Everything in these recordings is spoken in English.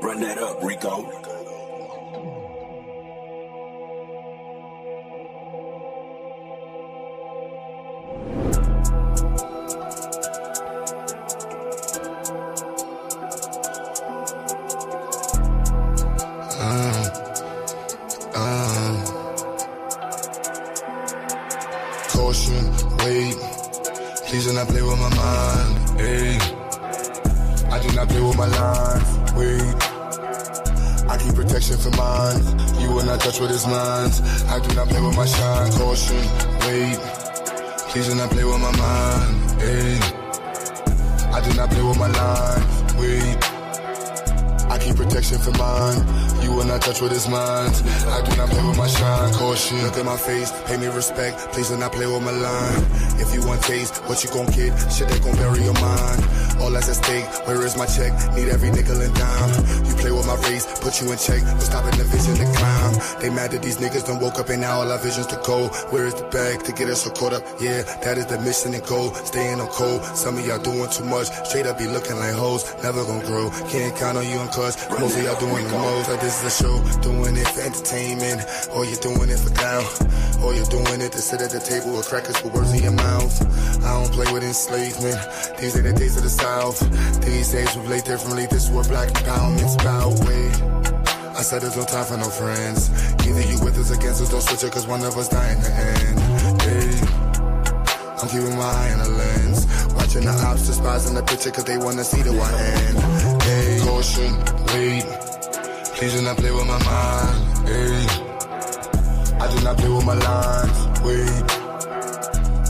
Run that up, Rico. Caution, wait, please do not play with my mind, hey. I do not play with my lines, wait. I keep protection for mine, you will not touch what is mine. I do not play with my shine, caution, wait, please do not play with my mind, hey. I do not play with my lines, wait. I keep protection for mine, you will not touch what is mine. I do not play with my shine, caution. Look at my face, pay me respect, please do not play with my line. If you want taste, what you gon' get? Shit that gon' bury your mind. All that's at stake, where is my check? Need every nickel and dime. You play with my race, put you in check, but stopping the vision to climb. They mad that these niggas done woke up and now all our visions to go. Where is the bag to get us so caught up? Yeah, that is the mission and goal. Staying on cold, some of y'all doing too much. Straight up be looking like hoes, never gon' grow. Can't count on you and cuz most of y'all doing the most. Like this is a show, doing it for entertainment, or you're doing it for clown, or you're doing it to sit at the table with crackers with words in your mouth. I don't play with enslavement, these ain't the days of the South. These days we play differently, this is what black empowerment's about. Wait, I said there's no time for no friends. Either you with us, against us, don't switch it, cause one of us die in the end. Hey, I'm keeping my eye on the lens, watching the ops despising the picture cause they wanna see the one end. Hey, caution, wait, please do not play with my mind. Hey, I do not play with my lines, wait.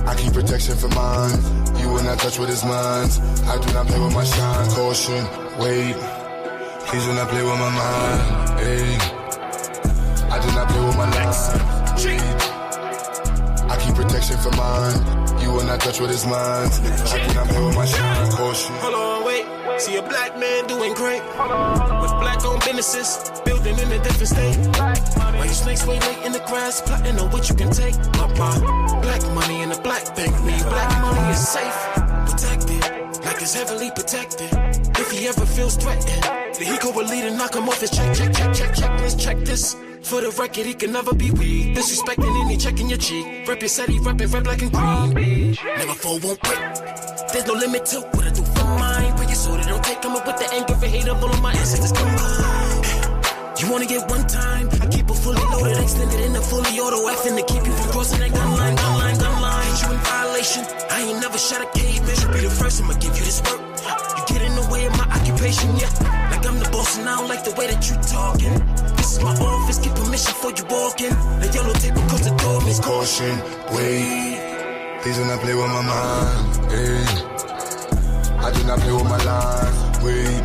I keep protection for mine, you will not touch what is mine. I do not play with my shine, caution, wait, please do not play with my mind, hey. I do not play with my lines, wait. I keep protection for mine, you will not touch what is mine. I do not play with my shine, caution. Hold on, wait, see a black man doing great with black-owned businesses, building in a different state. Why you snakes way late in the grass, plotting on what you can take? Black money in a black bank, me black money is safe, protected, like it's heavily protected. If he ever feels threatened, then he go with lead and knock him off his check. Let's check this. For the record, he can never be weak. Disrespecting any checking your cheek. Rep your city, reppin' red, black, and green. Never fall, won't quit. There's no limit to what I do for mine. Pray your soul, they don't take come up with the anger and hate of all of my ancestors combined. You wanna get one time? I keep it fully loaded, extended in a fully auto effing to keep you from crossing that gun line. Put you in violation. I ain't never shot a caveman. Should be the first, I'ma give you this work. You get in the way of my occupation, yeah. Like I'm the boss and I don't like the way that you talking. This is my office, get permission before you walk in. The yellow tape across the door, miss caution, wait, please do not play with my mind, hey. I do not play with my lines, wait.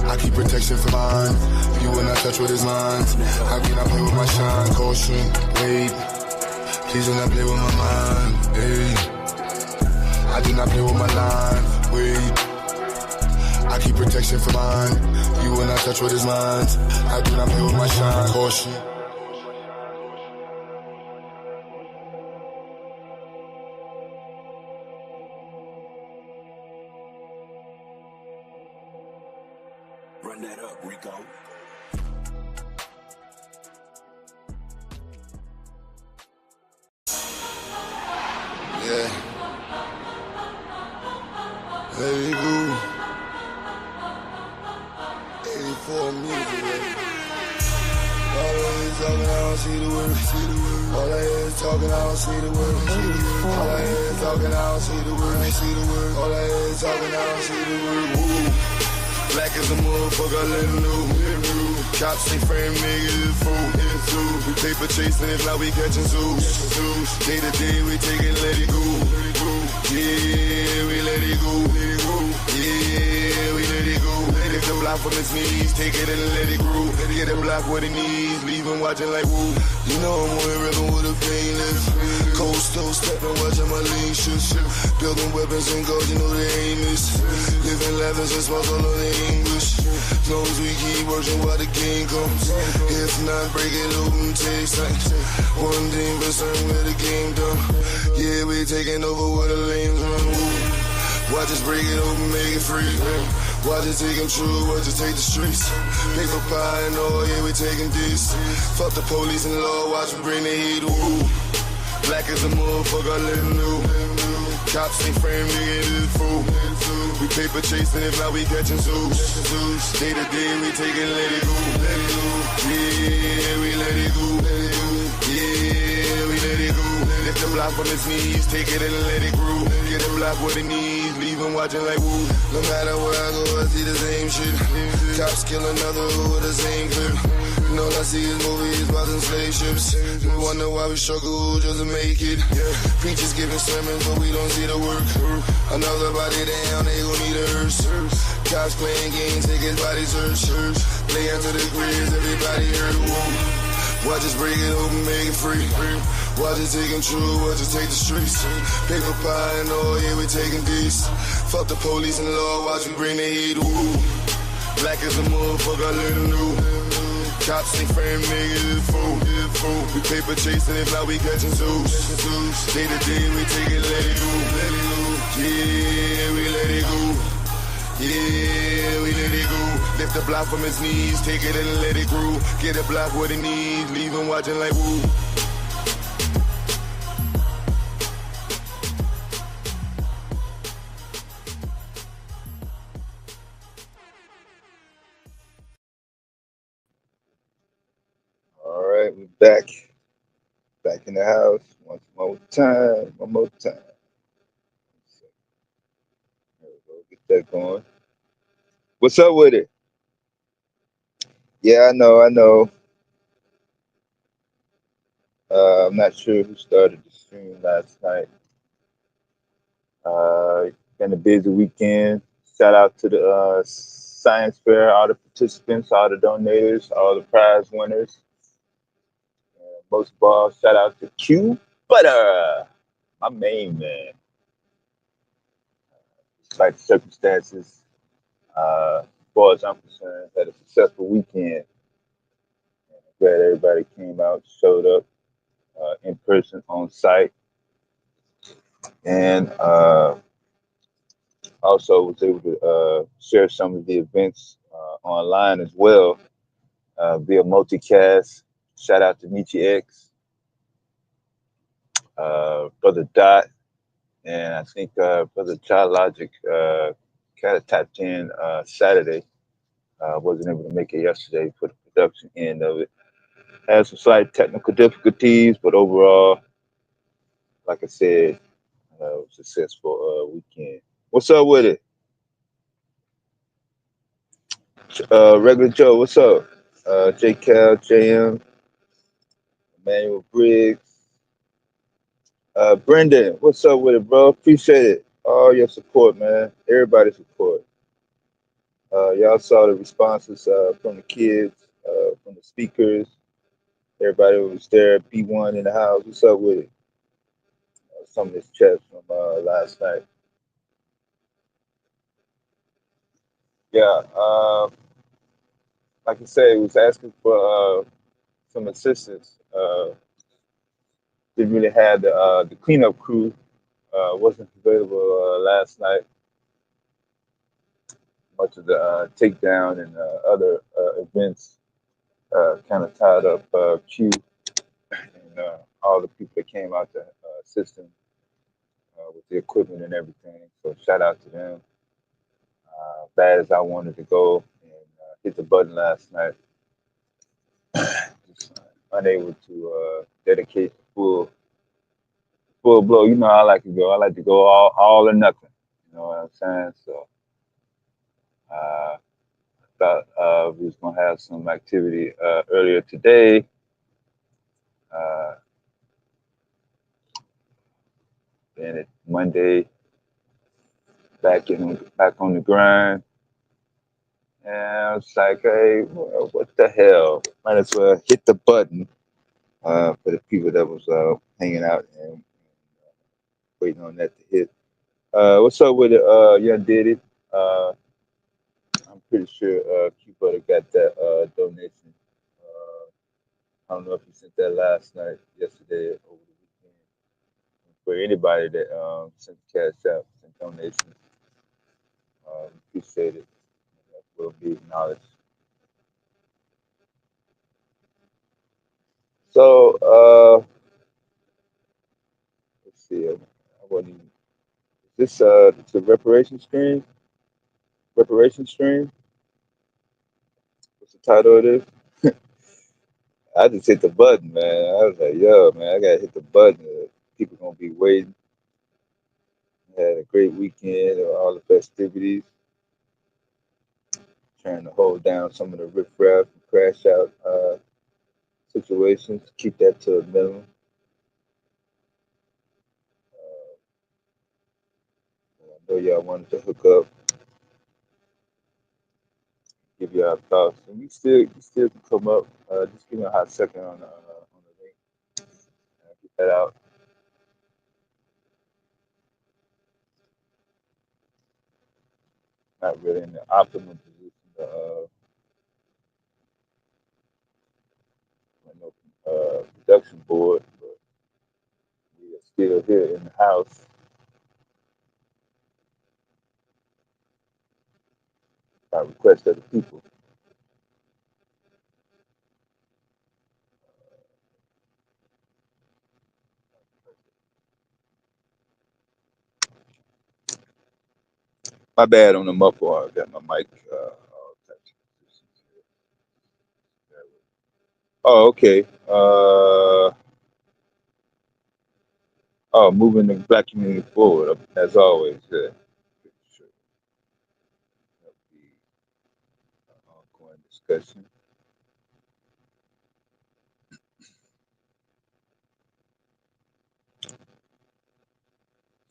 I keep protection for mine, you will not touch what is mine. I do not play with my shine, caution, wait, please do not play with my mind, hey. I do not play with my lines, wait. I keep protection for mine, you will not touch what is mine. I do not play with my shine, caution. Run that up, Rico. Yeah. Let it go. 84 music, baby. All I hear is talking, I don't see the word. All I hear is talking, I don't see the word. All I hear is talking, I don't see the word. All I hear is talking, I don't see the word. Woo. Black as a motherfucker, let him know. Cops say frame niggas is fool. We paper chasing, if not we catching zoos. Day to day, we take it, let it go. Yeah, we let it go. Yeah, we let it go. Lift the block from his knees, take it and let it grow. Get the block what it needs, leave him watching like woo. You know I'm on the river with a painless. Cold stove stepping, watching my lean shit. Building weapons and gold, you know they aim is. Living leathers and smoke all of the English. As long as we keep working while the game comes. If not, break it open, takes like 1% where the game done. Yeah, we taking over where the lanes run. Watch us break it open, make it free. Watch it take them true, watch it take the streets. Paper pie and all, yeah, we taking this. Fuck the police and law, watch me bring the heat. Ooh. Black as a motherfucker, I let him know. Cops ain't frame, nigga, it is fool. We paper chasing, if not, we catching zoos. Day to day, we taking, let it go. Yeah, we let it go. Yeah, we let it go. Lift the block from his knees, take it and let it grow. Get him block with the knees, leave him watching like woo. No matter where I go, I see the same shit. Cops kill another with the same clip. And all I see is movies about them slave ships. We wonder why we struggle just to make it. Preachers giving sermons, but we don't see the work. Another body down, they gon' need a hearse. Cops playing games, take his body search. Play after the grizz, everybody hurt. Whoa. Watch us break it open, make it free. Watch us take them true, watch us take the streets. Paper pie and all, yeah, we taking this. Fuck the police and law, watch me bring the heat. Ooh. Black as a motherfucker, I let them know. Cops ain't frame, niggas is fool. We paper chasing, if not, we catching zoos. Day to day, we take it, let it go. Yeah, we let it go. Yeah, we let it go. Lift the block from his knees, take it and let it grow. Get a block what it needs, leave him watching like woo. All right, we're back in the house. One more time. There we go. Get that going. What's up with it? Yeah, I know. I'm not sure who started the stream last night. Been a busy weekend. Shout out to the science fair, all the participants, all the donators, all the prize winners. Most of all, shout out to Q Butter, my main man. Despite the circumstances, as far as I'm concerned, had a successful weekend. Glad everybody came out, showed up in person on site, and also was able to share some of the events online as well via multicast. Shout out to Nietzsche X, Brother Dot, and I think Brother Child Logic kind of tapped in Saturday. Wasn't able to make it yesterday for the production end of it. Had some slight technical difficulties, but overall, like I said, successful weekend. What's up with it? Regular Joe, what's up? J Cal, JM, Emmanuel Briggs, Brendan, what's up with it, bro? Appreciate it. All your support, man. Everybody's support. Y'all saw the responses from the kids, from the speakers. Everybody was there. B1 in the house. What's up with it? Some of this chat from last night. Yeah, like I said, was asking for some assistance. Didn't really have the cleanup crew. Wasn't available last night. Much of the takedown and other events kind of tied up Q and all the people that came out to assist him with the equipment and everything. So shout out to them. Bad as I wanted to go and hit the button last night, just unable to dedicate the full blow. You know how I like to go. I like to go all or nothing. You know what I'm saying? So uh, thought we was gonna have some activity earlier today. Uh, then it Monday back on the grind. And I was like, hey, what the hell? Might as well hit the button for the people that was hanging out and waiting on that to hit. What's up with it? Young did it. Uh, I'm pretty sure Q Butter got that donation. I don't know if he sent that last night, yesterday, over the weekend. For anybody that sent cash out, sent donations, appreciate it. will be acknowledged. So, let's see. I wasn't even, is this the reparation stream? Reparation stream? What's the title of this? I just hit the button, man. I was like, yo, man, I gotta hit the button. People gonna be waiting. Had a great weekend of all the festivities. Trying to hold down some of the riffraff and crash out situations. Keep that to a minimum. I know y'all wanted to hook up, give y'all thoughts, and we still can come up. Just give me a hot second on the link. Get that out. Not really in the optimal position to run no production board, but we are still here in the house. By request of the people. My bad on the muffle. I got my mic all types of positions here. Oh, okay. Oh, moving the black community forward, as always. Yeah. Sure. That'll be an ongoing discussion.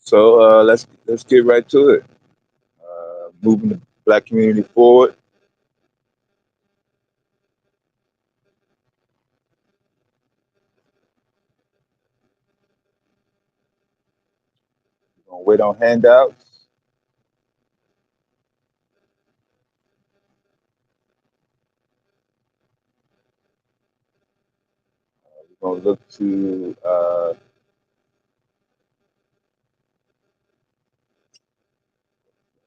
So let's get right to it. Moving the black community forward. We're gonna wait on handouts. We're gonna look to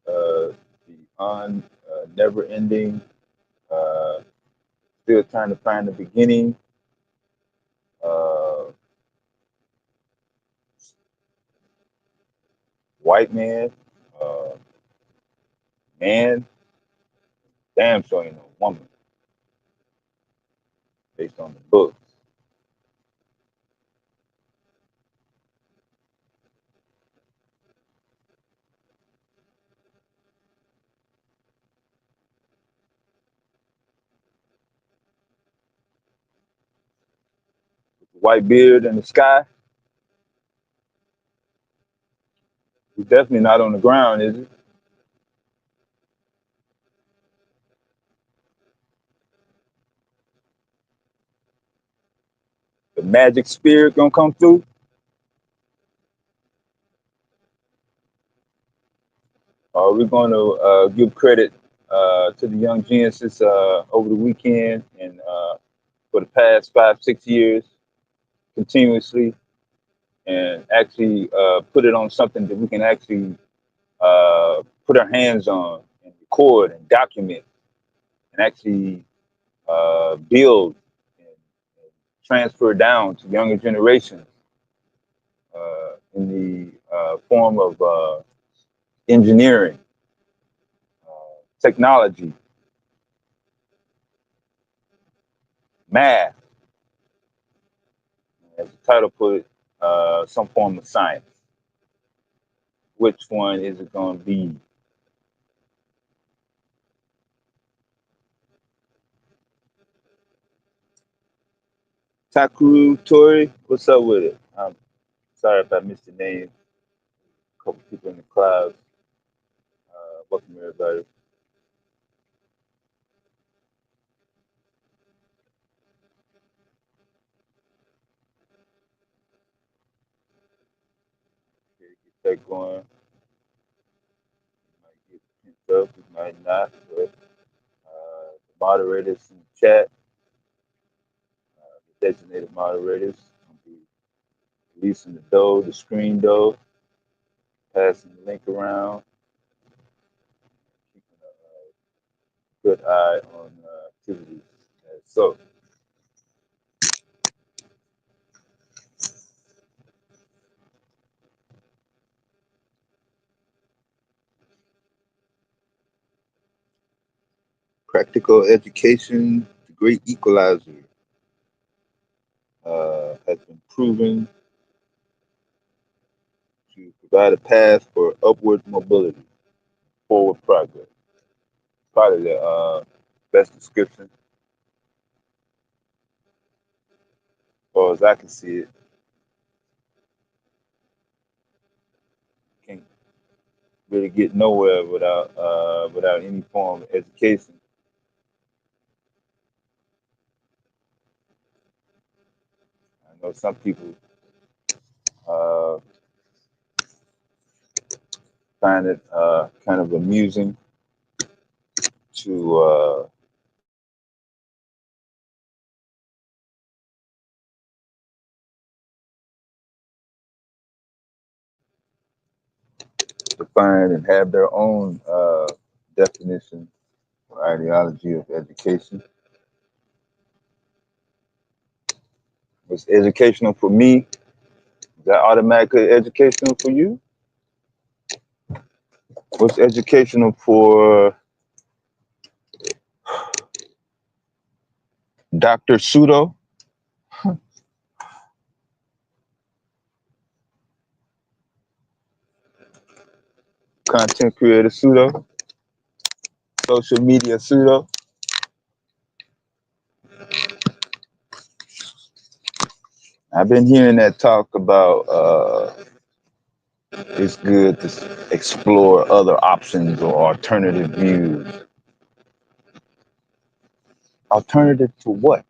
the never-ending, uh, still trying to find the beginning. Uh, White man, uh, man, damn sure ain't no woman based on the book. White beard in the sky. He's definitely not on the ground, is it? The magic spirit gonna come through. Are we gonna give credit to the young geniuses over the weekend and for the past 5, 6 years continuously, and actually put it on something that we can actually put our hands on and record and document and actually build and transfer down to younger generations in the form of engineering, technology, math, as the title put it, some form of science. Which one is it going to be? Takuru Tori, what's up with it? I'm sorry if I missed your name. A couple people in the clouds. Welcome everybody. Okay, get that going. Might get picked up, we might not, but the moderators in the chat, the designated moderators, will be releasing the dough, the screen dough, passing the link around, keeping good eye on activities. So, practical education, the great equalizer, has been proven to provide a path for upward mobility, forward progress. Probably the best description, as far as I can see it. Can't really get nowhere without any form of education. I know some people uh, find it kind of amusing to find and have their own definition or ideology of education. What's educational for me, is that automatically educational for you? What's educational for Dr. Pseudo, content creator Pseudo, social media Pseudo? I've been hearing that talk about it's good to explore other options or alternative views. Alternative to what?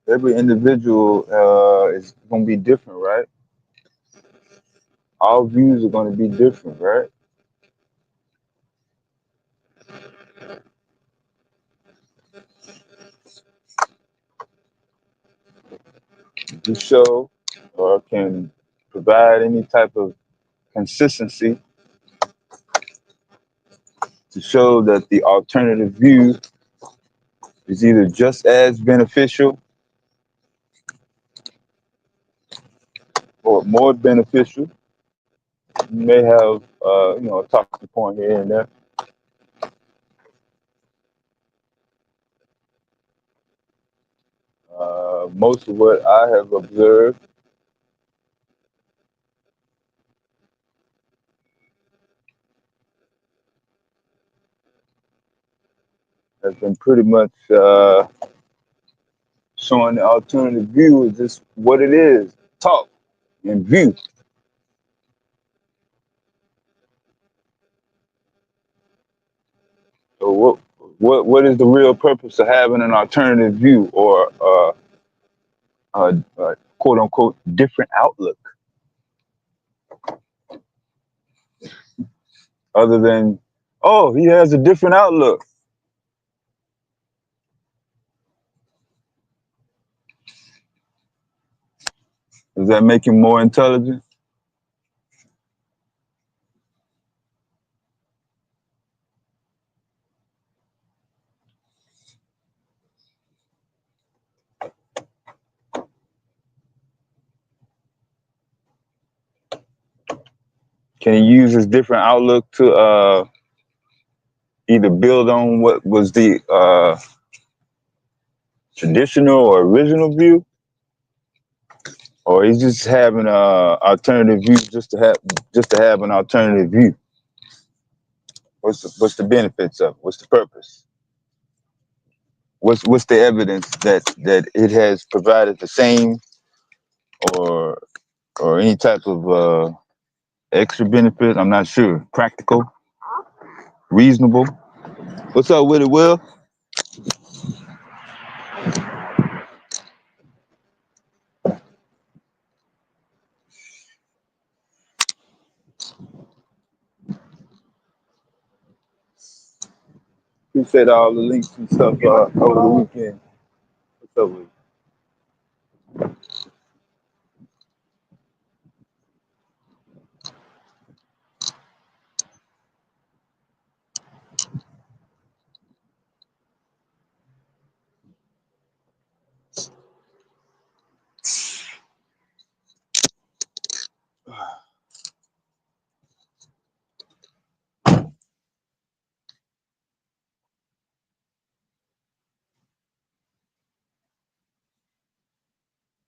Every individual is going to be different, right? All views are going to be different, right? If you show or can provide any type of consistency to show that the alternative view is either just as beneficial or more beneficial, you may have a talking point here and there. Most of what I have observed has been pretty much showing the alternative view is just what it is, talk and view. So what is the real purpose of having an alternative view or quote unquote different outlook other than, oh, he has a different outlook? Does that make him more intelligent? Can he use his different outlook to either build on what was the traditional or original view, or he's just having a alternative view just to have an alternative view? What's the benefits of it? What's the purpose? What's the evidence that it has provided the same or any type of extra benefit? I'm not sure. Practical, reasonable. What's up with it, Will? Appreciate all the links and stuff over the weekend. What's up with it?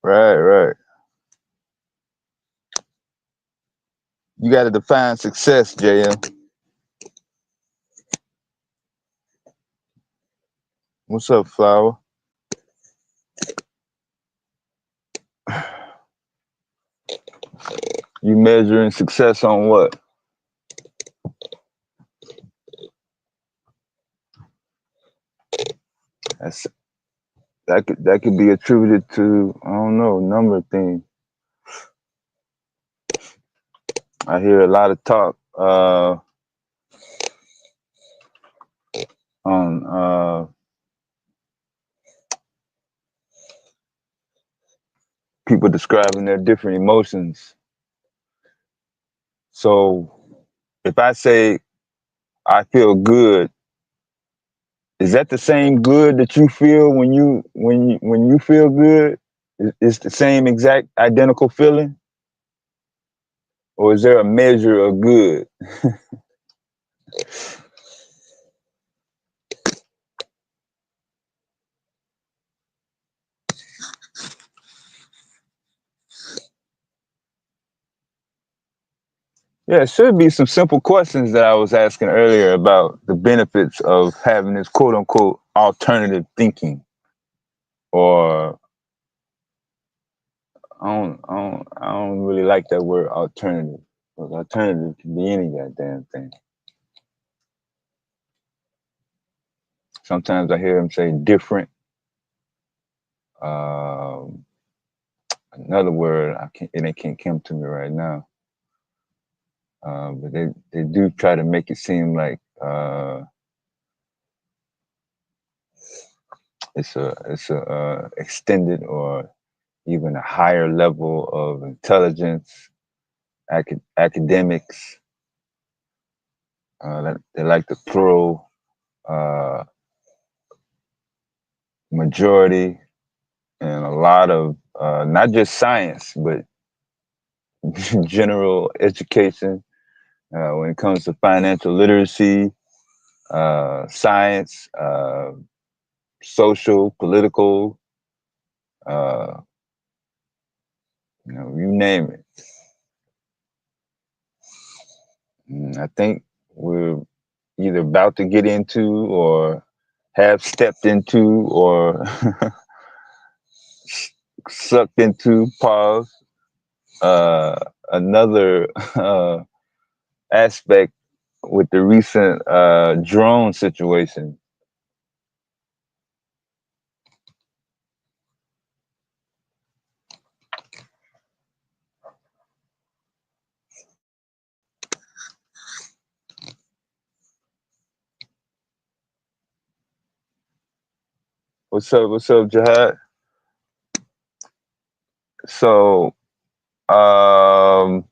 Right, right. You got to define success, JM. What's up, Flower? You measuring success on what? That's, that could be attributed to, I don't know, a number of things. I hear a lot of talk on people describing their different emotions. So if I say I feel good, is that the same good that you feel when you feel good? It's the same exact identical feeling, or is there a measure of good? Yeah, it should be some simple questions that I was asking earlier about the benefits of having this quote unquote alternative thinking, or I don't really like that word alternative, because alternative can be any goddamn thing. Sometimes I hear them say different. Um, Another word it can't come to me right now. But they do try to make it seem like it's a extended or even a higher level of intelligence, academics. That they like to throw uh, majority and a lot of not just science, but general education when it comes to financial literacy, science, social, political, uh, you name it. And I think we're either about to get into or have stepped into or sucked into, pause, uh, another aspect with the recent drone situation. What's up? What's up, Jihad? So, um,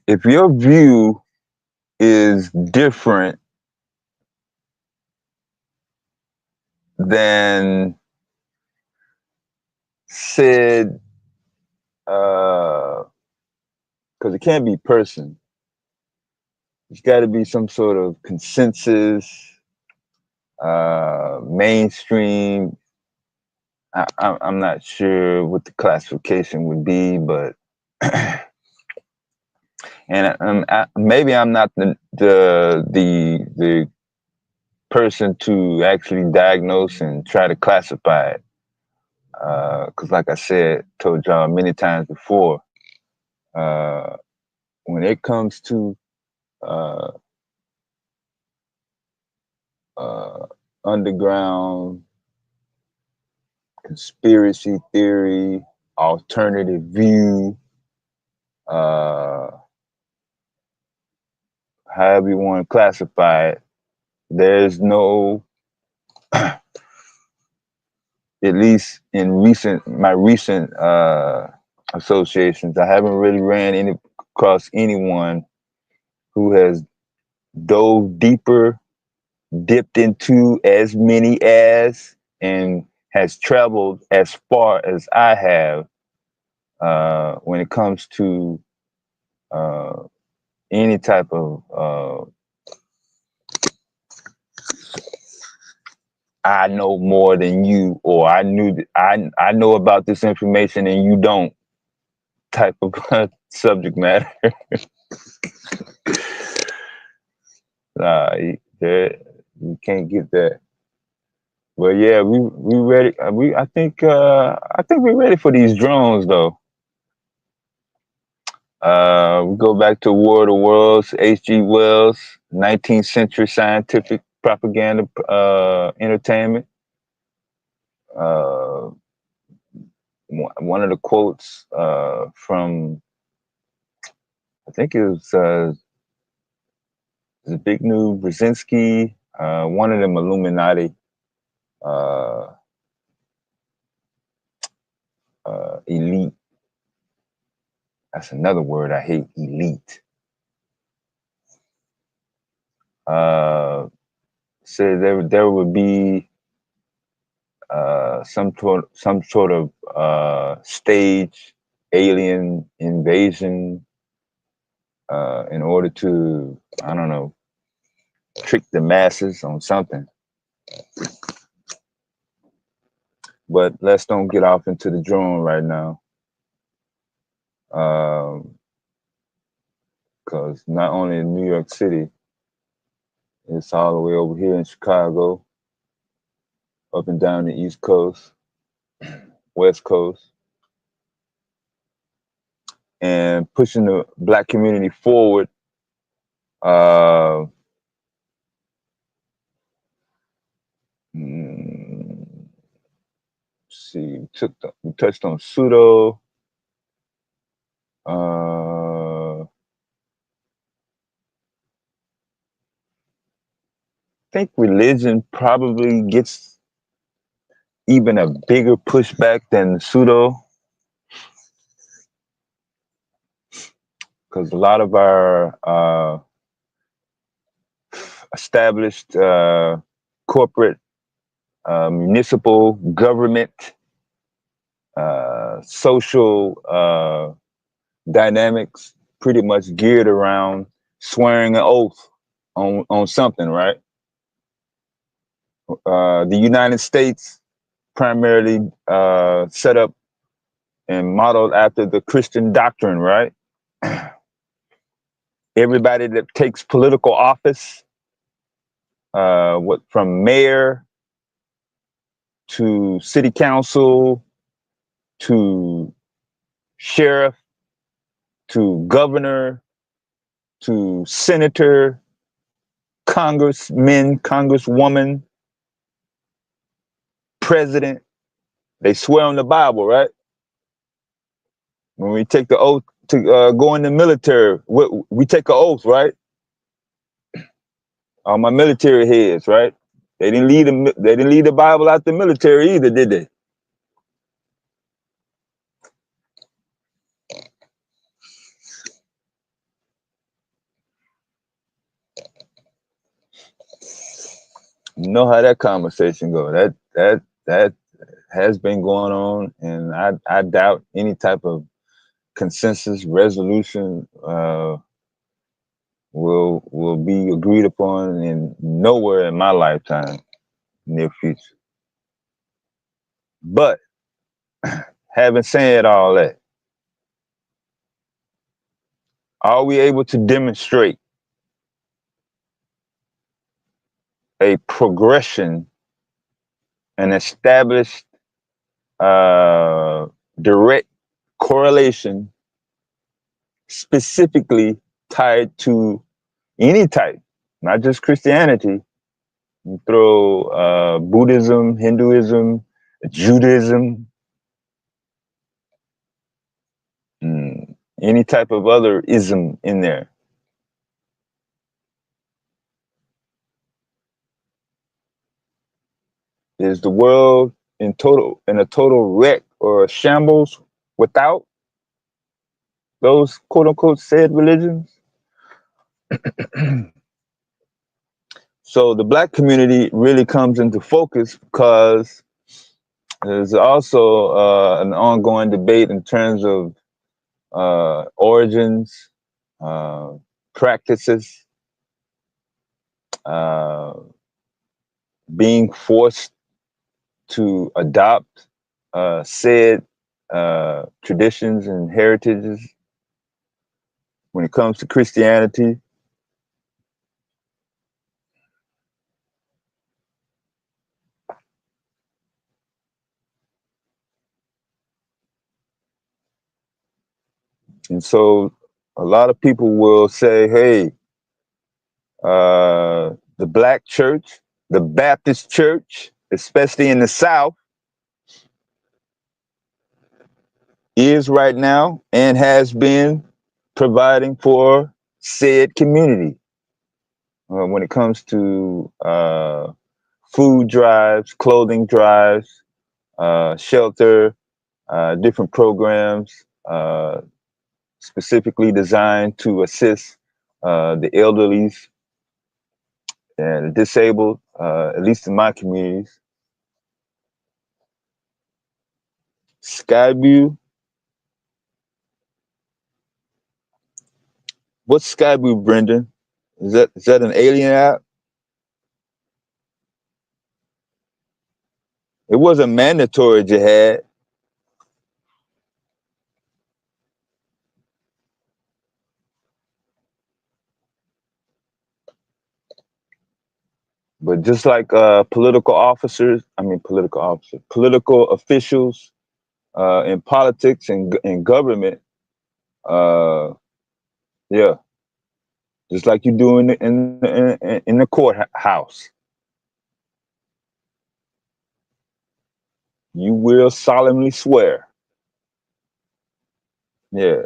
if your view is different than said, because it can't be person, there's got to be some sort of consensus, mainstream. I'm not sure what the classification would be, but and maybe I'm not the person to actually diagnose and try to classify it, because like I said, told y'all many times before, uh, when it comes to uh, uh, underground conspiracy theory, alternative view, uh, however you want to classify it, there's no, at least in my recent associations, I haven't really across anyone who has dove deeper, dipped into as many as, and has traveled as far as I have when it comes to uh, any type of I know more than you, or I know about this information and you don't type of subject matter. Nah, you can't get that. But yeah, we ready. I think we're ready for these drones though. We go back to War of the Worlds, H.G. Wells, 19th century scientific propaganda entertainment. Uh, one of the quotes from, I think it was Zbigniew Brzezinski, one of them Illuminati uh, elite. That's another word I hate, elite. Said there would be some sort of stage alien invasion in order to, I don't know, trick the masses on something. But let's don't get off into the drone right now, because not only in New York City, it's all the way over here in Chicago, up and down the East Coast, West Coast, and pushing the Black community forward. See, we touched on pseudo. I think religion probably gets even a bigger pushback than pseudo, because a lot of our established corporate, municipal, government, social dynamics pretty much geared around swearing an oath on something, right? The United States primarily set up and modeled after the Christian doctrine, right? Everybody that takes political office, from mayor to city council to sheriff to governor to senator, congressman, congresswoman, president, they swear on the Bible, right? When we take the oath to go in the military, we take an oath, right? All my military heads, right? They didn't leave the Bible out the military either, did they? You know how that conversation go. That has been going on, and I doubt any type of consensus resolution will be agreed upon in nowhere in my lifetime, near future. But having said all that, are we able to demonstrate a progression, an established direct correlation specifically tied to any type, not just Christianity? You throw Buddhism, Hinduism, Judaism, any type of other ism in there. Is the world in a total wreck or a shambles without those quote unquote said religions? So the Black community really comes into focus because there's also an ongoing debate in terms of origins, practices, being forced to adopt said traditions and heritages when it comes to Christianity. And so a lot of people will say, hey, the black church, the Baptist church, especially in the South, is right now and has been providing for said community when it comes to food drives, clothing drives, shelter, different programs specifically designed to assist the elderly and disabled, at least in my communities. Skyview, what's Skyview, Brendan? Is that an alien app? It wasn't mandatory, Jihad, but just like political officials in politics and in government, uh, yeah, just like you do in the courthouse, you will solemnly swear. Yeah.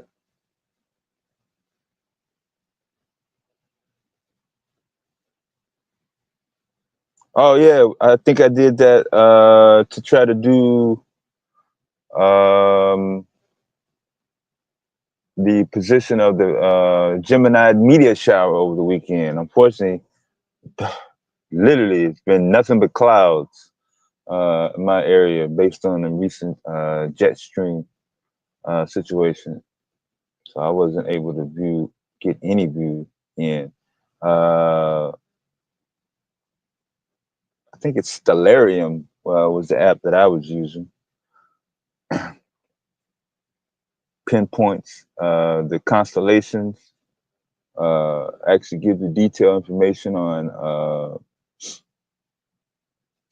Oh yeah, I think I did that to try to do um, the position of the Gemini media shower over the weekend. Unfortunately, literally, it's been nothing but clouds in my area based on the recent jet stream situation. So I wasn't able to get any view in. Uh, I think it's Stellarium was the app that I was using. Pinpoints the constellations, actually gives you detailed information on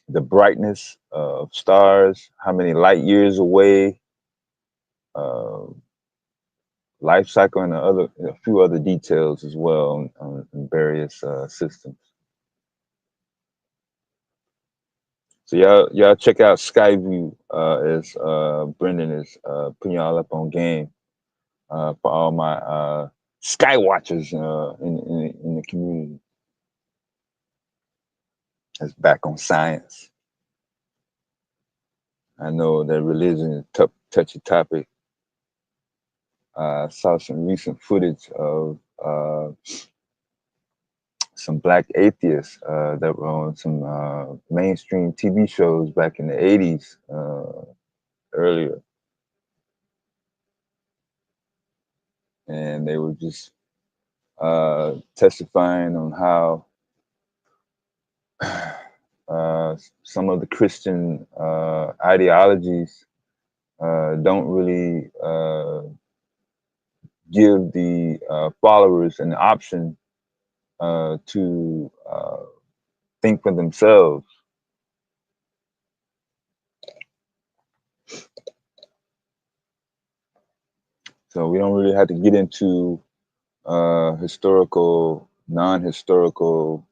the brightness of stars, how many light years away, uh, life cycle, and a few other details as well on various systems. So y'all check out Skyview as Brendan is putting y'all up on game for all my sky watchers in the community. That's back on science. I know that religion is a touchy topic. I saw some recent footage of some black atheists that were on some mainstream TV shows back in the 80s earlier. And they were just testifying on how some of the Christian ideologies don't really give the followers an option to think for themselves. So we don't really have to get into historical, non-historical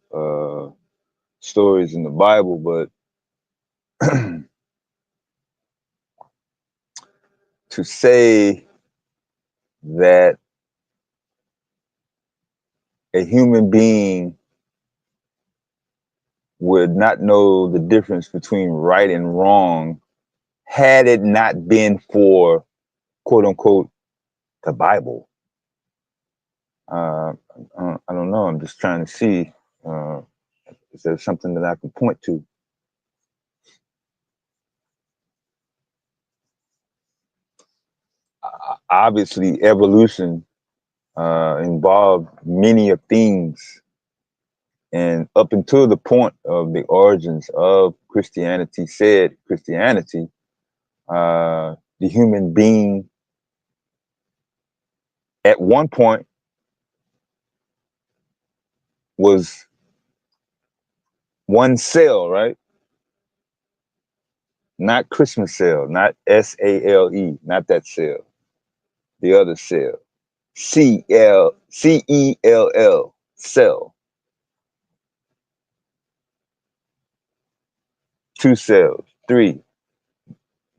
stories in the Bible, but to say that a human being would not know the difference between right and wrong had it not been for quote unquote the Bible. I don't know. I'm just trying to see is there something that I can point to. Obviously, evolution involved many of things, and up until the point of the origins of Christianity said Christianity, the human being at one point was one cell, right? Not Christmas cell, not SALE, not that cell. The other cell. CELL, cell. Two cells. Three.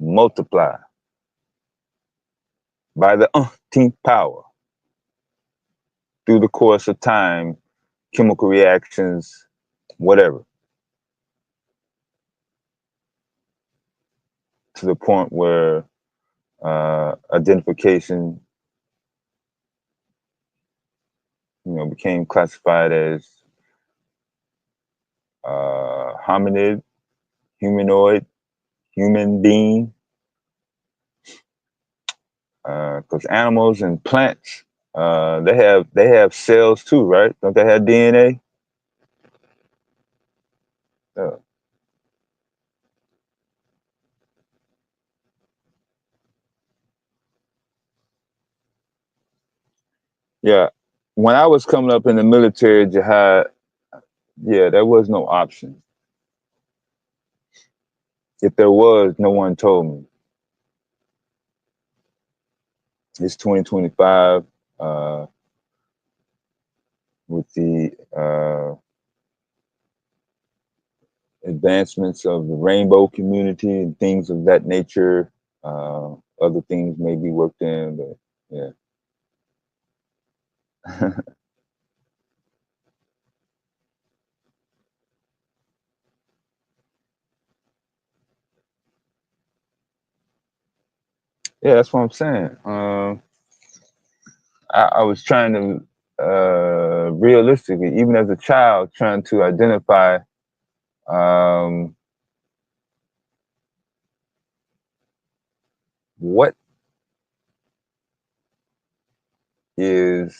Multiply by the umpteenth power through the course of time, chemical reactions, whatever, to the point where identification, became classified as hominid, humanoid, human being, because animals and plants, they have cells too, right? Don't they have DNA? Uh, yeah. When I was coming up in the military jihad, yeah, there was no option. If there was, no one told me. It's 2025, with the advancements of the rainbow community and things of that nature. Other things may be worked in, but yeah. Yeah, that's what I'm saying. I was trying to realistically, even as a child, trying to identify um, what is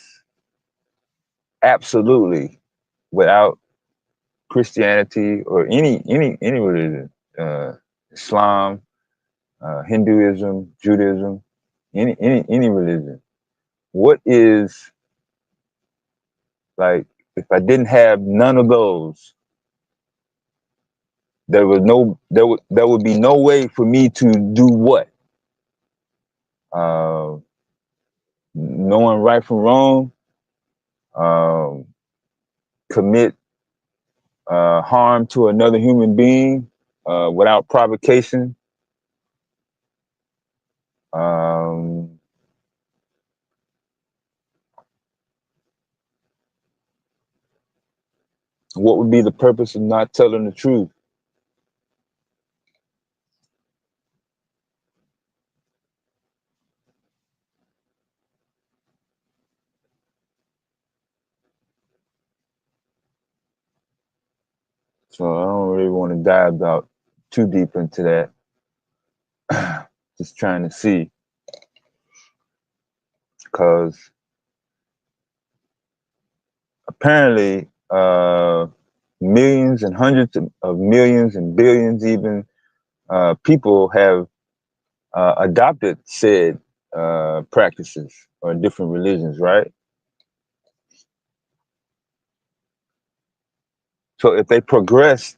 absolutely without Christianity or any religion, Islam, Hinduism, Judaism, any religion. What is, like, if I didn't have none of those, there would be no way for me to do what? Uh, Knowing right from wrong, um, commit harm to another human being without provocation. Um, what would be the purpose of not telling the truth? So I don't really want to dive out too deep into that. Just trying to see, because apparently millions and hundreds of millions and billions even people have adopted said practices or different religions, right? So if they progressed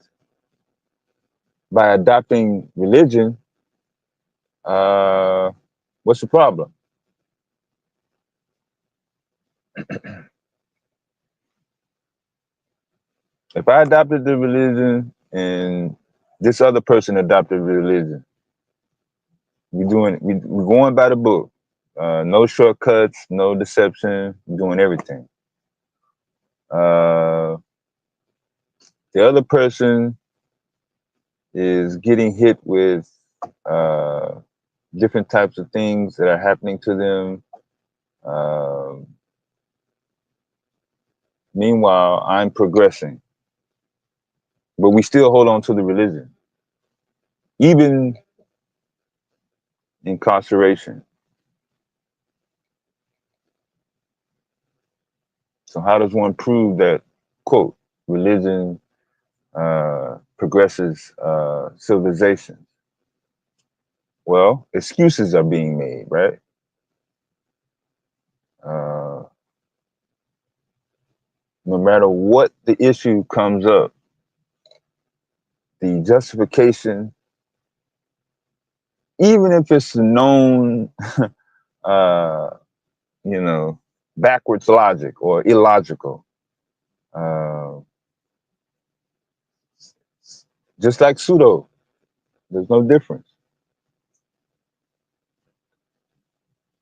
by adopting religion, uh, what's the problem? If I adopted the religion and this other person adopted religion, we're going by the book. No shortcuts, no deception. We're doing everything. Uh, the other person is getting hit with uh, different types of things that are happening to them. Um, Meanwhile, I'm progressing, but we still hold on to the religion, even incarceration. So how does one prove that, quote, religion progresses civilizations? Well, excuses are being made, right? Uh, no matter what the issue comes up, the justification, even if it's known, uh, backwards logic or illogical, uh, just like pseudo, there's no difference.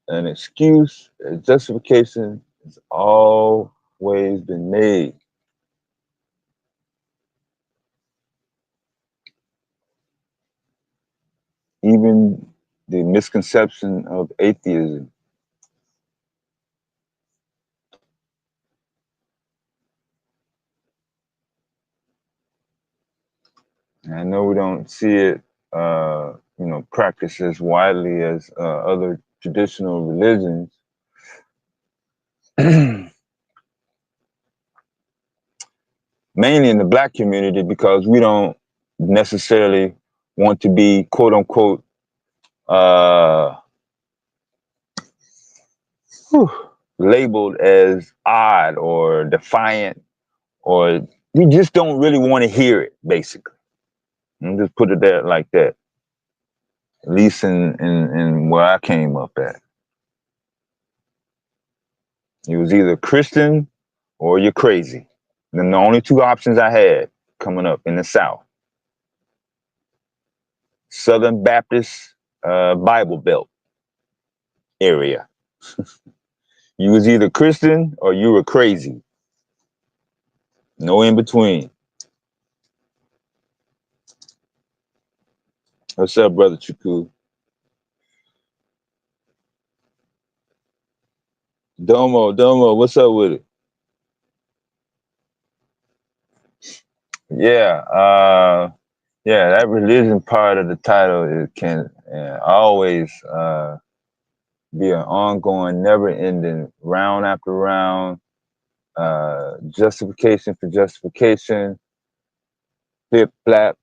An excuse, a justification has always been made. Even the misconception of atheism. And I know we don't see it, practiced as widely as other traditional religions. Mainly in the black community, because we don't necessarily want to be quote unquote uh, labeled as odd or defiant, or we just don't really want to hear it, basically. And just put it there like that. At least in where I came up at. You was either Christian or you're crazy. And the only two options I had coming up in the South. Southern Baptist Bible Belt area. You was either Christian or you were crazy. No in between. What's up, brother Chuku? Domo, what's up with it? Yeah, that religion part of the title can always be an ongoing, never-ending, round after round, justification for justification, flip flap,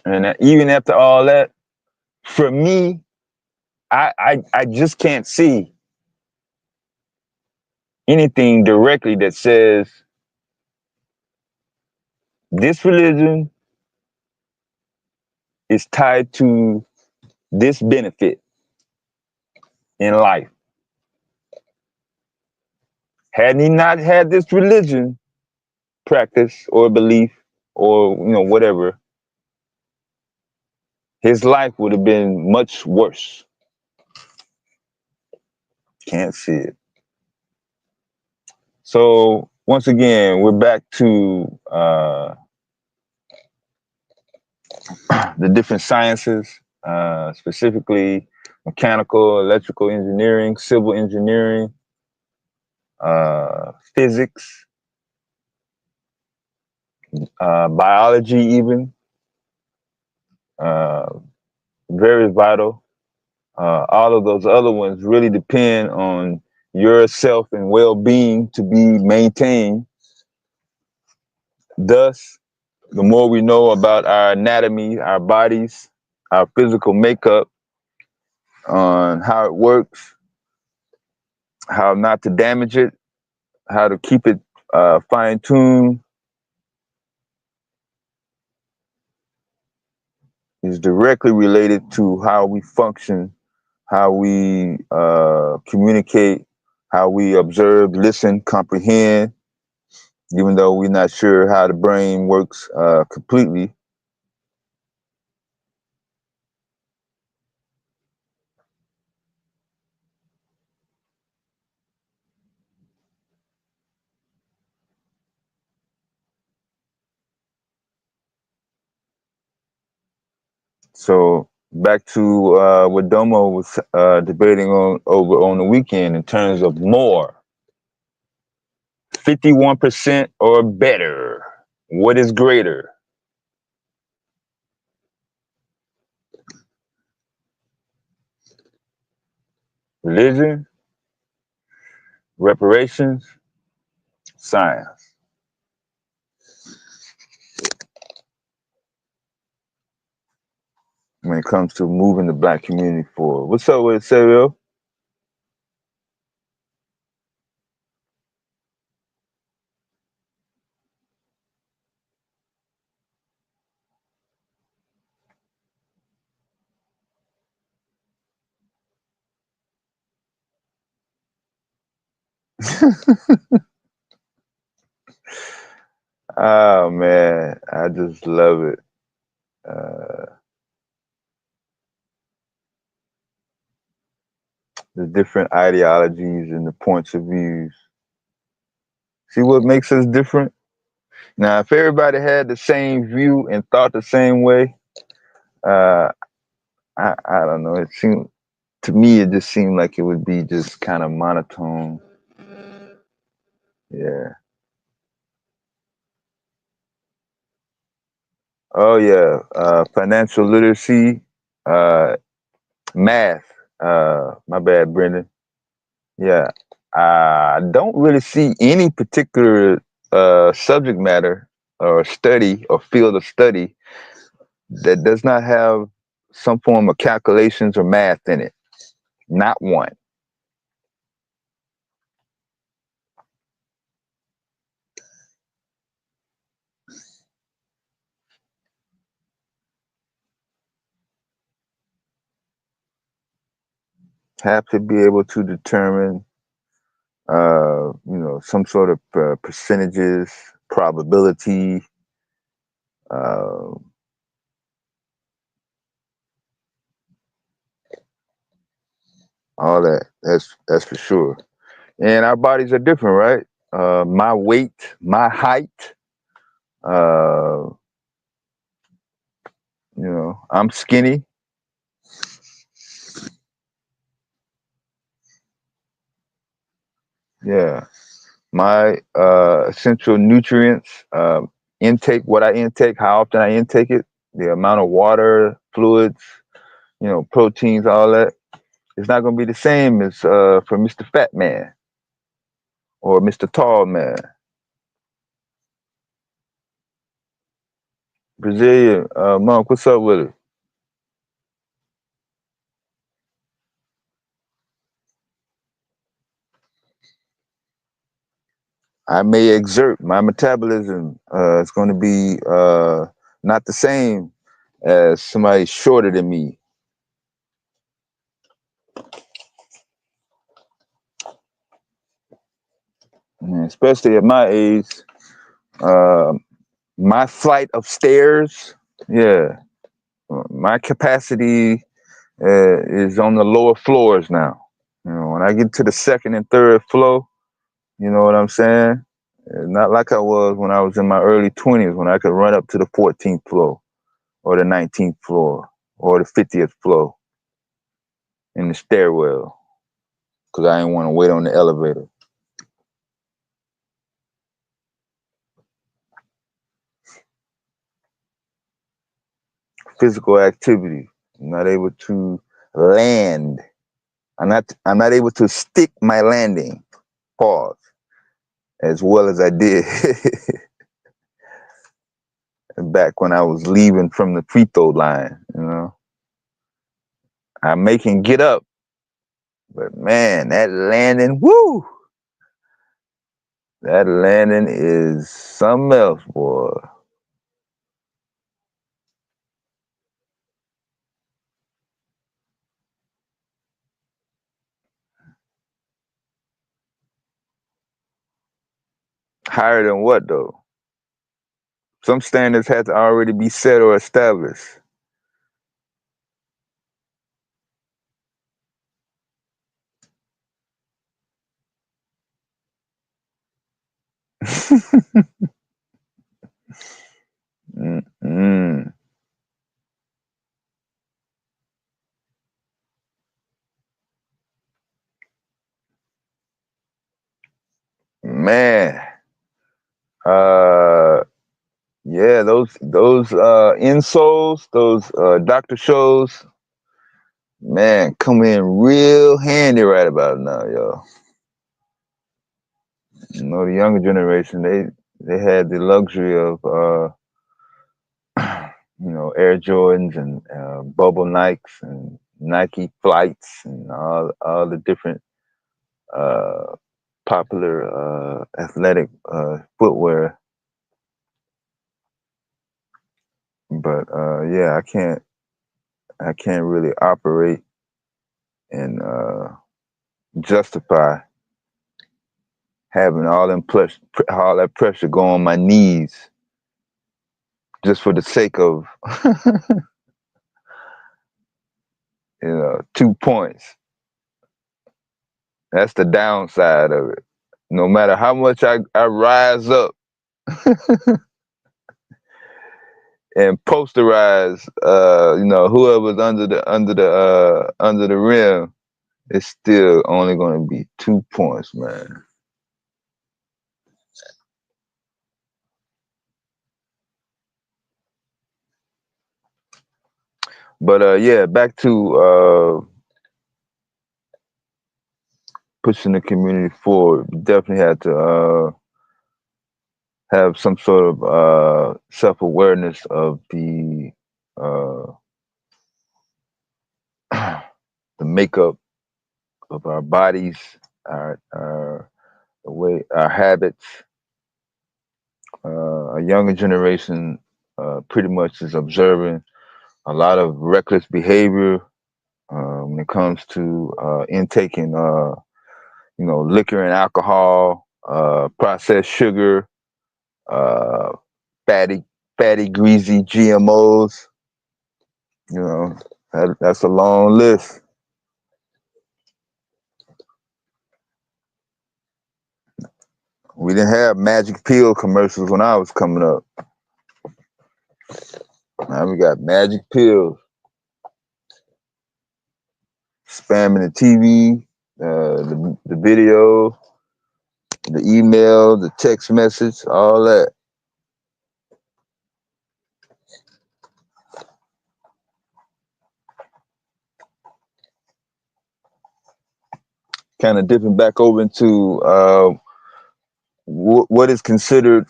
and even after all that, for me, I just can't see anything directly that says this religion is tied to this benefit in life. Had he not had this religion practice or belief or whatever, his life would have been much worse. Can't see it. So once again, we're back to the different sciences, specifically mechanical, electrical engineering, civil engineering, physics, biology, even uh, very vital. All of those other ones really depend on your self and well-being to be maintained. Thus, the more we know about our anatomy, our bodies, our physical makeup, on how it works, how not to damage it, how to keep it fine-tuned, is directly related to how we function, how we communicate, how we observe, listen, comprehend, even though we're not sure how the brain works completely. So back to what Domo was debating on the weekend in terms of more, 51% or better. What is greater? Religion, reparations, science. when it comes to moving the black community forward. What's up with it, Serial? Oh man, I just love it. Uh, the different ideologies and the points of views. See what makes us different? Now, if everybody had the same view and thought the same way, uh, I don't know. It seemed to me it just seemed like it would be just kind of monotone. Yeah. Oh yeah. Financial literacy, uh, math. My bad, Brendan. Yeah. I don't really see any particular subject matter or study or field of study that does not have some form of calculations or math in it. Not one. Have to be able to determine, some sort of percentages, probability, uh, all that. That's for sure. And our bodies are different, right? My weight, my height. Uh, I'm skinny. Yeah, my essential nutrients intake, what I intake, how often I intake it, the amount of water, fluids, proteins, all that. It's not going to be the same as for Mr. Fat Man or Mr. Tall Man. Brazilian, Monk, what's up with it? I may exert my metabolism. It's going to be not the same as somebody shorter than me. And especially at my age, uh, my flight of stairs, yeah, my capacity is on the lower floors now. When I get to the second and third floor, you know what I'm saying? Not like I was when I was in my early 20s when I could run up to the 14th floor or the 19th floor or the 50th floor in the stairwell because I didn't want to wait on the elevator. Physical activity. I'm not able to land. I'm not able to stick my landing, pause, as well as I did back when I was leaving from the free throw line. I can get up, but man, that landing, woo! That landing is something else, boy. Higher than what though? Some standards had to already be set or established. Mm-mm. Man, uh, yeah, those insoles, those doctor shows, man, come in real handy right about now, yo. The younger generation, they had the luxury of Air Jordans and Bubble Nikes and Nike Flights and all the different uh, popular athletic footwear. But yeah, I can't really operate and justify having all that pressure go on my knees just for the sake of 2 points. That's the downside of it. No matter how much I rise up and posterize, whoever's under the rim, it's still only going to be 2 points, man. But yeah, back to pushing the community forward. We definitely had to have some sort of self-awareness of uh, the makeup of our bodies, our the way our habits. A younger generation pretty much is observing a lot of reckless behavior when it comes to intaking, liquor and alcohol, processed sugar, uh, fatty, greasy GMOs. You know, that's a long list. We didn't have magic pill commercials when I was coming up. Now we got magic pills, spamming the TV, the video, the email, the text message, all that. Kind of dipping back over into what is considered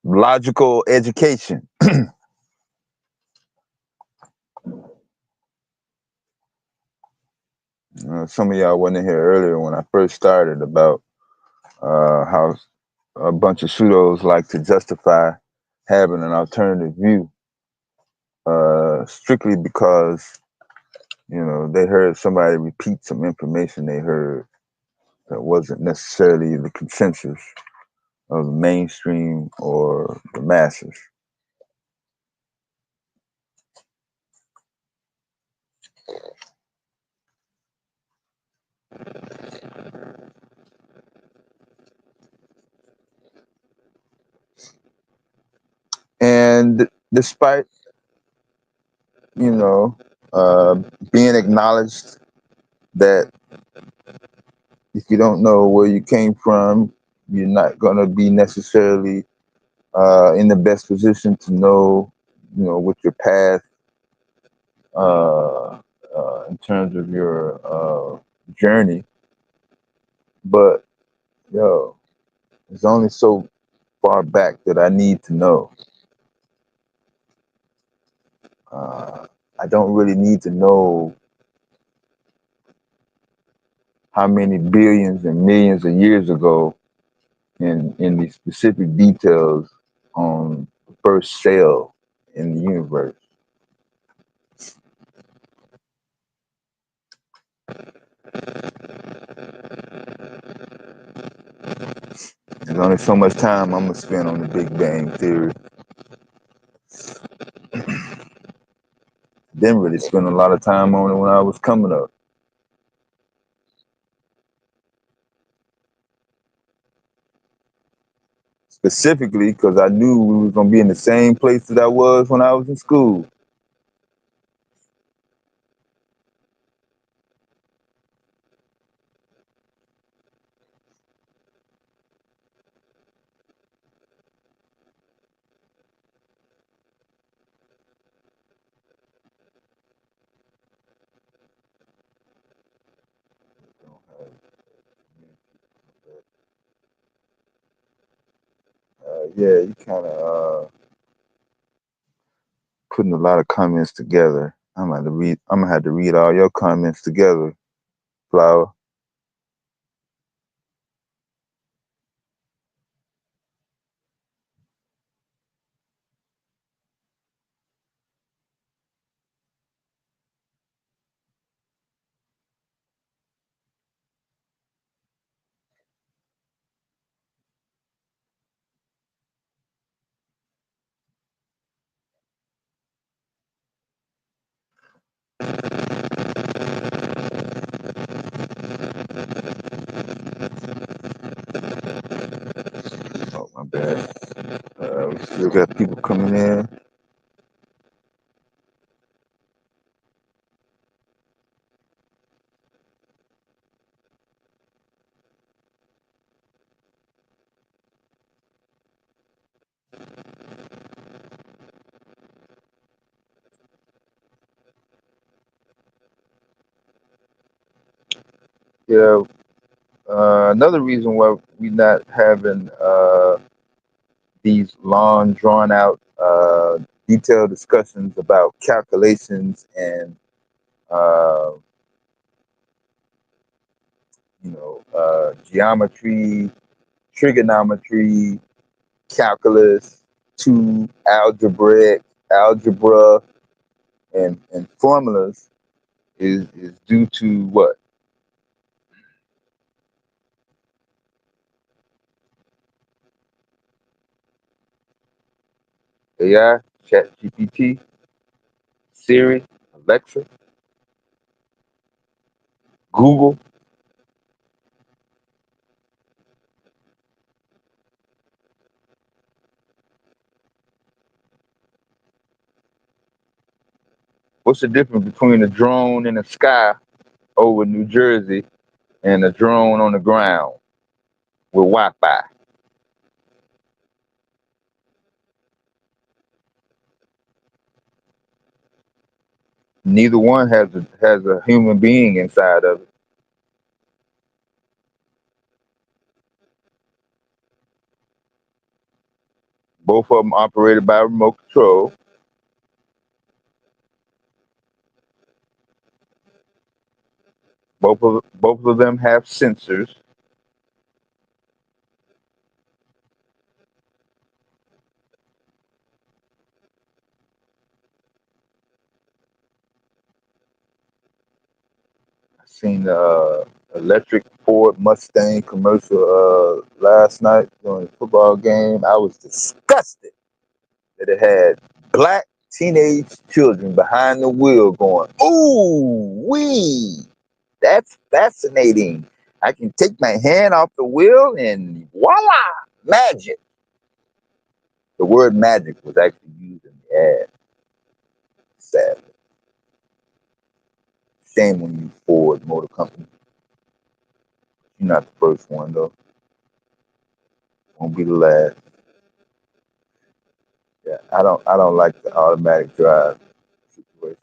logical education. Some of y'all wasn't here earlier when I first started about how a bunch of pseudos like to justify having an alternative view strictly because they heard somebody repeat some information they heard that wasn't necessarily the consensus of the mainstream or the masses. And despite you know uh, being acknowledged that if you don't know where you came from, you're not going to be necessarily in the best position to know, what your path uh, in terms of your journey. But yo, it's only so far back that I need to know. I don't really need to know how many billions and millions of years ago in the specific details on the first cell in the universe. There's only so much time I'm gonna spend on the Big Bang Theory. Didn't really spend a lot of time on it when I was coming up. Specifically because I knew we was gonna be in the same place that I was when I was in school. Yeah, you kind of putting a lot of comments together. I'm gonna have to read all your comments together, Flower. Oh, my bad. We still got people coming in. Yeah. Another reason why we're not having these long, drawn out, detailed discussions about calculations and uh, geometry, trigonometry, calculus, two algebra, and formulas is due to what? AI, ChatGPT, Siri, Alexa, Google. What's the difference between a drone in the sky over New Jersey and a drone on the ground with Wi-Fi? Neither one has a human being inside of it. Both of them operated by remote control. Both of them have sensors. I seen the electric Ford Mustang commercial last night during the football game. I was disgusted that it had black teenage children behind the wheel going, "Ooh, wee, that's fascinating. I can take my hand off the wheel and voila, magic." The word magic was actually used in the ad. Sadly. Shame on you, Ford Motor Company. You're not the first one though. Won't be the last. Yeah, I don't like the automatic drive situation.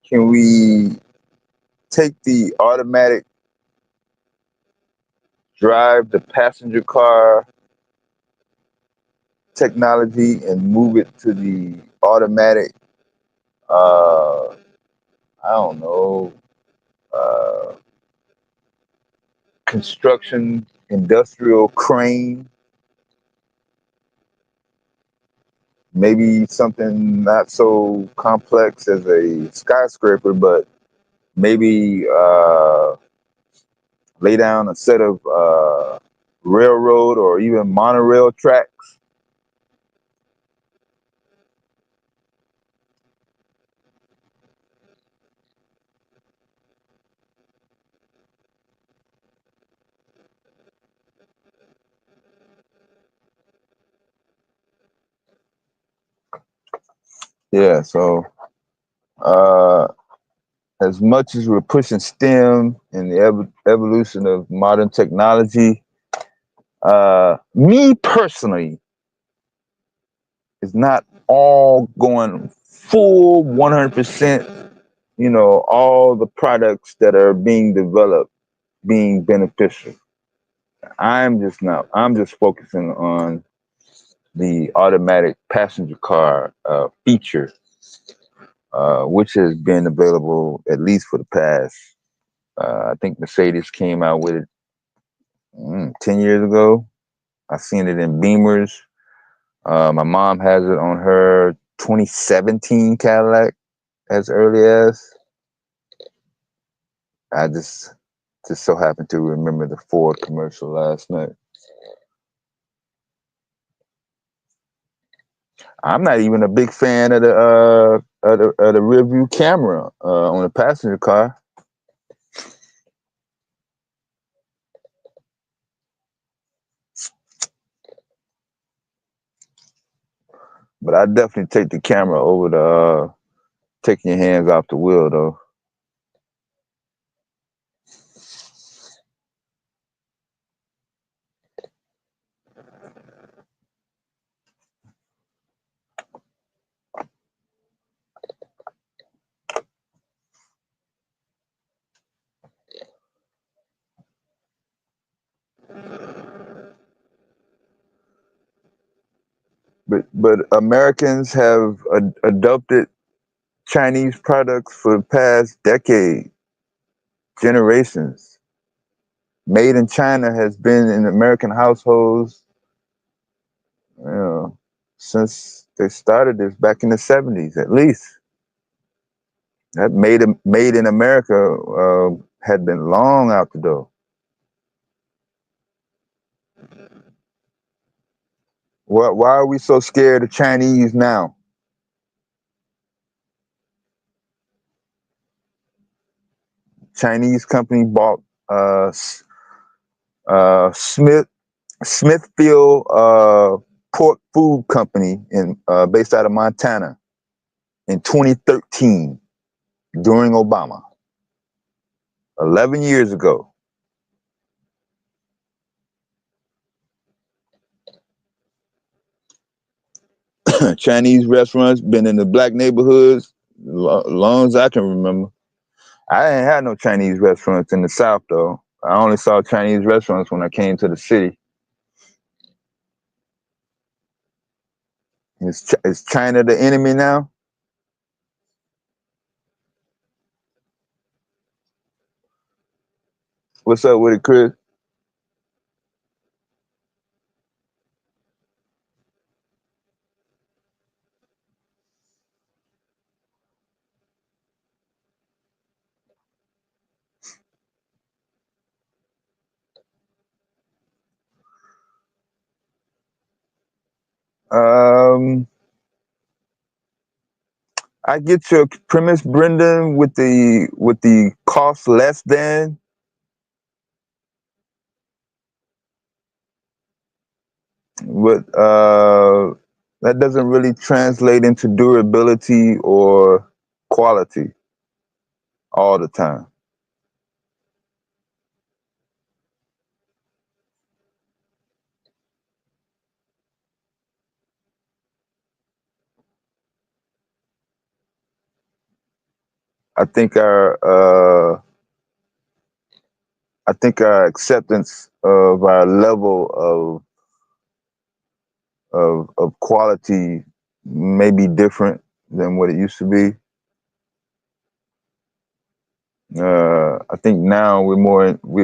Can we take the automatic drive, the passenger car technology, and move it to the automatic? I don't know. Uh, construction industrial crane, maybe something not so complex as a skyscraper, but maybe lay down a set of railroad or even monorail tracks. Yeah, so uh, as much as we're pushing STEM and the evolution of modern technology, Me personally, is not all going full 100%. All the products that are being developed being beneficial. I'm just focusing on the automatic passenger car feature, which has been available at least for the past, I think Mercedes came out with it 10 years ago. I've seen it in Beamers. My mom has it on her 2017 Cadillac as early as. I just so happened to remember the Ford commercial last night. I'm not even a big fan of the rear view camera on a passenger car. But I definitely take the camera over the taking your hands off the wheel though. But Americans have adopted Chinese products for the past decade, generations. Made in China has been in American households, you know, since they started this back in the 70s, at least. That made in America had been long out the door. Why are we so scared of Chinese now? Chinese company bought uh, Smith Smithfield Pork Food Company based out of Montana in 2013 during Obama, 11 years ago. Chinese restaurants been in the black neighborhoods long as I can remember. I ain't had no Chinese restaurants in the South though. I only saw Chinese restaurants when I came to the city. Is China the enemy now? What's up with it, Chris? Um, I get your premise, Brendan, with the cost less than, but that doesn't really translate into durability or quality all the time. I think our acceptance of our level of quality may be different than what it used to be. I think now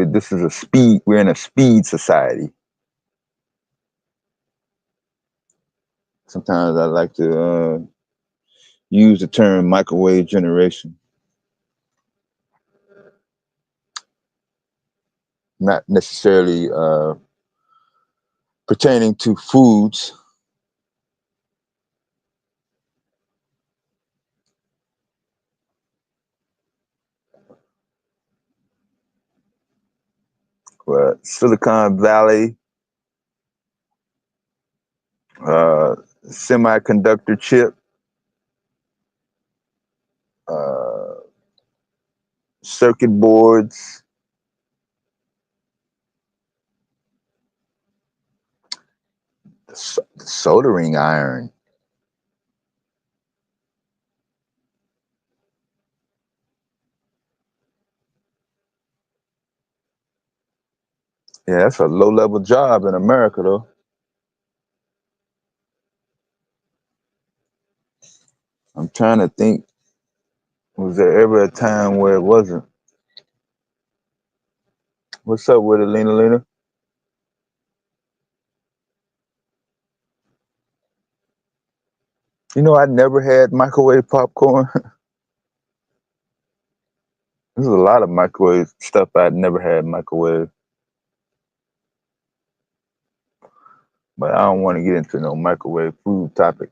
this is we're in a speed society. Sometimes I like to use the term microwave generation, not necessarily pertaining to foods. But Silicon Valley, uh, semiconductor chip, uh, circuit boards, Soldering iron. Yeah, that's a low-level job in America, though. I'm trying to think. Was there ever a time where it wasn't? What's up with it, Lena Lena? You know, I never had microwave popcorn. There's a lot of microwave stuff I'd never had microwave, but I don't want to get into no microwave food topic.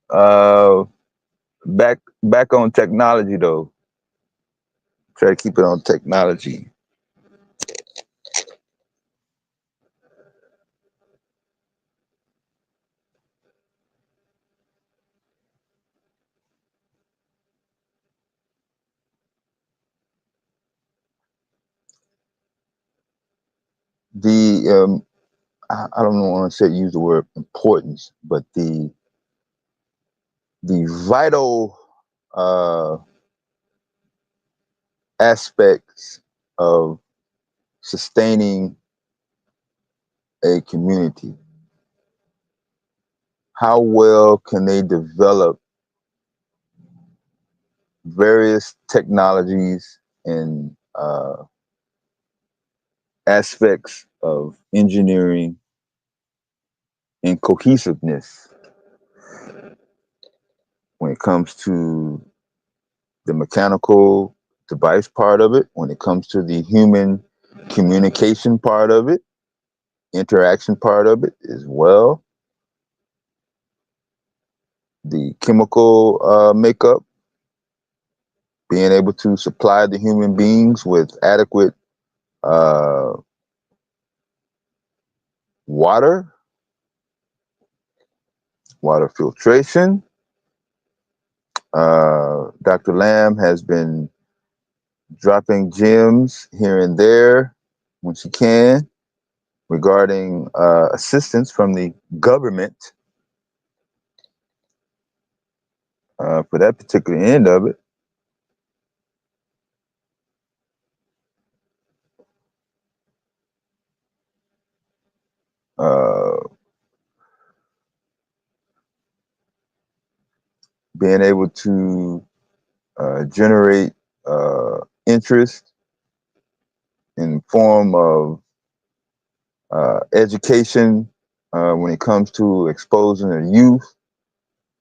Uh, back on technology though. Try to keep it on technology. The I don't want to say use the word importance, but the vital uh, aspects of sustaining a community. How well can they develop various technologies and aspects of engineering and cohesiveness when it comes to the mechanical device part of it, when it comes to the human communication part of it, interaction part of it as well, the chemical makeup, being able to supply the human beings with adequate uh, water, water filtration. Dr. Lamb has been dropping gems here and there when she can regarding assistance from the government for that particular end of it. Uh, being able to generate interest in form of education when it comes to exposing the youth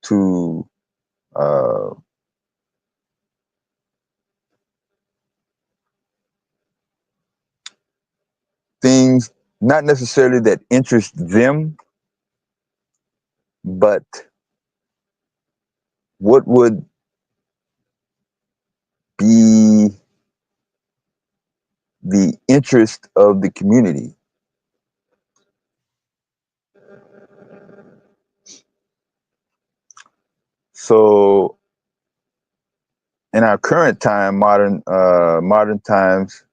to uh, things not necessarily that interest them, but what would be the interest of the community. So in our current time, modern times,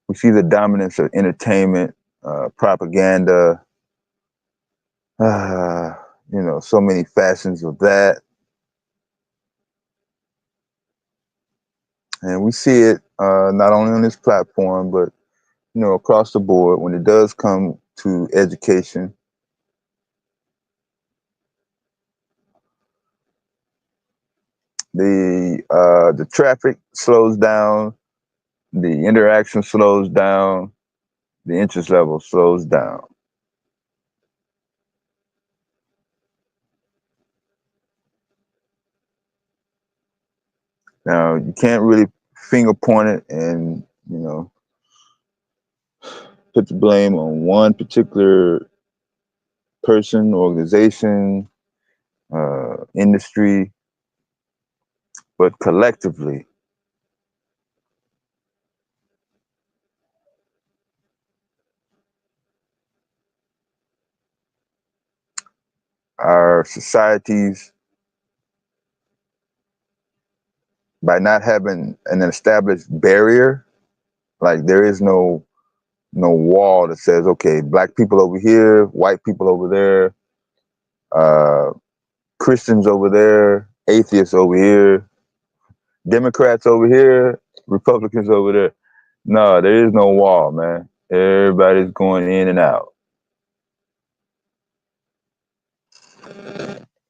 we see the dominance of entertainment, propaganda, uh, so many fashions of that. And we see it not only on this platform, but across the board when it does come to education. The traffic slows down, the interaction slows down, the interest level slows down. Now you can't really finger point it and put the blame on one particular person, organization, industry, but collectively, our societies, by not having an established barrier, like there is no no wall that says, okay, black people over here, white people over there, uh, Christians over there, atheists over here, Democrats over here, Republicans over there. No, there is no wall, man. Everybody's going in and out.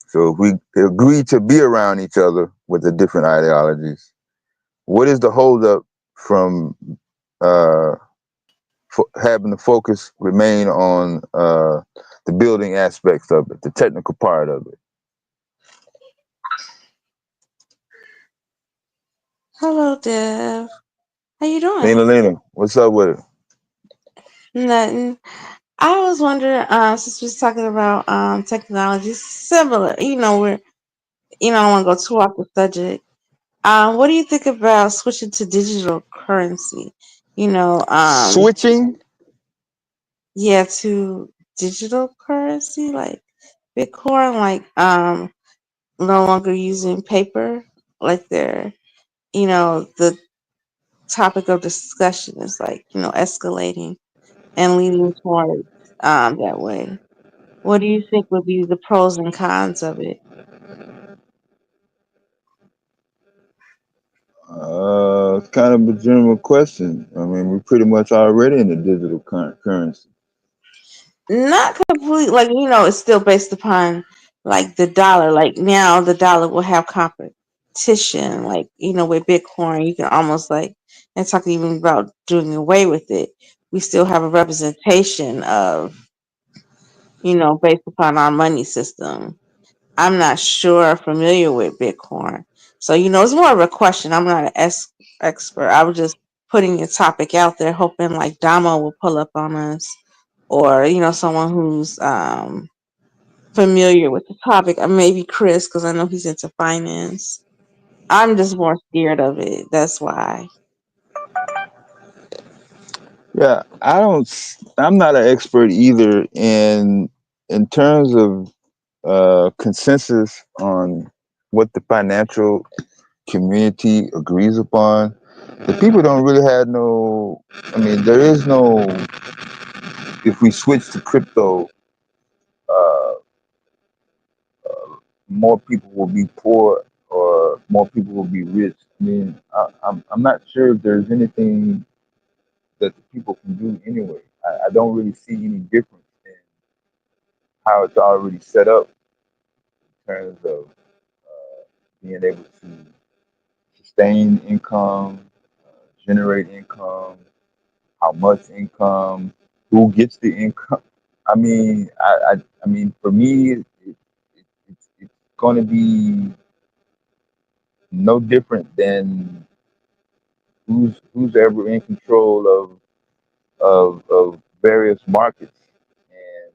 So if we agree to be around each other with the different ideologies, what is the holdup from uh, having the focus remain on the building aspects of it, the technical part of it? Hello, Dev. How you Lena, doing? Lena, what's up with it? Nothing. I was wondering, since we was talking about technology, similar. I don't want to go too off the subject. What do you think about switching to digital currency? You know, Switching? yeah, to digital currency like Bitcoin, like no longer using paper, like the topic of discussion is like escalating and leaning towards that way. What do you think would be the pros and cons of it? It's kind of a general question. I mean, we're pretty much already in the digital currency. Not complete, like it's still based upon like the dollar. Like now, the dollar will have competition. Like with Bitcoin, you can almost like and talking even about doing away with it. We still have a representation of based upon our money system. I'm not sure familiar with Bitcoin. So, it's more of a question. I'm not an expert. I was just putting a topic out there, hoping like Damo will pull up on us or, someone who's familiar with the topic. Or maybe Chris, because I know he's into finance. I'm just more scared of it. That's why. Yeah, I'm not an expert either in terms of consensus on what the financial community agrees upon. The people don't really have no. I mean, there is no. If we switch to crypto, uh, more people will be poor or more people will be rich. I mean, I'm not sure if there's anything that the people can do anyway. I don't really see any difference in how it's already set up in terms of being able to sustain income, generate income, how much income, who gets the income. I mean, for me, it's going to be no different than who's ever in control of various markets. And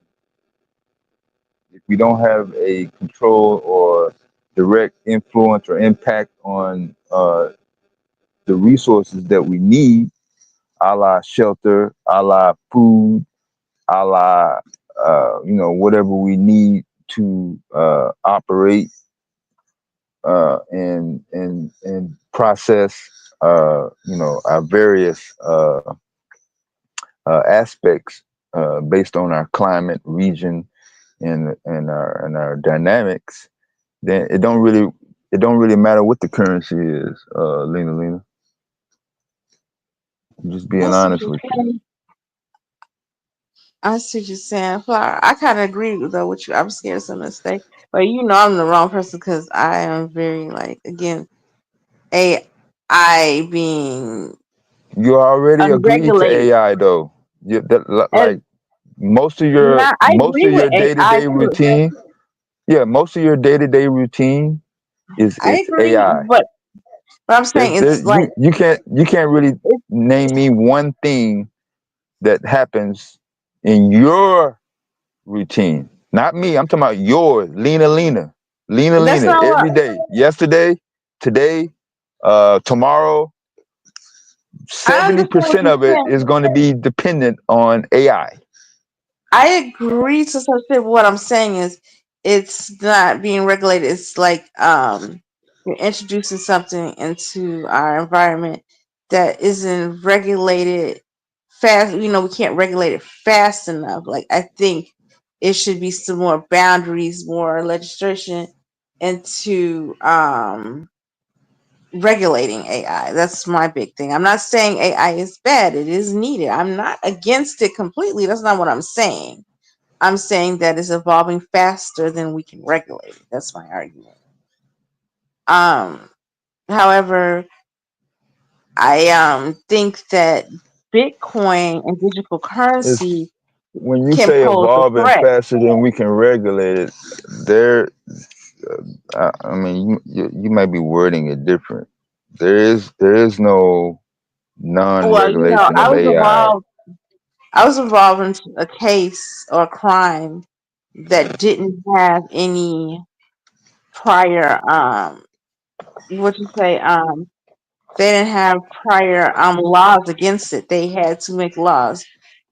if we don't have a control or direct influence or impact on the resources that we need, a la shelter, a la food, a la whatever we need to operate and process our various aspects based on our climate, region, and our dynamics, then it don't really matter what the currency is, Lena. Just being That's what honest you're with you. saying. I see what you're saying. Flower. I kind of agree though with you. I'm scared of some mistake, but I'm the wrong person because I am very like again AI being You already agreed to unregulated. AI though. And Like most of your not, I most agree of with your day to AI day too. routine, yeah, most of your day to day routine I is agree, AI. but I'm There's saying there it's like you can't really it's name me one thing that happens in your routine. Not me. I'm talking about yours, that's not what every day. Yesterday, today, tomorrow. I seventy understand what percent you're of it saying. is going to be dependent on AI. I agree to some extent. But what I'm saying is it's not being regulated. It's like you're introducing something into our environment that isn't regulated fast. We can't regulate it fast enough. Like I think it should be some more boundaries, more legislation into regulating AI. That's my big thing. I'm not saying AI is bad. It is needed. I'm not against it completely. That's not what I'm saying. I'm saying that it's evolving faster than we can regulate it. That's my argument. Um, However, I think that Bitcoin and digital It's currency when you can say pose a evolving threat. faster than we can regulate it. There, I mean, you might be wording it different. There is no Well, non-regulation of AI. I was involved in a case or a crime that didn't have any prior what you say they didn't have prior laws against it. They had to make laws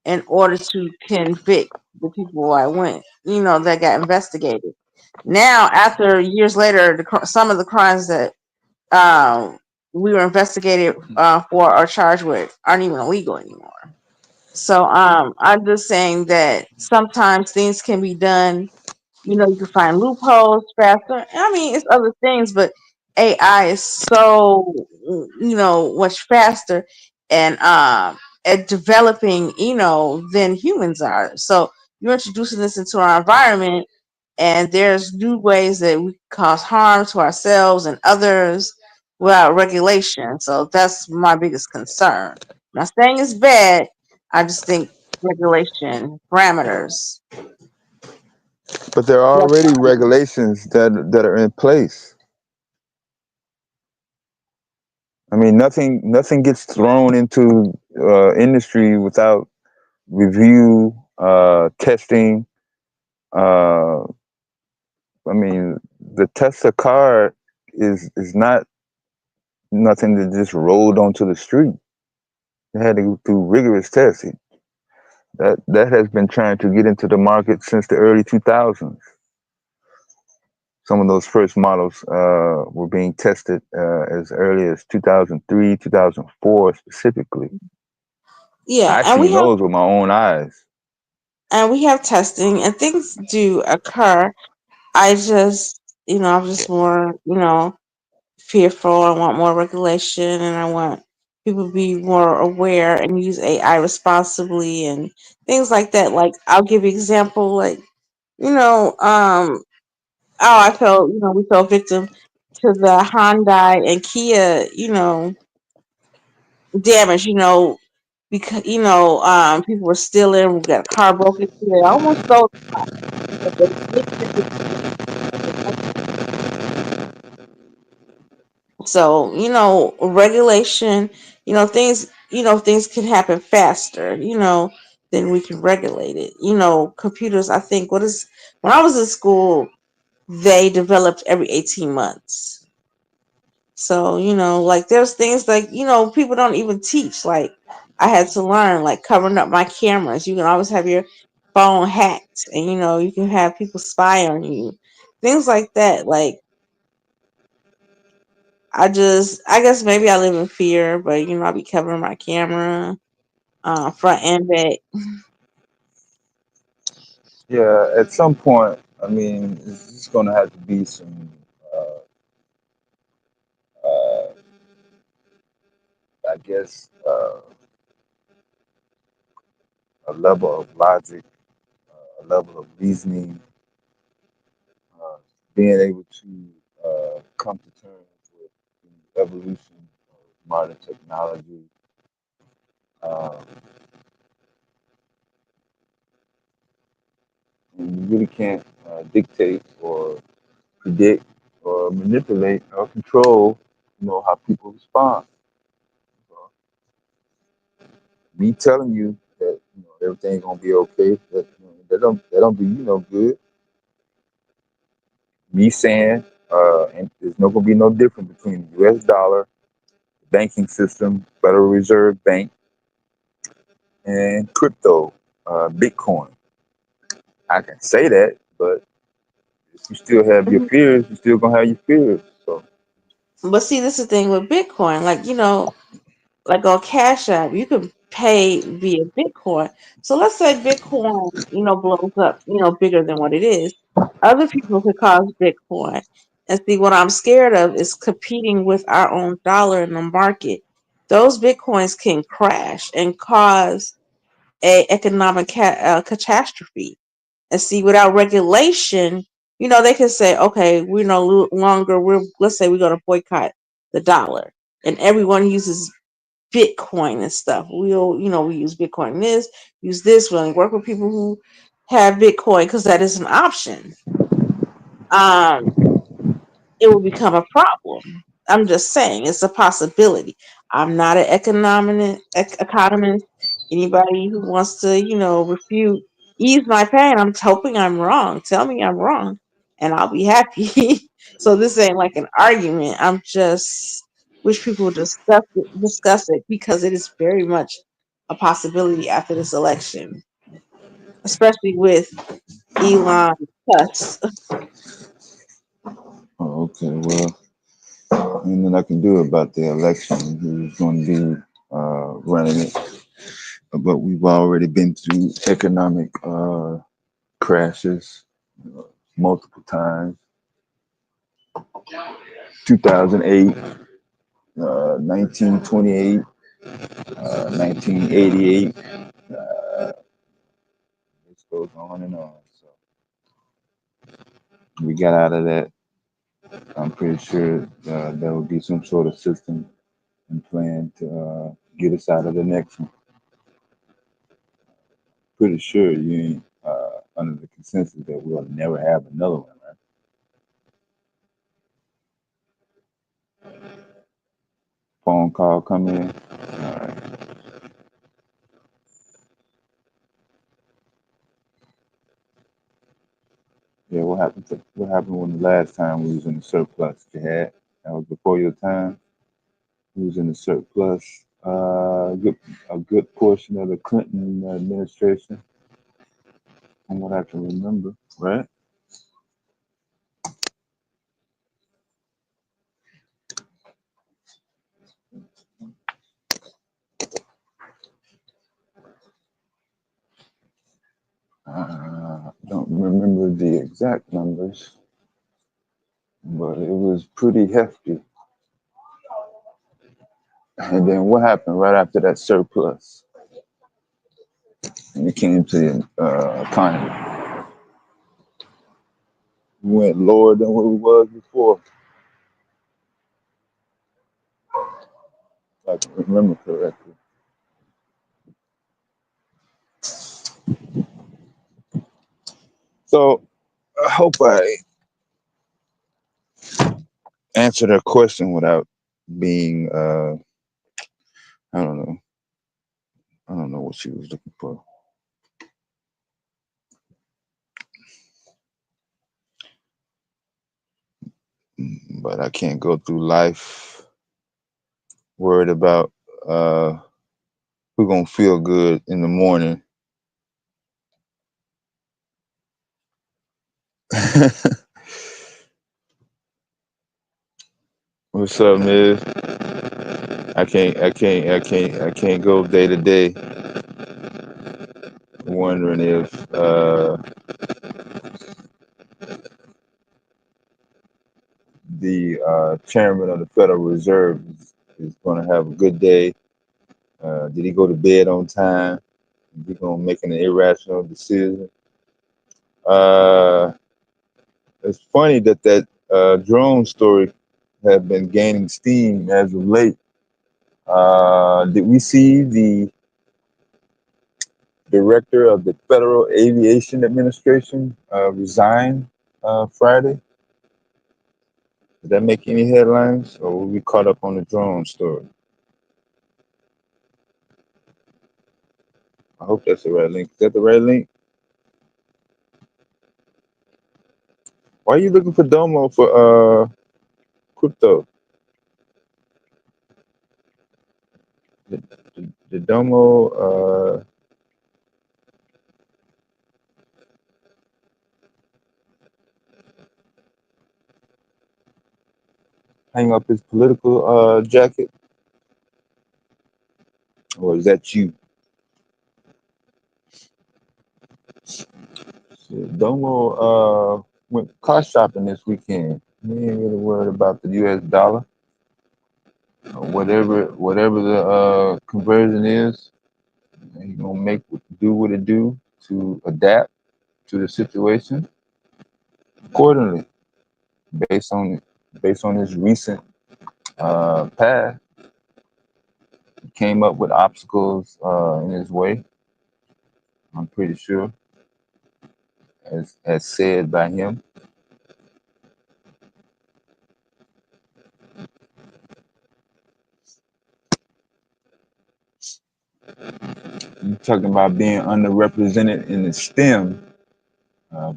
in order to convict the people I went, that got investigated. Now, after years later, some of the crimes that um, we were investigated for or charged with aren't even illegal anymore. So I'm just saying that sometimes things can be done. You can find loopholes faster. I mean, it's other things, but AI is so much faster and at developing than humans are. So you're introducing this into our environment, and there's new ways that we cause harm to ourselves and others without regulation. So that's my biggest concern. I'm not saying it's bad. I just think regulation parameters. But there are That's already regulations that are in place. I mean, nothing gets thrown into industry without review, testing. Uh, I mean, the Tesla car is not nothing that just rolled onto the street. It had to go through rigorous testing. That has been trying to get into the market since the early 2000s. Some of those first models were being tested as early as 2003, 2004 specifically. yeah, I seen those with my own eyes. and we have testing and things do occur. I just I'm just more fearful. I want more regulation, and I want people to be more aware and use AI responsibly and things like that. Like I'll give you an example, like oh, I felt we fell victim to the Hyundai and Kia damage. Because people were stealing. We got a car broken into. They almost stole. But they did get the. So, regulation, things can happen faster, than we can regulate it. Computers, I think, when I was in school, they developed every 18 months. So, like there's things like, people don't even teach. Like I had to learn, like covering up my cameras. You can always have your phone hacked and, you can have people spy on you. Things like that. Like, I guess maybe I live in fear, but I'll be covering my camera, front and back. Yeah, at some point, I mean, it's just going to have to be some, uh, I guess, a level of logic, a level of reasoning, uh, being able to come to terms with the evolution of modern technology. Um, and you really can't dictate or predict or manipulate or control, how people respond. So me telling you that everything's gonna be okay, that don't do you no good. Me saying, and there's not gonna be no difference between the U.S. dollar, the banking system, Federal Reserve Bank, and crypto, Bitcoin. I can say that, but if you still have your Mhm. fears, you still gonna have your fears. So But see, this is the thing with Bitcoin. Like, like on Cash App, you can pay via Bitcoin. So let's say Bitcoin, blows up, bigger than what it is. Other people could cause Bitcoin. And see, what I'm scared of is competing with our own dollar in the market. Those Bitcoins can crash and cause a economic catastrophe. And see, without regulation, they can say, okay, we're no longer, let's say we're going to boycott the dollar. And everyone uses Bitcoin and stuff. We use Bitcoin this, use this. We only work with people who have Bitcoin because that is an option. Um, it will become a problem. I'm just saying it's a possibility. I'm not an economist. Anybody who wants to, refute, ease my pain, I'm hoping I'm wrong. Tell me I'm wrong, and I'll be happy. So this ain't like an argument. I'm just wish people would discuss it because it is very much a possibility after this election, especially with Elon Musk. Oh, okay. Well, nothing I can do about the election. Who's going to be running it? But we've already been through economic crashes multiple times. 2008, 1928, 1988. This goes on and on. So we got out of that. I'm pretty sure there will be some sort of system and plan to get us out of the next one. Pretty sure you ain't under the consensus that we'll never have another one, right? Phone call come in. All right. Yeah, what happened when the last time we was in the surplus, Jihad? That was before your time. We was in the surplus. A good portion of the Clinton administration, from what I can remember, right? Don't remember the exact numbers, but it was pretty hefty. And then what happened right after that surplus? And it came to the economy. We went lower than what we was before, if I can remember correctly. So I hope I answered her question without being, I don't know, I don't know what she was looking for. But I can't go through life worried about uh, who's gonna feel good in the morning. What's up, Miz? I can't go day to day wondering if the chairman of the Federal Reserve is going to have a good day. Did he go to bed on time? Is he going to make an irrational decision? Uh, it's funny that drone story have been gaining steam as of late. Did we see the director of the Federal Aviation Administration resign Friday? Did that make any headlines, or were we caught up on the drone story? I hope that's the right link. Is that the right link? Why are you looking for Domo for crypto? The Domo hang up his political jacket, or is that you? Shit, Domo went car shopping this weekend. He ain't really worried about the U.S. dollar. Whatever the conversion is, he gonna do what it do to adapt to the situation accordingly, based on based on his recent path. He came up with obstacles in his way. I'm pretty sure, as said by him. You talking about being underrepresented in the STEM,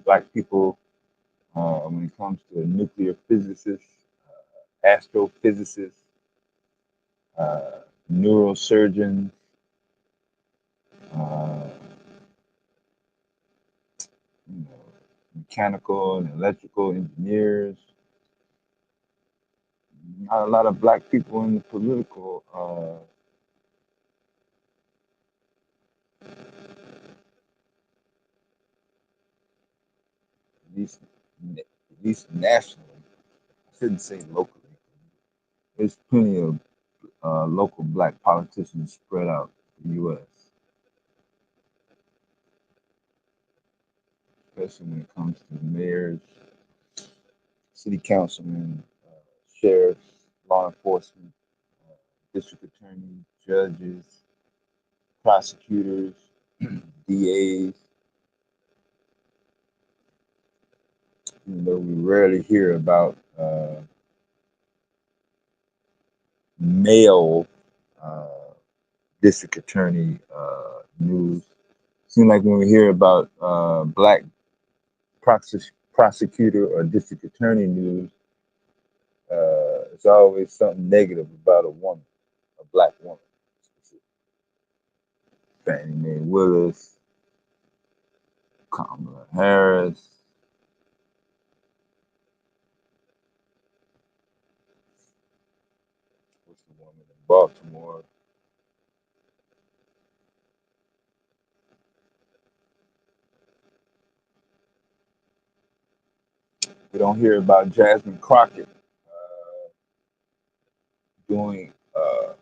black people, when it comes to nuclear physicists, astrophysicists, uh, neurosurgeons, uh, mechanical and electrical engineers. Not a lot of black people in the political, at least, at least nationally. I shouldn't say locally. There's plenty of local black politicians spread out in the U.S., especially when it comes to mayors, city councilmen, sheriffs, law enforcement, uh, district attorneys, judges, prosecutors, DAs. Even though we rarely hear about male uh, district attorney news. Seems like when we hear about black prosecutor or district attorney news, it's always something negative about a woman, a black woman. Fannie Mae Willis, Kamala Harris. What's the woman in Baltimore? We don't hear about Jasmine Crockett doing uh,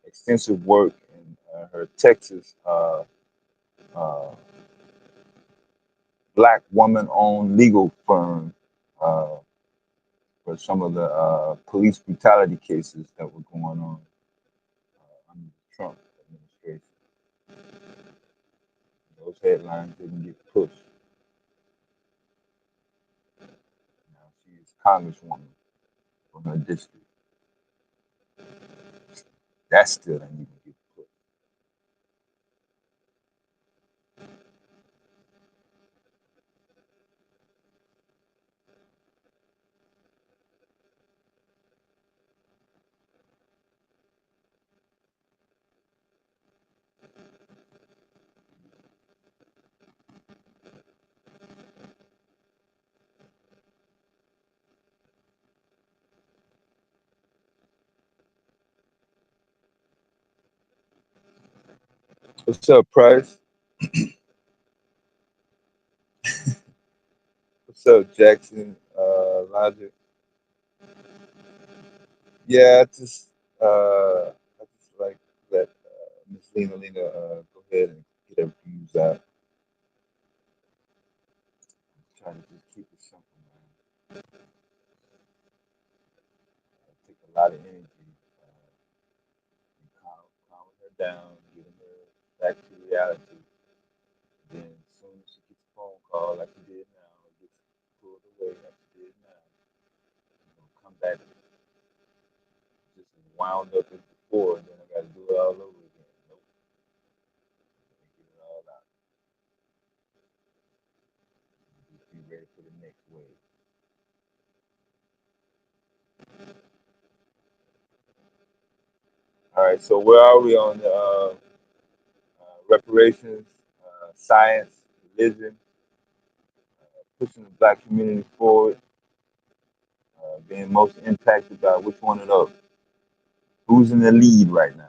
extensive work in her Texas uh, black woman-owned legal firm uh, for some of the police brutality cases that were going on under the Trump administration. Those headlines didn't get pushed. Now she's Congresswoman from her district. That still didn't even get pushed. What's up, Price? What's up, Jackson? Logic. Yeah, I just like let Miss Lena go ahead and get her views out. Trying to just keep it simple, man. Take a lot of energy, and calming her down, getting her back to reality. Then as soon as she gets a phone call like she did now, or gets pulled away like she did now, come back just as wound up as before, and then I got to do it all over again. Nope, get it all out. Just be ready for the next wave. All right, so where are we on the reparations, science, religion, pushing the black community forward, being most impacted by which one of those? Who's in the lead right now?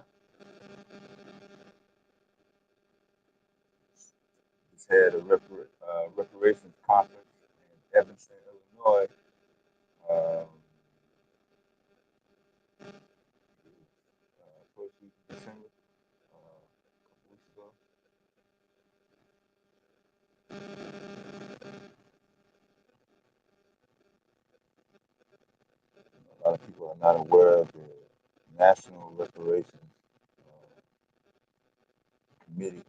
just had a reparations conference in Evanston, Illinois. Um, First week of December, a couple weeks ago. A lot of people are not aware of the National Reparations uh, Committee.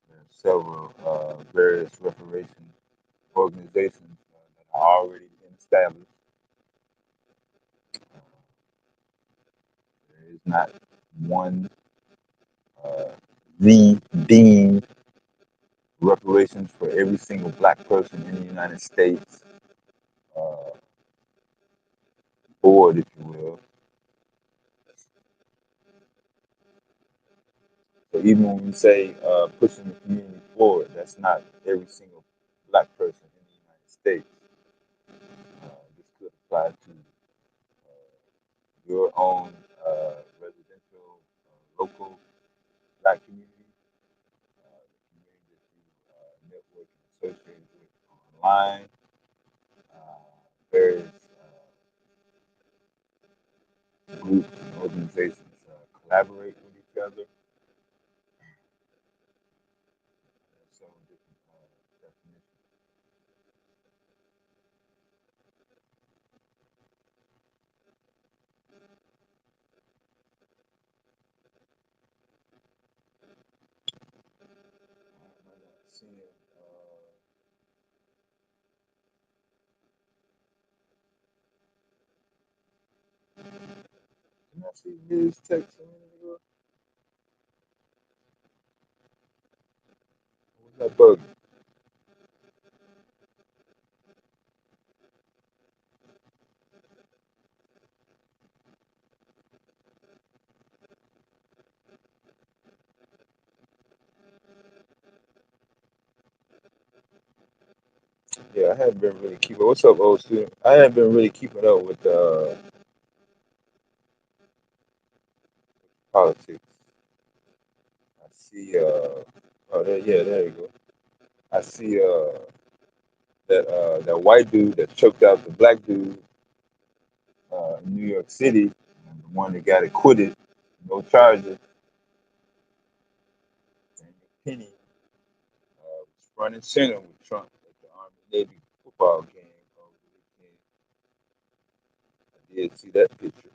There are several various reparation organizations that are already been established. Uh, there is not one uh, the deemed reparations for every single black person in the United States uh, board, if you will. So even when we say pushing the community forward, that's not every single black person in the United States. This could apply to your own residential, local black community, the community that you network and associate with online, various groups and organizations collaborate with each other. There's several different definitions. I might not see it. Can I see Ms. text a minute ago? What's that bug? Yeah, I haven't been really keeping. What's up, old student? I haven't been really keeping up with politics. I see. Oh, there, yeah, there you go. I see. That white dude that choked out the black dude in New York City, and the one that got acquitted, no charges. Daniel Penny was front and center with Trump at the Army Navy football game over the weekend. I did see that picture.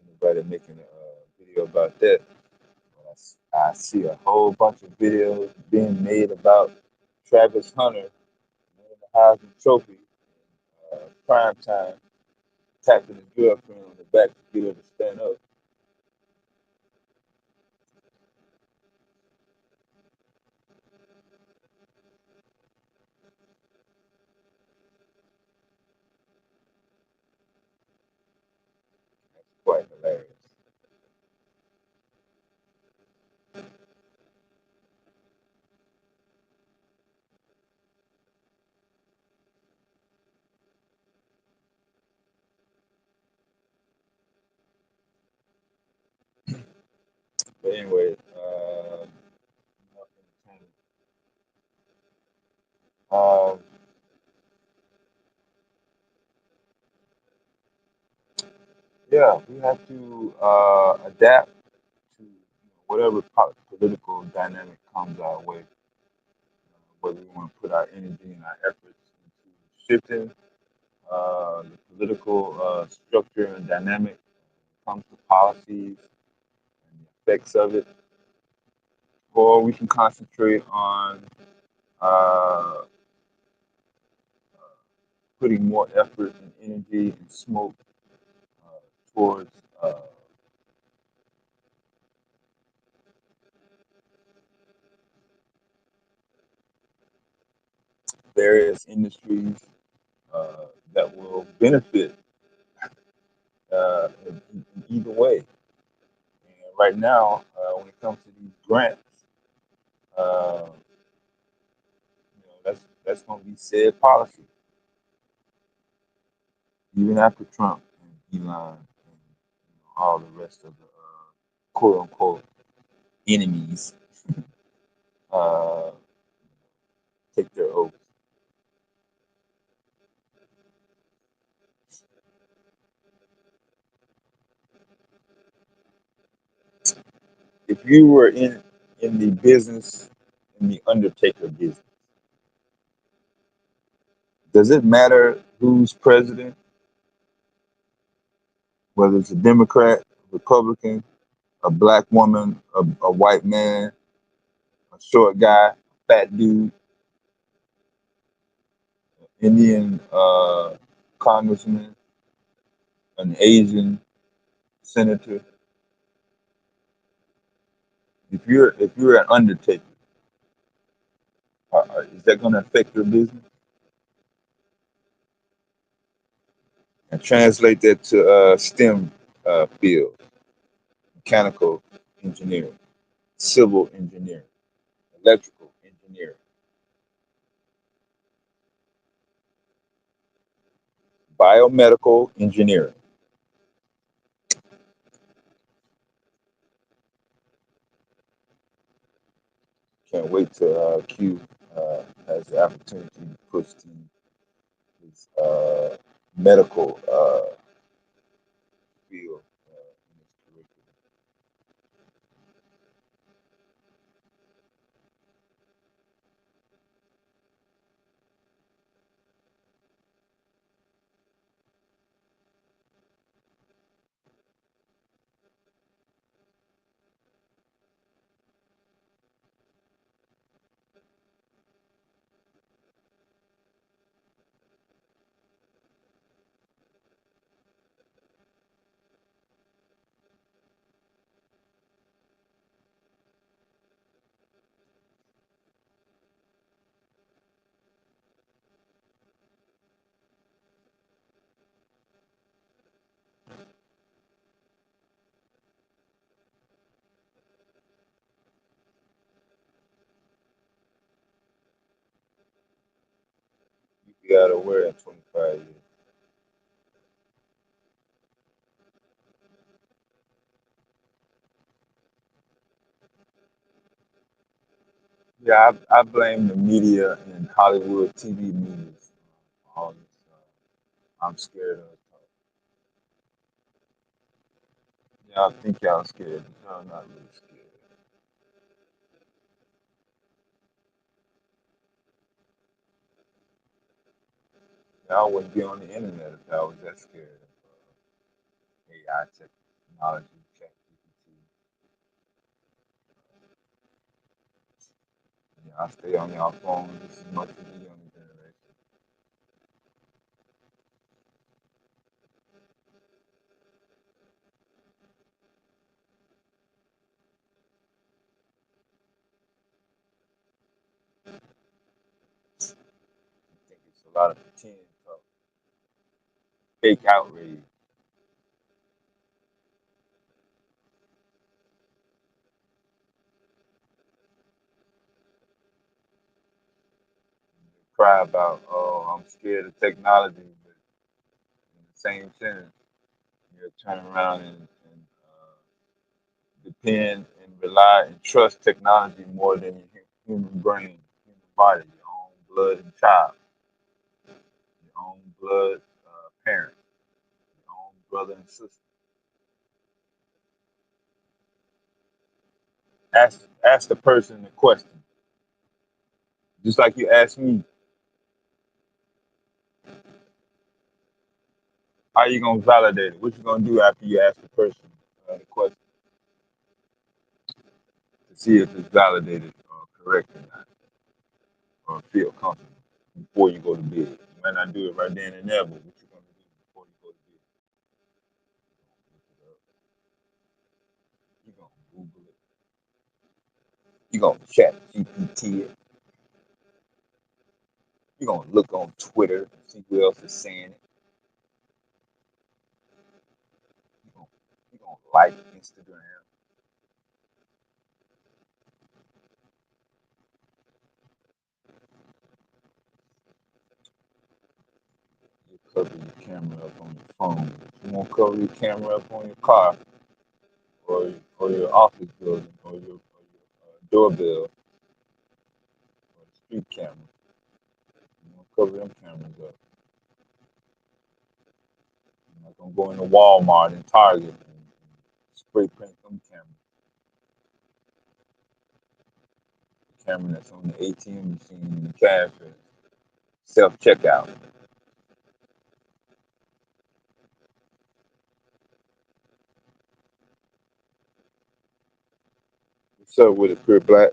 Anybody making a video about that? I see a whole bunch of videos being made about Travis Hunter winning the Heisman Trophy in prime time, tapping his girlfriend on the back to get her to stand up. That's quite hilarious. But anyway, um, yeah, we have to adapt to whatever political dynamic comes our way, whether we want to put our energy and our efforts into shifting the political structure and dynamic when it comes to policies and the effects of it, or we can concentrate on uh, putting more effort and energy and smoke uh, towards various industries that will benefit in either way. And right now, when it comes to these grants, uh, that's going to be said policy. even after Trump and Elon and all the rest of the quote unquote enemies uh, take their oath. If you were in the business, in the undertaker business, does it matter who's president, whether it's a Democrat, Republican, a black woman, a white man, a short guy, fat dude, Indian congressman, an Asian senator? If you're an undertaker, is that going to affect your business? And translate that to STEM field: mechanical engineering, civil engineering, electrical engineering, biomedical engineering. Can't wait till Q has the opportunity to push his medical field in his curriculum. You be out of where in 25 years? Yeah, I blame the media and Hollywood TV news for all this. I'm scared of. Y'all think y'all scared, but y'all not really scared. Y'all wouldn't be on the internet if y'all was that scared of AI technology, ChatGPT. Y'all stay on y'all phones just as much as the younger generation. I think it's a lot of pretend talk, fake outrage. Cry about, oh, I'm scared of technology, but in the same sentence, you turn around and depend and rely and trust technology more than your human brain, human body, your own blood and child, your own blood parent, your own brother and sister. Ask the person the question, just like you asked me. How you gonna validate it? What you gonna do after you ask the person the question to see if it's validated or correct or not, or feel comfortable before you go to bed? You might not do it right then and there, but what you gonna do before you go to bed? You gonna Google it. You gonna chat GPT it. You gonna look on Twitter and see who else is saying it. You gonna like Instagram. cover your camera up on your phone. If you want to cover your camera up on your car or your office building or your doorbell or street camera. You want to cover them cameras up. You're not gonna go into Walmart and Target and spray paint them cameras. The camera that's on the ATM machine and the cash register. Self checkout. What's up with it, Pure Black?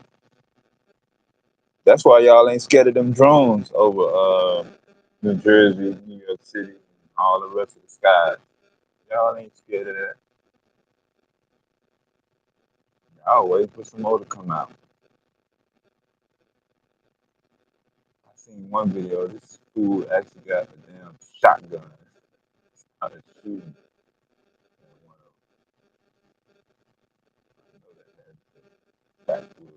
That's why y'all ain't scared of them drones over New Jersey, New York City, and all the rest of the skies. Y'all ain't scared of that. Y'all wait for some more to come out. I seen one video. This fool actually got a damn shotgun. Started shooting at one of them. I know that had backwood.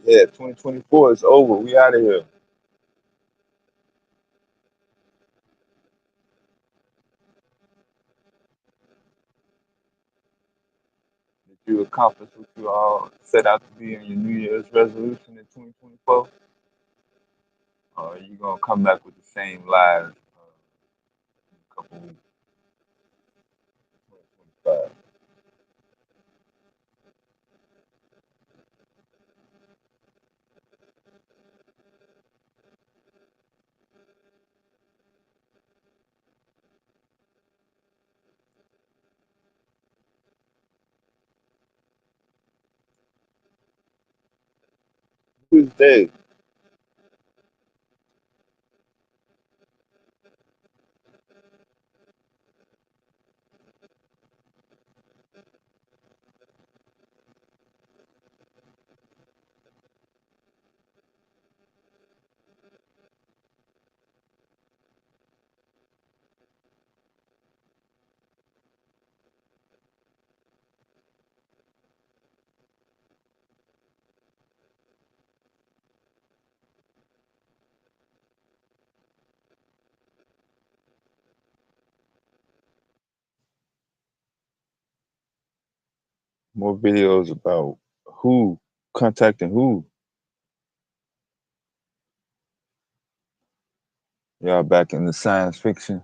Yeah, 2024 is over. We out of here. Did you accomplish what you all set out to be in your New Year's resolution in 2024? Or are you gonna come back with the same lies in a couple weeks, 2025? Who's Dave? More videos about who contacting who. Y'all back in the science fiction.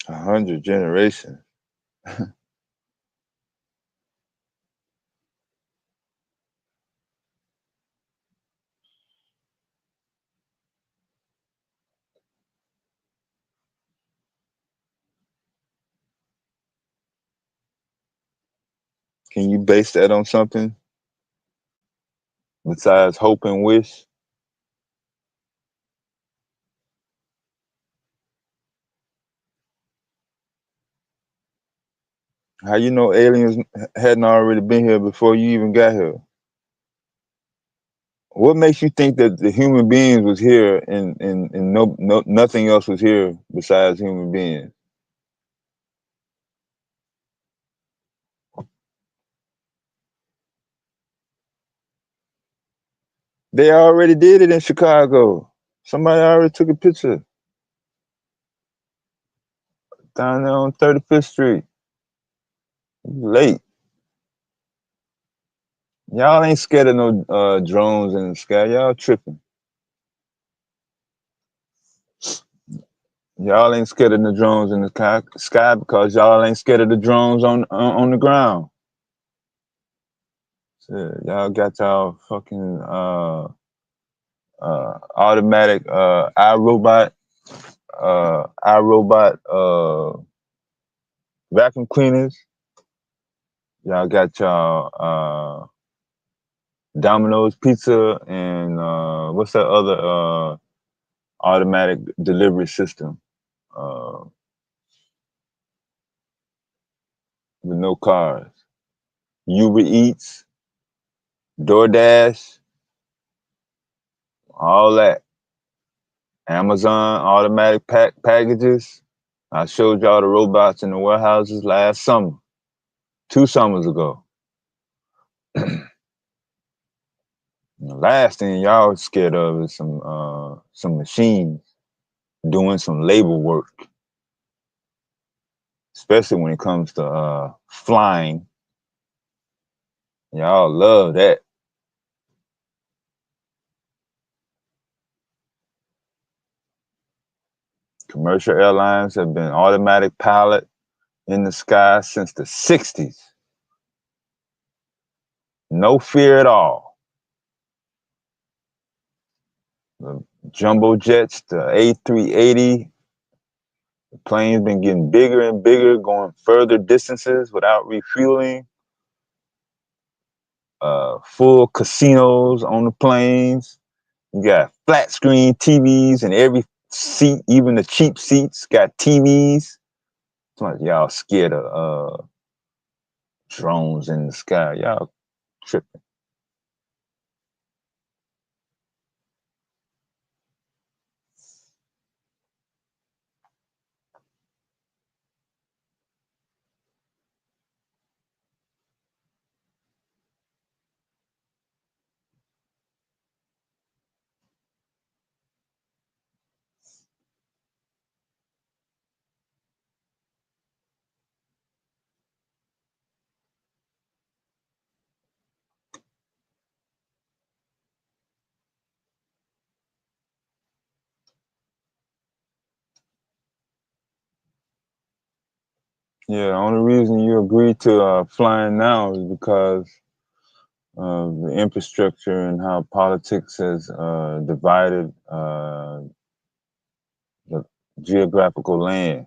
100 generations. Can you base that on something besides hope and wish? How you know aliens hadn't already been here before you even got here? What makes you think that the human beings was here and nothing else was here besides human beings? They already did it in Chicago. Somebody already took a picture down there on 35th Street. Late. Y'all ain't scared of no drones in the sky. Y'all tripping. Y'all ain't scared of the drones in the sky because y'all ain't scared of the drones on the ground. Shit, y'all got y'all fucking automatic iRobot vacuum cleaners. Y'all got y'all Domino's pizza and what's that other automatic delivery system? Uh, with no cars. Uber Eats, DoorDash, all that. Amazon automatic packages. I showed y'all the robots in the warehouses last summer, 2 summers ago. The last thing y'all scared of is some machines doing some labor work, especially when it comes to flying. Y'all love that. Commercial airlines have been automatic pilot in the sky since the 60s. No fear at all. The jumbo jets, the A380, the planes been getting bigger and bigger, going further distances without refueling. Full casinos on the planes. You got flat screen TVs in every seat, even the cheap seats got TVs. Y'all scared of drones in the sky. Y'all tripping. Yeah, the only reason you agree to flying now is because of the infrastructure and how politics has divided the geographical land.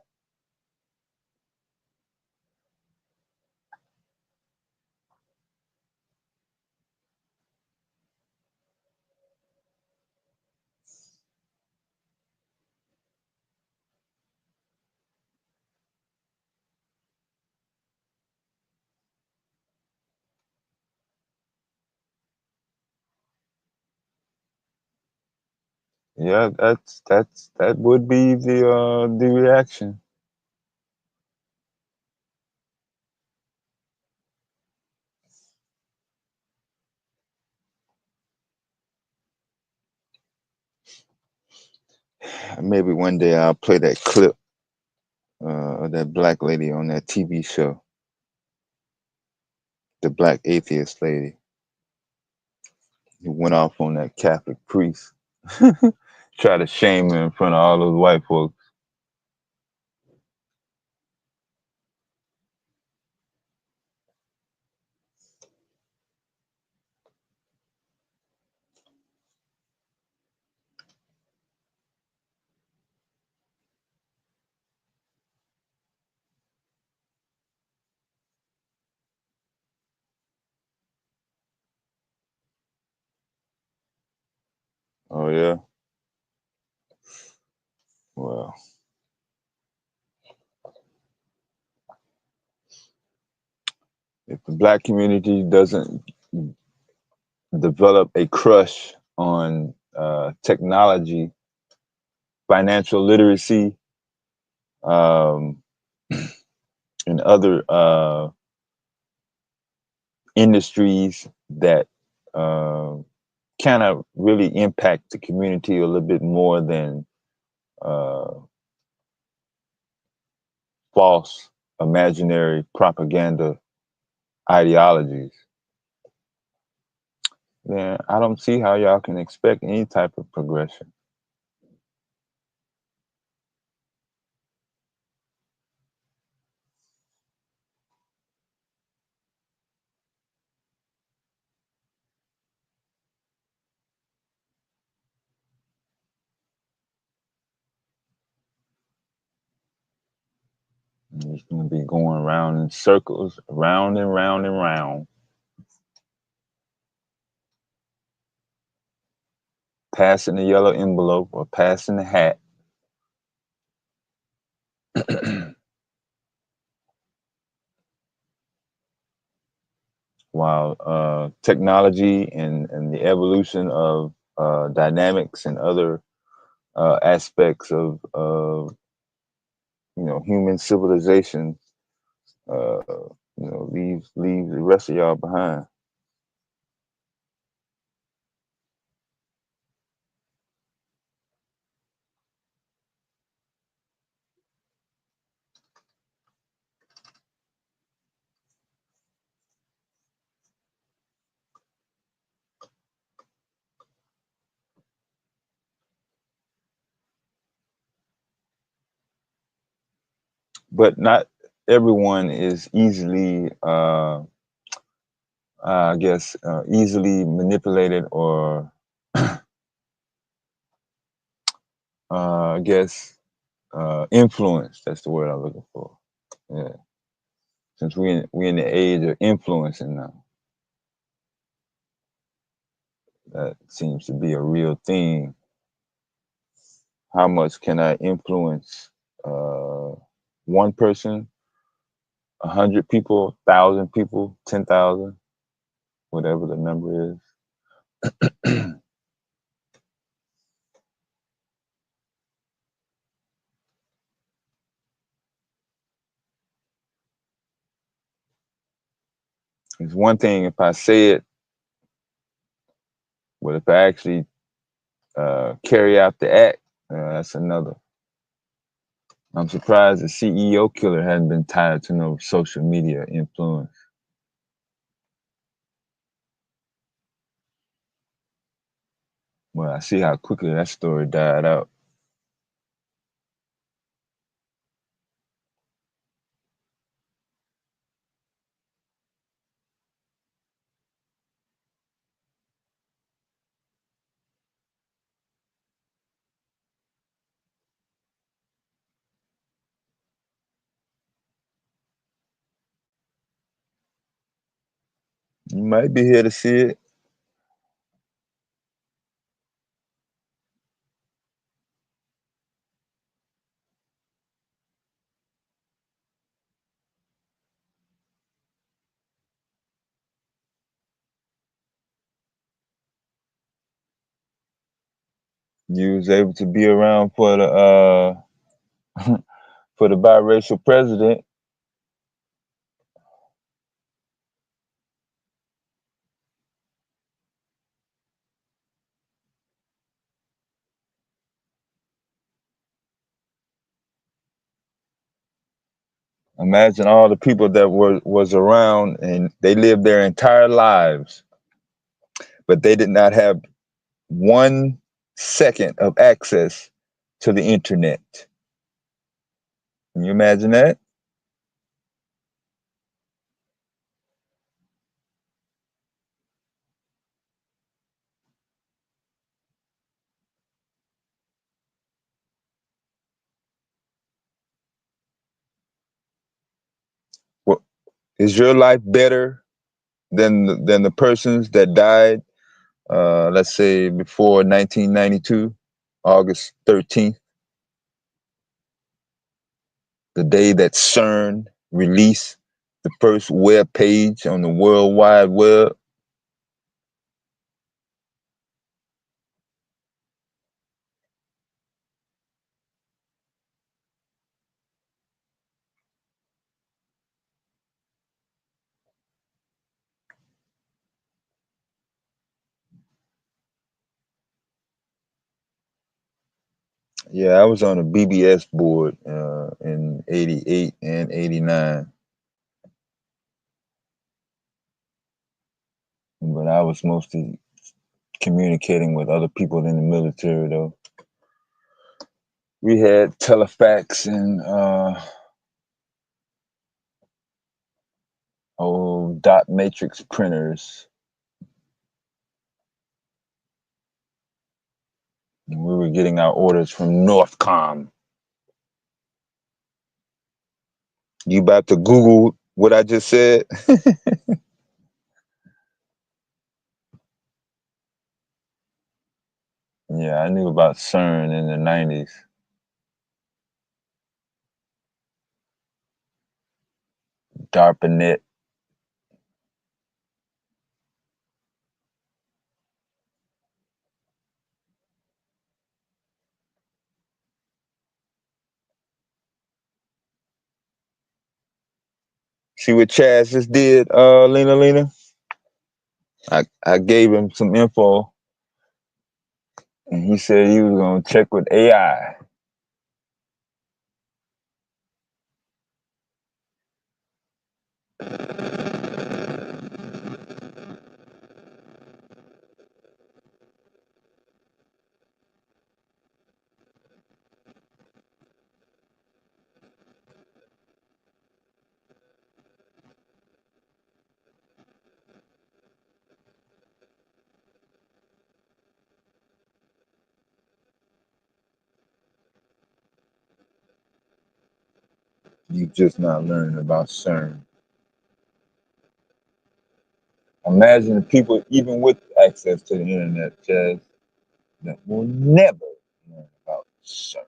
Yeah, that would be the reaction. Maybe one day I'll play that clip of that black lady on that TV show, the black atheist lady who went off on that Catholic priest, try to shame him in front of all those white folks. Oh yeah, well, if the black community doesn't develop a crush on technology, financial literacy, um, and other industries that uh, kind of really impact the community a little bit more than uh, false, imaginary propaganda ideologies, then I don't see how y'all can expect any type of progression. It's going to be going around in circles, round and round and round, passing the yellow envelope or passing the hat. while technology and the evolution of dynamics and other aspects of human civilization, uh, leave the rest of y'all behind. But not everyone is easily, I guess, easily manipulated or, I guess, influenced. That's the word I'm looking for. Yeah, since we in the age of influencing now, that seems to be a real thing. How much can I influence one person, 100 people, 1,000 people, 10,000, whatever the number is? It's one thing if I say it, but if I actually carry out the act, that's another. I'm surprised the CEO killer hadn't been tied to no social media influence. Well, I see how quickly that story died out. You might be here to see it. You was able to be around for the for the biracial president. Imagine all the people that was around and they lived their entire lives, but they did not have 1 second of access to the internet. Can you imagine that? Well, is your life better than the persons that died, let's say before 1992, August 13th, the day that CERN released the first web page on the World Wide Web? Yeah, I was on a BBS board in '88 and '89, but I was mostly communicating with other people in the military. Though we had telefax and old dot matrix printers, and we were getting our orders from Northcom. You about to Google what I just said? Yeah, I knew about CERN in the '90s. DARPANET. See what Chaz just did, Lena. I gave him some info, and he said he was gonna check with AI. You just not learning about CERN. Imagine the people, even with access to the internet, Chaz, that will never learn about CERN.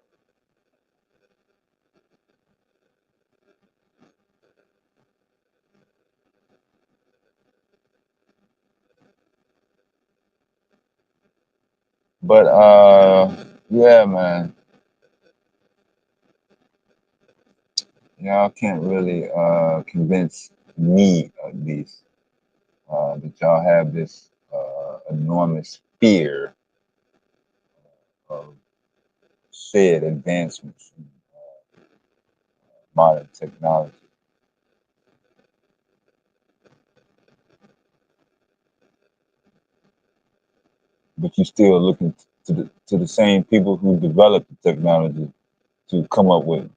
But yeah, man, y'all can't really convince me at least that y'all have this enormous fear of said advancements in modern technology. But you're still looking to the same people who developed the technology to come up with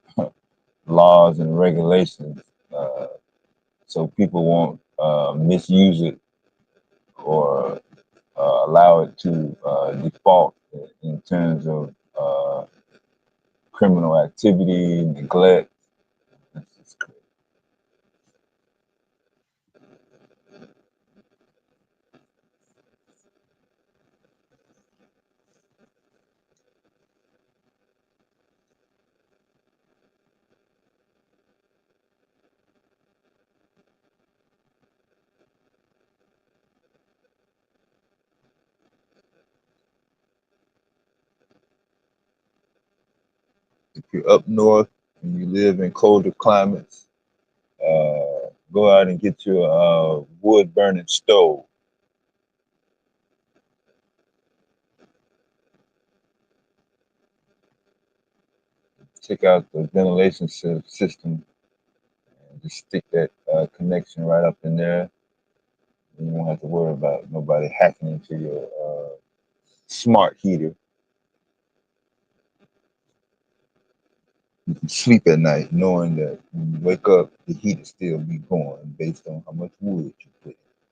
laws and regulations so people won't misuse it or allow it to default in terms of criminal activity, neglect. That's just crazy. If you're up north and you live in colder climates, go out and get you a wood burning stove. Check out the ventilation system and just stick that connection right up in there. You won't have to worry about nobody hacking into your smart heater. You can sleep at night knowing that when you wake up, the heat will still be going based on how much wood you put in.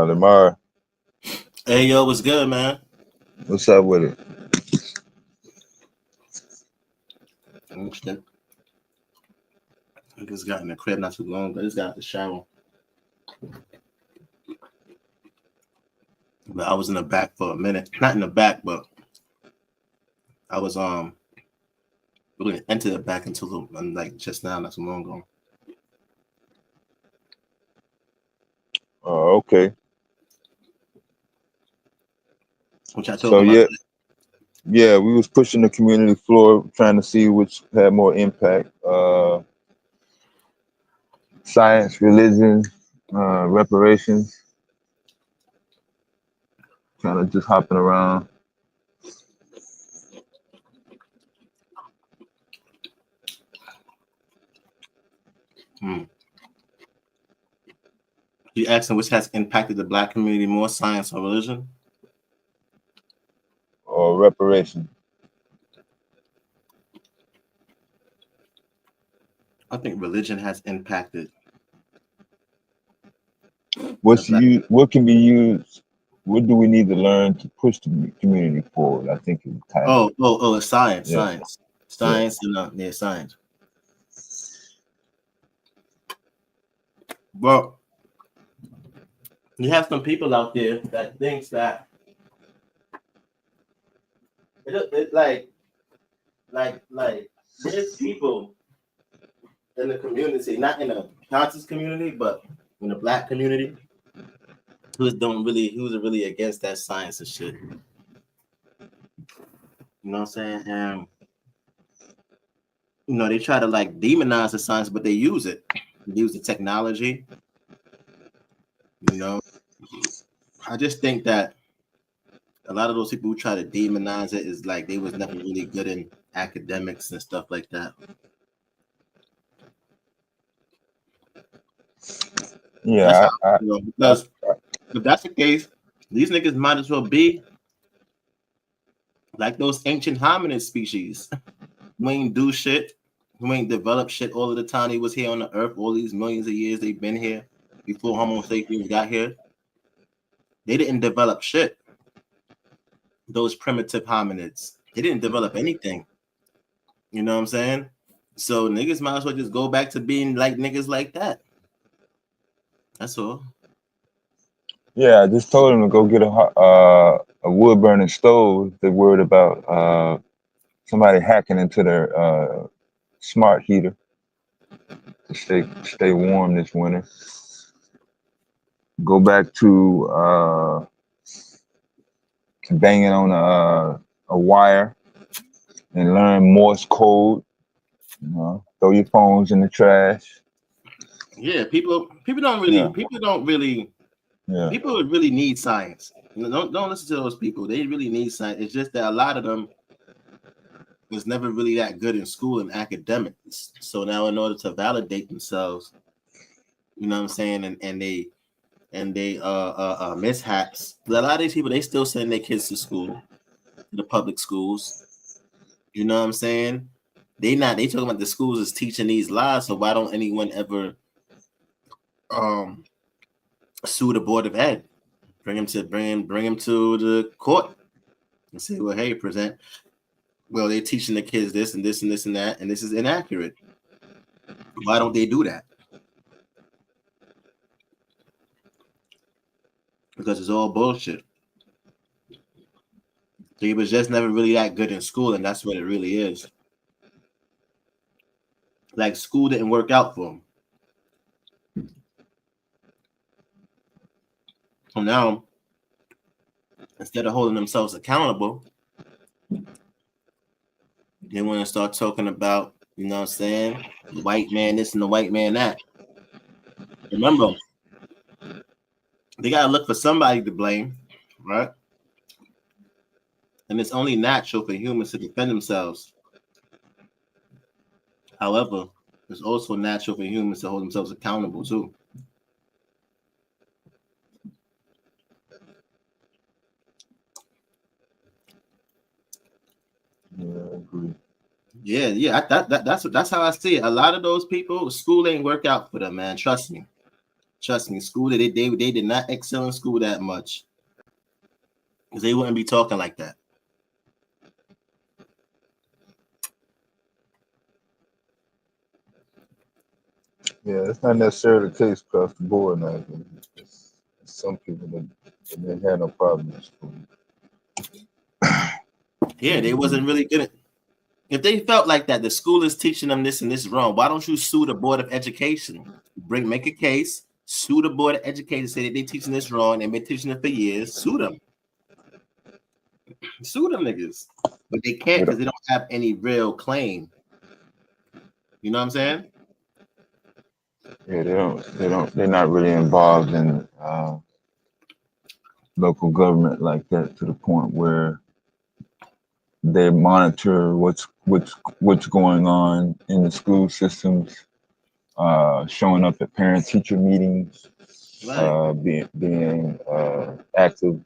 Lamar, Hey yo, what's good, man? what's up with it? Shit. I just got in the crib not too long ago. I just got out the shower. But I was in the back for a minute. Not in the back, but I was we're gonna enter the back until like just now, not too long ago. Oh, okay. Which I So talking about today. yeah, we was pushing the community floor, trying to see which had more impact. Science, religion, reparations. Kind of just hopping around. You asking which has impacted the black community more, science or religion? Or reparation. I think religion has impacted the What's black. what can be used? What do we need to learn to push the community forward? I think it kind of It's science, yeah, yeah. science, and science. Well, you have some people out there that thinks that it like there's people in the community, not in the conscious community, but in the black community, who's really against that science and shit. You know what I'm saying? And they try to like demonize the science, but they use it. They use the technology. I just think that a lot of those people who try to demonize it is like they was never really good in academics and stuff like that. Yeah, Because if that's the case, these niggas might as well be like those ancient hominid species who ain't do shit, who ain't developed shit all of the time they was here on the earth, all these millions of years they've been here before Homo sapiens got here. They didn't develop shit. Those primitive hominids, they didn't develop anything. You know what I'm saying? So niggas might as well just go back to being like niggas like that. That's all. Yeah, I just told them to go get a wood burning stove. They're worried about somebody hacking into their smart heater to stay warm this winter. Go back to banging on a wire and learn Morse code. Throw your phones in the trash. Yeah, people don't really need science. Don't listen to those people. They really need science. It's just that a lot of them was never really that good in school and academics. So now in order to validate themselves, you know what I'm saying, and they mishaps. A lot of these people, they still send their kids to school, the public schools. You know what I'm saying? They talking about the schools is teaching these lies. So why don't anyone ever sue the board of ed? Bring him to the court and say, well, hey, they're teaching the kids this and this and this and that, and this is inaccurate. Why don't they do that? Because it's all bullshit. He was just never really that good in school, and that's what it really is. Like school didn't work out for him. So now, instead of holding themselves accountable, they want to start talking about, you know what I'm saying, the white man this and the white man that. Remember, they got to look for somebody to blame, right? And it's only natural for humans to defend themselves. However, it's also natural for humans to hold themselves accountable too. Yeah, I agree. Yeah. That's how I see it. A lot of those people, school ain't work out for them, man. Trust me. School they did not excel in school that much, because they wouldn't be talking like that. Yeah, it's not necessarily the case across the board now. It's some people that didn't have no problem in school. Yeah, they wasn't really good. If they felt like that, the school is teaching them this and this is wrong. Why don't you sue the board of education? Make a case, sue the board of education, say that they teaching this wrong, they've been teaching it for years. Sue them. Sue them niggas. But they can't because they don't have any real claim. You know what I'm saying? Yeah, they're not really involved in local government like that to the point where they monitor what's going on in the school systems, showing up at parent teacher meetings, Right. being active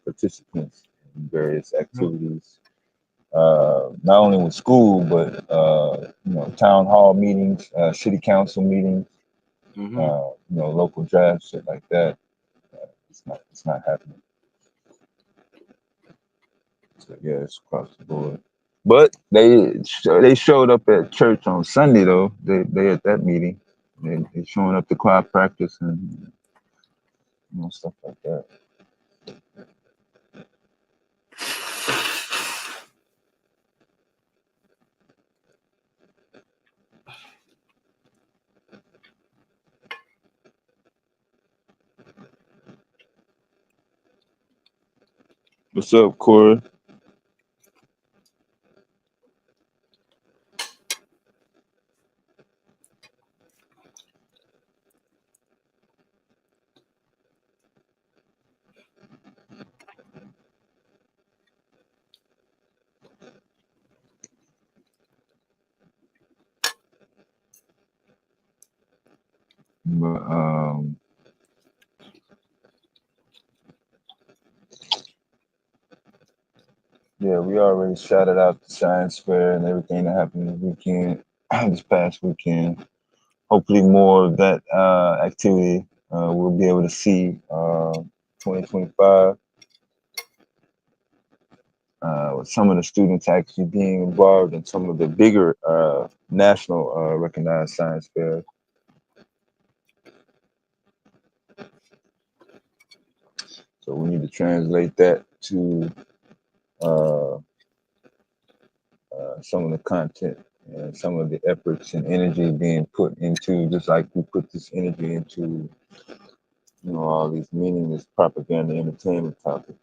participants in various activities. Not only with school, but town hall meetings, city council meetings, local drafts, shit like that. It's not happening. So yeah, it's across the board. But they showed up at church on Sunday though. They at that meeting. They showing up to choir practice and stuff like that. What's up, Corey? But, yeah, we already shouted out the science fair and everything that happened this weekend, this past weekend. Hopefully, more of that activity we'll be able to see 2025. With some of the students actually being involved in some of the bigger national recognized science fairs. So we need to translate that to uh, some of the content and some of the efforts and energy being put into, just like we put this energy into, all these meaningless propaganda entertainment topics.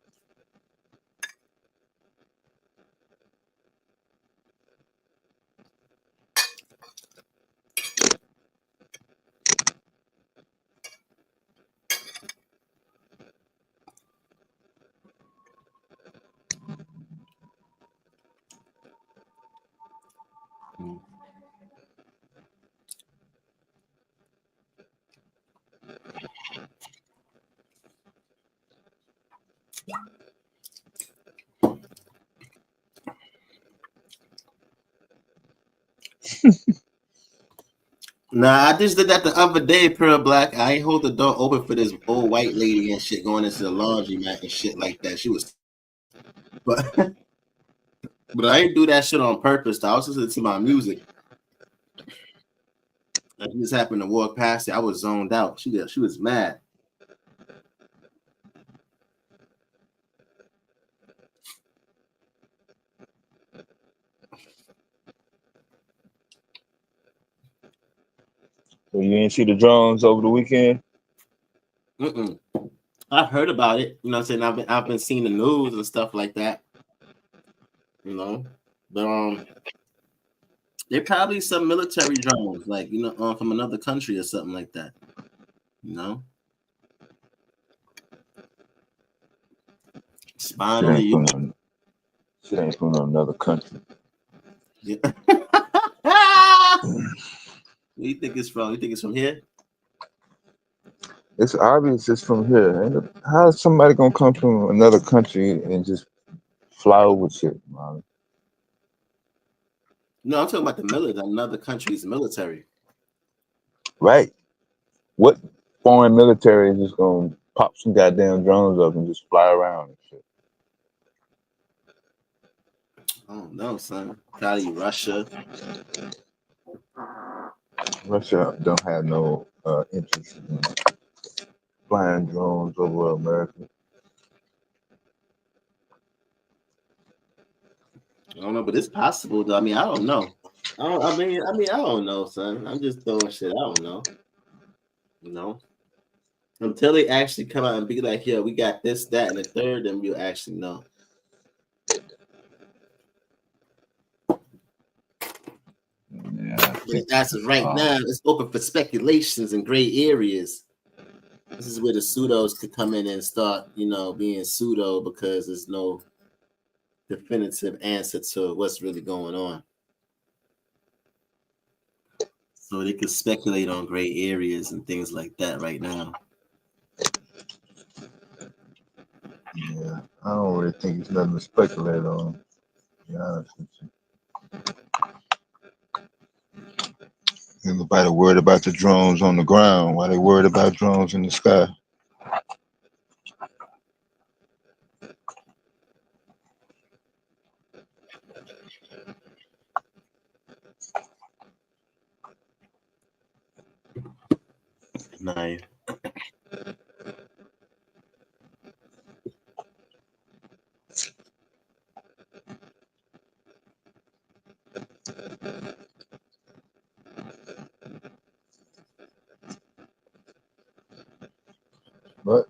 Nah, I just did that the other day, Pearl Black. I ain't hold the door open for this old white lady and shit going into the laundry mat and shit like that. She was, but but I ain't do that shit on purpose. Though. I was listening to my music. I just happened to walk past it. I was zoned out. She was mad. So you ain't see the drones over the weekend? Mm-mm. I've heard about it. You know what I'm saying? I've been seeing the news and stuff like that. You know, but they're probably some military drones, like from another country or something like that. You know, spying Shit on the ain't youth. from no, shit ain't from another country. Yeah. What do you think it's from? You think it's from here? It's obvious it's from here. How is somebody gonna come from another country and just fly over shit, man? No, I'm talking about the military. Another country's military. Right? What foreign military is just gonna pop some goddamn drones up and just fly around and shit? I don't know, son. Probably Russia. Russia don't have no interest in flying drones over America. I don't know, but it's possible though. I mean, I don't know. I don't know, son. I'm just throwing shit. I don't know. You know, until they actually come out and be like, "Yeah, we got this, that, and the third," then we'll actually know. Yeah, I But think as of right now, it's open for speculations and gray areas. This is where the pseudos could come in and start, being pseudo because there's no definitive answer to what's really going on. So they could speculate on gray areas and things like that right now. yeah, I don't really think it's nothing to speculate on. To be honest with you. Ain't nobody worried about the drones on the ground. Why they worried about drones in the sky? Nice. But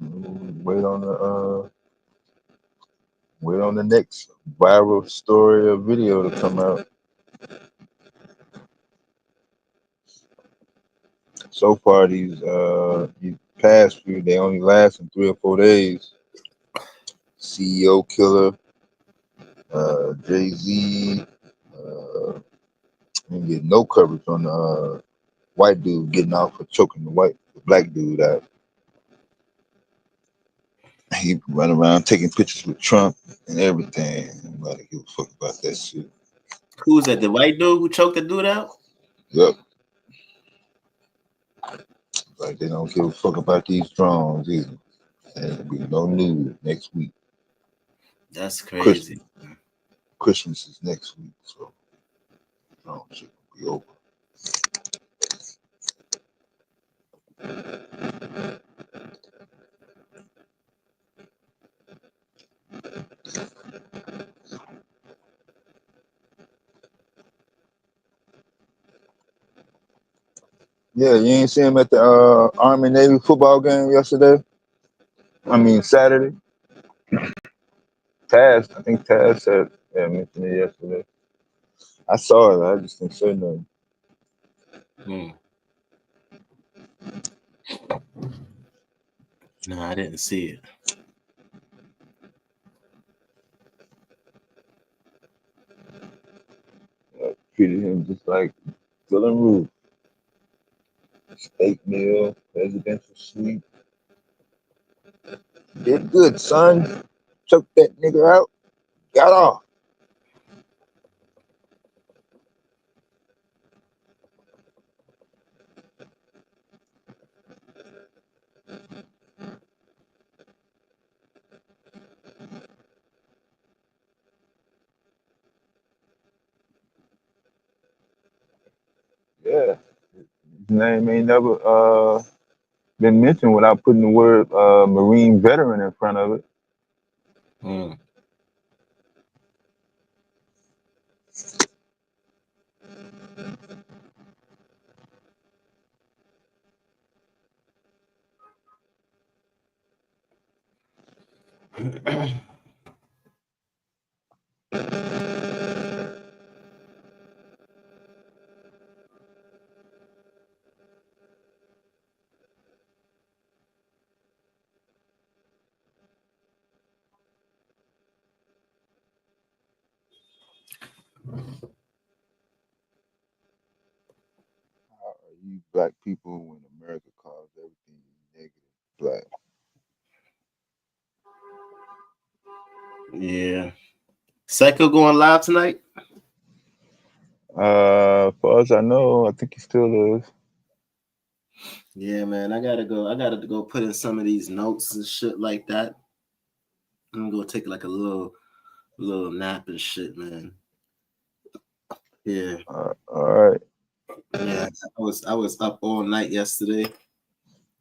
we'll wait on the Wait on the next viral story or video to come out. So far, these past few they only last in 3 or 4 days. CEO killer, Jay Z, didn't get no coverage on the white dude getting off for choking the black dude out. He run around taking pictures with Trump and everything. Nobody give a fuck about that shit. Who's that? The white dude who choked the dude out? Yep. Like they don't give a fuck about these drones either. There'll be no news next week. That's Christmas. crazy. Christmas is next week, so drone shit will be over. Yeah, you ain't see him at the Army Navy football game yesterday. I mean Saturday. Taz, I think Taz said, yeah, mentioned it yesterday. I saw it. I just didn't say nothing. Hmm. No, I didn't see it. Treated him just like Dylan Roof. Steak meal, presidential suite. Did good, son. Choked that nigga out. Got off. Yeah. His name ain't never been mentioned without putting the word Marine veteran in front of it. Hmm. How are you black people when America calls everything negative black? Yeah. Psycho going live tonight? As far as I know, I think he still is. Yeah, man. I gotta go. I gotta go put in some of these notes and shit like that. I'm gonna go take like a little nap and shit, man. Yeah. All right. Yeah. I was up all night yesterday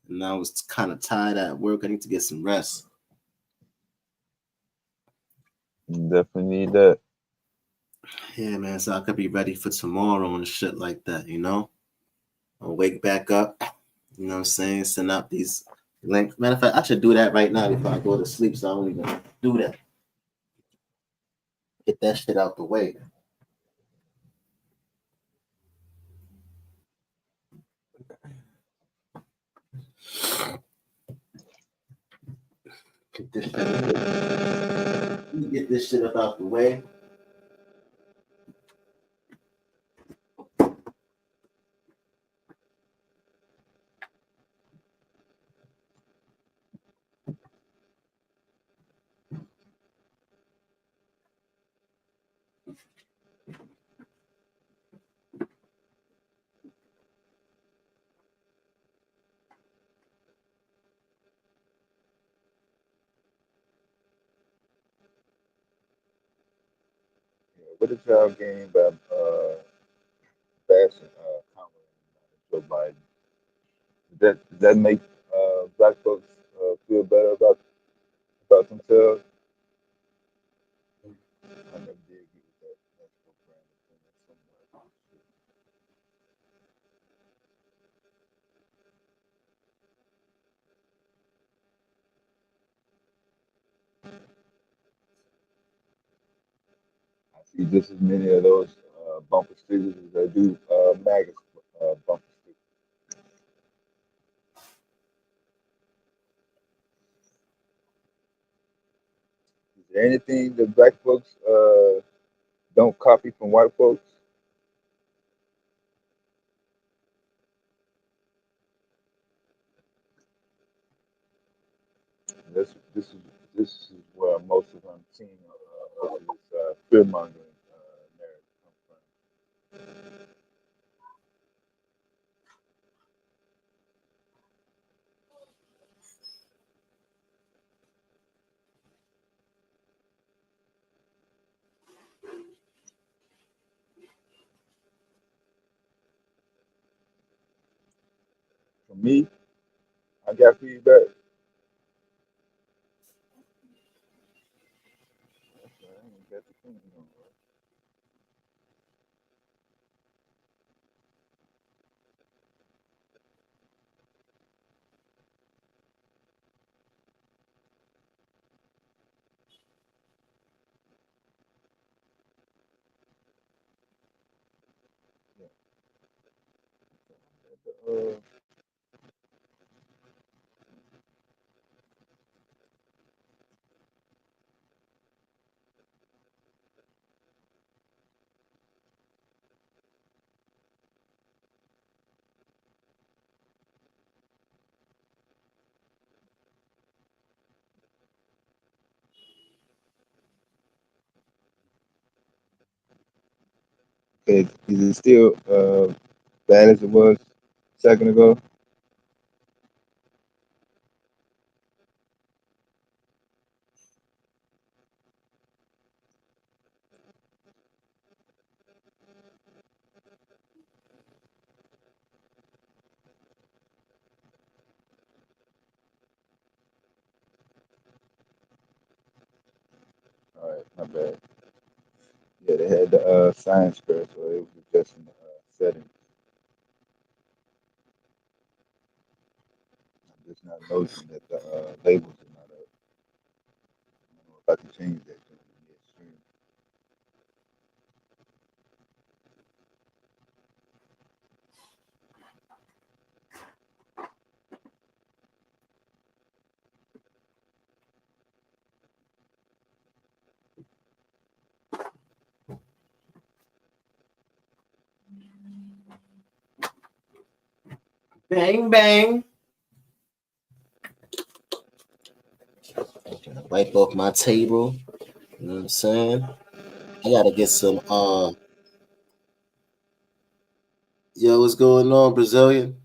and I was kind of tired at work. I need to get some rest. Definitely need that. Yeah, man. So I could be ready for tomorrow and shit like that, you know? I'll wake back up, you know what I'm saying? Send out these links. Matter of fact, I should do that right now before I go to sleep, so I don't even do that. Get that shit out the way. Get this get this shit up out the way. What is y'all game by bashing Kamala and Joe Biden? Does that make black folks feel better about themselves? I never did get with that. That's program. see just as many of those bumper stickers as I do MAGA bumper stickers. Is there anything that black folks don't copy from white folks? This is this is where most of I'm seeing most of this fear mongering narrative come from. For me, I got feedback. I ain't got the thing on, right? Yeah. Is it still bad as it was a second ago? All right, my bad. Yeah, they had the science fair, so it was adjusting the setting. I'm just not noticing that the labels are not up. I don't know if I can change that to the extreme. Bang bang. Wipe off my table. You know what I'm saying? I gotta get some yo, what's going on, Brazilian?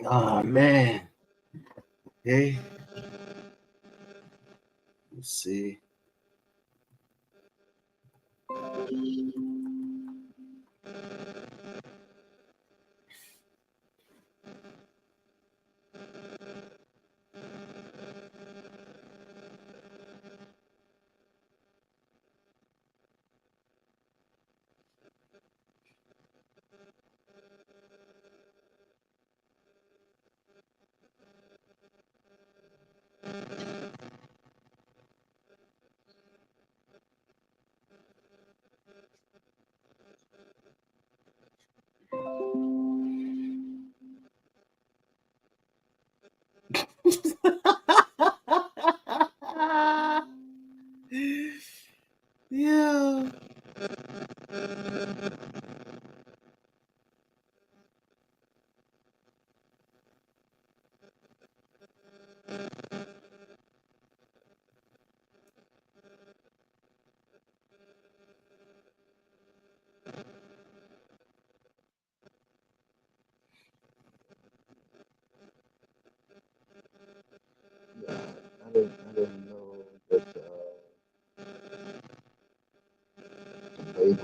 Oh man. Hey, let's see.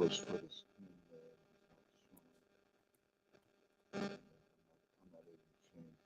push for the screen. I'm not able to change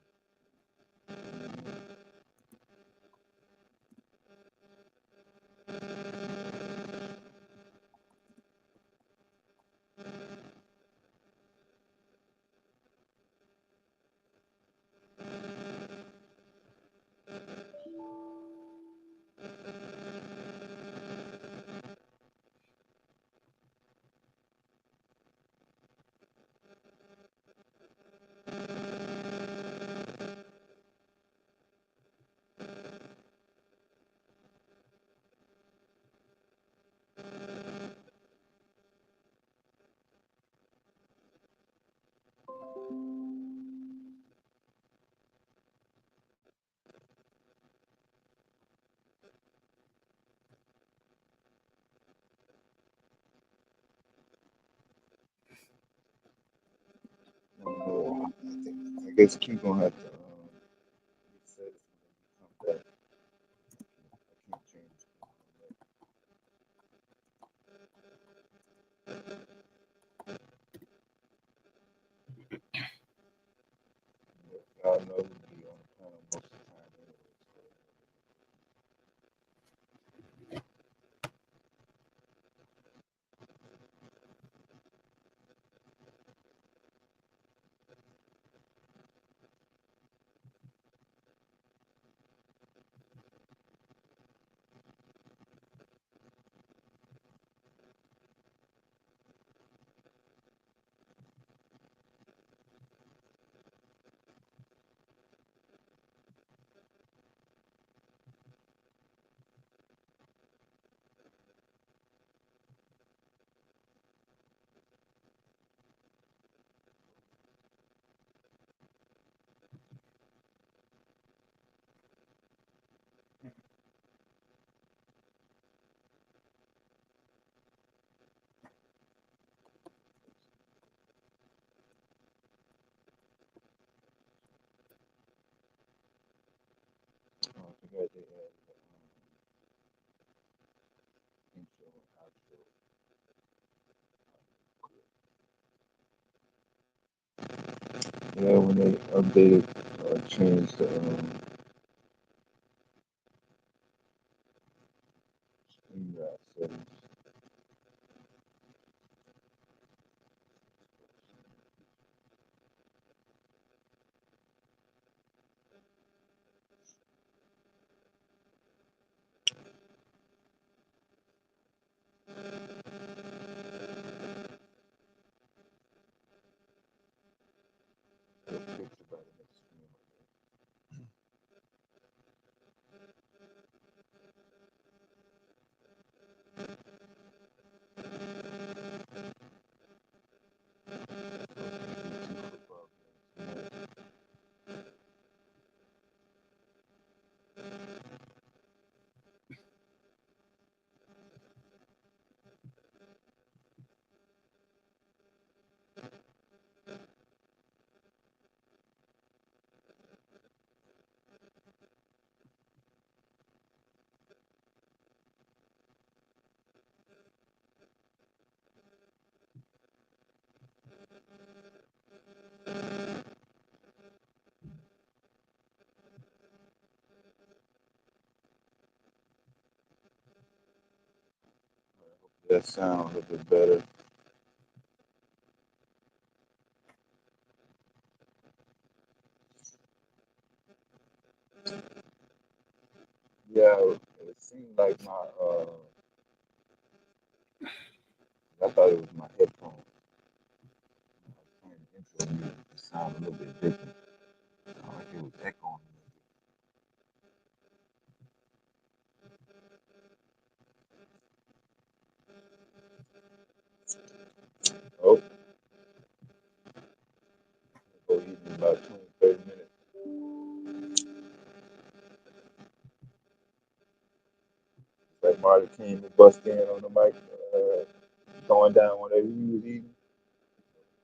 I guess keep gonna have to reset it when we come back. I can't change it. Y'all know we be on the panel most of the time anyway. I forgot they had intro and outro. Yeah, when they updated or changed the screen grab settings. They'll fix it by the next screen. Football games. That sound a little bit better. Yeah, it seemed like my I thought it was my headphones. When I was playing the intro music, it sounded a little bit different. Sounded like it was echoing. Oh, go eat in about 20, 30 minutes. Like Marty came and bust in on the mic, going down whatever he was eating.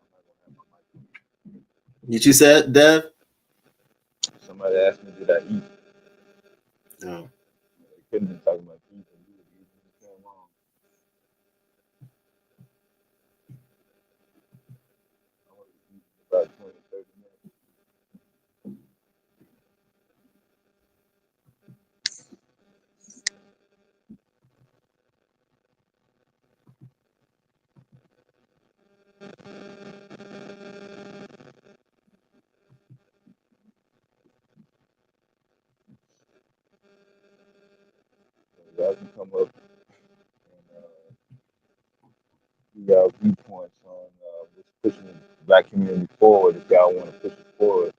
I'm not gonna have my mic. What you said, Dev? Somebody asked me, did I eat? No. They couldn't be talking about eating. You was eating when you came on. come up and give y'all viewpoints on what's pushing the black community forward. If y'all want to push it forward,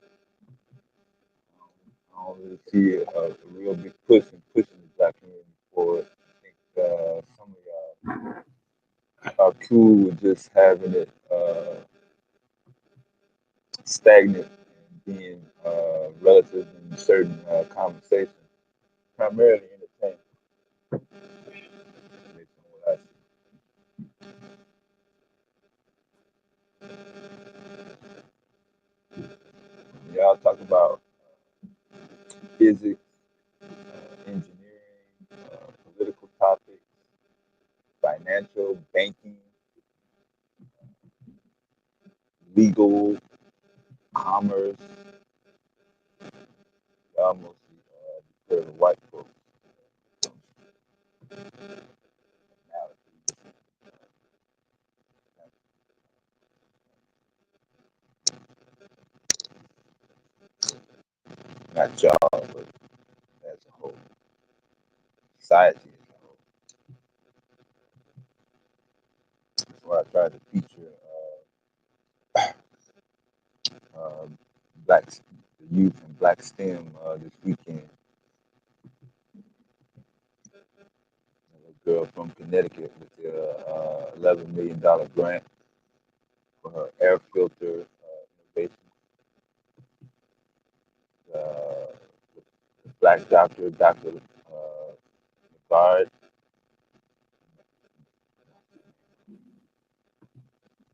I don't really see a real big push in pushing the black community forward. I think some of y'all are cool with just having it stagnant and being relative in certain conversations, primarily entertainment. Based on what I see. Y'all talk about physics, engineering, political topics, financial, banking, legal, commerce. Y'all mostly refer to white folks. Not y'all, but as a whole, society as a whole. That's why I tried to feature um, black the youth and black STEM this weekend. A girl from Connecticut with the $11 million grant for her air filter innovation. Uh, the black doctor, Dr. Lagarde,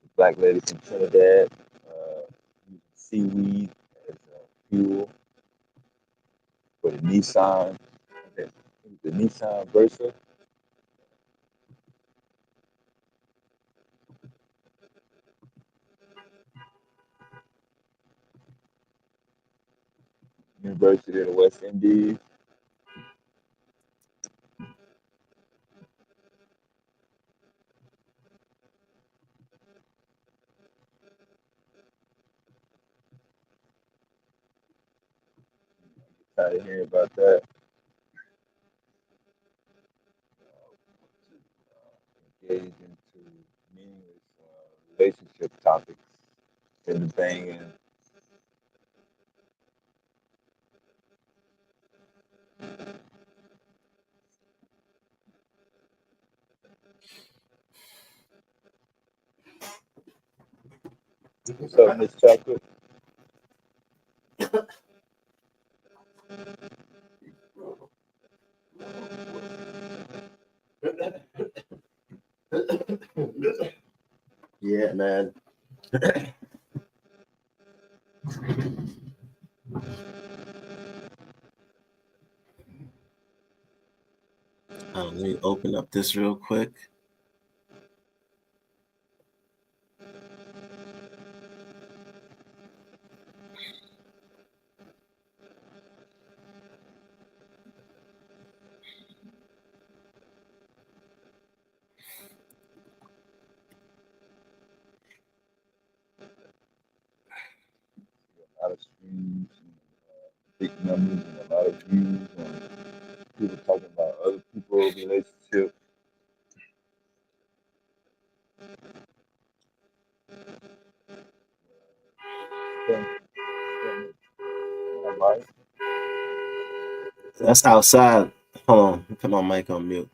the black lady from Trinidad, using seaweed as fuel for the Nissan, the Nissan Versa. University of the West Indies. Tired of hearing about that. Engage into meaningless relationship topics in the banging. What's up, Miss Chocolate? Yeah, man. Let me open up this real quick. A lot of streams, and, big numbers, and a lot of views on people talking about other people's relationships. Then, right? That's outside. Hold on. Put my mic on mute.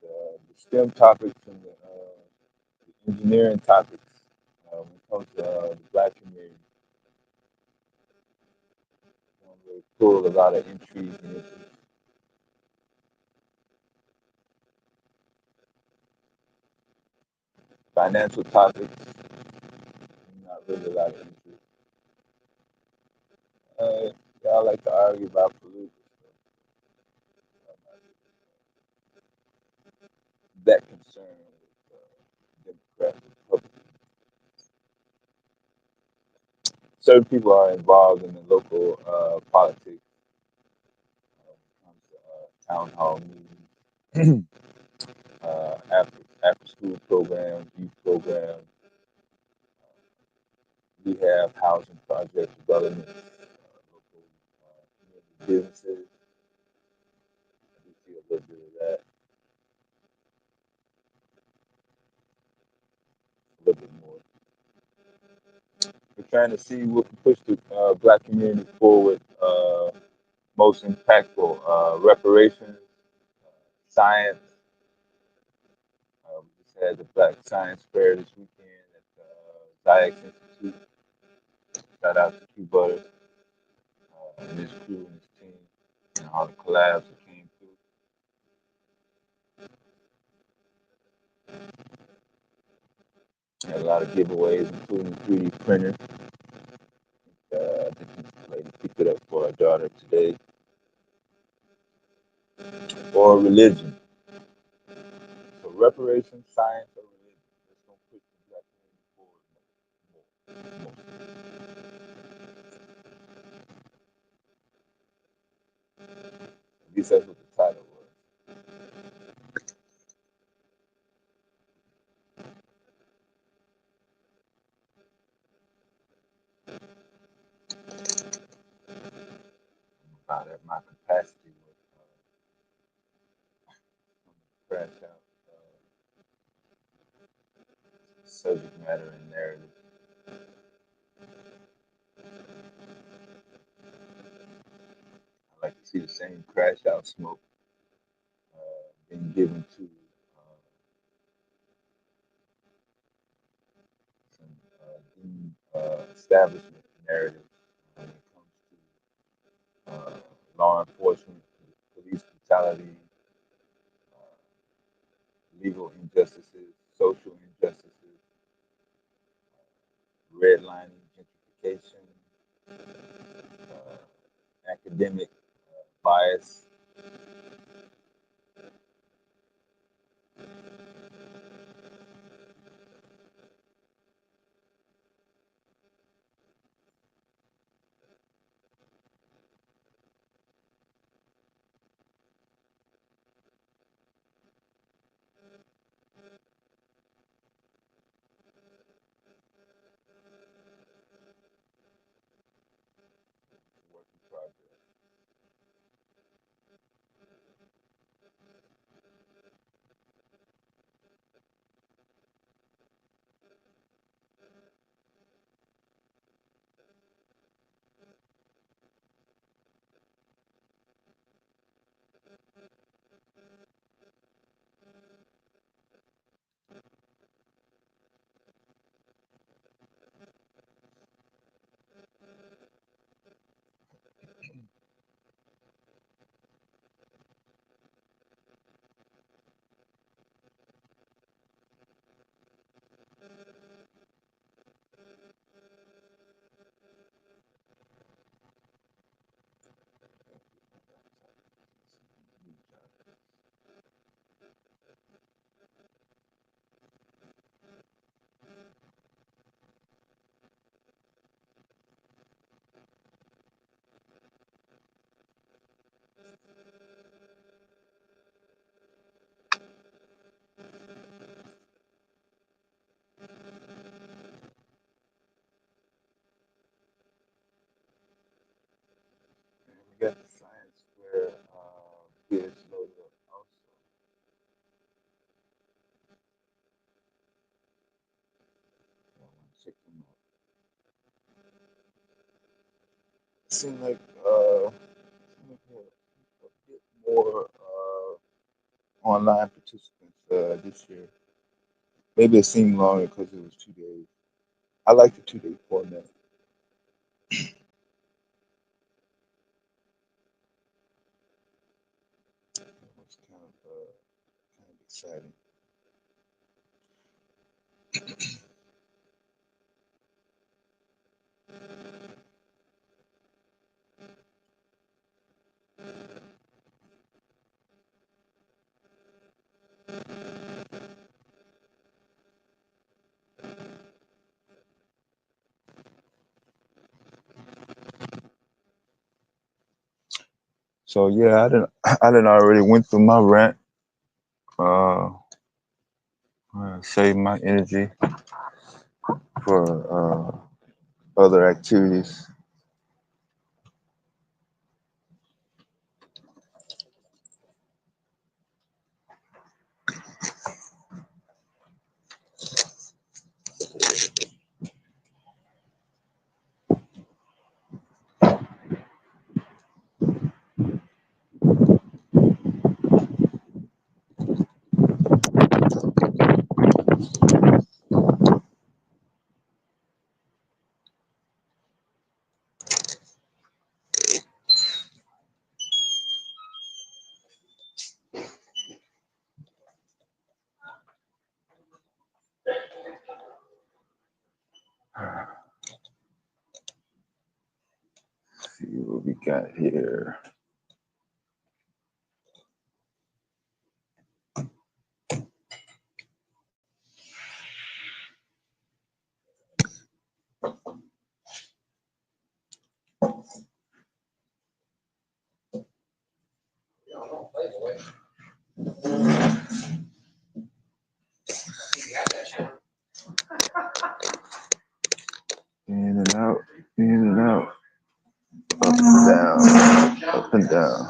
The STEM topics and the engineering topics when it comes to the black community don't really pull a lot of intrigue and interest. Financial topics, not really a lot of interest. I like to argue about political stuff. I'm not that concerned with Democrats and Republicans. Certain people are involved in the local politics when it comes to town hall meetings, after school programs, youth programs, rehab, housing project development, local community businesses. bit more. We're trying to see what can push the black community forward. Most impactful reparations, science. We just had the Black Science Fair this weekend at the Ziax Institute. Shout out to Q Butter and his crew and his team and all the collabs that came through. Had a lot of giveaways, including 3D printer. I think the lady picked it up for her daughter today. Or religion. So reparations, science, or religion. That's gonna push the black community forward more. At least that's what the title was. About at my capacity with crash out subject matter and narrative. I like to see the same crash out smoke being given to some deemed establishment narrative when it comes to law enforcement, police brutality, uh, legal injustices, social injustices, redlining, gentrification, academic bias. Work in progress. And we got the science fair kids loaded up also. I want to check them out. It seemed like we had a bit more online participants this year. Maybe it seemed longer because it was 2 days. I like the 2 day format. It was kind of exciting. So yeah, I didn't already went through my rant. Uh, save my energy for other activities. See what we got here. In and out, in and out, up and down, up and down.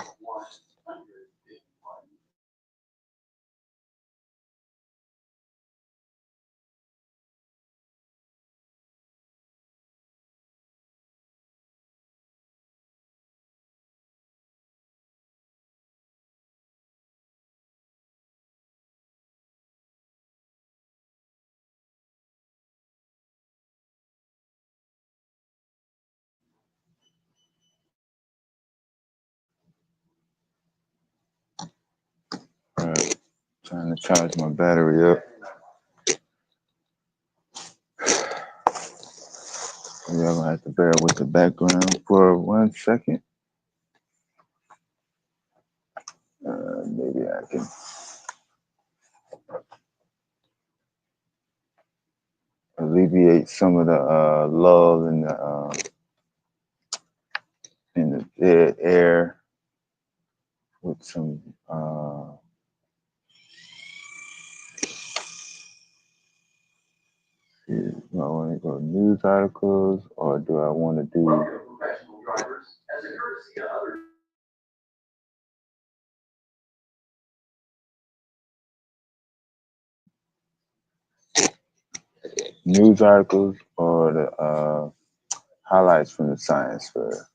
All right, trying to charge my battery up. Y'all gonna have to bear with the background for 1 second. Maybe I can alleviate some of the lull in the dead air with some. Do I want to go news articles or do I want to do news articles or the highlights from the science fair?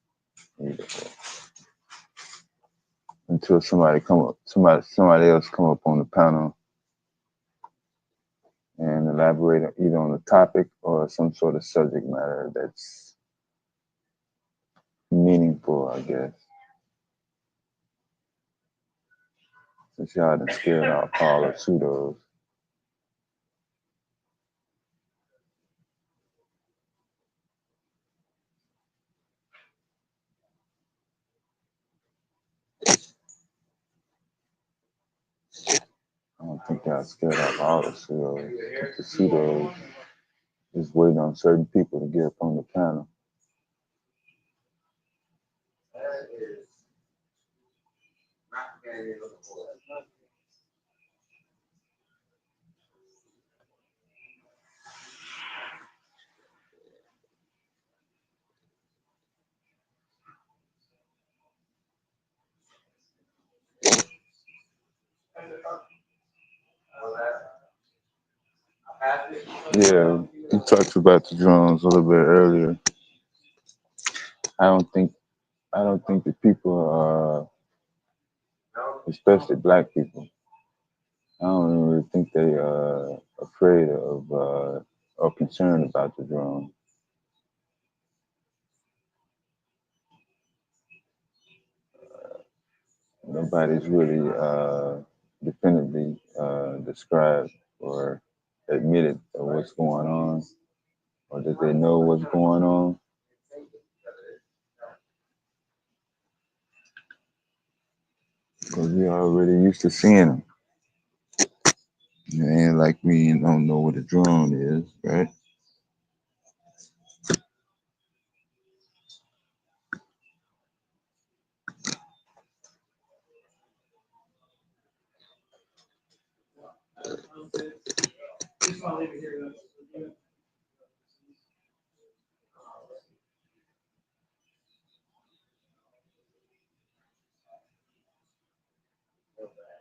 Until somebody else come up on the panel and elaborate either on the topic or some sort of subject matter that's meaningful, I guess. Since y'all done scared out Paul of pseudos. I don't think y'all scared out all the pseudos. The pseudos is waiting on certain people to get up on the panel. Yeah, we talked about the drones a little bit earlier. I don't think the people, especially black people, I don't really think they afraid of or concerned about the drone. Nobody's really definitively described or admitted of what's going on, or that they know what's going on. Because we already used to seeing them. You ain't like me and don't know what a drone is, right?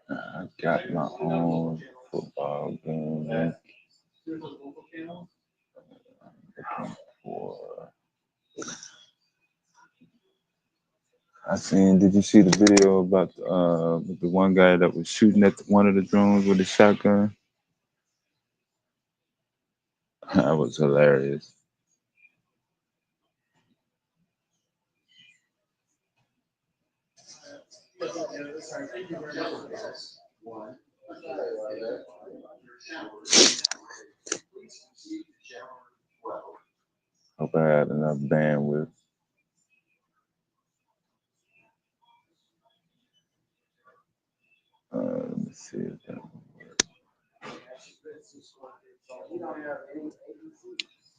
I got my own football game link. Looking for. I seen. Did you see the video about the one guy that was shooting at one of the drones with a shotgun? That was hilarious. Hope I had enough bandwidth. Let me see if that.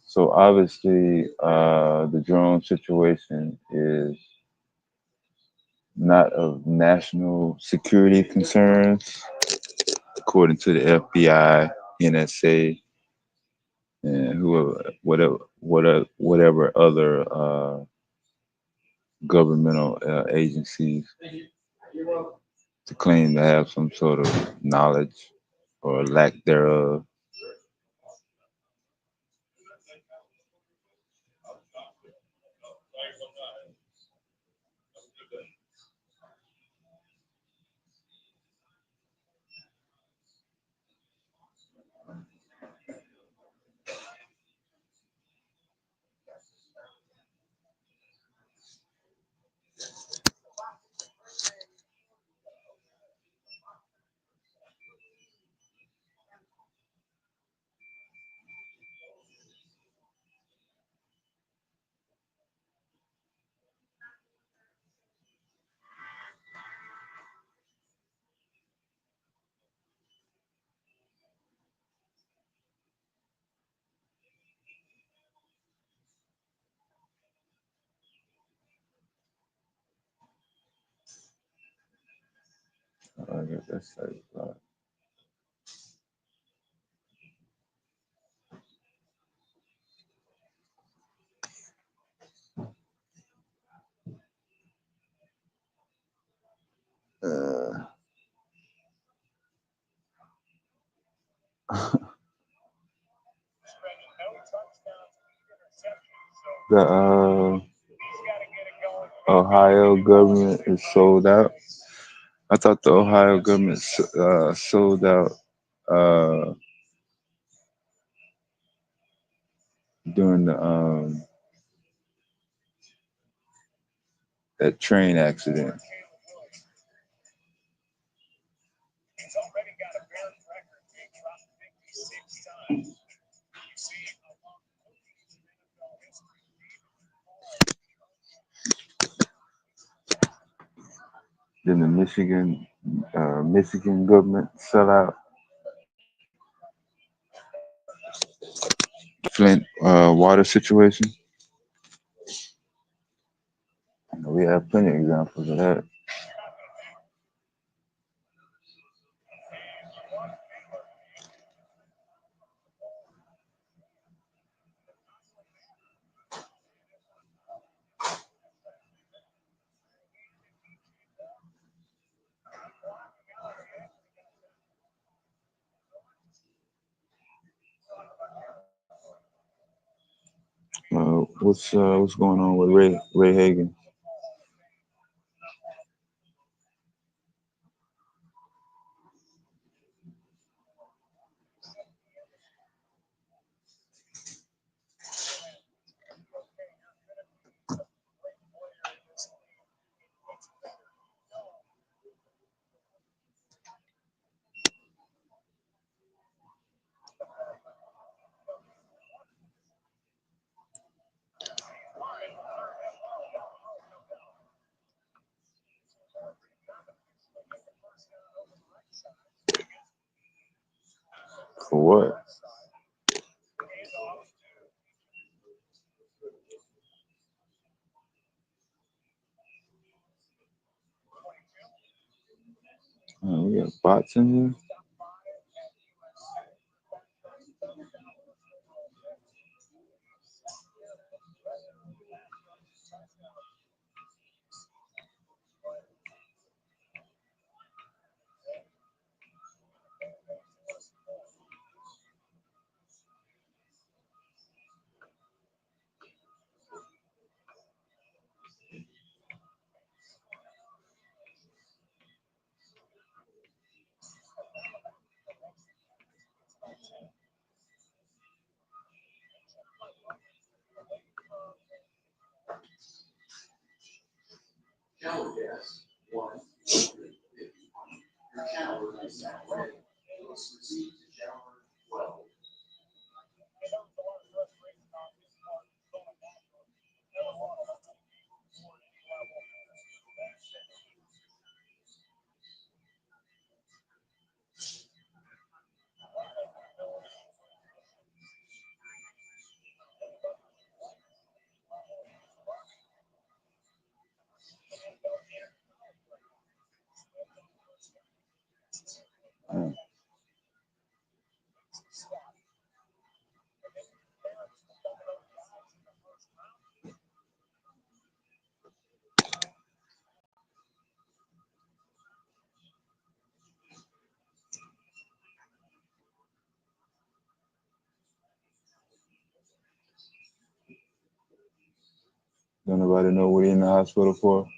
So obviously, the drone situation is not of national security concerns, according to the FBI, NSA, and whoever, whatever other governmental agencies to claim to have some sort of knowledge or lack thereof. I guess that's uh, the Ohio government is sold out. I thought the Ohio government sold out uh, during the that train accident. Then the Michigan government sell out Flint water situation. We have plenty of examples of that. What's going on with Ray Hagan? For what? We got bots in here. Mm. Don't nobody know what he in the hospital for?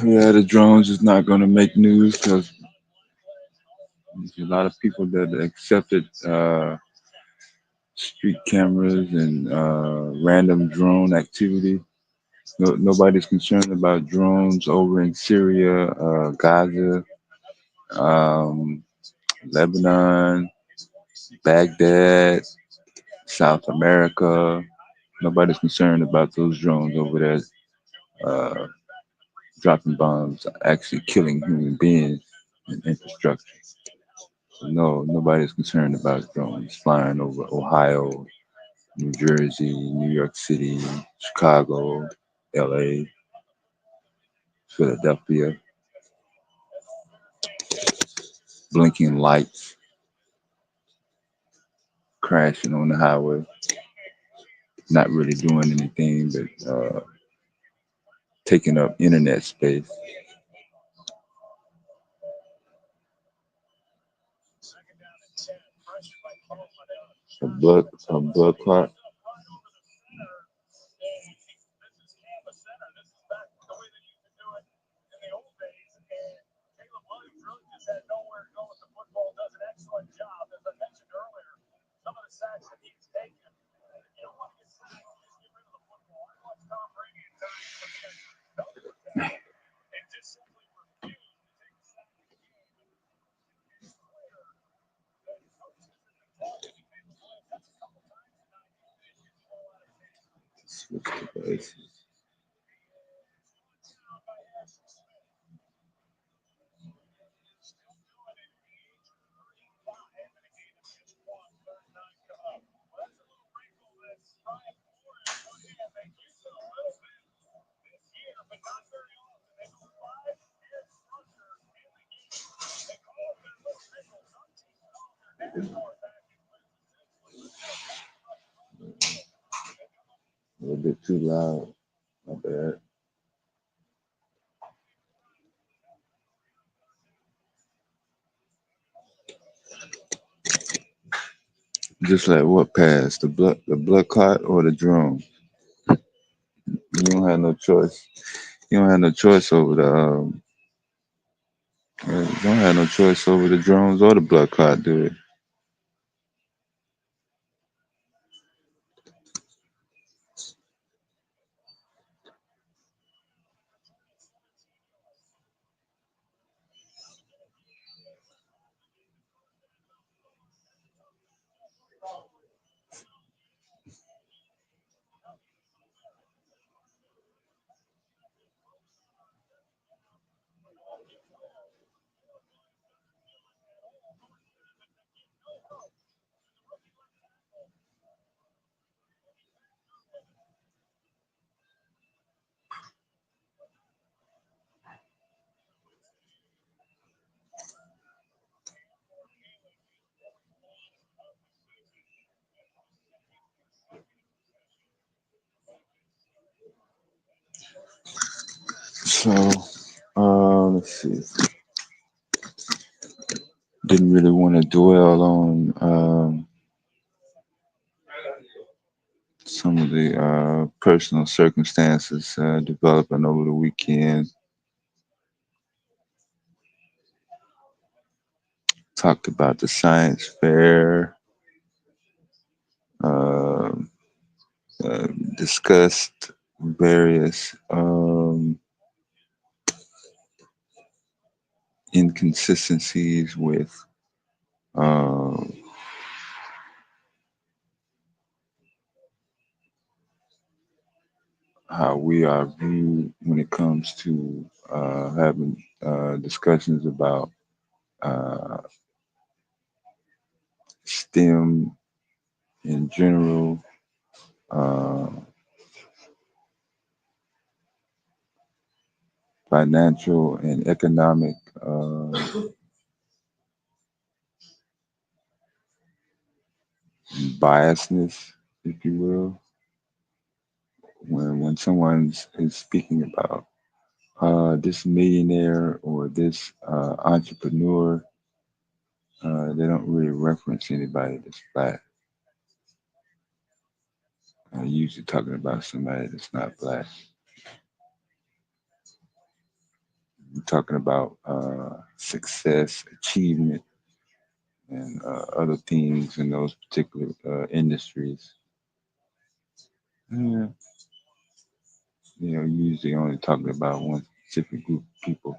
Yeah, the drones is not going to make news because there's a lot of people that accepted street cameras and random drone activity. No, nobody's concerned about drones over in Syria, Gaza, um, Lebanon, Baghdad, South America. Nobody's concerned about those drones over there uh, dropping bombs, actually killing human beings and infrastructure. So no, nobody's concerned about drones flying over Ohio, New Jersey, New York City, Chicago, LA, Philadelphia, blinking lights, crashing on the highway, not really doing anything but taking up internet space. A blood clot. Switch devices. A little bit too loud. My bad. Just like what passed, the blood clot or the drone. You don't have no choice. You don't have no choice over the you don't have no choice over the drones or the blood clot, do it. So, let's see. Didn't really want to dwell on some of the personal circumstances developing over the weekend. Talked about the science fair. Uh, uh, Discussed various inconsistencies with um, how we are viewed when it comes to having discussions about uh, STEM in general, uh, financial and economic biasness, if you will, when someone is speaking about this millionaire or this entrepreneur, they don't really reference anybody that's black. Usually talking about somebody that's not black. We're talking about success, achievement, and other things in those particular industries. Yeah, usually only talking about one specific group of people.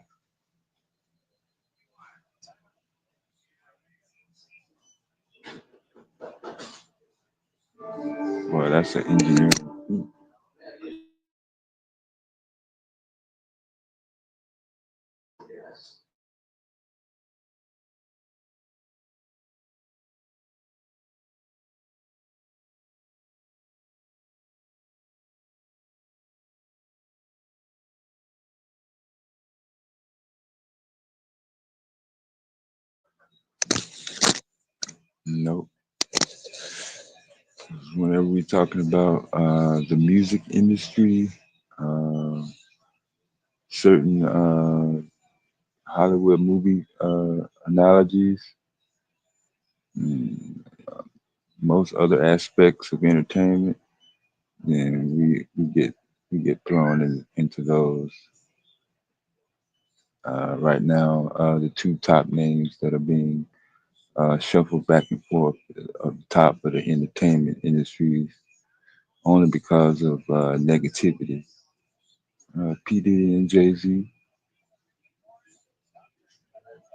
Well, that's an engineering. Nope. Whenever we're talking about the music industry, uh, certain Hollywood movie analogies, mm, most other aspects of entertainment, then we get thrown into those. Right now, the two top names that are being shuffled back and forth of the top of the entertainment industries only because of negativity. P Diddy and Jay Z,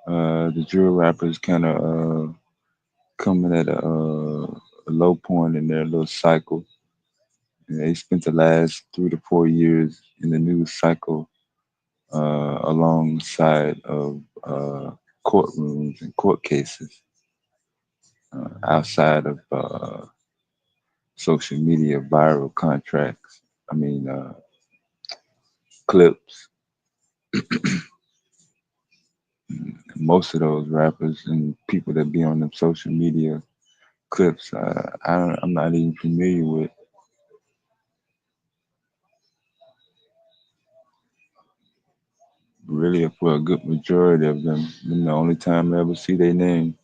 the drill rappers, kind of coming at a low point in their little cycle. And they spent the last 3 to 4 years in the news cycle alongside of courtrooms and court cases outside of social media viral contracts. I mean, clips. Most of those rappers and people that be on them social media clips, I'm not even familiar with. Really, for a good majority of them, the only time I ever see their name.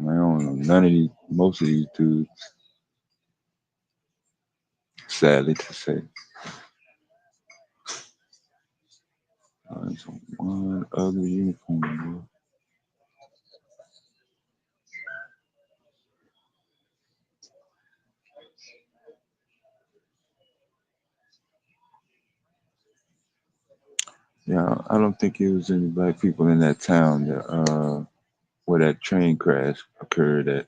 I don't know none of these, most of these dudes, sadly to say. It's one ugly uniform, bro. Yeah, I don't think it was any black people in that town that where that train crash occurred at.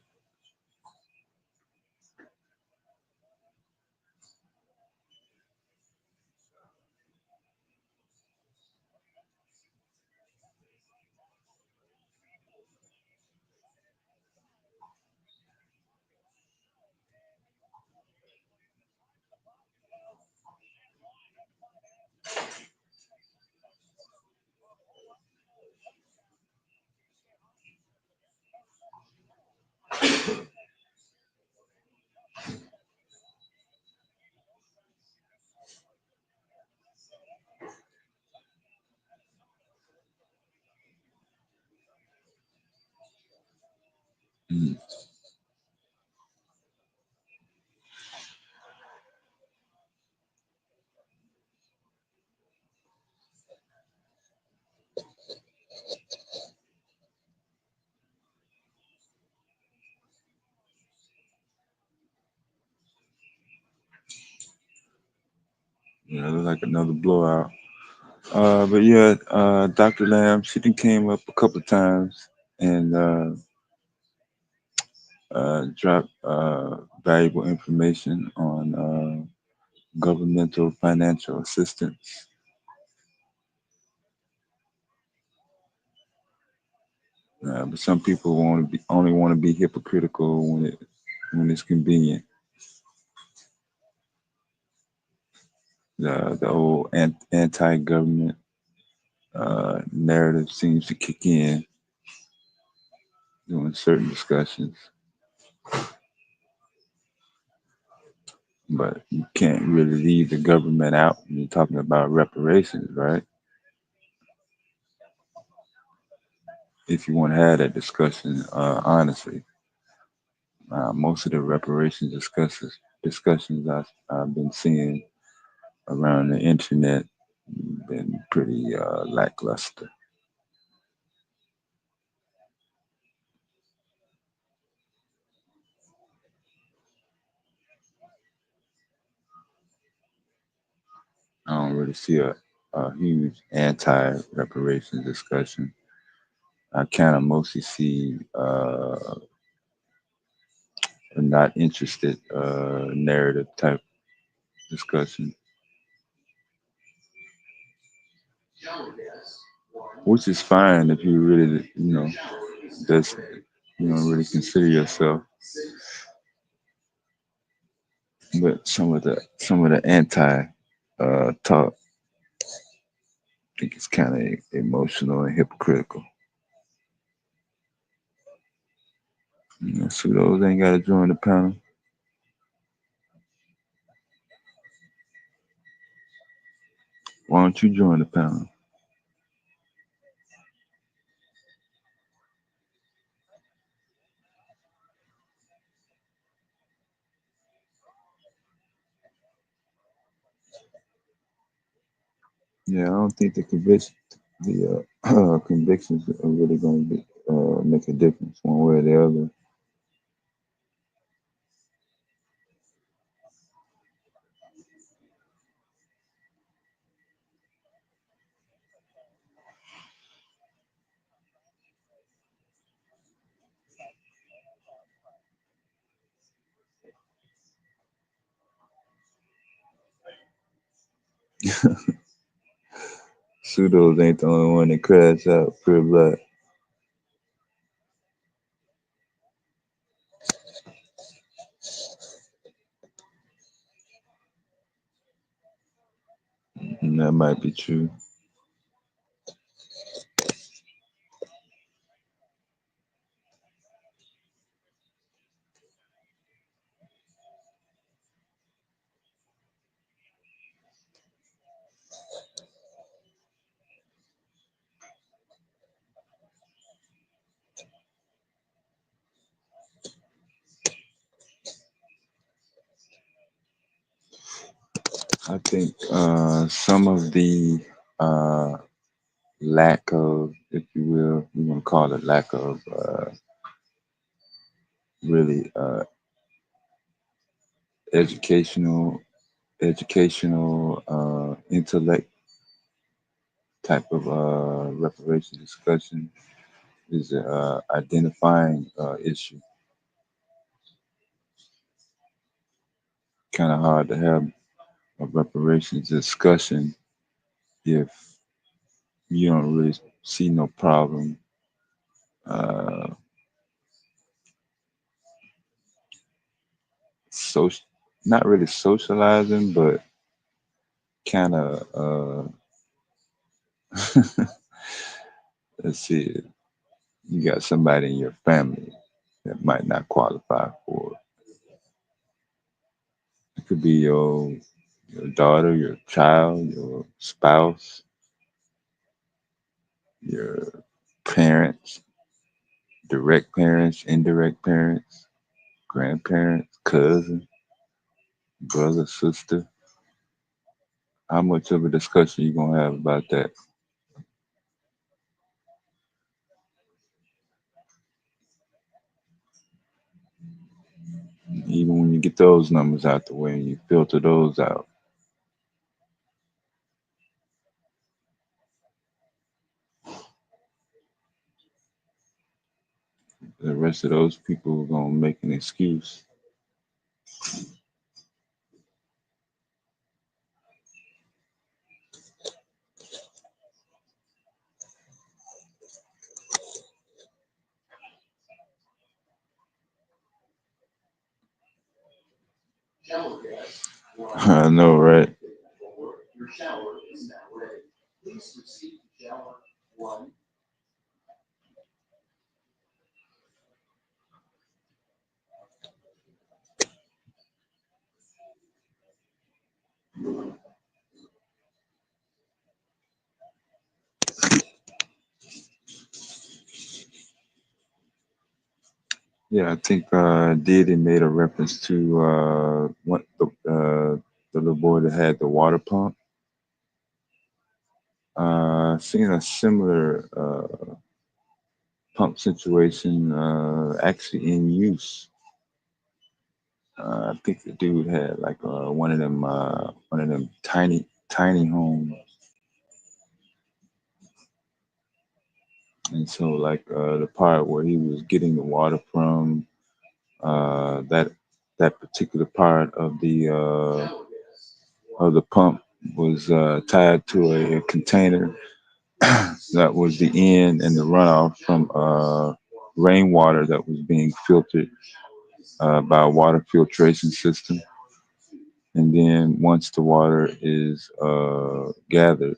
Mm. Yeah, it looked like another blowout. But yeah, Dr. Lamb, she done came up a couple of times and dropped valuable information on governmental financial assistance. But some people want to be only want to be hypocritical when it's convenient. The old anti-government narrative seems to kick in during certain discussions, but you can't really leave the government out when you're talking about reparations, right? If you want to have that discussion, honestly, most of the reparations discussions I've been seeing around the internet been pretty lackluster. I don't really see a huge anti-reparations discussion. I kind of mostly see a not interested narrative type discussion, which is fine if you really, that's really consider yourself. But some of the anti talk, I think it's kind of emotional and hypocritical. So those ain't got to join the panel. Why don't you join the panel? Yeah, I don't think the convictions are really going to make a difference one way or the other. Pseudos ain't the only one that crashed out. Pure black. And that might be true. I think some of the uh, lack of, if you will, you want to call it lack of really educational, intellect type of reparation discussion is a identifying issue. Kind of hard to have a reparations discussion if you don't really see no problem uh, social, not really socializing, but kind of let's see, you got somebody in your family that might not qualify for it. It could be your daughter, your child, your spouse, your parents, direct parents, indirect parents, grandparents, cousin, brother, sister. How much of a discussion you gonna have about that? Even when you get those numbers out the way and you filter those out, the rest of those people are gonna make an excuse. I know, right? Yeah, I think Diddy made a reference to the little boy that had the water pump. Seen a similar pump situation actually in use. I think the dude had like one of them tiny homes, and so like the part where he was getting the water from, that particular part of the pump was tied to a container that was the end and the runoff from rainwater that was being filtered by a water filtration system. And then once the water is gathered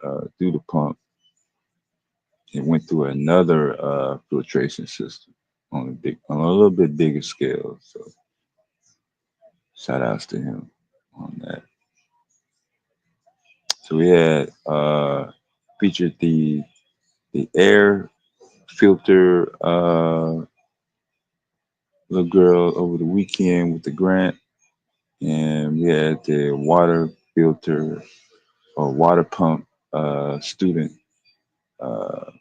through the pump, it went through another filtration system on a little bit bigger scale. So shout outs to him on that. So we had featured the air filter little girl over the weekend with the grant, and we had the water filter or water pump student uh,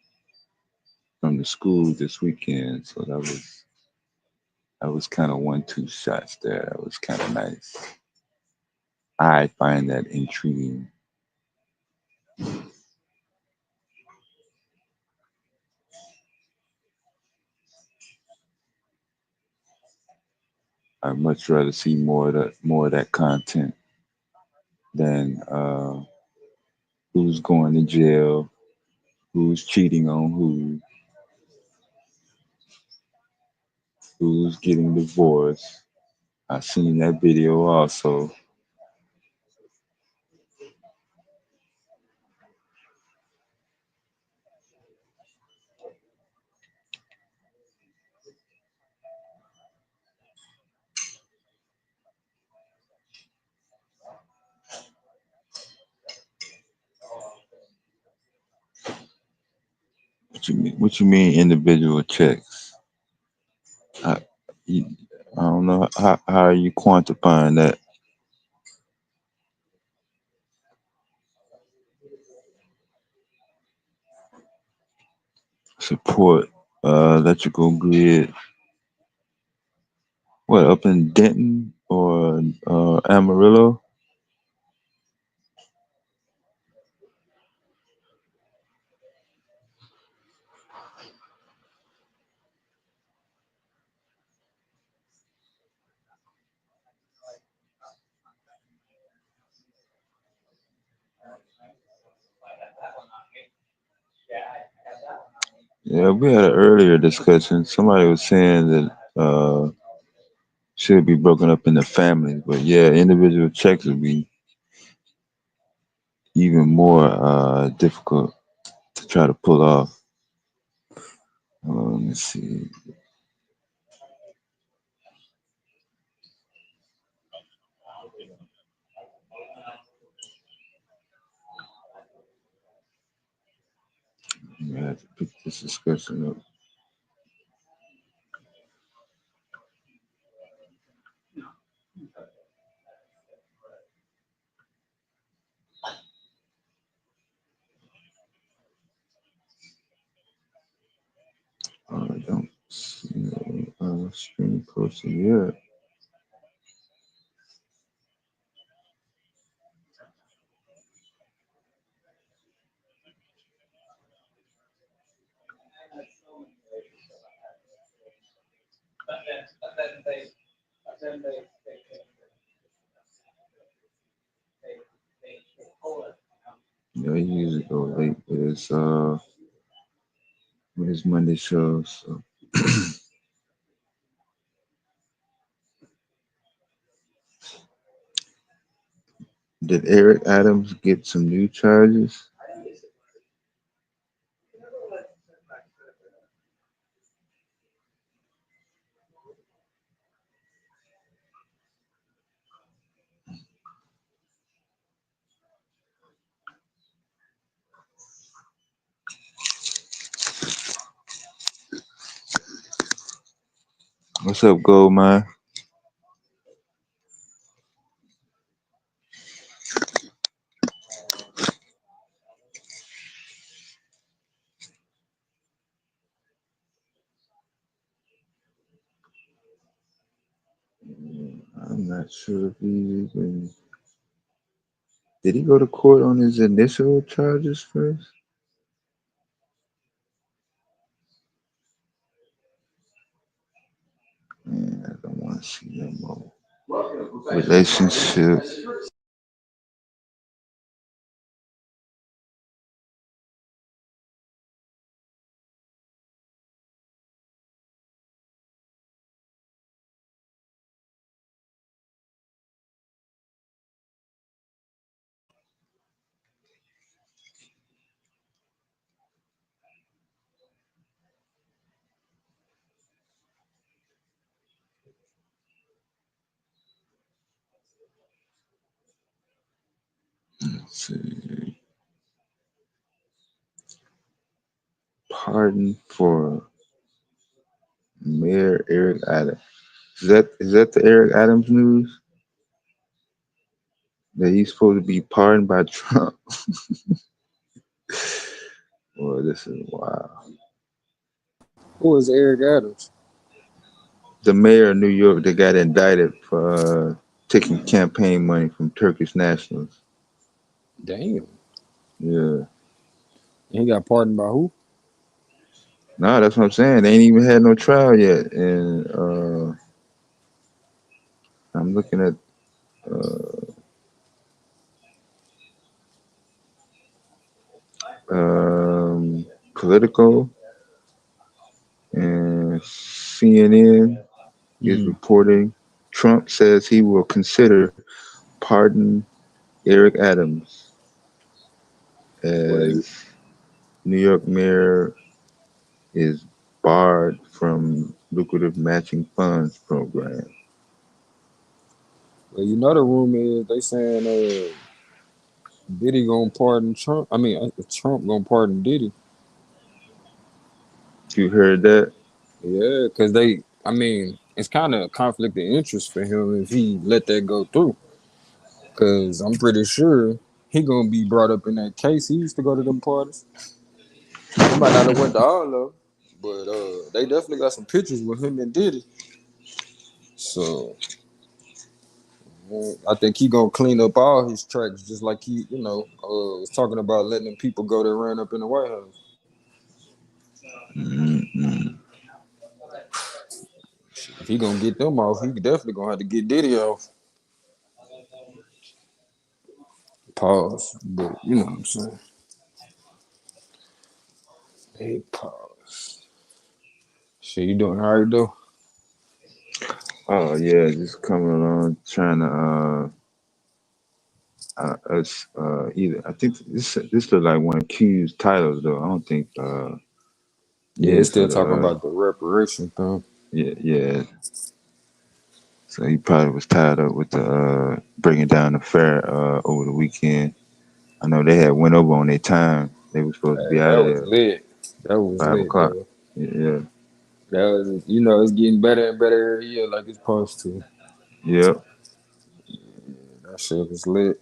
from the school this weekend. So that was kind of 1-2 shots there. That was kind of nice. I find that intriguing. I'd much rather see more of that content than who's going to jail, who's cheating on who's getting divorced. I seen that video also. What you mean individual checks? I, you, I don't know how are you quantifying that support electrical grid. What, up in Denton or Amarillo? Yeah, we had an earlier discussion. Somebody was saying that should be broken up into families, but yeah, individual checks would be even more difficult to try to pull off. Let me see. I have to pick this discussion up. I don't see no stream posted yet. Yeah, he usually go late with his Monday shows. So did Eric Adams get some new charges? What's up, Gold Man? I'm not sure if he even did he go to court on his initial charges first? Man, I don't want to see no more relationship. Let's see. Pardon for Mayor Eric Adams. Is that the Eric Adams news that he's supposed to be pardoned by Trump? Boy, this is wild. Who is Eric Adams? The mayor of New York that got indicted for taking campaign money from Turkish nationals. Damn. Yeah. He got pardoned by who? No, that's what I'm saying. They ain't even had no trial yet. And I'm looking at Politico and CNN is Mm. reporting Trump says he will consider pardon Eric Adams Well, they, as New York mayor is barred from lucrative matching funds program. well, you know the rumor is they saying Diddy gonna pardon Trump. I mean, Trump gonna pardon Diddy. You heard that? Yeah, because I mean, it's kind of a conflict of interest for him if he let that go through. Because I'm pretty sure he gonna be brought up in that case. He used to go to them parties. He might not have went to all of them, but they definitely got some pictures with him and Diddy. So I think he gonna clean up all his tracks, just like he, was talking about letting them people go that ran up in the White House. Mm-mm. If he gonna get them off, he definitely gonna have to get Diddy off. Pause, but you know what I'm saying. Hey, pause. Shit, you doing all right though? Oh yeah, just coming along trying to us either. I think this look like one of Q's titles though. I don't think Yeah, yeah. it's So still the talking about the reparation thing. yeah. So he probably was tied up with the bringing down the fair over the weekend. I know they had went over on their time. They were supposed to be Hey, out that of was there lit. That was 5 o'clock. lit though. Yeah, That was, it's getting better and better every year, like it's supposed to. yep. That shit was lit.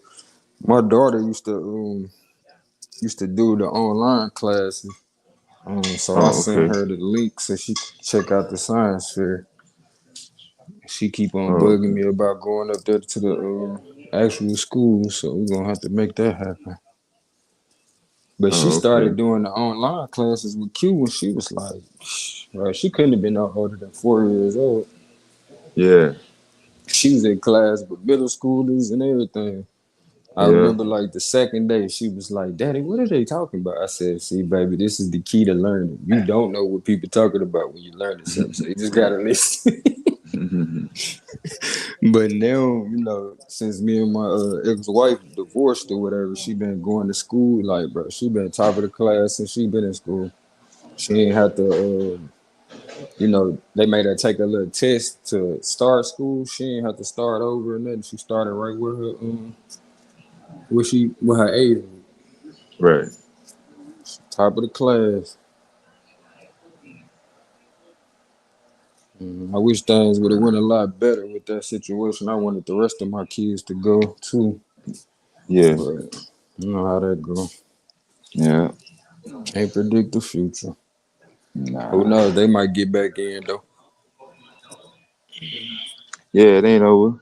My daughter used to do the online classes. So I Oh, sent okay. her the link so she could check out the science fair. She keep on Oh, bugging okay. me about going up there to the actual school, so we're gonna have to make that happen. But she Oh, started okay. doing the online classes with Q when she was like, right, she couldn't have been no older than 4 years old. Yeah. She was in class with middle schoolers and everything. I Yeah. remember like the second day, she was like, "Daddy, what are they talking about?" I said, "See, baby, this is the key to learning. You don't know what people talking about when you learning something, so you just gotta listen." But now, since me and my ex-wife divorced or whatever, she been going to school. Like, bro, she been top of the class since she been in school. She ain't have to, they made her take a little test to start school. She ain't have to start over and nothing. She started right where her, with her age, Right. top of the class. I wish things would have went a lot better with that situation. I wanted the rest of my kids to go too, Yeah. but you know how that go. Yeah. Can't predict the future. Who Nah. knows? They might get back in though. Yeah, it ain't over.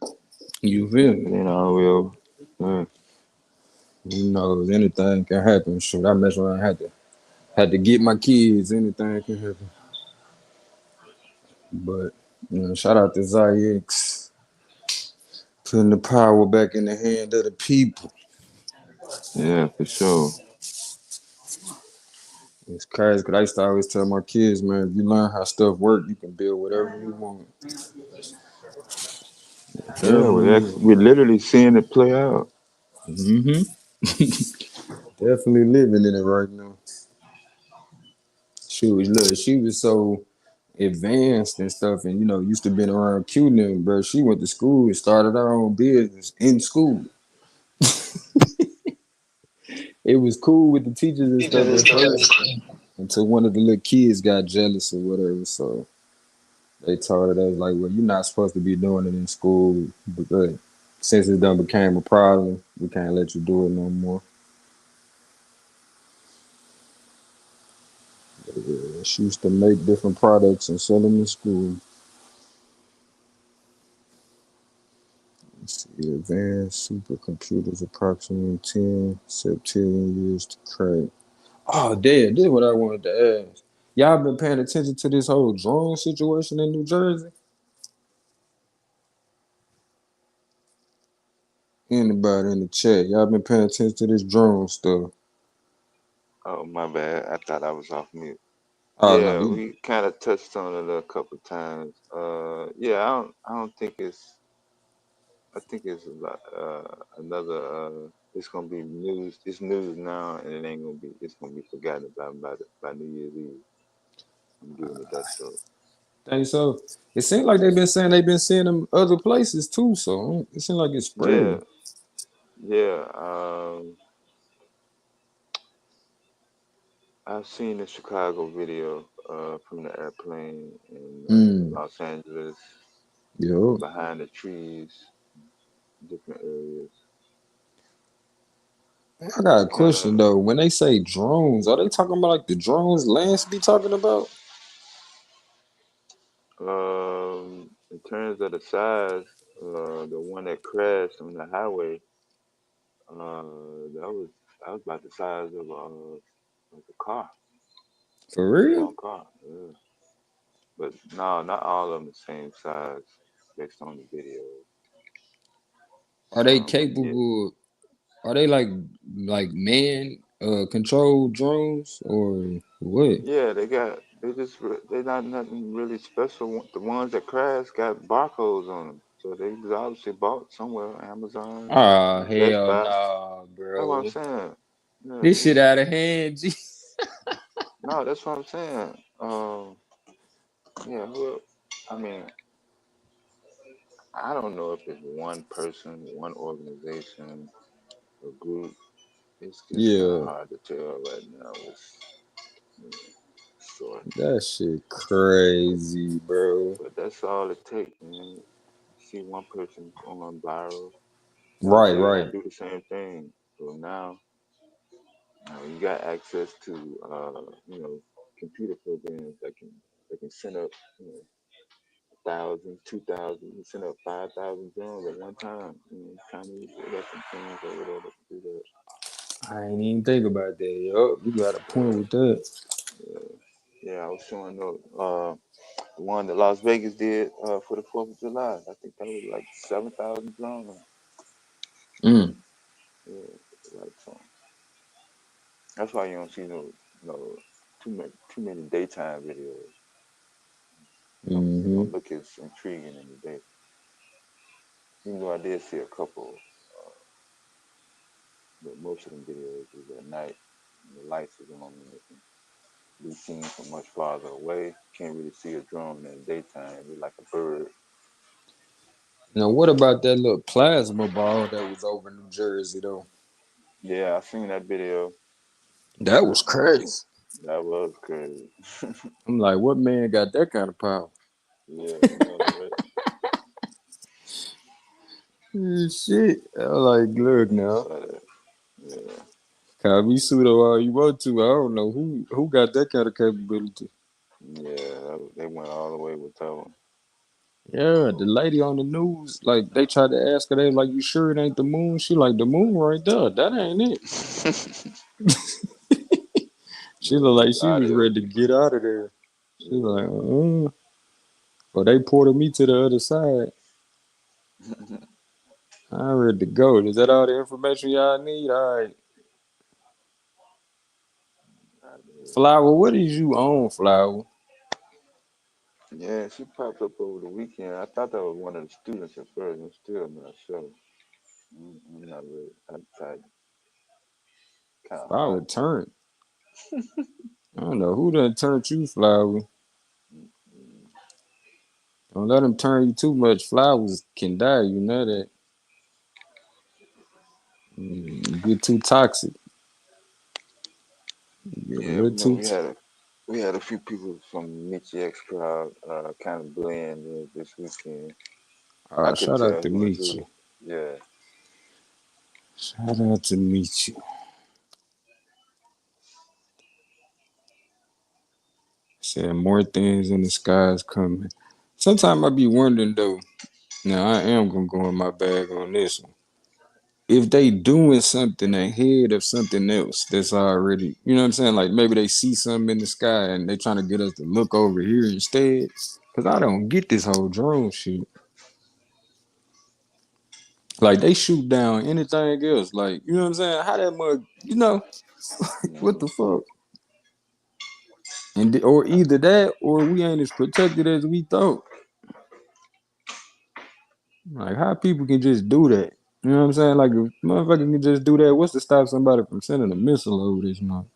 You feel It me? ain't all the way over. Yeah. Who knows? Anything can happen. Shoot, I mess around. Had to get my kids. Anything can happen. But shout out to Zayx putting the power back in the hand of the people. Yeah, for sure. It's crazy because I used to always tell my kids, man, if you learn how stuff work, you can build whatever you want. Yeah, Whatever you want. we're literally seeing it play out. Mm-hmm. Definitely living in it right now. She was so advanced and stuff, and used to been around Q and them, bro. She went to school and started her own business in school. It was cool with the teachers and stuff at first until one of the little kids got jealous or whatever. So they told her they was like, "Well, you're not supposed to be doing it in school, but since it done became a problem, we can't let you do it no more." Yeah, she used to make different products and sell them in school. Let's see, advanced supercomputers approximately 10 septillion years to crack. Oh, damn, this is what I wanted to ask. Y'all been paying attention to this whole drone situation in New Jersey? Anybody in the chat? Y'all been paying attention to this drone stuff? Oh, my bad. I thought I was off mute. Oh, no, Yeah, you we kind of touched on it a couple times. Yeah, I don't think it's. I think it's a lot, another. It's gonna be news. It's news now, and it ain't gonna be. It's gonna be forgotten about by New Year's Eve. I'm giving it that short. think so? It seems like they've been saying they've been seeing them other places too, so it seems like it's Yeah, spreading. yeah. I've seen the Chicago video from the airplane in Mm, Los Angeles, yo. behind the trees, different areas. I got It's a kind question of though. When they say drones, are they talking about like the drones Lance be talking about? in terms of the size, the one that crashed on the highway, that was about the size of like a car, For a real? small car. Yeah. But no, not all of them the same size based on the video. Are they But yeah, capable? Are they like man controlled drones or what? yeah, they not nothing really special. The ones that crashed got barcodes on them, so they was obviously bought somewhere, Amazon, Oh Best hell Buy. no, That's what I'm bro. saying. Yeah, This shit out of hand, G. no, that's what I'm saying. Yeah, I mean, I don't know if it's one person, one organization, a group. It's just kind of Yeah, hard to tell right now. You know, sure. that shit But crazy, bro. but that's all it takes, man. See one person going viral, Right, they'll right. do the same thing. So now, you got access to, you know, computer programs that can send up, you know, 1,000, 2,000, you send up 5,000 drones at one time. You know, Chinese got some things over there that can do that. I ain't even think about that. Yup, you got a point with that. Yeah, yeah. I was showing the one that Las Vegas did for the 4th of July. I think that was like 7,000 drones. Mm. Yeah, like so. That's why you don't see no too many daytime videos. They Mm-hmm. don't look as intriguing in the day. Even though I did see a couple, but most of them videos is at night. And the lights is on and it can be seen from much farther away. Can't really see a drone in the daytime. It's like a bird. Now, what about that little plasma ball that was over New Jersey though? Yeah, I seen that video. That was crazy. That was crazy. I'm like, what man got that kind of power? Yeah, you know right. Shit. I was like, look Yeah, I now. saw that. Yeah, Call me pseudo all you want to. I don't know who got that kind of capability. yeah. They went all the way with that one. Yeah, the lady on the news, like they tried to ask her, they like, you sure it ain't the moon? She like, the moon right there. That ain't it. She Yeah, looked it like was she was audio. ready to get out of there. She was Yeah. like, but they ported me to the other side. I ready to go. Is that all the information y'all need? All right. Flower, what is you on, Flower? Yeah, she popped up over the weekend. I thought that was one of the students at first. I'm still not sure. I'm not really. I'm kind of Flower hot. turned. I don't know who done turned you, Flower. Mm, Don't let them turn you too much. Flowers can die. You know that. You get too toxic. You get a yeah, little too. we had a few people from Mitchie X crowd kind of blend in this weekend. I couldn't Shout out tell to who was meet who. you. Yeah, Shout out to meet you. Said more things in the skies coming. Sometimes I be wondering though. Now I am gonna go in my bag on this one. If they doing something ahead of something else that's already, you know what I'm saying? Like maybe they see something in the sky and they trying to get us to look over here instead. Cause I don't get this whole drone shit. Like they shoot down anything else. Like, you know what I'm saying? How that mug, what mm, the fuck? Or either that or we ain't as protected as we thought. Like how people can just do that. You know what I'm saying? Like if motherfucker can just do that, what's to stop somebody from sending a missile over this month?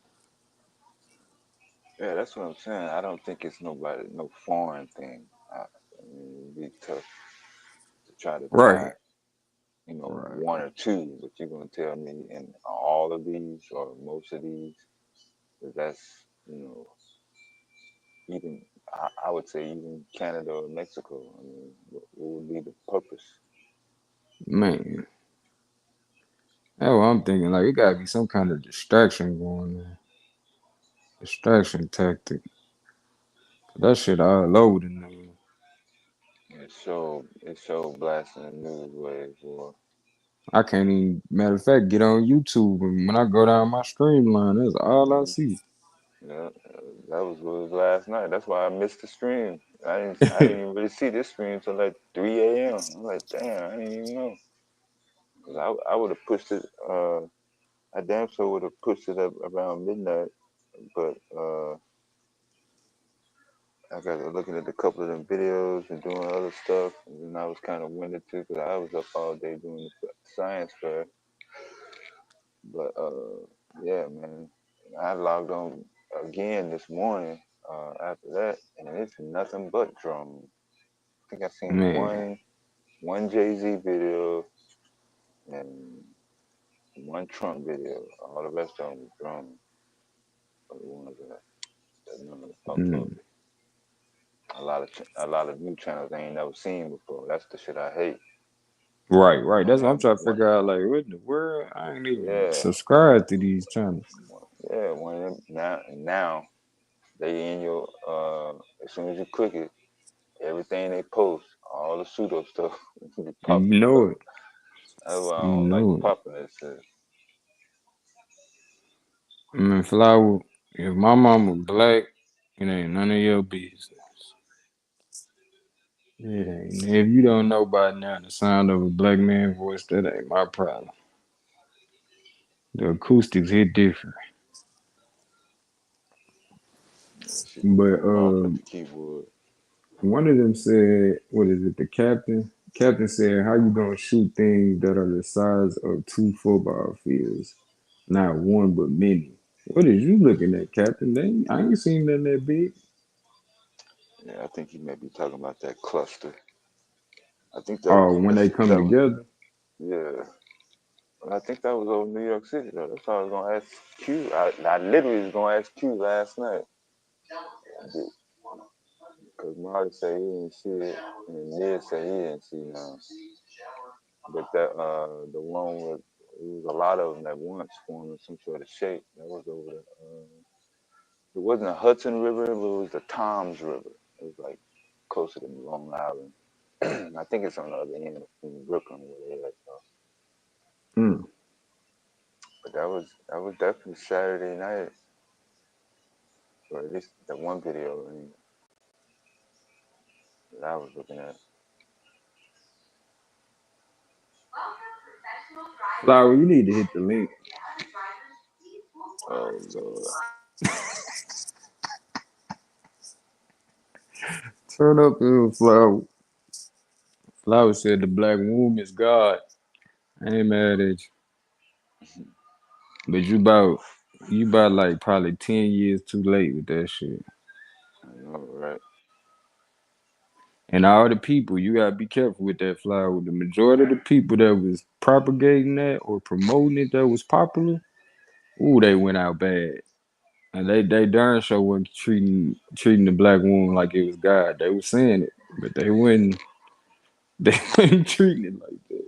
yeah. That's what I'm saying. I don't think it's no foreign thing. I mean, it'd be tough to try to Right. tie, Right. one or two, but you're gonna tell me in all of these or most of these that that's even I would say even Canada or Mexico. I mean, what would be the purpose? Man. That's what I'm thinking. Like it gotta be some kind of distraction going on. Distraction tactic. That shit all over the news. It's so blasting the news wave, boy. I can't even matter of fact get on YouTube and when I go down my streamline, that's all I Hmm. see. Yeah, that was what was last night. That's why I missed the stream. I didn't even really see this stream until like 3 a.m. I'm like, damn, I didn't even know. 'Cause I would have pushed it. I damn sure would have pushed it up around midnight, but I got to looking at a couple of them videos and doing other stuff, and then I was kind of winded too because I was up all day doing the science fair. But yeah, man, I logged on again this morning after that, and it's nothing but drones. I think I seen Man, one Jay Z video and one Trump video. All the rest of them was drones. Or the ones that none of the up. mm, A lot of new channels I ain't never seen before. That's the shit I hate. right, You right. know, That's what I'm have trying to one, figure out. Like, what in the world? I ain't even yeah, subscribed to these channels. one of them now. They in your as soon as you click it, everything they post, all the pseudo stuff be You popping know up. it. That's why I You don't like know it. popping that shit. I mean, Flower, if my mama black, it ain't none of your business. It ain't. If you don't know by now the sound of a black man's voice, that ain't my problem. The acoustics hit different. Yeah, she But my mom put the keyboard. one of them said, what is it, the captain? Captain said, how you gonna shoot things that are the size of 2 football fields? Not one, but many. What is you looking at, Captain? I ain't seen nothing that big. Yeah, I think he may be talking about that cluster. I think Oh, when they come that was together. yeah. But I think that was over New York City though. That's why I was gonna ask Q. I literally was gonna ask Q last night. Because Marty said he didn't see it, and Ned said he didn't see none. But that the one with it was a lot of them at once forming some sort of shape. That was over the. It wasn't the Hudson River, but it was the Toms River. It was like closer to Long Island. I think it's on the other end in Brooklyn where they at. Mm. But that was definitely Saturday night, or at least that one video that I was looking at. Flower, you need to hit the link. Oh Lord. Turn up, Flower. Flower said the black womb is God. I ain't mad at you. But you about like probably 10 years too late with that shit. I know, right? And all the people, you gotta be careful with that, Flower. The majority of the people that was propagating that or promoting it that was popular, ooh, they went out bad. And they darn sure weren't treating the black woman like it was God. They were saying it, but they wouldn't they wouldn't treating it like that.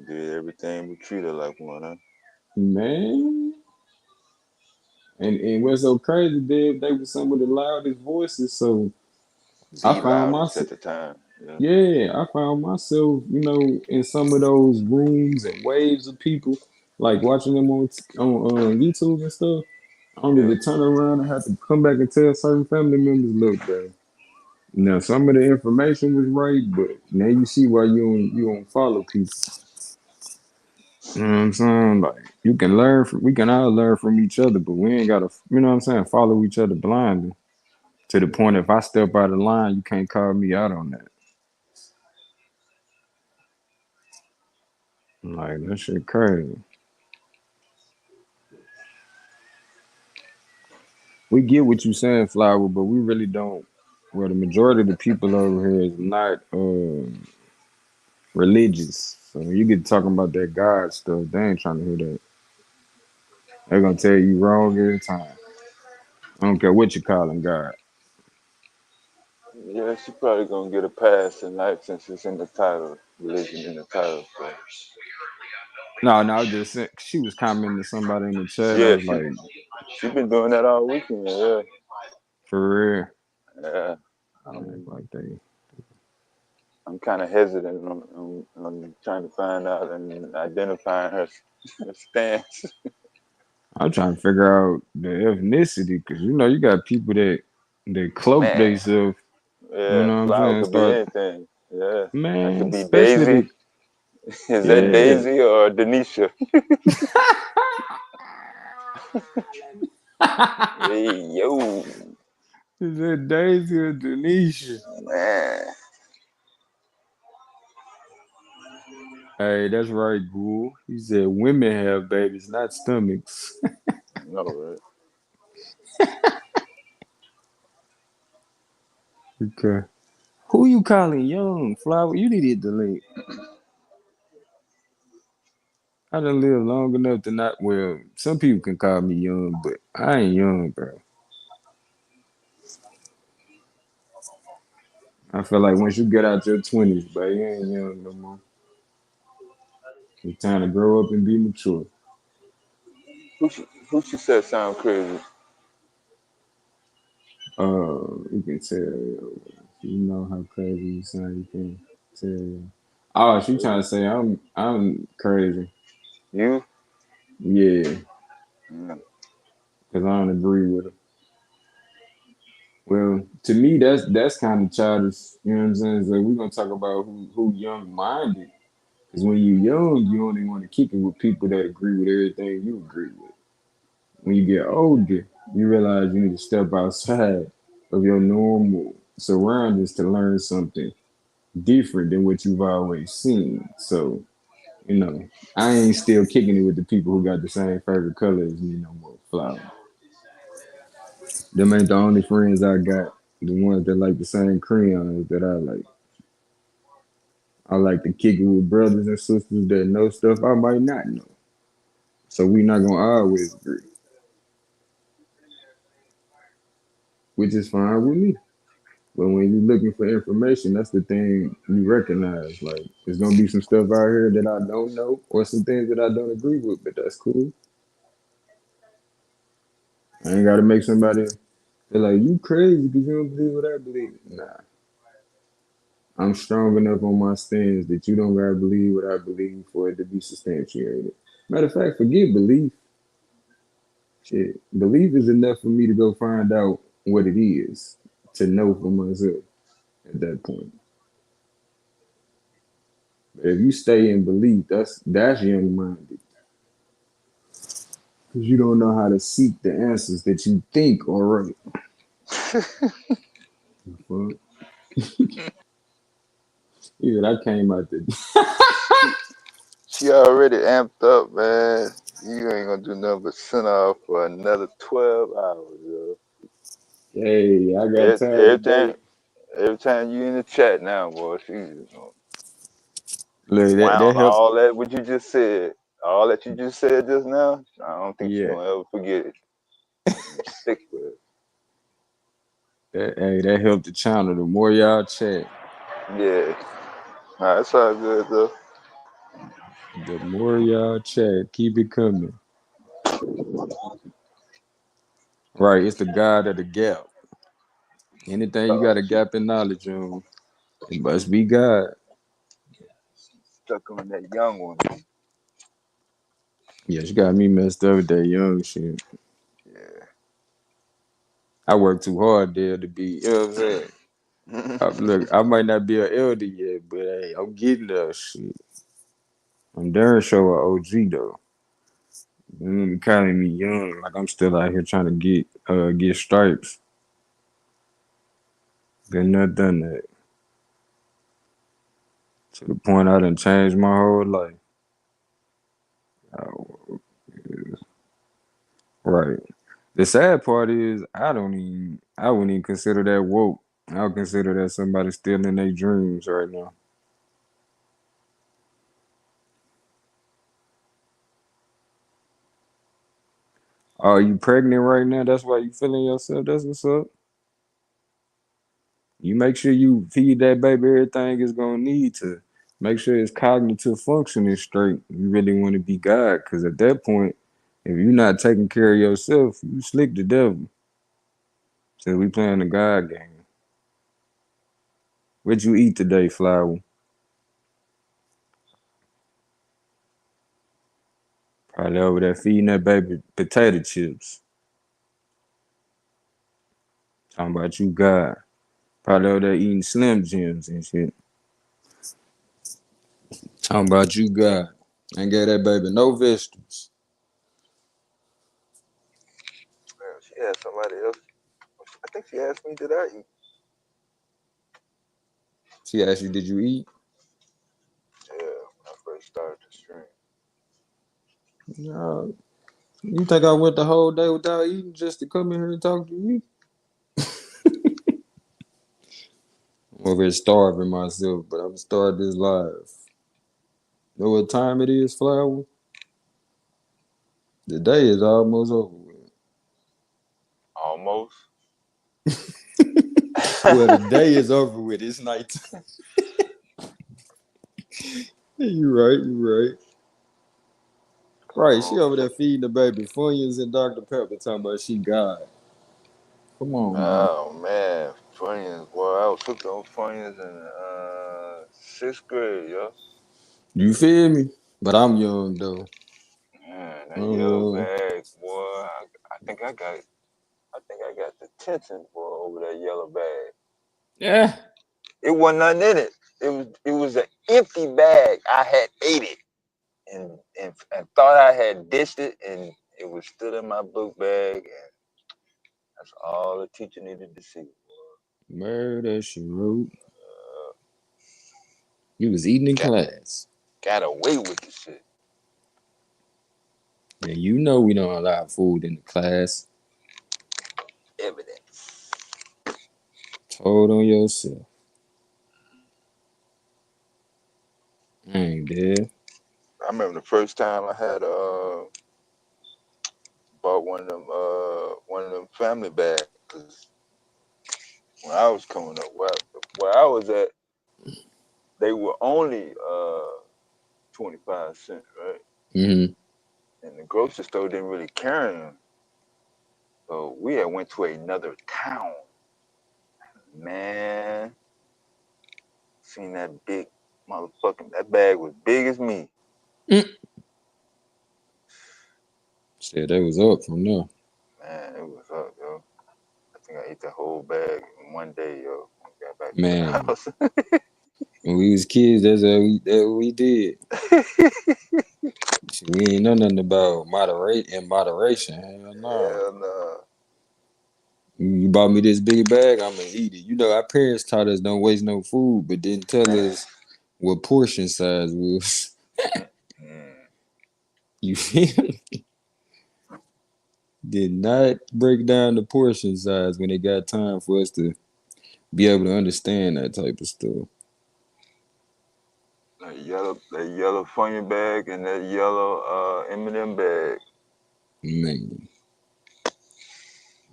Did everything but treat her like one, huh? Man. And what's so crazy, they were some of the loudest voices. So I The found loudest at myself, the time. Yeah. yeah, I found myself, in some of those rooms and waves of people, like watching them on YouTube and stuff. I don't Yeah. even turn around and have to come back and tell certain family members, look, bro. Now some of the information was right, but now you see why you don't follow people. You know what I'm saying? Like we can all learn from each other, but we ain't gotta, what I'm saying, follow each other blindly. To the point, if I step out of line, you can't call me out on that. Like that shit crazy. We get what you saying, Flower, but we really don't. Well, the majority of the people over here is not religious. So when you get talking about that God stuff, they ain't trying to hear that. They're gonna tell you wrong every time. I don't care what you call him, God. Yeah, she probably gonna get a pass tonight since it's in the title, religion in the title. So. No, I was just saying, she was commenting to somebody in the chat. I Yeah, was like, she been doing that all weekend. Yeah, for real. yeah. Man, I'm like they, I'm kind of hesitant on trying to find out and identifying her stance. I'm trying to figure out the ethnicity because you got people that cloak Man, themselves. You yeah, know what I'm flower saying? could be Start, anything. Yeah, that man, could be especially Daisy. Is that yeah. Daisy or Denisha? Hey, yo, Is that Daisy or Denisha? man. Hey, that's right, Ghoul. He said women have babies, not stomachs. No, right? Okay. Who you calling young, Flower? You need to delete. I done lived long enough to not. Well, some people can call me young, but I ain't young, bro. I feel like once you get out your 20s, bro, you ain't young no more. It's time to grow up and be mature. Who she said sound crazy? You can tell, you know how crazy you sound. You can tell. Oh, she trying to say I'm crazy. You? Yeah, Mm. because I don't agree with her. Well, to me, that's kind of childish. You know what I'm saying? So we're gonna talk about who young minded. Because when you're young, you only want to kick it with people that agree with everything you agree with. When you get older, you realize you need to step outside of your normal surroundings to learn something different than what you've always seen. So, you know, I ain't still kicking it with the people who got the same favorite color as me no more. Flower. Them ain't the only friends I got. The ones that like the same crayons that I like. I like to kick it with brothers and sisters that know stuff I might not know. So we not gonna always agree, which is fine with me. But when you're looking for information, that's the thing you recognize. Like, there's gonna be some stuff out here that I don't know, or some things that I don't agree with, but that's cool. I ain't gotta make somebody feel like you crazy because you don't believe what I believe. Nah, I'm strong enough on my stance that you don't gotta believe what I believe for it to be substantiated. Matter of fact, forget belief. Shit, belief is enough for me to go find out what it is to know for myself at that point. But if you stay in belief, that's young minded because you don't know how to seek the answers that you think are right. Fuck. Yeah, that came out the. She, she already amped up, man. You ain't gonna do nothing but sit off for another 12 hours, yo. Hey, I got Every, time every time, today. every time you in the chat now, boy, she just gonna Look, that expound helped. all that what you just said. All that you just said just now, I don't think she's Yeah, gonna ever forget it. And stick with it. that helped the channel. The more y'all chat, Yeah. Nah, it's all good though. the more y'all chat, keep it coming. Right, it's the God of the gap. Anything you got Oh, a she gap in knowledge on, it must be God. stuck on that young one. Yeah, she got me messed up with that young shit. Yeah. I work too hard there to be, you know what I'm saying? Look, I might not be an elder yet, but hey, I'm getting there. Shit. I'm darn sure an OG though. You calling me young, like I'm still out here trying to get stripes. Been not done that. To the point I done changed my whole life. Oh, right. The sad part is I wouldn't even consider that woke. I would consider that somebody still in their dreams right now. Are you pregnant right now? That's why you feeling yourself. That's what's up. You make sure you feed that baby everything it's gonna need to. Make sure its cognitive function is straight. You really want to be God, because at that point, if you're not taking care of yourself, you slick the devil. So we playing the God game. What you eat today, Flower? Probably over there feeding that baby potato chips. Talking about you God. Probably over there eating Slim Jims and shit. Talking about you God. Ain't gave that baby no vegetables. Well, she had somebody else. I think she asked me, did I eat? She asked you, did you eat? Yeah, when I first started the stream. No. You think I went the whole day without eating just to come in here and talk to you? I'm over here starving myself, but I'm gonna start this live. Know what time it is, Flower? The day is almost over with. Almost. Well, the day is over with. It's nighttime. You right, you right. Come Right, she on. over there feeding the baby Funyuns and Dr. Pepper talking about she God. Come on, man. Oh man, Funyuns. Boy, I was hooked on Funyuns in sixth grade, yo. You feel me? But I'm young though. Man, that yellow Uh, bag, boy. I think I got the tension, boy, over that yellow bag. yeah. It wasn't nothing in it. It was an empty bag. I had ate it and thought I had dished it, and it was still in my book bag, and that's all the teacher needed to see. Murder she wrote. You was eating in Got class. got away with the shit. And you know we don't allow food in the class. Evidence. Told on yourself. I ain't there. I remember the first time I had bought one of them family bags. 'Cause when I was coming up, where I was at, they were only 25 cents, right? Mm-hmm. And the grocery store didn't really carry them. So we had went to another town. Man, seen that big motherfucking, that bag was big as me. Said they was up from there. Man, it was up, yo. I think I ate the whole bag in one day, yo. When I got back to the Man, house. when we was kids, that's what we did. Shit, we ain't know nothing about moderation. Hell no. Hell no. You bought me this big bag, I'ma eat it. You know, our parents taught us don't waste no food, but didn't tell us what portion size was. Mm. You feel me? Did not break down the portion size when it got time for us to be able to understand that type of stuff. That yellow Funyun bag and that yellow M&M bag. Man,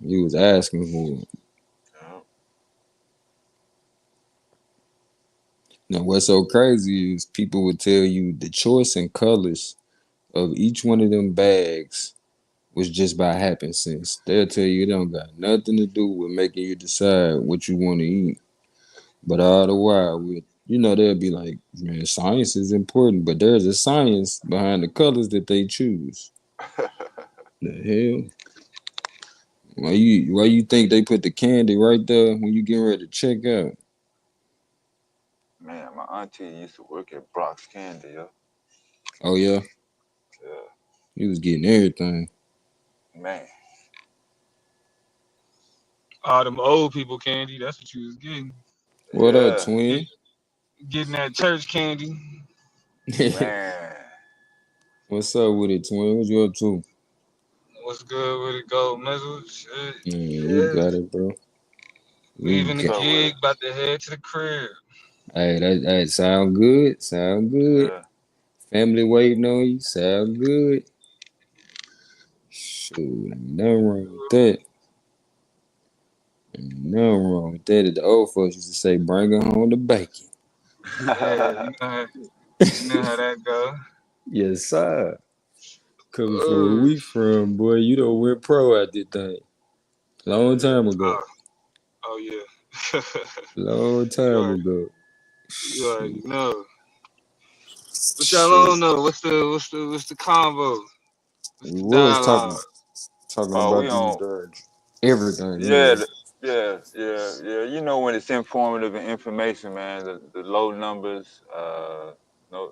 you was asking for it. Yeah. Now, what's so crazy is people would tell you the choice and colors of each one of them bags was just by happenstance. They'll tell you it don't got nothing to do with making you decide what you want to eat. But all the while, they'll be like, man, science is important, but there's a science behind the colors that they choose. The hell? Why you think they put the candy right there when you get ready to check out? Man, my auntie used to work at Brock's Candy, yo. Oh yeah, Yeah, you was getting everything. man. All them old people candy. That's what you was getting. What up, Yeah, Get, twin? getting that church candy. man. What's up with it, twin? What you up to? What's good with it? Gold missile. Shit. You Yeah. got it, bro. You Leaving the What's got. up with gig, it? about to head to the crib. Hey, that sound good. Sound good. Yeah. Family waiting on you. Sound good. Shoot, ain't nothing wrong with that. Ain't nothing wrong with that. The old folks used to say, "Bring her home to bacon." Yeah, you know how that go. Yes, sir. Coming from where Oh, we from, boy, you don't went pro at that thing. Long Yeah. time ago. oh, oh yeah. Long you time already, ago. you already Shoot. know. What y'all Shoot. don't know? What's the convo? What's We the was dialogue? talking Oh, we about these on. drugs. Everything Yeah, anyway. yeah. You know when it's informative and information, man. The low numbers,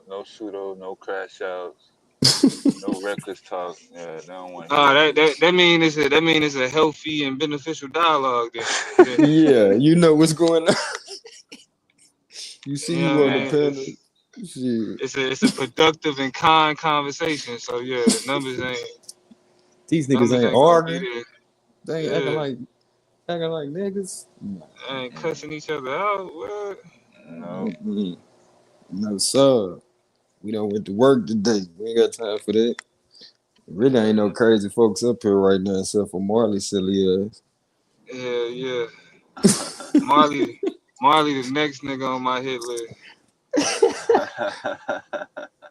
no pseudo, no crash outs, no reckless talk. Yeah, they don't want to hear Nah, that that, shit. that that mean it's a healthy and beneficial dialogue. Then Yeah, you know what's going on. You see you know you what I on the mean. Man, panel. Shit. It's a productive and kind conversation. So yeah, the These niggas numbers ain't ain't gonna be arguing. there. They ain't Yeah, acting like niggas. they ain't mm-mm, cussing each other out. What? no. Mm-mm. No, sir. We don't went to work today. We ain't got time for that. Really ain't no crazy folks up here right now except for Marley silly ass. Yeah, yeah. Marley, Marley, the next nigga on my hit list.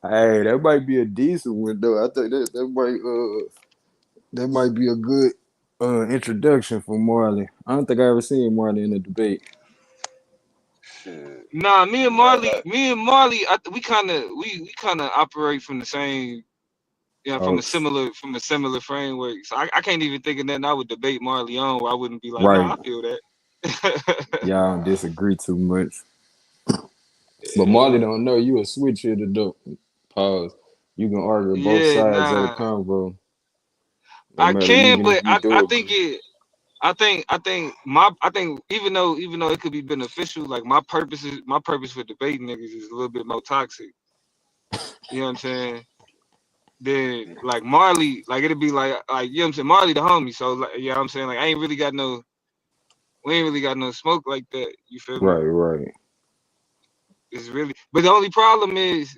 Hey, that might be a decent one though. I think that might be a good. introduction for Marley. I don't think I ever seen Marley in a debate. Shit. Nah, Not, not, Me and Marley, we kind of operate from the same, Oh, from a similar framework. So I can't even think of nothing I would debate Marley on where I wouldn't be like, nah, right. I feel that. Y'all don't disagree too much. But Marley yeah, don't know you a switch hitter though. Pause. You can argue both yeah, sides of the nah, convo. No I matter can, even if but you do I think agree. it. I think even though it could be beneficial, like my purpose for debating niggas is a little bit more toxic. You know what I'm saying? Then like Marley, like it'd be like you know what I'm saying, Marley the homie. So like you know what I'm saying, like we ain't really got no smoke like that. You feel me? Right, right. It's really, but the only problem is,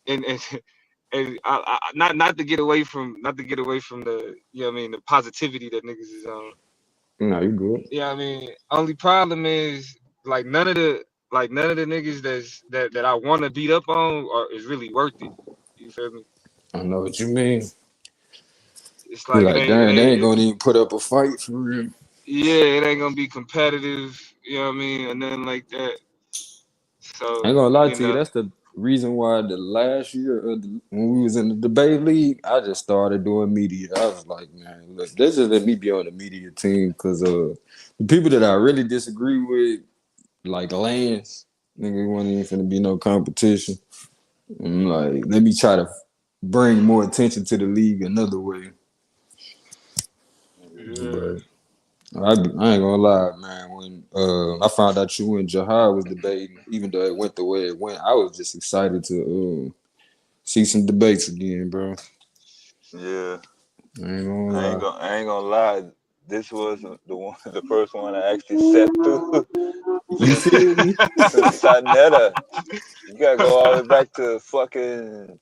and and not to get away from the you know what I mean the positivity that niggas is on. No, you good. Yeah, I mean, only problem is like none of the niggas that I want to beat up on is really worth it. You feel me? I know what you mean. It's You're like like, damn, they ain't it, gonna even put up a fight for real. yeah, it ain't gonna be competitive. You know what I mean? And then like that. I ain't So gonna lie you to you. know, That's the reason why the last year when we was in the debate league, I just started doing media. I was like, man, look, this just let me be on the media team because the people that I really disagree with, like Lance, nigga, wasn't even finna be no competition. I'm like, let me try to bring more attention to the league another way. yeah. But I ain't gonna lie, man. When I found out you and Jahar was debating, even though it went the way it went, I was just excited to see some debates again, bro. yeah. I ain't gonna lie. I ain't gonna lie. This was the one, the first one I actually sat through You since feel me? since Sonetta. You gotta go all the way back to fucking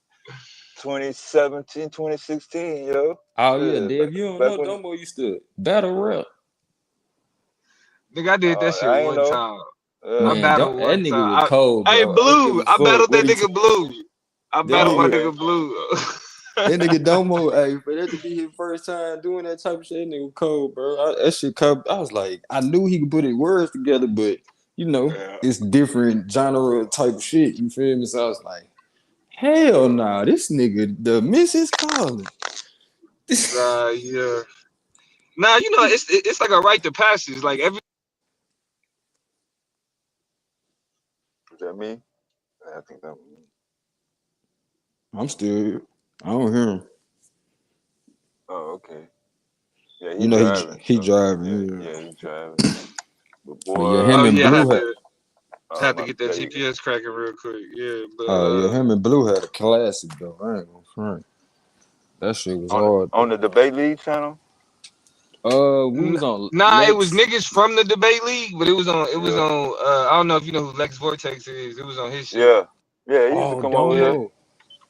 2017, 2016, yo. Oh yeah, Shit, Dave, you don't back know when. Domo used to battle rap. Nigga, I did that shit I ain't one know. time. I Uh, Man, battled that one nigga was time. cold, Hey, bro. I don't give Blue, a I fuck battled what that he. nigga Blue. I That battled my nigga, okay. nigga Blue. that nigga Domo, hey, for that to be his first time doing that type of shit, that nigga cold, bro. That shit cold. I was like, I knew he could put his words together, but you know, Yeah. it's different genre type of shit. You feel me? So I was like, hell nah, this nigga, the Mrs. Calling. Nah, yeah. Nah, you know, it's like a rite to passage. Like every Was that me? I think that was me. I'm still, I don't hear him. Oh, okay. Yeah, he You know, driving, he so driving, yeah. yeah, he driving. But But yeah, boy, him oh and yeah, Blue had, I had to my, get that there you go. GPS cracking real quick. Yeah, but yeah, him and Blue had a classic though. I ain't gonna front. That shit was hard On though. the debate league channel. We was on nah, it was Lex. niggas from the debate league, but it was Yeah, on I don't know if you know who Lex Vortex is. It was on his shit. yeah, yeah. He used to Oh, come over here. Domo.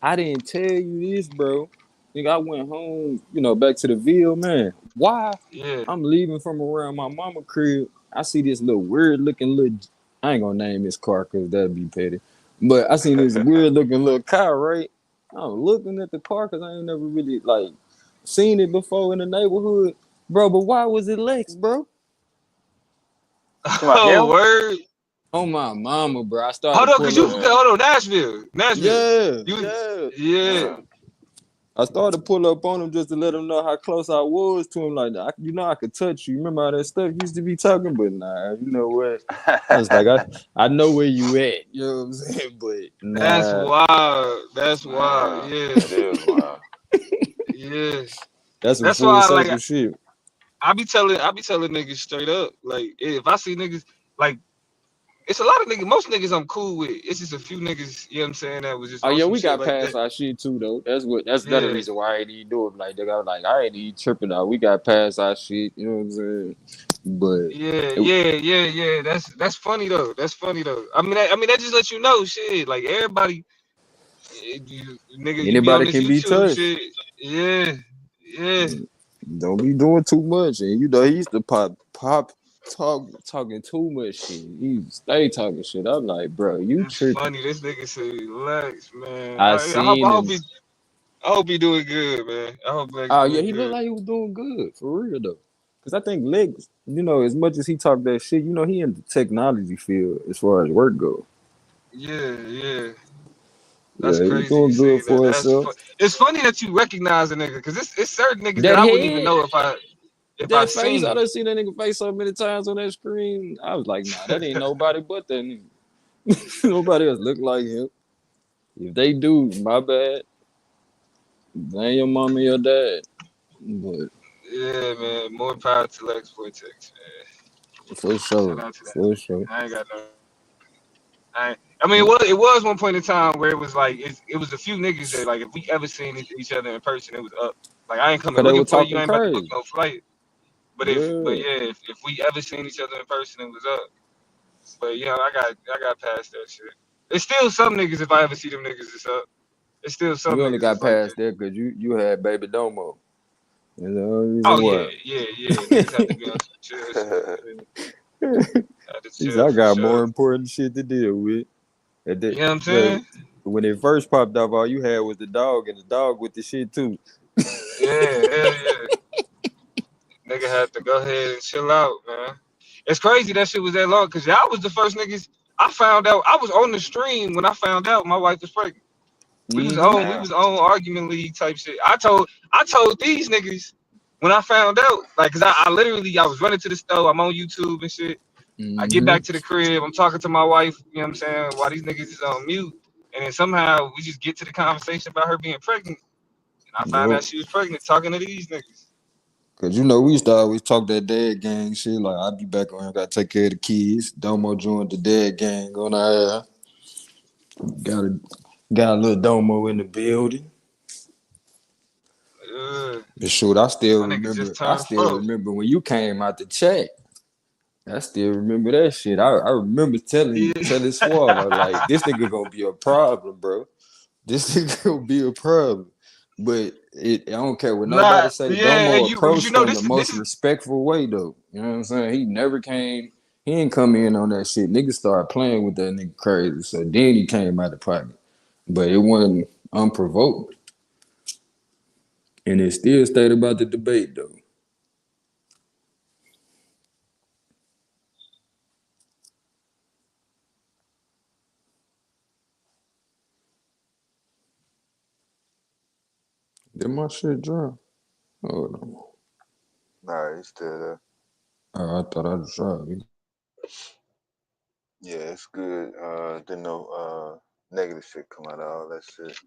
I didn't tell you this, bro. Nigga, I went home, back to the Ville, man. Why? Yeah. I'm leaving from around my mama crib. I see this little weird looking little. I ain't gonna name this car because that'd be petty. But I seen this weird looking little car, right? I'm looking at the car because I ain't never really like seen it before in the neighborhood, bro. But why was it Lex, bro? To my Oh, him. word. Oh my mama, bro. I started Hold to on, cause pull up. Yeah, hold on, Nashville. Yeah, You, yeah. yeah. yeah. I started to pull up on him just to let him know how close I was to him. Like, I could touch you. Remember how that stuff used to be talking? But nah, you know what? I was like, I know where you at. You know what I'm saying? But That's nah, wild. That's wild. Man, Yeah, that is wild. yeah. that's some That's full why, like, circle shit. I be telling niggas straight up, like, if I see niggas, like, it's a lot of niggas. Most niggas I'm cool with. It's just a few niggas. You know what I'm saying? That was just Oh on yeah, some we shit got like past that. our shit too though. That's another Yeah, reason why I ain't even do it. Like they got like I ain't even tripping out. We got past our shit. You know what I'm saying? But it, yeah. That's funny though. That's funny though. I mean, that just lets you know, shit. Like everybody, nigga, you be on anybody this can be YouTube touched. shit. Yeah, yeah. Don't be doing too much. And he used to pop talking too much shit. He stay talking shit. I'm like, bro, you It's tripping. funny. This nigga say relax, man. I I seen hope him. he. I hope he doing good, man. I hope Lex Oh yeah, doing he looked good. like he was doing good for real though. Cause I think Lex, as much as he talked that shit, he in the technology field as far as work goes. Yeah, yeah. That's Yeah, he was crazy you doing good saying that. for himself. It's funny that you recognize a nigga because it's certain niggas that That I wouldn't even head, know if I that face, seen I them. done seen that nigga face so many times on that screen. I was like, nah, that ain't nobody but that nigga. Nobody else look like him. If they do, my bad. They ain't your mom and your dad. But Yeah, man. More power to Lex Vortex, man. for Shout sure, out to that. for sure. I ain't got no. I mean, it was one point in time where it was like it was a few niggas that like if we ever seen each other in person, it was up. Like I ain't coming Cause they looking were for you. talking I ain't about to book crazy. no flight. But Yeah. yeah, if we ever seen each other in person, it was up. But yeah, I got past that shit. It's still some niggas if I ever see them niggas, it's up. It's still some You only niggas got it's like past that. that because you had baby domo. That's the only reason Oh yeah, why. yeah, yeah. Niggas had to be on some chill shit. Yeah. Had to He said, chill I for got sure. more important shit to deal with. And You know what I'm look, saying? when it first popped up, all you had was the dog and the dog with the shit too. Yeah, hell yeah. Nigga had to go ahead and chill out, man. It's crazy that shit was that long because y'all was the first niggas I found out. I was on the stream when I found out my wife was pregnant. We was Mm-hmm. on we Damn. was on argument league type shit. I told these niggas when I found out, like, cause I literally I was running to the store, I'm on YouTube and shit. I get Mm-hmm. back to the crib, I'm talking to my wife, you know what I'm saying, while these niggas is on mute. And then somehow we just get to the conversation about her being pregnant. And I found Yep. out she was pregnant talking to these niggas. Cause we used to always talk that dad gang shit. Like I'd be back on here, gotta take care of the kids. Domo joined the dad gang on our got a little Domo in the building. Ugh, But shoot, I still my nigga just remember. I turned still 4. remember when you came out the chat. I still remember that shit. I remember Yeah. telling Suave, I was like, this nigga gonna be a problem, bro. This nigga gonna be a problem. But I don't care what nobody Nah, say. yeah, Domo you approached know in the this most is respectful way though. You know what I'm saying? He never came. He ain't come in on that shit. Niggas started playing with that nigga crazy. So then he came out of pocket. But it wasn't unprovoked. And it still stayed about the debate though. Did my shit drop? Hold on. Nah, it's still there. Oh, I thought I dropped it. Yeah, it's good. Didn't know negative shit come out of all that shit.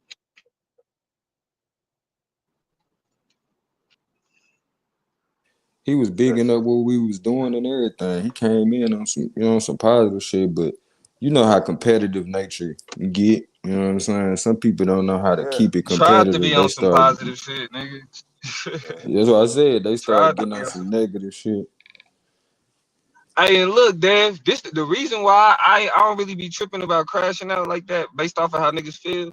He was bigging Especially, up what we was doing and everything. He came in on some positive shit, but you know how competitive nature get. You know what I'm saying? Some people don't know how to yeah, keep it tried to competitive. be They on some start. positive shit, nigga. yeah. That's what I said. They start Tried to getting be on on some. some negative shit. Hey, and look, Dev, this the reason why I don't really be tripping about crashing out like that based off of how niggas feel.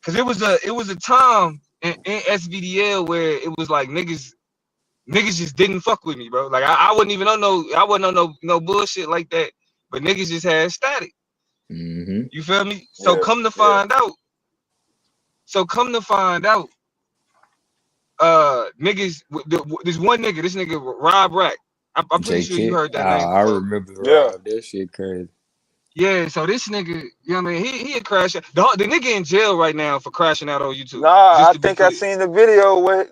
Cause it was a time in SVDL where it was like niggas just didn't fuck with me, bro. Like I wouldn't even know I wouldn't know no bullshit like that. But niggas just had static. Mm-hmm. You feel me? So Yeah, come to yeah. find out, so come to find out, niggas. This one nigga, this nigga Rob Rack. I'm pretty sure you JK. heard that name I before. remember Yeah. Rob. That shit crazy. Yeah, so this nigga, you know what I mean? He a crash out. The nigga in jail right now for crashing out on YouTube. Nah, Just I to be think I clear. seen the video where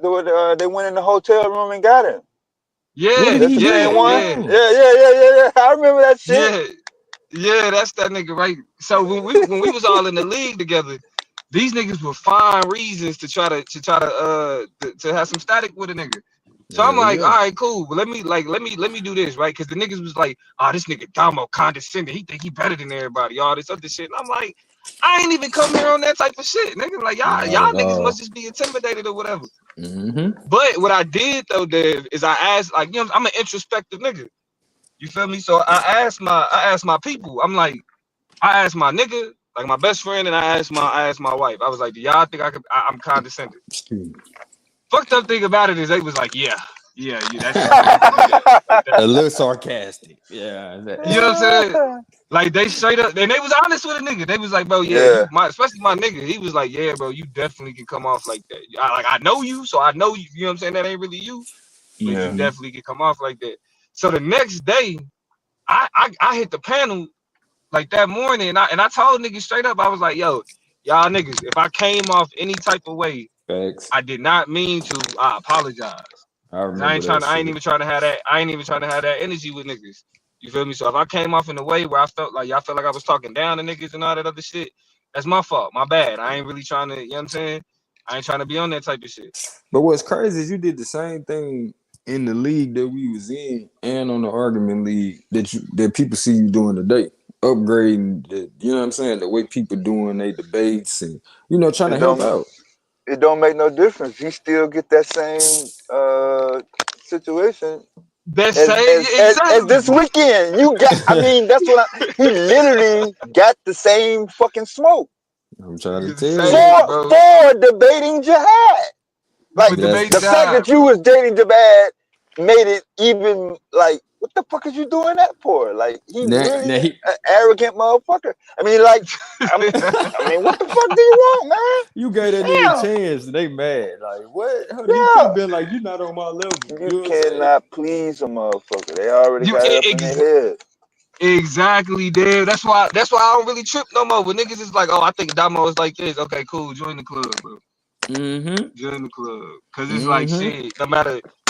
they went in the hotel room and got him. What did Yeah, That's he the do? same yeah, one? yeah, Hold on. Yeah. I remember that shit. yeah, yeah. That's that nigga right. So when we was all in the league together, these niggas would find reasons to have some static with a nigga. So I'm Hell like, all yeah. right, cool. But let me do this, right? Because the niggas was like, oh, this nigga Damo condescending. He think he better than everybody, all this other shit. And I'm like, I ain't even come here on that type of shit, nigga. Like Not y'all at niggas must all. just be intimidated or whatever. Mm-hmm. But what I did though, Dev, is I asked, like, you know, I'm an introspective nigga. You feel me? So I asked my people. I'm like, I asked my nigga, like my best friend, and I asked my wife. I was like, do y'all think I'm condescending? Excuse me. Fucked up thing about it is they was like, yeah. Yeah, that shit was definitely A that. little sarcastic. Yeah. You know what I'm saying? Like they straight up, and they was honest with a nigga. They was like, bro, yeah, Yeah, especially my nigga. He was like, yeah, bro, you definitely can come off like that. I know you, so I know you. You know what I'm saying? That ain't really you, but yeah. you Mm-hmm. definitely can come off like that. So the next day, I hit the panel like that morning, and I told niggas straight up, I was like, yo, y'all niggas, if I came off any type of way, Facts. I did not mean to. I apologize. I Cause I remember ain't that trying. I ain't shit. even trying to have that. I ain't even trying to have that energy with niggas. You feel me? So if I came off in a way where I felt like y'all felt like I was talking down to niggas and all that other shit, that's my fault. My bad. I ain't really trying to. You know what I'm saying? I ain't trying to be on that type of shit. But what's crazy is you did the same thing in the league that we was in and on the argument league that people see you doing today. Upgrading the, you know what I'm saying, the way people doing their debates and trying to It help don't out. it don't make no difference. You still get that same situation That as say as as, as exactly. this weekend. You got. I mean, that's what he literally got the same fucking smoke I'm trying to The tell you. same, for bro. for debating jihad. Like For That's debating the fact job, that you was dating Jabad made it even like, what the fuck is you doing that for? Like he now, really now he an arrogant motherfucker. I mean, like, I'm, I mean, what the fuck do you want, you gave that nigga a man? Damn, chance and they mad. Like what? Hold on, he could have yeah. been like, you not on my level. You You know what I'm saying? cannot please a motherfucker. They already you got it up in their head. exactly, dude. That's why I don't really trip no more. But niggas is like, oh, I think Damo is like this. Okay, cool. Join the club, bro. Mm-hmm. Join the club. Cause it's like Mm-hmm. shit.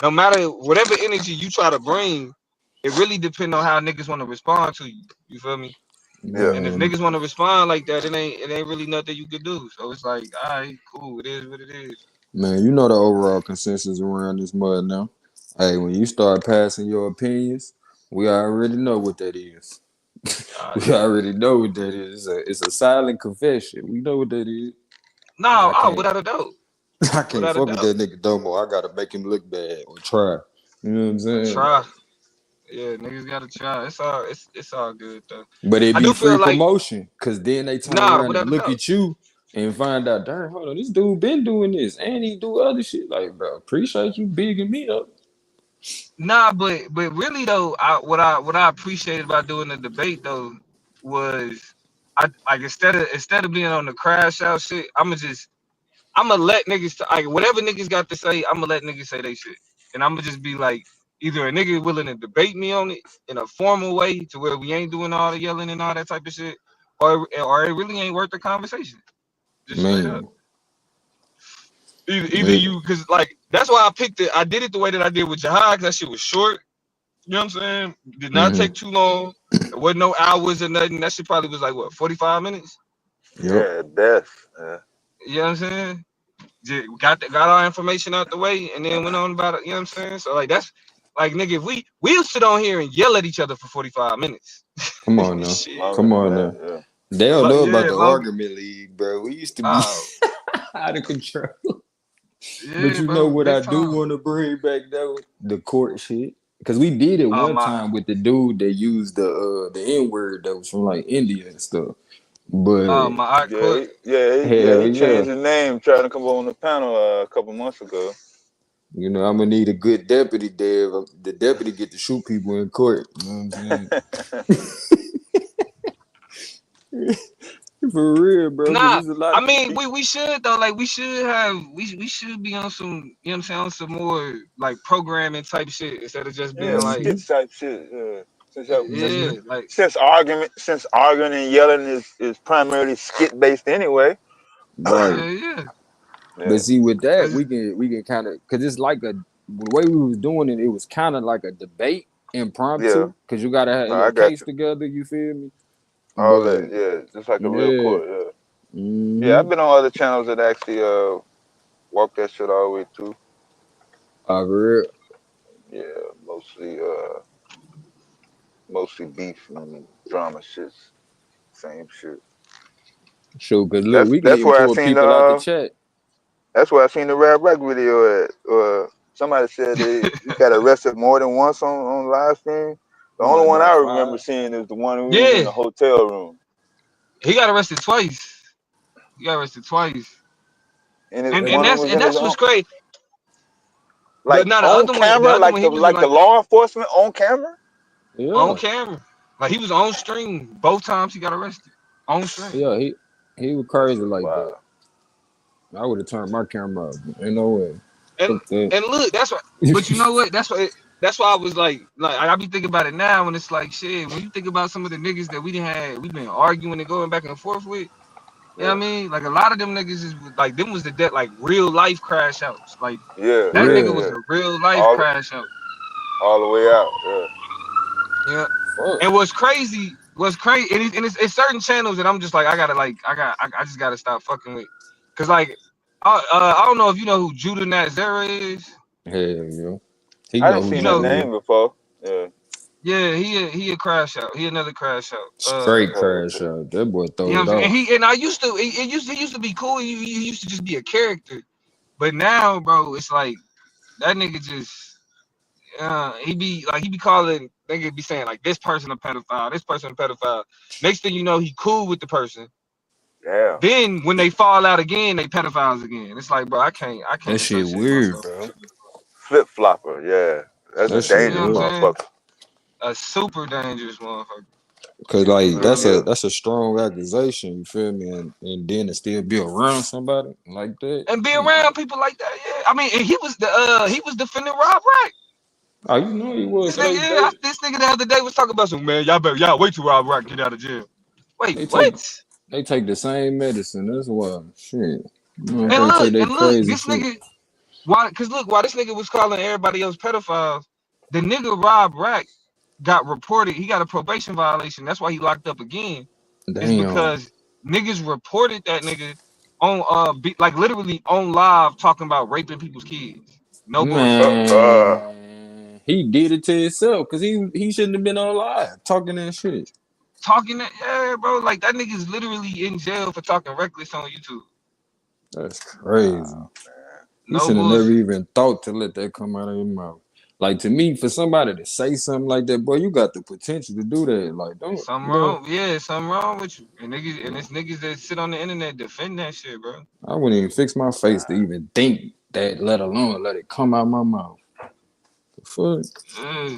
No matter whatever energy you try to bring, it really depends on how niggas want to respond to you. You feel me? Yeah, And if Man, niggas want to respond like that, it ain't really nothing you could do. So it's like, all right, cool. It is what it is. man, you know the overall consensus around this mud now. Hey, when you start passing your opinions, we already know what that is. We Yeah. already know what that is. It's a silent confession. We know what that is. And No, I oh, can't without a doubt. I can't Without a fuck with doubt. that nigga Domo. I gotta make him look bad or try. You know what I'm I saying? try. Yeah, niggas gotta try. It's all good though. But it I be do free feel like promotion. Cause then they turn nah, around and without a look doubt. at you and find out, darn, hold on, this dude been doing this and he do other shit. Like, bro, appreciate you bigging me up. Nah, but really though, what I appreciated about doing the debate though was I like instead of being on the crash out shit, I'ma let niggas like whatever niggas got to say, I'ma let niggas say they shit. And I'ma just be like either a nigga willing to debate me on it in a formal way to where we ain't doing all the yelling and all that type of shit, or it really ain't worth the conversation. Just straight up. Man. Either Yeah. you cause like that's why I picked it. I did it the way that I did with Jahad, cause that shit was short. You know what I'm saying? Did not Mm-hmm. take too long. It wasn't no hours or nothing. That shit probably was like what, 45 minutes? Yep. yeah, at best. You know what I'm saying? Just got our information out the way and then went on about it. You know what I'm saying? So like that's like nigga, if we'll sit on here and yell at each other for 45 minutes. Come on now. Shit. Longer Come than on that. now. Yeah. They don't know about Yeah, the long. argument league, bro. We used to be Oh, out of control. But yeah, you know bro, what I big do time. want to bring back though? The court shit. Cause we did it one My time with the dude that used the N word that was from like India and stuff. But my art Yeah, court. hell he yeah. changed his name trying to come on the panel a couple months ago. I'm gonna need a good deputy there. The deputy get to shoot people in court. You know what I'm saying? For real, bro. Cause Nah, there's a lot I of mean we should though. Like we should be on some, you know what I'm saying, on some more like programming type shit instead of just being Yeah, like, mm-hmm, skit type shit. Yeah. mm-hmm. yeah, like Since arguing and yelling is primarily skit based anyway. Right. yeah. But Yeah, see, with that, Cause we can kind of because it's like the way we was doing it. It was kind of like a debate, yeah. impromptu, because you gotta have No, your I got case you. together. You feel me? All But that. Yeah, just like a real yeah, court. Yeah. Yeah, mm-hmm. I've been on other channels that actually walk that shit all the way through. For real. Yeah, mostly beef and drama shits. Same shit. Sure, cause look, That's we can that's even where I pull seen people out the chat. the rap rock video at. Somebody said he got arrested more than once on live stream. The Come on, only one I about remember 5. seeing is the one who was in yeah, the hotel room. he got arrested twice. He got arrested twice. And And one and of them that's was and in his that's own. what's great. Like no, on the camera, other one, he was like the like law enforcement on camera. on Yeah, camera. Like he was on stream both times he got arrested. On stream. yeah, he was crazy like that. Wow. I would have turned my camera off. Ain't no way. And Fuck that. and look, that's why. But you know what? That's why I was like I be thinking about it now, and it's like shit. When you think about some of the niggas that we've been arguing and going back and forth with. You know what Yeah. I mean? Like a lot of them niggas is like them was the dead like real life crash outs. Like Yeah. that Yeah. nigga Yeah, was Yeah. a real life All crash out. all the way out. Yeah. Yeah. fuck. And what's crazy, and it's certain channels that I'm just like I just gotta stop fucking with, cause like I don't know if you know who Judah Nazera is. Hell yeah. He I know didn't who You seen that know, Judah is. name before. Yeah. yeah, he a crash out. He another crash out. Straight Okay. crash out. That boy You know throw what I'm it saying? off. And I used to he used to be cool. He used to just be a character. But now, bro, it's like that nigga just he be calling nigga be saying like this person a pedophile, this person a pedophile. Next thing you know, he cool with the person. Damn. Then when they fall out again, they pedophiles again. It's like, bro, I That can't shit associate weird, myself with bro. you. Flip flopper. Yeah. That's a That shit You know what dangerous I'm weird. saying? motherfucker. A super dangerous motherfucker. Cause It like Real really is. deal. that's a strong accusation, you feel me? And then to still be around somebody like that. And be Come around on. people like that, yeah. I mean, and he was defending Rob Wright. Oh, you know he was. This So nigga, yeah, this nigga the other day was talking about some man. Y'all wait till Rob Wright get out of jail. Wait, they take what? they take the same medicine. That's why shit. And Motherfucker take look, that crazy this shit. nigga, why? Cause look, why this nigga was calling everybody else pedophiles, the nigga Rob Rack got reported. He got a probation violation. That's why he locked up again. Is Damn. because niggas reported that nigga on like literally on live talking about raping people's kids. No bullshit. Uh. Man, he did it to himself because he shouldn't have been on live talking that shit. Talking that, yeah, bro. Like that nigga's literally in jail for talking reckless on YouTube. That's crazy. Wow. You No should have never bullshit. even thought to let that come out of your mouth. Like to me, for somebody to say something like that, boy, you got the potential to do that. Like, don't Something you know? wrong. Yeah, something wrong with you. And it's niggas that sit on the internet defend that shit, bro. I wouldn't even fix my face to even think that, let alone let it come out my mouth. The fuck? Yeah.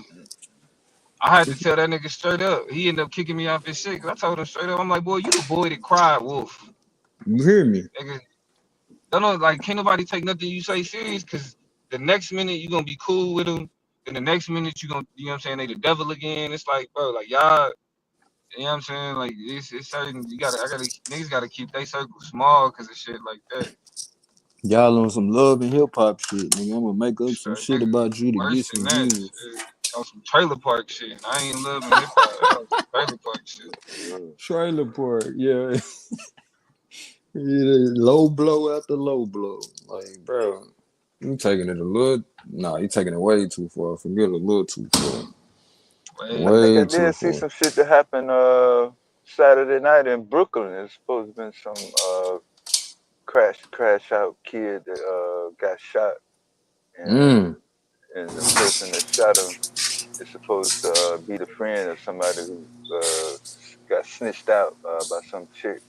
I had to tell that nigga straight up. He ended up kicking me off his shit. Cause I told him straight up, I'm like, boy, you the boy that cried wolf. You hear me? Nigga, don't know, like, can't nobody take nothing you say serious. Cause the next minute you gonna be cool with him. Then the next minute you gonna, you know what I'm saying, they the devil again. It's like, bro, like y'all, you know what I'm saying? Like it's certain niggas gotta keep their circle small cause of shit like that. Y'all on some love and hip hop shit, nigga. I'm gonna make up some Straight shit nigga, about you to get worse than some that. views. Shit. On some trailer park shit. I ain't loving hip hop. That was some trailer park shit. Mm. Trailer park, yeah. Yeah, low blow after low blow. Like, bro, you taking it a little. Nah, you taking it way too far. Forget a little too far. I think I Way too did see far. some shit that happened Saturday night in Brooklyn. It's supposed to have been some crash out kid that got shot, and Mm. the person that shot him is supposed to be the friend of somebody who got snitched out by some chick.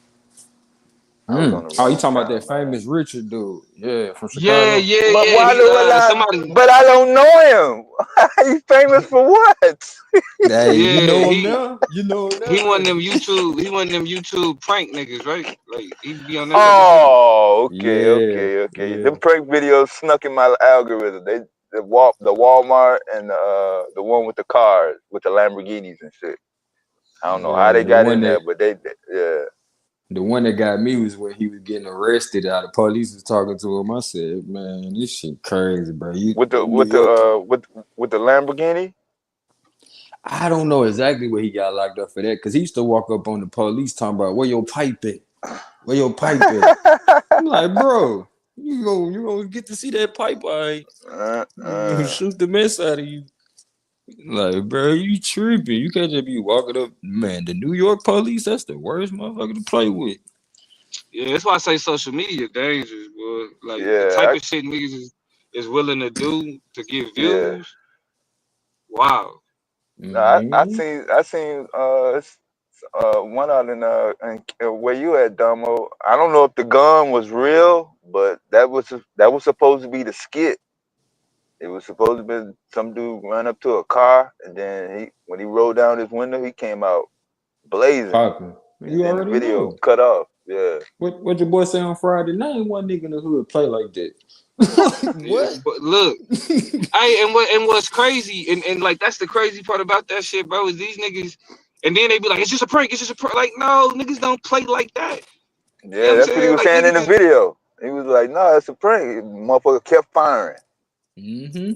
I was on Mm. the Oh, you wrong talking about that channel, man. famous Richard dude? Yeah, from Yeah, Chicago. yeah, But yeah. why He do I? somebody. But I don't know him. He's famous for what? Hey, you Yeah, know him now. You know him now, don't you? He one of them YouTube prank niggas, right? Like he be on that type of shit. Oh, okay, Yeah, okay, okay. yeah, Them prank videos snuck in my algorithm. They the Walmart and the one with the cars with the Lamborghinis and shit. I don't know how yeah. they got in there, but yeah. The one that got me was when he was getting arrested. The police was talking to him. I said, "Man, this shit crazy, bro. You With the New York." with the Lamborghini. I don't know exactly what he got locked up for that because he used to walk up on the police talking about where your pipe at, where your pipe at. I'm like, bro, you gonna get to see that pipe, all right? You gonna uh. shoot the mess out of you. Like, bro, you tripping. You can't just be walking up. Man, the New York police, that's the worst motherfucker to play with. Yeah, that's why I say social media dangerous, boy. Like the Yeah, type of shit niggas is willing to do to get yeah. views. Wow. No, Mm-hmm. I seen one out in where you at, Damo. I don't know if the gun was real, but that was supposed to be the skit. It was supposed to be some dude run up to a car, and then when he rolled down his window, he came out blazing, Popping. and You then the already video know. cut off. Yeah, What your boy say on Friday? Name one nigga in the hood play like that. Yeah, What? but look, what's crazy and like that's the crazy part about that shit, bro, is these niggas, and then they be like, it's just a prank, it's just a prank. Like, no, niggas don't play like that. You know what yeah, I'm that's what he saying? was Like saying in the niggas, video. He was like, "No, it's a prank." Motherfucker kept firing. Mm-hmm.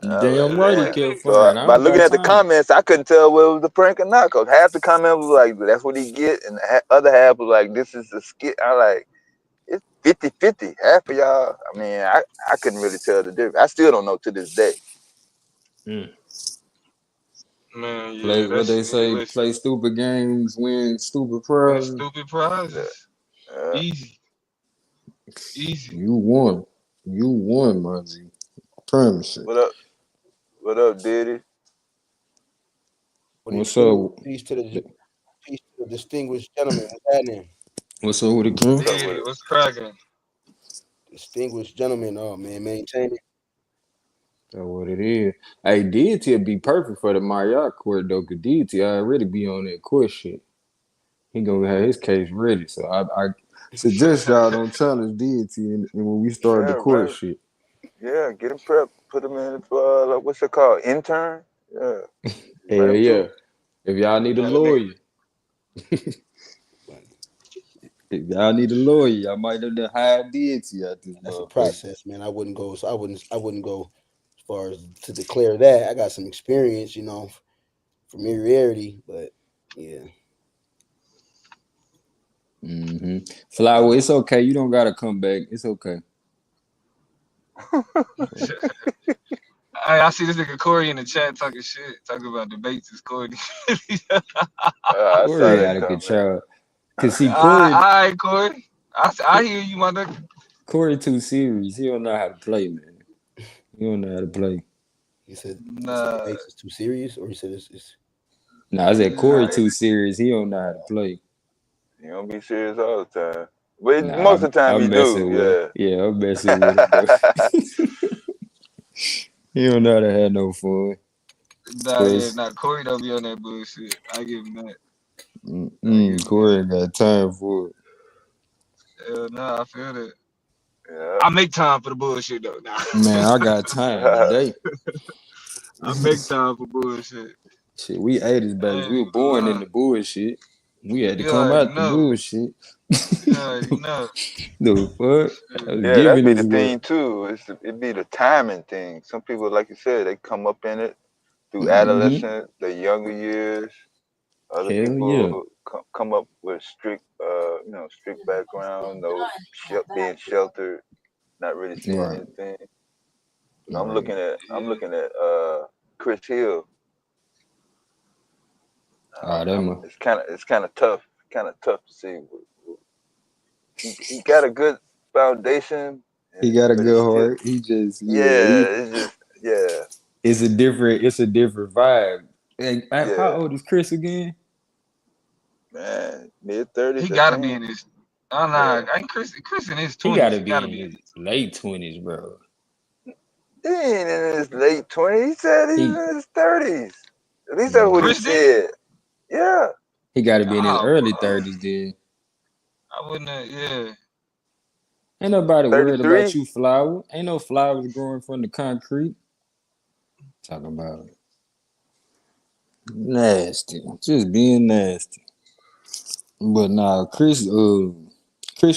You I was damn like, right he damn. kept So firing. I by don't looking got at the time. comments, I couldn't tell whether it was a prank or not. Cause half the comment was like, "That's what he get," and the other half was like, "This is a skit." I like it's 50-50. Half of y'all. I mean, I couldn't really tell the difference. I still don't know to this day. Mm. man, Play yeah, that what they shit. Hey, say. listen, Play stupid games, win stupid win prizes. stupid Yeah. prizes, easy, easy. You won. You won, my G. Promise it. What up? What up, Diddy? What it What's do? up? Peace to the distinguished gentleman. What's happening? What's up with it, King? What's up with Dude, it? what's cracking? Distinguished gentleman. Oh man, maintain it. That's what it is. Hey, DT would be perfect for the Marriott court though, cause DT already be on that court shit. He gonna have his case ready. So I suggest y'all don't challenge DT and when we start the Yeah, court right. shit. Yeah, get him prepped. Put him in for like, what's it called? Intern. Yeah, Hell invite him yeah. to. If y'all need a Yeah, the nigga. lawyer, if y'all need a lawyer, y'all might have to hire DT out this That's a motherfucker. process, man. I wouldn't go. So I wouldn't go as far as to declare that. I got some experience, familiarity, but yeah. Mm-hmm. Flower, it's okay. You don't gotta come back. It's okay. I see this nigga Corey in the chat talking shit, talking about debates is Corey. I saw Corey that out of comment. control. Cause see, All right, Corey. I hear you, my nigga. Corey too serious. He don't know how to play, man. He don't know how to play. He said Nah, debates is too serious, or he said it's Nah, I said nah, Corey too serious. He don't know how to play. You don't be serious all the time, but Nah, most of the time I'm you do. messing with him. Yeah. Yeah, I'm messing with him, but he don't know how to have no fun. yeah, Cause nah. Corey don't be on that bullshit. I give him that. I give him Corey that. ain't got time for it. Nah, I feel that. Yeah. I make time for the bullshit though. Nah. Man, I got time today. I make time for bullshit. Shit, we 80s I babies. ain't We were even gonna born in lie. the bullshit. We had to You come already out the know. bullshit. You already know. The fuck? I was Yeah, that'd giving be this the work. thing too. It'd be the timing thing. Some people, like you said, they come up in it through Mm-hmm. adolescence, the younger years. Other Hell yeah. people come up with strict, strict background, being sheltered, not really seeing Right. anything. But Right. I'm Yeah. looking at Chris Hill. Ah, that man. It's kind of tough to see. He got a good foundation, He got a but it's good still heart. He just yeah, it's just yeah, it's a different vibe. Hey, how yeah, old is Chris again? man, mid 30s, He I gotta be think. in his. Oh nah, Yeah, ain't Chris in his He 20s. gotta He gotta be in be in his his. late 20s, bro. he ain't in his late 20s. He said he's He in his 30s. At least that's what he nah. Chris did. said. Yeah, He gotta be in his Oh, early bro. 30s then. I wouldn't have. Yeah. Ain't nobody worried about 33. you, flower. Ain't no flowers growing from the concrete. Talking about nasty. Just being nasty. But nah, Chris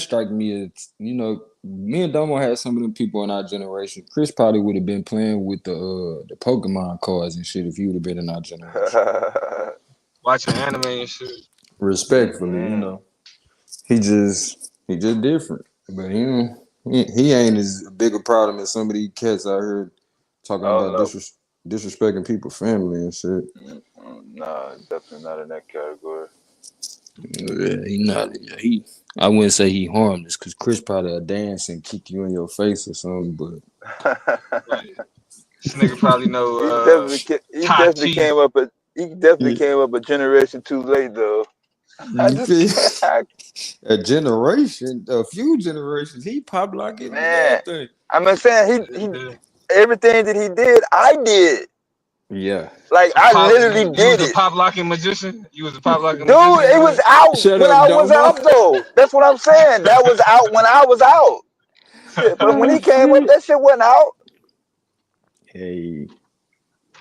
strike me as, me and Domo had some of them people in our generation. Chris probably would have been playing with the Pokemon cards and shit if he would have been in our generation. Watching anime and shit. Respectfully, Mm-mm. he just different. But he ain't as big a problem as some of these cats out here talking Oh about no. disrespecting people's family and shit. Nah, definitely not in that category. Yeah, he not. Yeah, I wouldn't say he harmless because Chris probably a dance and kick you in your face or something. But Right. This nigga probably know He Tai definitely Chi. came up a generation too late though. I you just feel can't. a few generations, he pop locking and Man, everything. I'm saying he Yeah. everything that he did, I did. Yeah. Like So I pop, literally you was did a it. pop locking magician. You was a pop locking Dude, magician, it was Dwight. out Shut when up, I was Domo. out though. That's what I'm saying. That was out when I was out. Shit, but when Oh he came up, shit. that shit wasn't out. Hey,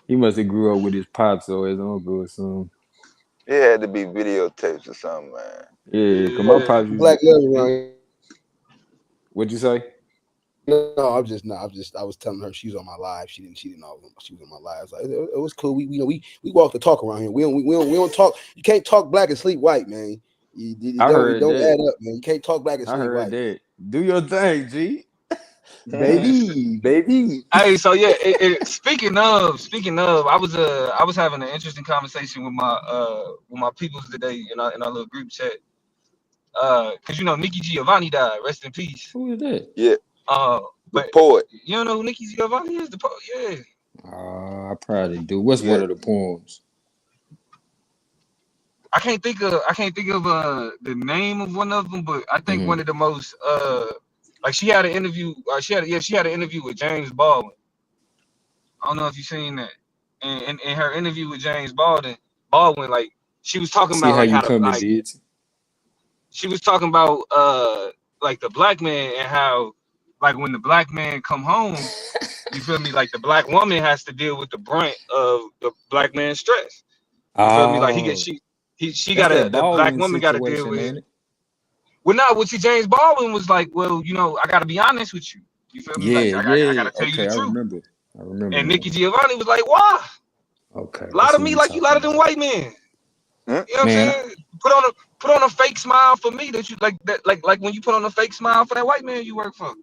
he must have grew up with his pops or his uncle or something. It had to be videotapes or something, man. Yeah, cause my Yeah. pops used Black to. love He, around. what'd you say? No, I was telling her she was on my live. She didn't know she was on my live. Like, it was cool. We walk the talk around here. We don't talk. You can't talk black and sleep white, man. I It heard don't that. add up, man. You can't talk black and I sleep heard white, that. Do your thing, G. Yeah. Baby, baby. Hey, so yeah. Speaking of, I was having an interesting conversation with my peoples today in our little group chat. Cause you know Nikki Giovanni died. Rest in peace. Who is that? Yeah, Uh, the but poet. you don't know who Nikki Giovanni is? Yeah. I probably do. What's one Yeah, of the poems? I can't think of the name of one of them, but I think Mm-hmm. one of the most like she had an interview. She had an interview with James Baldwin. I don't know if you've seen that. And in her interview with James Baldwin, like she was talking See about how like you how to coming, like did? she was talking about like the black man and how like when the black man come home, you feel me? Like the black woman has to deal with the brunt of the black man's stress. You feel me? Like Oh, she that's got that the black Baldwin woman got to deal situation, with. ain't it? Well, no, what see James Baldwin was like, well, you know, I gotta be honest with you. You feel me? Like Yeah, I yeah. gotta tell you the Okay, I truth. remember. I remember And Nikki now. Giovanni was like, why? Okay, I Lie to see what me you're like you lie talking to them about. white men. mm, You know what I'm Man, saying? Put on a fake smile for me that you like that like when you put on a fake smile for that white man you work for.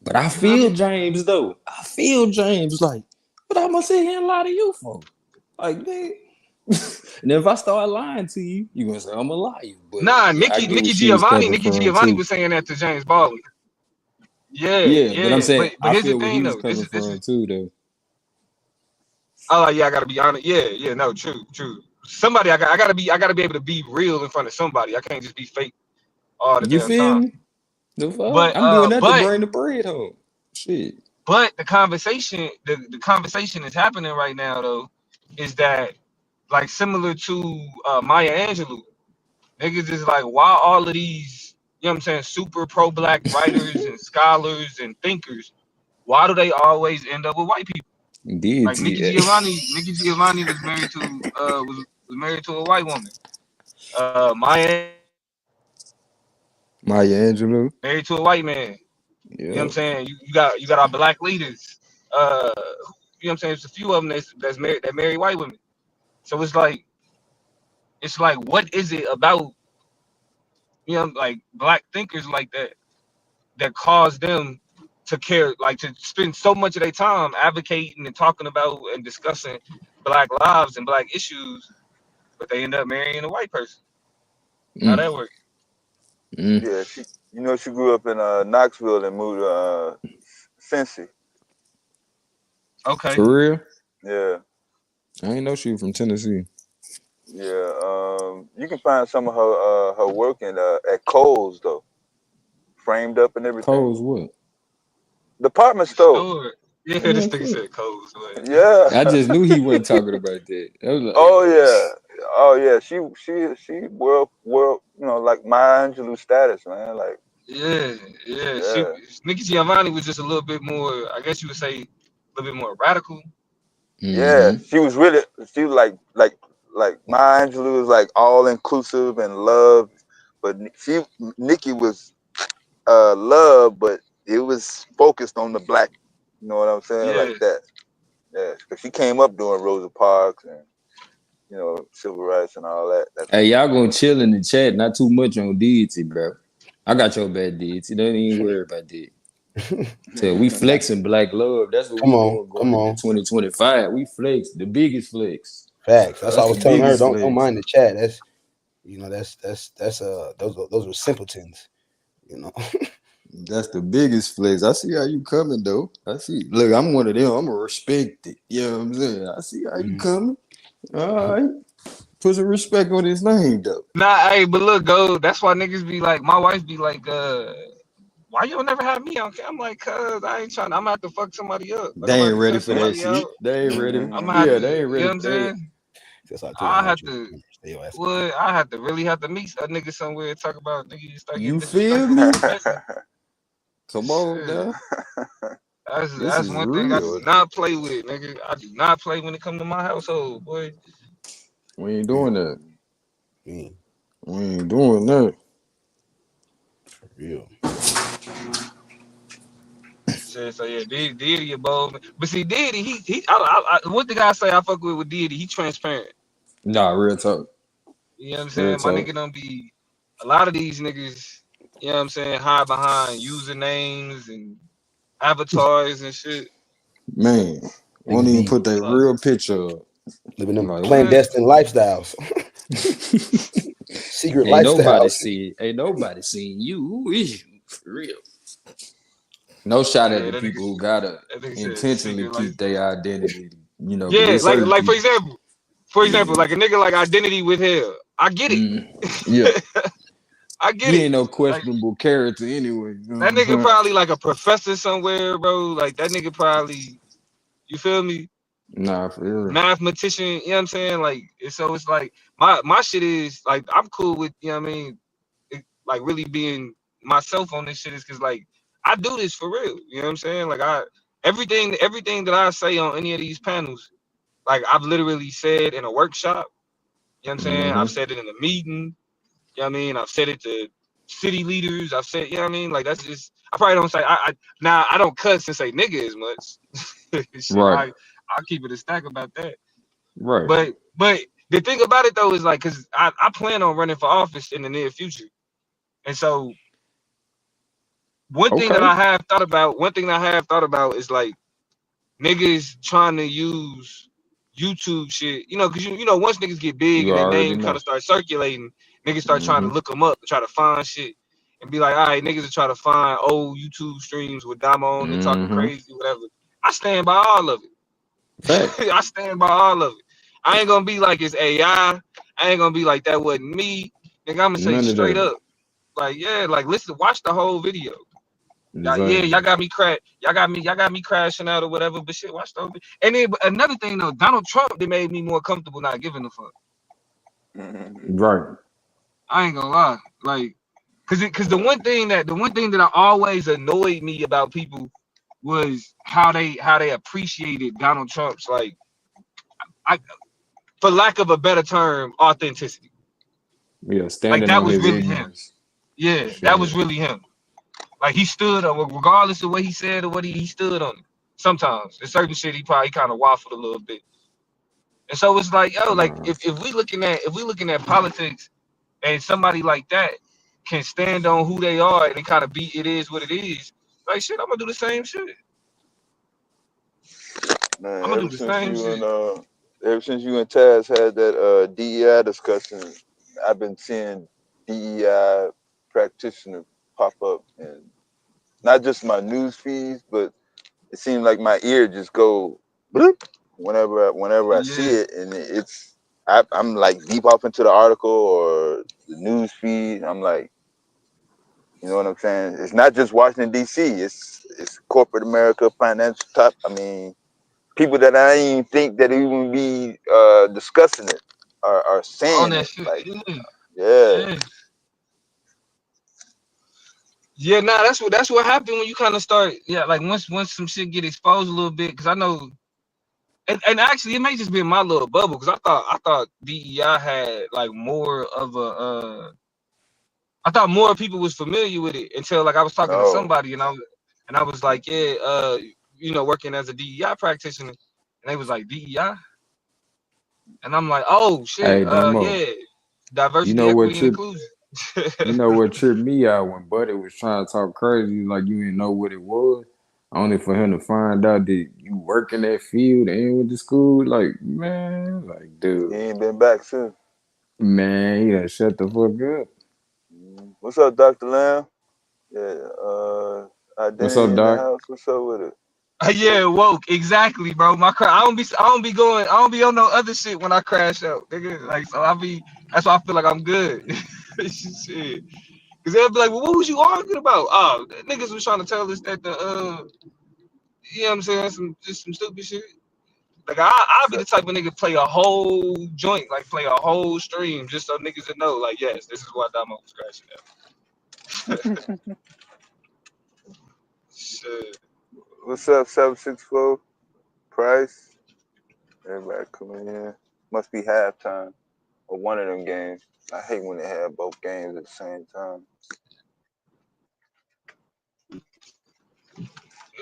but I You feel feel me? James though. I feel James like, what I'm gonna sit here and lie to you for? Like, man. And if I start lying to you, you gonna say I'm a liar. But Nah, yeah, I get where she was coming Nikki from Giovanni too. was saying that to James Baldwin. Yeah, Yeah, but I'm yeah. saying But I here's the feel where he thing was though. coming This is from too, though. oh like yeah, I gotta be honest. Yeah, yeah, no, true. Somebody I gotta be able to be real in front of somebody. I can't just be fake all the You damn feel time. me? The fuck? But I'm doing that to bring the bread home. Shit. the conversation that's happening right now though is that like similar to Maya Angelou, niggas is like why all of these you know what I'm saying super pro black writers and scholars and thinkers, why do they always end up with white people? Like Deity. Nikki Giovanni was married to was married to a white woman. Maya Angelou Maya Angelou. married to a white man. You know what I'm Yeah. saying? You got our black leaders. You know what I'm saying? There's a few of them that's married that marry white women. So it's like what is it about you know like black thinkers like that that cause them to care like to spend so much of their time advocating and talking about and discussing black lives and black issues, but they end up marrying a white person. How Mm, that work? mm. yeah. She grew up in Knoxville and moved to Cincy. Okay. For real? Yeah, I ain't know she was from Tennessee. yeah. You can find some of her work in at Kohl's though, framed up and everything. Cole's what? Department store. Store. Yeah, this Man, nigga fuck. said codes, but Yeah. I just knew he wasn't talking about that. I was like, Oh yeah. Oh yeah. She world. You know, like Maya Angelou status, man. Like yeah, yeah. yeah. Nikki Giovanni was just a little bit more, I guess you would say, a little bit more radical. Yeah, mm-hmm. she was really she was like Maya Angelou was like all inclusive and love, but Nikki was love, but it was focused on the black. You know what I'm saying? Yeah. Like that. Yeah, because she came up doing Rosa Parks and civil rights and all that. That's Hey, y'all gonna chill in the chat, not too much on deity, bro. I got your bad deity. Don't even worry about that. So we flexing black love. That's what we doing Come going into on. 2025. We flex, the biggest flex. Facts. That's why I That's the was telling her. biggest Don't flex. mind the chat. That's those are simpletons. You know. That's the biggest flex. I see how you coming though. I see. Look, I'm one of them. I'm gonna respect it. You know what I'm saying? I see how you Mhm. coming. All right. Put some respect on his name though. Nah, hey, but look, go. That's why niggas be like, my wife be like, why you don't never have me on camera? I'm like, cuz I ain't trying. I'm gonna have to fuck somebody up. Like I'm They gonna ain't have to ready cuss for that somebody shit. out. They ain't ready. I'm gonna have Yeah, to, they ain't you know ready what I'm for that. saying? That's why I told you I I don't have want you to, to stay your ass. well, I have to really have to meet a nigga somewhere and talk about nigga you start getting You feel disrespectful me? and messy. Come on Shit. now. This That's is one thing I do real. not play with, nigga. I do not play when it come to my household, boy. We ain't Real, doing that. mm, We ain't doing that. real. Shit, so yeah, Diddy a bold man. But see, Diddy, one thing I say I fuck with Diddy, he transparent. Nah, real talk. You know what I'm Real saying? My talk. nigga don't be a lot of these niggas, you know what I'm saying, hide behind usernames and avatars and shit. Man, won't Niggas even be put that Like, real picture up. living them Like, what? clandestine lifestyles, secret ain't nobody lifestyles. see, ain't nobody seen you. Who is you? For real. No shot at Yeah, the people who gotta that nigga said intentionally secret keep their lifestyle. identity, because Yeah, there's certain like people. for example, Yeah. like a nigga like Identity with Hell. I get it. Yeah. I get He it. ain't no Like questionable character anyway. You know what that I'm nigga saying? probably like a professor somewhere, bro. Like that nigga probably, you feel me? Nah, for real. Mathematician, you know what I'm saying? Like so it's like my shit is like I'm cool with, you know what I mean, like really being myself on this shit is cause like I do this for real. You know what I'm saying? Like everything that I say on any of these panels, like I've literally said in a workshop, you know what I'm saying? I've Mm-hmm. said it in a meeting, you know what I mean? I've said it to city leaders, I've said, you know what I mean? Like that's just I probably don't say now I don't cuss and say nigga as much. Shit, Right. I'll keep it a stack about that. Right. But the thing about it though is like, cause I plan on running for office in the near future, and so Okay. one thing that I have thought about is like niggas trying to use YouTube shit, cause once niggas get big You and their already name kind know. of start circulating, niggas start trying to Mm-hmm. look them up, try to find shit, and be like, all right, niggas are trying to find old YouTube streams with Damo on there talking Mm-hmm. crazy, whatever. I stand by all of it. Fact. I stand by all of it. I ain't gonna be like it's AI. I ain't gonna be like that wasn't me. Nigga, I'm gonna say None of straight that. up, like yeah, like listen, watch the whole video. Yeah, Exactly. y'all got me crashing out or whatever. But shit, watch the whole. And then another thing though, Donald Trump they made me more comfortable not giving a fuck. Right. I ain't gonna lie, like, cause the one thing that I always annoyed me about people was how they appreciated Donald Trump's like, I for lack of a better term, authenticity. Yeah, Like standing that on was his really him. ignorance. Yeah, that was Shit. really him. Like he stood on, regardless of what he said or what he stood on it. Sometimes there's certain shit he probably kind of waffled a little bit. And so it's like, yo, like Nah. if we looking at politics and somebody like that can stand on who they are and it kind of be it is what it is, like shit, I'm gonna do the same shit. I'm Man, gonna do the same shit. ever since you and Taz had that DEI discussion, I've been seeing DEI practitioners pop up, and not just my news feeds, but it seems like my ear just go bloop whenever I see Yeah. it, and I'm like deep off into the article or the news feed. I'm like, you know what I'm saying? It's not just Washington D.C. It's corporate America, financial top. I mean, people that I didn't even think that even be discussing it are On saying that it. shit. Like, Yeah. yeah, Yeah. Yeah, nah, that's what happened when you kind of start. Yeah, like once some shit get exposed a little bit, because I know, and actually it may just be in my little bubble, because I thought DEI had like more of a I thought more people was familiar with it until like I was talking to no, somebody and I was like, yeah, working as a DEI practitioner, and they was like DEI, and I'm like, oh shit, Hey, Damo. yeah, You diversity, know what equity, and trip? inclusion. You know what tripped me out when Buddy was trying to talk crazy, like you didn't know what it was, only for him to find out that you work in that field and went to school. Like, man, like, he dude, ain't been back since. man, you done shut the fuck up. What's up, Dr. Lamb? Yeah, What's identity up, in the Doc? house. What's up with it? Yeah, woke exactly, bro. I don't be on no other shit when I crash out, nigga. Like so, that's why I feel like I'm good. Shit. Cause they'll be like, well, what was you arguing about? Oh, the niggas was trying to tell us that the you know what I'm saying, some stupid shit. Like I'll be the type of nigga play a whole joint, like play a whole stream, just so niggas to know, like, yes, this is what Damo was crashing at. Shit. What's up, 764? Price? Everybody coming in. Must be halftime or one of them games. I hate when they have both games at the same time.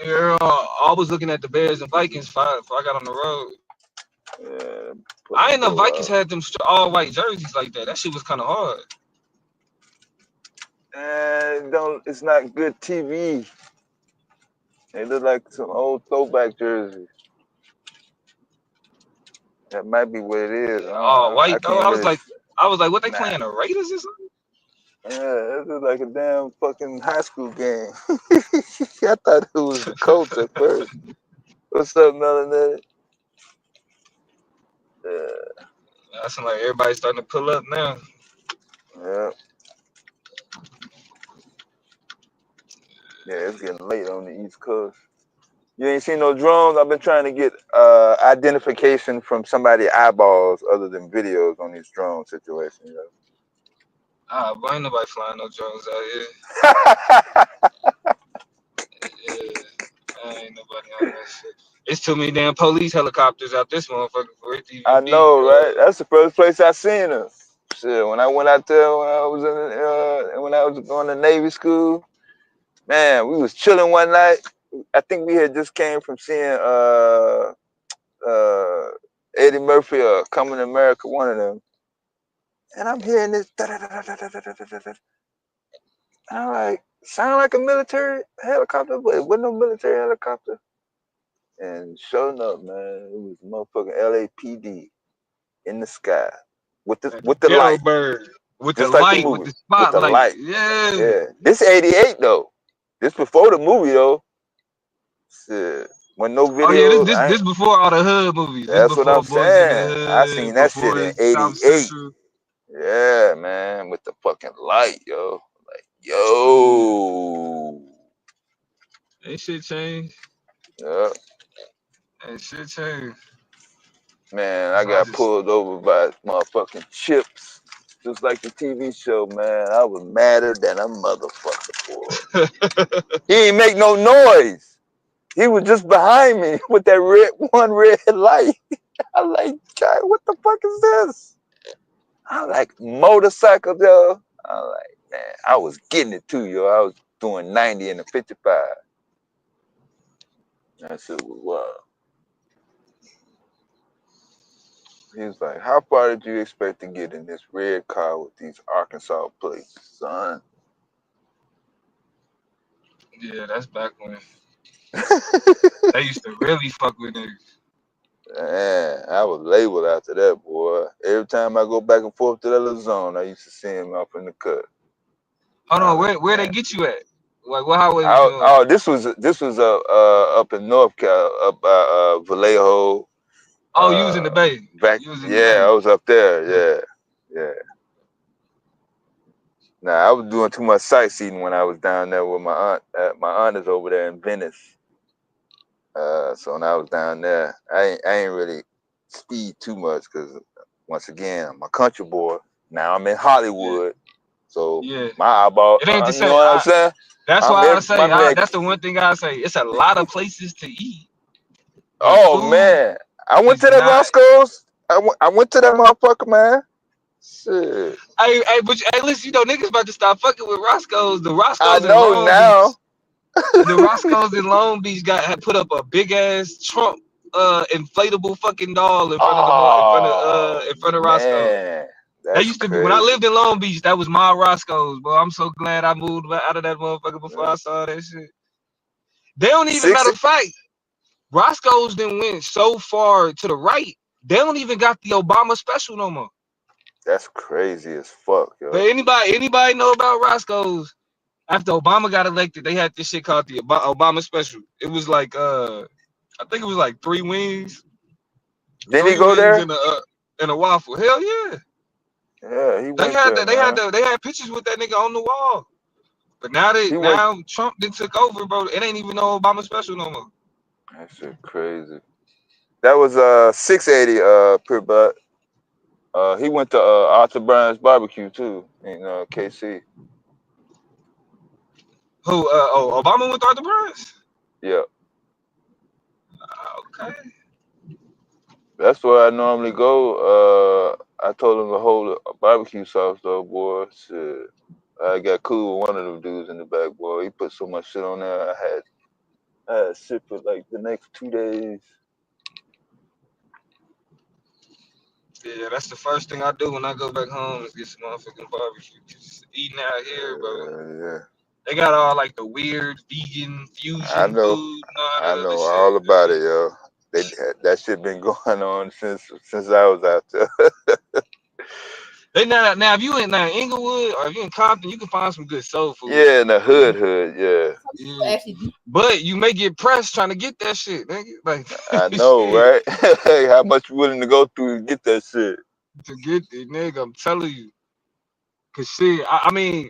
Yeah, I was looking at the Bears and Vikings fight before I got on the road. Yeah, I ain't know Vikings had them all white jerseys like that. That shit was kind of hard. And it's not good TV. They look like some old throwback jerseys. That might be what it is. Oh, I white though. can't really. I was like, what they playing the Raiders or something? Yeah, it looked like a damn fucking high school game. I thought it was the Colts at first. What's up, Melanie? Yeah. I sound like everybody's starting to pull up now. Yeah. Yeah, it's getting late on the East Coast. You ain't seen no drones? I've been trying to get identification from somebody's eyeballs other than videos on these drone situations. You know? But ain't nobody flying no drones out here. Yeah, ain't nobody on that shit. It's too many damn police helicopters out this motherfucker for it to even I know, right? That's the first place I seen her. Shit, when I went out there when I was going to Navy school, man, we was chilling one night. I think we had just came from seeing Eddie Murphy or Coming to America, one of them. And I'm hearing this I'm like, sound like a military helicopter, but it wasn't no military helicopter. And sure enough, man, it was motherfucking LAPD in the sky with the light. Bird. With Just the like the light, movie. with the With the spotlight. light. Yeah. This 88 though. This before the movie though. Shit. When no video. Oh yeah, this before all the hood movies. This That's what before I'm Boys in the saying. I seen Hood, that shit before in South 88. Central. Yeah, man, with the fucking light, yo. Like, yo. That shit changed. Yeah. That shit changed. Man, I got pulled over by motherfucking chips. Just like the TV show, man. I was madder than a motherfucker, boy. He ain't make no noise. He was just behind me with that red light. I'm like, God, what the fuck is this? I'm like, motorcycle, yo. I'm like, man, I was getting it too, yo. I was doing 90 in the 55. That shit was wild. He was like, how far did you expect to get in this red car with these Arkansas plates, son? Yeah, that's back when they used to really fuck with niggas. Man, I was labeled after that, boy. Every time I go back and forth to that little zone, I used to see him up in the cut. Hold on, where they get you at? Like what highway was you on? Oh, this was up in North Cal, up by Vallejo. Oh, you was in the Bay. Back, I was up there. Yeah. Nah, I was doing too much sightseeing when I was down there with my aunt. My aunt is over there in Venice. So when I was down there, I ain't really speed too much because once again, I'm a country boy. Now I'm in Hollywood, so my eyeball. It ain't the same. You know what I'm saying? That's why I say that's the one thing I say. It's a lot of places to eat. Oh man, I went to that Roscoe's. I went to that motherfucker, man. Shit. Hey, listen, you know niggas about to stop fucking with Roscoe's. The Roscoe's I know in Long now. Beach. The Roscoe's in Long Beach had put up a big ass Trump inflatable fucking doll in front of the in front of Roscoe's. That used to be when I lived in Long Beach. That was my Roscoe's, bro. I'm so glad I moved out of that motherfucker before I saw that shit. They don't even, matter of fact, Roscoe's then went so far to the right. They don't even got the Obama special no more. That's crazy as fuck, yo. But anybody know about Roscoe's? After Obama got elected, they had this shit called the Obama special. It was like I think it was like 3 wings. Did he go there? And a waffle. Hell yeah. Yeah, he They went had there, they had man. they had pictures with that nigga on the wall. But He went. now Trump then took over, bro. It ain't even no Obama special no more. That shit crazy. That was 680 per butt. He went to Arthur Brown's barbecue too in KC. Who? Obama went to Arthur Burns. Yeah, Okay. that's where I normally go. I told him to hold a barbecue sauce though, boy. Shit. I got cool with one of them dudes in the back, boy. He put so much shit on there. I had shit for like the next 2 days. Yeah, that's the first thing I do when I go back home is get some motherfucking barbecue. Just eating out here, bro. Yeah, They got all like the weird vegan I fusion know. food and all I that other know shit. all about it, yo. They that shit been going on since I was out there. They now if you in Inglewood or if you in Compton, you can find some good soul food Yeah, in shit. the But hood, yeah. yeah. But you may get pressed trying to get that shit, nigga. Like I know, shit. right? How much you willing to go through to get that shit? To get it, nigga, I'm telling you. Cause shit, I mean,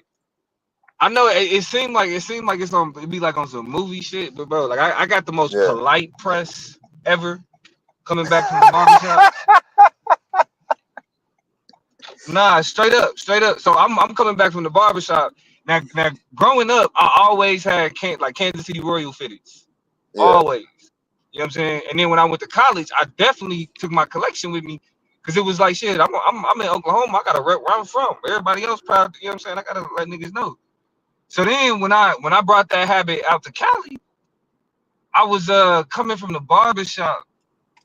I know it seemed like it's on it be like on some movie shit, but bro, like I got the most Yeah. polite press ever coming back from the barbershop. Nah, straight up. So I'm coming back from the barbershop. Now growing up, I always had Kansas City Royal fitteds. Yeah. Always. You know what I'm saying? And then when I went to college, I definitely took my collection with me. Cause it was like shit, I'm in Oklahoma, I gotta rep where I'm from. Everybody else proud, you know what I'm saying? I gotta let niggas know. So then when I brought that habit out to Cali, I was coming from the barbershop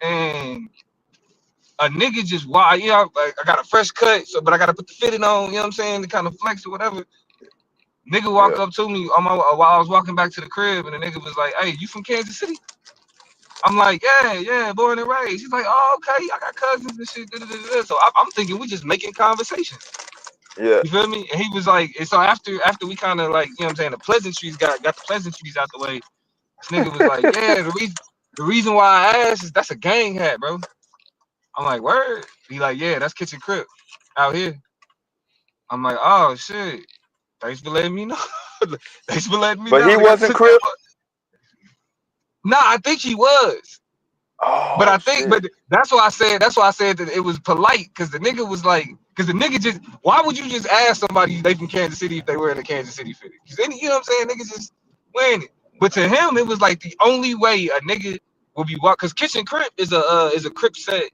and a nigga just wild, you know, like I got a fresh cut, so but I gotta put the fitting on, you know what I'm saying, to kind of flex or whatever. Nigga walk Yeah. up to me on my while I was walking back to the crib, and the nigga was like, "Hey, you from Kansas City?" I'm like, "Yeah, born and raised." He's like, "Oh, okay, I got cousins and shit." Da, da, da, da. So I'm thinking we just making conversation. Yeah. You feel me? And he was like, and so after we kind of like, you know what I'm saying, the pleasantries got the pleasantries out the way. This nigga was like, "Yeah, the reason why I asked is that's a gang hat, bro." I'm like, "Word?" He like, "Yeah, that's Kitchen Crip out here." I'm like, "Oh shit, thanks for letting me know." Thanks for letting me But know. he Like I wasn't took that. Crip. Nah, I think he was. But Oh I think, shit. but that's why I said that it was polite, because the nigga was like, because the nigga just, why would you just ask somebody they from Kansas City if they wearing a Kansas City fitted? Because then, you know what I'm saying, niggas just wearing it. But to him, it was like the only way a nigga would be walk. Because Kitchen Crip is a Crip set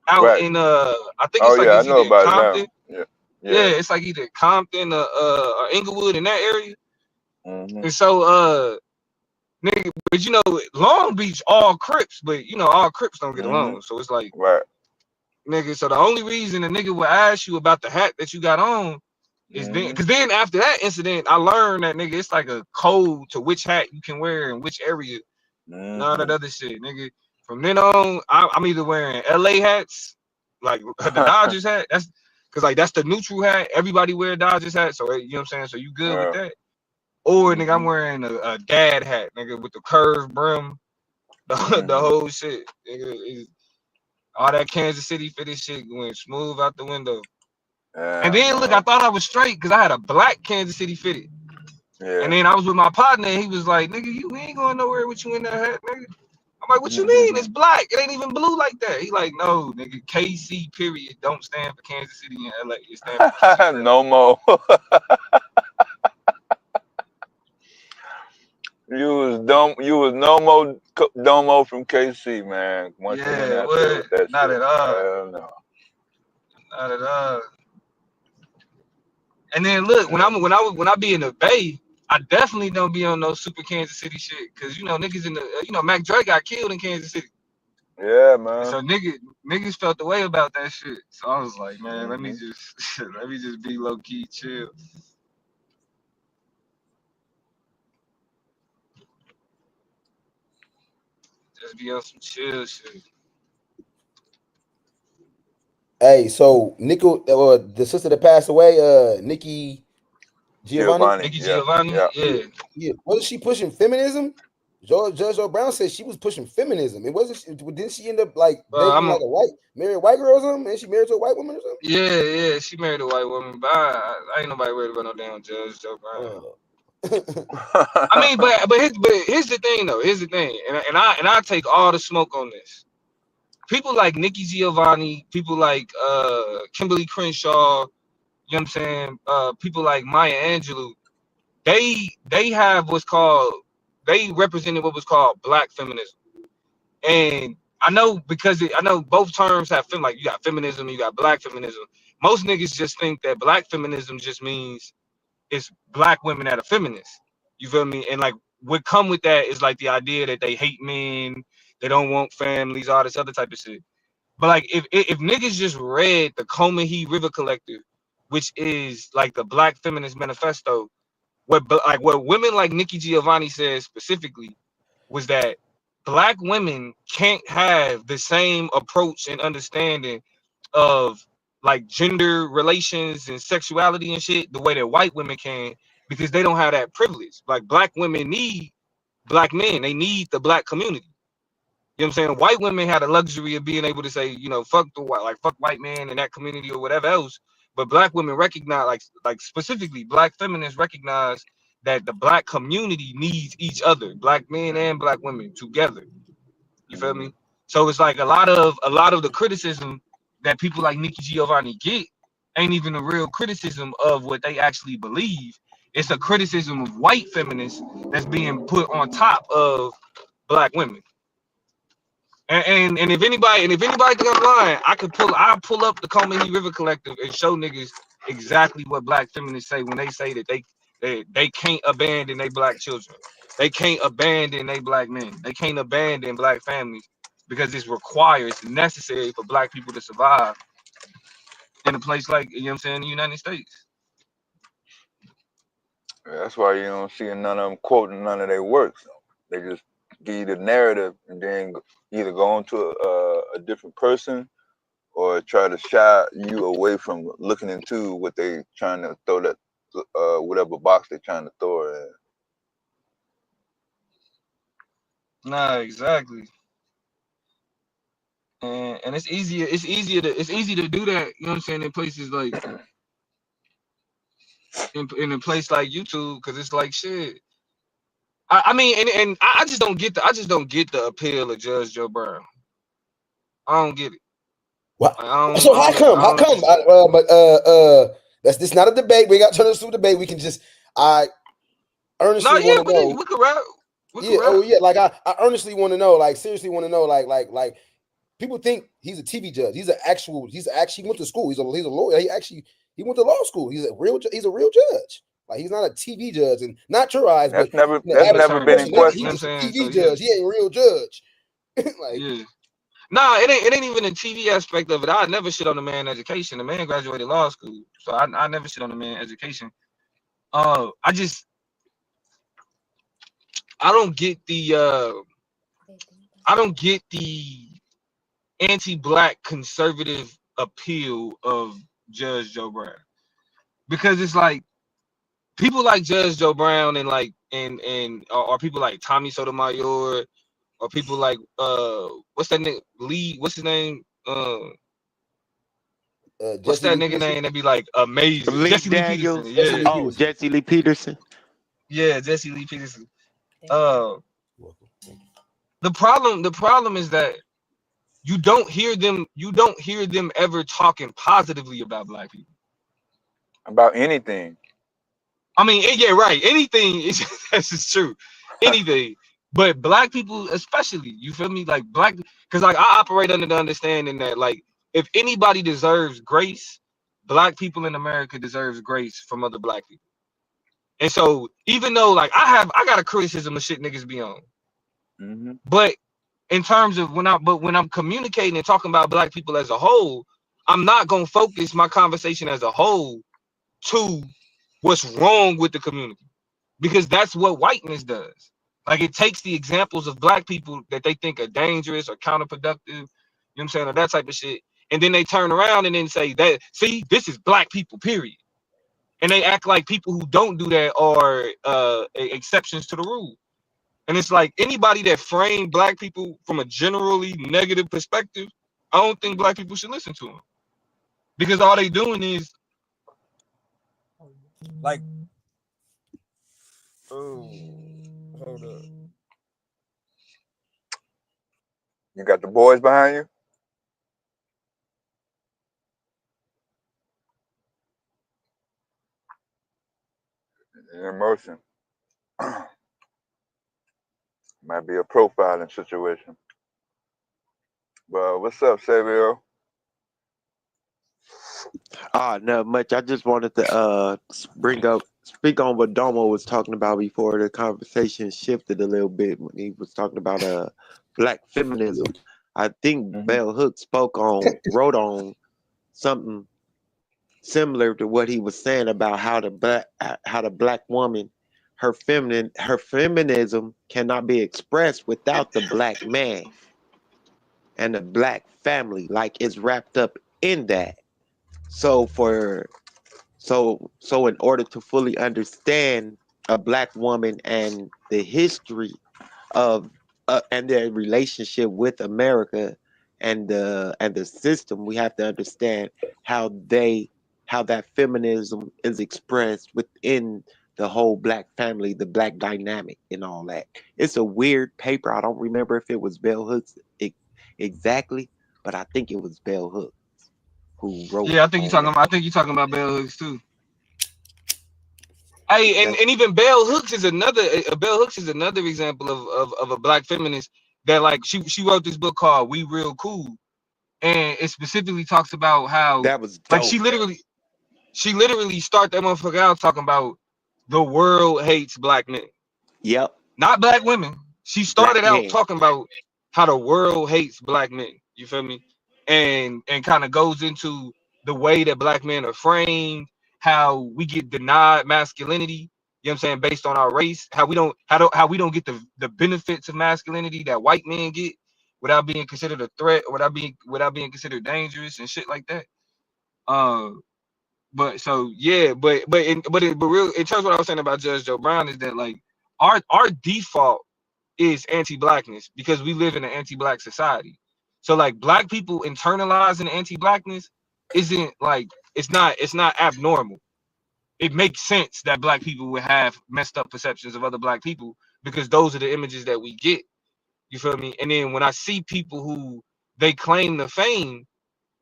out Right. in I think Oh it's like yeah, I it's know either in about it now. Compton, Yeah. yeah, Yeah. it's like either Compton or Inglewood in that area. Hmm. And so nigga, but you know, Long Beach all Crips, but you know all Crips don't get Hmm. along. So it's like, Right. nigga, so the only reason a nigga will ask you about the hat that you got on is then, Hmm. because then after that incident, I learned that nigga, it's like a code to which hat you can wear in which area and all that Hmm. other shit, nigga. From then on, I'm either wearing LA hats, like the Dodgers hat. That's because like that's the neutral hat. Everybody wear Dodgers hat, so you know what I'm saying. So you good with Yeah. that? Or nigga, I'm Hmm. wearing a dad hat, nigga, with the curved brim, the Hmm. whole shit, nigga. All that Kansas City fitted shit went smooth out the window. And Yeah, then look, I man. thought I was straight because I had a black Kansas City fitted. And Yeah. then I was with my partner and he was like, "Nigga, you ain't going nowhere with you in that hat, nigga." I'm like, "What you mean? It's black. It ain't even blue like that." He like, "No, nigga, KC period don't stand for Kansas City and LA. It stands for Kitchen Crib." No more. You was dumb. You was no more domo from KC, man. Once you went Yeah, out there what? with that Not shit, at all. hell no. Not at all. And then look, Yeah, when I be in the Bay, I definitely don't be on no super Kansas City shit. Cause you know niggas in the Mac Dre got killed in Kansas City. yeah, And man. so niggas felt the way about that shit. So I was like, man, let me Hmm. just let me just be low key chill. Just be on some chill shit. Hey, so Nico, the sister that passed away, Nikki Giovanni. Giovanni. Nikki Yeah, Giovanni, yeah. yeah. Yeah, wasn't she pushing feminism? Judge O'Brown said she was pushing feminism. It wasn't. Didn't she end up like dating I'm like married a white girl or something? And she married to a white woman or something? yeah, she married a white woman, but I ain't nobody worried about no damn Judge Joe Brown. I mean, but here's the thing though. Here's the thing, and I take all the smoke on this. People like Nikki Giovanni, people like Kimberly Crenshaw, you know what I'm saying? People like Maya Angelou, they have what's called, they represented what was called black feminism. And I know because I know both terms have like you got feminism, you got black feminism. Most niggas just think that black feminism just means it's black women that are feminists. You feel me? And like what come with that is like the idea that they hate men, they don't want families, all this other type of shit. But like if niggas just read the Combahee River Collective, which is like the Black Feminist Manifesto, what women like Nikki Giovanni says specifically was that black women can't have the same approach and understanding of like gender relations and sexuality and shit the way that white women can, because they don't have that privilege. Like black women need black men, they need the black community. You know what I'm saying? White women had the luxury of being able to say, you know, fuck the white, like fuck white men in that community or whatever else. But black women recognize, like specifically black feminists recognize that the black community needs each other, black men and black women together. You feel me? So it's like a lot of the criticism that people like Nikki Giovanni get ain't even a real criticism of what they actually believe. It's a criticism of white feminists that's being put on top of black women. And if anybody think I'm lying, I'll pull up the Combahee River Collective and show niggas exactly what black feminists say when they say that they can't abandon their black children. They can't abandon their black men. They can't abandon black families because it's required, it's necessary for black people to survive in a place like, you know what I'm saying, the United States. That's why you don't see none of them quoting none of their works. They just give you the narrative and then either go on to a different person or try to shy you away from looking into what they trying to throw that whatever box they're trying to throw it in. Nah, exactly. And it's easy to do that, you know what I'm saying, in places like in a place like YouTube, because it's like shit. I mean, and I just don't get the appeal of Judge Joe Brown. I don't get it. What? So how come? That's not a debate. We got to turn this to a debate. We can just earnestly want to know. We could rap. Like I earnestly want to know. Like seriously want to know. Like people think he's a TV judge. He's actually went to school. He's a lawyer. He went to law school. He's a real judge. Like he's not a TV judge, and not your eyes. That's but never been in question. He's a TV judge. He ain't a real judge. Like, yeah. Nah, it ain't even a TV aspect of it. I never shit on the man education. The man graduated law school, so I never shit on the man education. I don't get the anti-black conservative appeal of Judge Joe Brown, because it's like people like Judge Joe Brown and or people like Tommy Sotomayor, or people like what's that nigga Lee? What's his name? What's that nigga name? That'd be like amazing. Lee Jesse Daniels. Lee Peterson. Yeah. Jesse Lee Peterson. Yeah, Jesse Lee Peterson. The problem is that you don't hear them ever talking positively about black people. About anything. I mean, yeah, right. Anything is that's just true. Anything. But black people, especially, you feel me? Like black, because like I operate under the understanding that like if anybody deserves grace, black people in America deserves grace from other black people. And so even though like I got a criticism of shit niggas be on, but in terms of when I'm communicating and talking about black people as a whole, I'm not gonna focus my conversation as a whole to what's wrong with the community, because that's what whiteness does. Like it takes the examples of black people that they think are dangerous or counterproductive, you know what I'm saying, or that type of shit, and then they turn around and then say that, see, this is black people, period. And they act like people who don't do that are exceptions to the rule. And it's like anybody that framed black people from a generally negative perspective, I don't think black people should listen to them because all they doing is Like, oh, hold up. You got the boys behind you? In motion. Might be a profiling situation. But what's up, Savio? Not much. I just wanted to speak on what Domo was talking about before the conversation shifted a little bit when he was talking about black feminism. I think Mm-hmm. Bell Hooks wrote on something similar to what he was saying about how the black woman, her feminism cannot be expressed without the black man and the black family, like it's wrapped up in that. So for so in order to fully understand a black woman and the history of and their relationship with America and the system, we have to understand how how that feminism is expressed within the whole black family, the black dynamic, and all that. It's a weird paper. I don't remember if it was Bell Hooks exactly, but I think it was Bell Hooks who wrote yeah. I think you on talking that. about. I think you talking about Bell Hooks too. Hey, That's and even Bell Hooks is another. Bell Hooks is another example of a black feminist that like she wrote this book called "We Real Cool," and it specifically talks about how that was like dope. she literally start that motherfucker out talking about the world hates black men, Yep, not black women. She black started out man. talking about how the world hates black men. You feel me? And kind of goes into the way that black men are framed, how we get denied masculinity. You know what I'm saying? Based on our race, how we don't get the benefits of masculinity that white men get without being considered a threat or without being considered dangerous and shit like that. Uh, but so yeah, but real in terms of what I was saying about Judge Joe Brown is that like our default is anti-blackness because we live in an anti-black society. So like black people internalizing anti-blackness isn't like it's not abnormal. It makes sense that black people would have messed up perceptions of other black people because those are the images that we get. You feel me? And then when I see people who they claim the fame,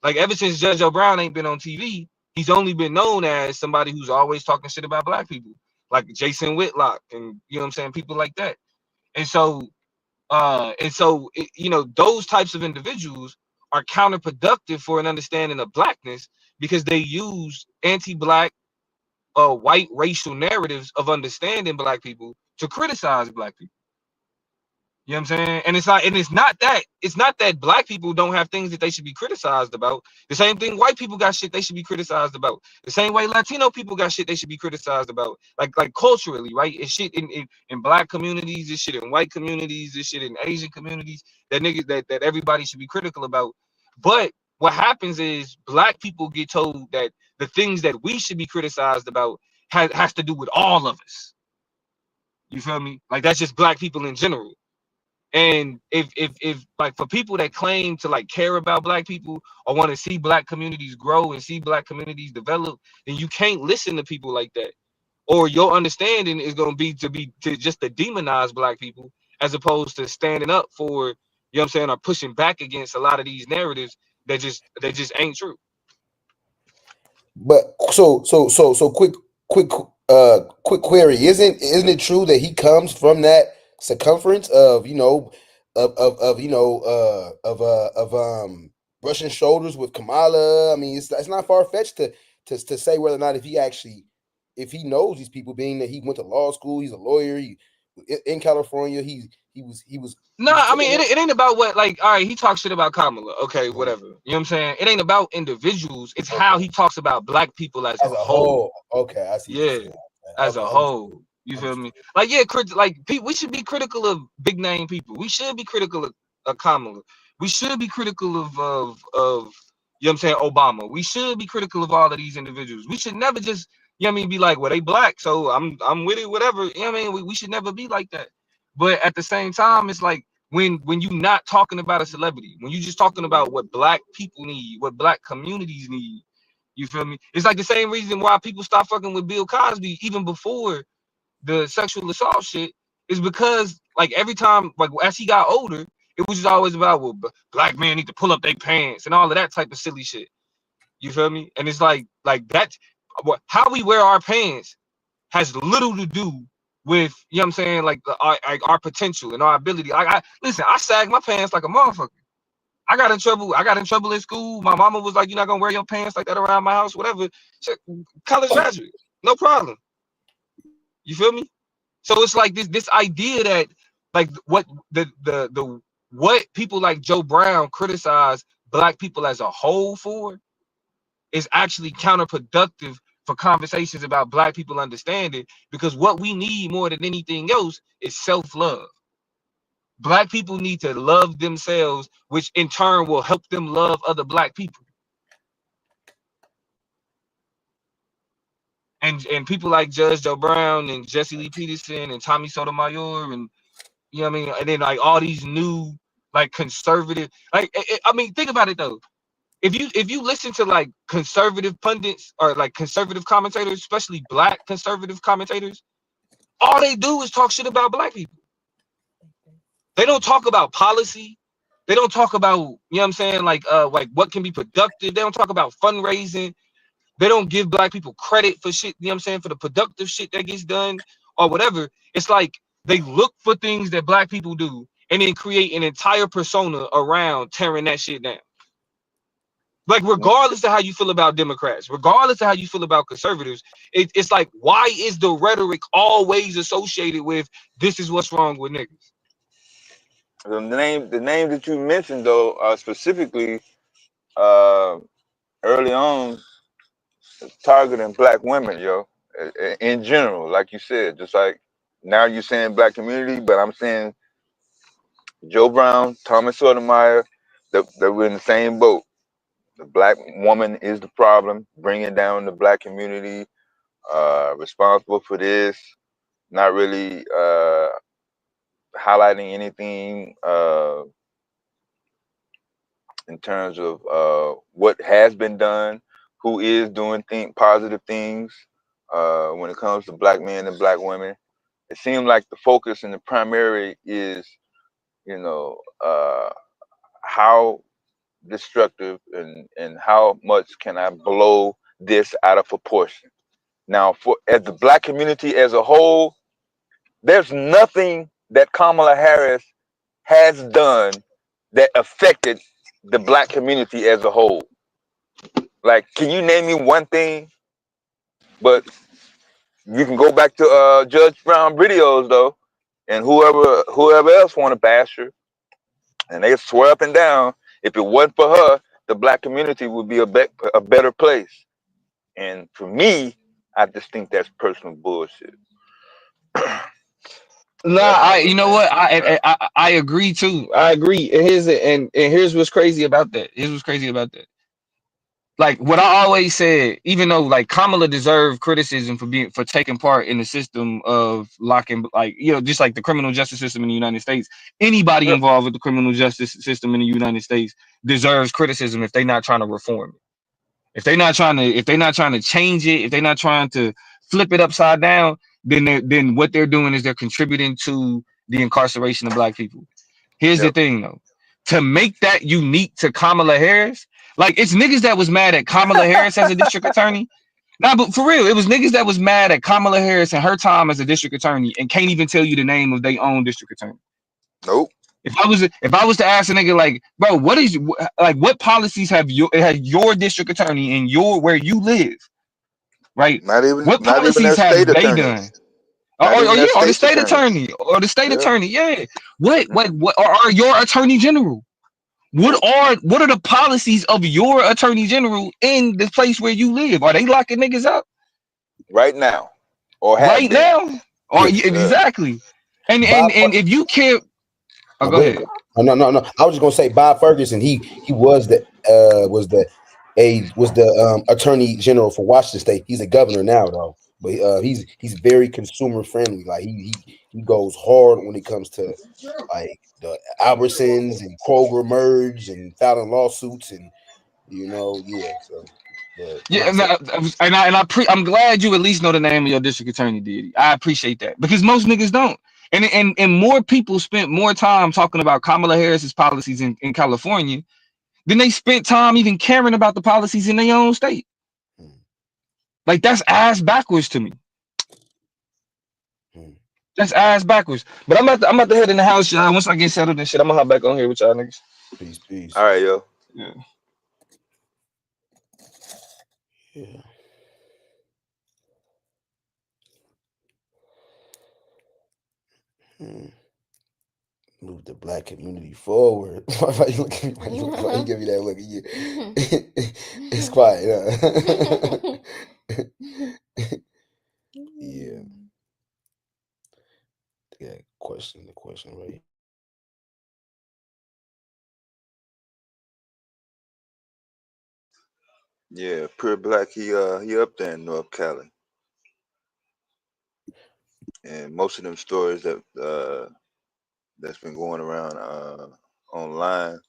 like ever since Judge O'Brien ain't been on TV, he's only been known as somebody who's always talking shit about black people, like Jason Whitlock and you know what I'm saying, people like that. And so you know, those types of individuals are counterproductive for an understanding of blackness because they use anti-black white racial narratives of understanding black people to criticize black people. You know what I'm saying? And it's not that black people don't have things that they should be criticized about. The same thing white people got shit they should be criticized about. The same way Latino people got shit they should be criticized about. Like culturally, right? It's shit in black communities, it's shit in white communities, it's shit in Asian communities that niggas that everybody should be critical about. But what happens is black people get told that the things that we should be criticized about has to do with all of us. You feel me? Like that's just black people in general. And if like for people that claim to like care about black people or want to see black communities grow and see black communities develop, then you can't listen to people like that. Or your understanding is gonna be to just to demonize black people as opposed to standing up for, you know what I'm saying, or pushing back against a lot of these narratives that just ain't true. But so quick quick query. Isn't it true that he comes from that circumference of of brushing shoulders with Kamala? I mean, it's not far fetched to say whether or not if he knows these people, being that he went to law school, he's a lawyer, in California, No, he was I sitting mean there. it ain't about what like all right, he talks shit about Kamala. Okay, Mhm. whatever. You know what I'm saying? It ain't about individuals, it's how Okay, he talks about black people as a as a whole. whole. Okay, I see what you're Yeah, saying. as a Okay, whole. understood. You feel me? Understood. Like yeah, like we should be critical of big name people. We should be critical of Kamala. We should be critical of you know what I'm saying, Obama. We should be critical of all of these individuals. We should never just, you know what I mean, be like, well, they black, so I'm with it, whatever. You know what I mean? We should never be like that. But at the same time, it's like when you not talking about a celebrity, when you just talking about what black people need, what black communities need. You feel me? It's like the same reason why people stop fucking with Bill Cosby even before the sexual assault shit is because like every time like as he got older, it was just always about well, black men need to pull up their pants and all of that type of silly shit. You feel me? And it's like that. How we wear our pants has little to do with you know what I'm saying, like our potential and our ability. Like I listen, I sag my pants like a motherfucker. I got in trouble in school. My mama was like, "You're not gonna wear your pants like that around my house, whatever." Shit, college graduate, no problem. You feel me? So it's like this idea that like what the what people like Joe Brown criticize black people as a whole for is actually counterproductive for conversations about black people understanding, because what we need more than anything else is self-love. Black people need to love themselves, which in turn will help them love other black people. And people like Judge Joe Brown and Jesse Lee Peterson and Tommy Sotomayor and you know what I mean, and then like all these new like conservative, like I mean, think about it though. If you listen to like conservative pundits or like conservative commentators, especially black conservative commentators, all they do is talk shit about black people. They don't talk about policy. They don't talk about, you know what I'm saying, like what can be productive. They don't talk about fundraising. They don't give black people credit for shit, you know what I'm saying, for the productive shit that gets done or whatever. It's like they look for things that black people do and then create an entire persona around tearing that shit down. Like, regardless of how you feel about Democrats, regardless of how you feel about conservatives, it's like, why is the rhetoric always associated with this is what's wrong with niggas? The name that you mentioned though, specifically early on, targeting black women, yo, in general, like you said, just like now you're saying black community, but I'm saying Joe Brown, Thomas Sotomayor, that we're in the same boat. The black woman is the problem, bringing down the black community, responsible for this, not really highlighting anything in terms of what has been done, who is doing positive things when it comes to black men and black women. It seems like the focus and the primary is, you know, how destructive and how much can I blow this out of proportion. Now, for as the black community as a whole, there's nothing that Kamala Harris has done that affected the black community as a whole. Like, can you name me one thing? But you can go back to Judge Brown videos though, and whoever else want to bash her, and they swear up and down, if it wasn't for her, the black community would be a better place. And for me, I just think that's personal bullshit. Nah, you know what? I agree too. I agree. And here's what's crazy about that. Here's what's crazy about that. Like what I always said, even though like Kamala deserved criticism for taking part in the system of locking, like, you know, just like the criminal justice system in the United States, anybody Yep. involved with the criminal justice system in the United States deserves criticism if they're not trying to reform it. If they're not trying to change it, if they're not trying to flip it upside down, then what they're doing is they're contributing to the incarceration of black people. Here's the Yep. thing though. To make that unique to Kamala Harris, like it's niggas that was mad at Kamala Harris as a district attorney. Nah, but for real, it was niggas that was mad at Kamala Harris and her time as a district attorney and can't even tell you the name of their own district attorney. Nope. If I was to ask a nigga like, bro, what policies have your district attorney in where you live, right? Not even What policies that have state they attorney. done? Not even that Or the state's state attorney. attorney, Yeah. Yeah. What are your attorney general? Nope. What are the policies of your attorney general in the place where you live? Are they locking niggas up Right now, or have right been. now? Or Yes. exactly. And Bob. if you care, Oh, go go ahead. ahead. Oh, no. I was just gonna say Bob Ferguson. He was the attorney general for Washington State. He's a governor now though. but he's very consumer friendly. Like he goes hard when it comes to like the Albertsons and Kroger merge and filing lawsuits and yeah. So, but Yeah, like I said, I'm glad you at least know the name of your district attorney, Diddy. I appreciate that because most niggas don't. And more people spent more time talking about Kamala Harris's policies in California than they spent time even caring about the policies in their own state. hmm, Like that's ass backwards to me. hmm. That's ass backwards. But I'm about to head in the house, y'all. Once I get settled and shit, I'm gonna hop back on here with y'all niggas. Peace, peace. All right, yo. Yeah. Yeah. Hmm. Move the black community forward. Why you look at me? Why you give me that look? It's quiet. Huh? Yeah. Yeah. The question right. Yeah, Pure Black, he up there in North Cali. And most of them stories that's been going around online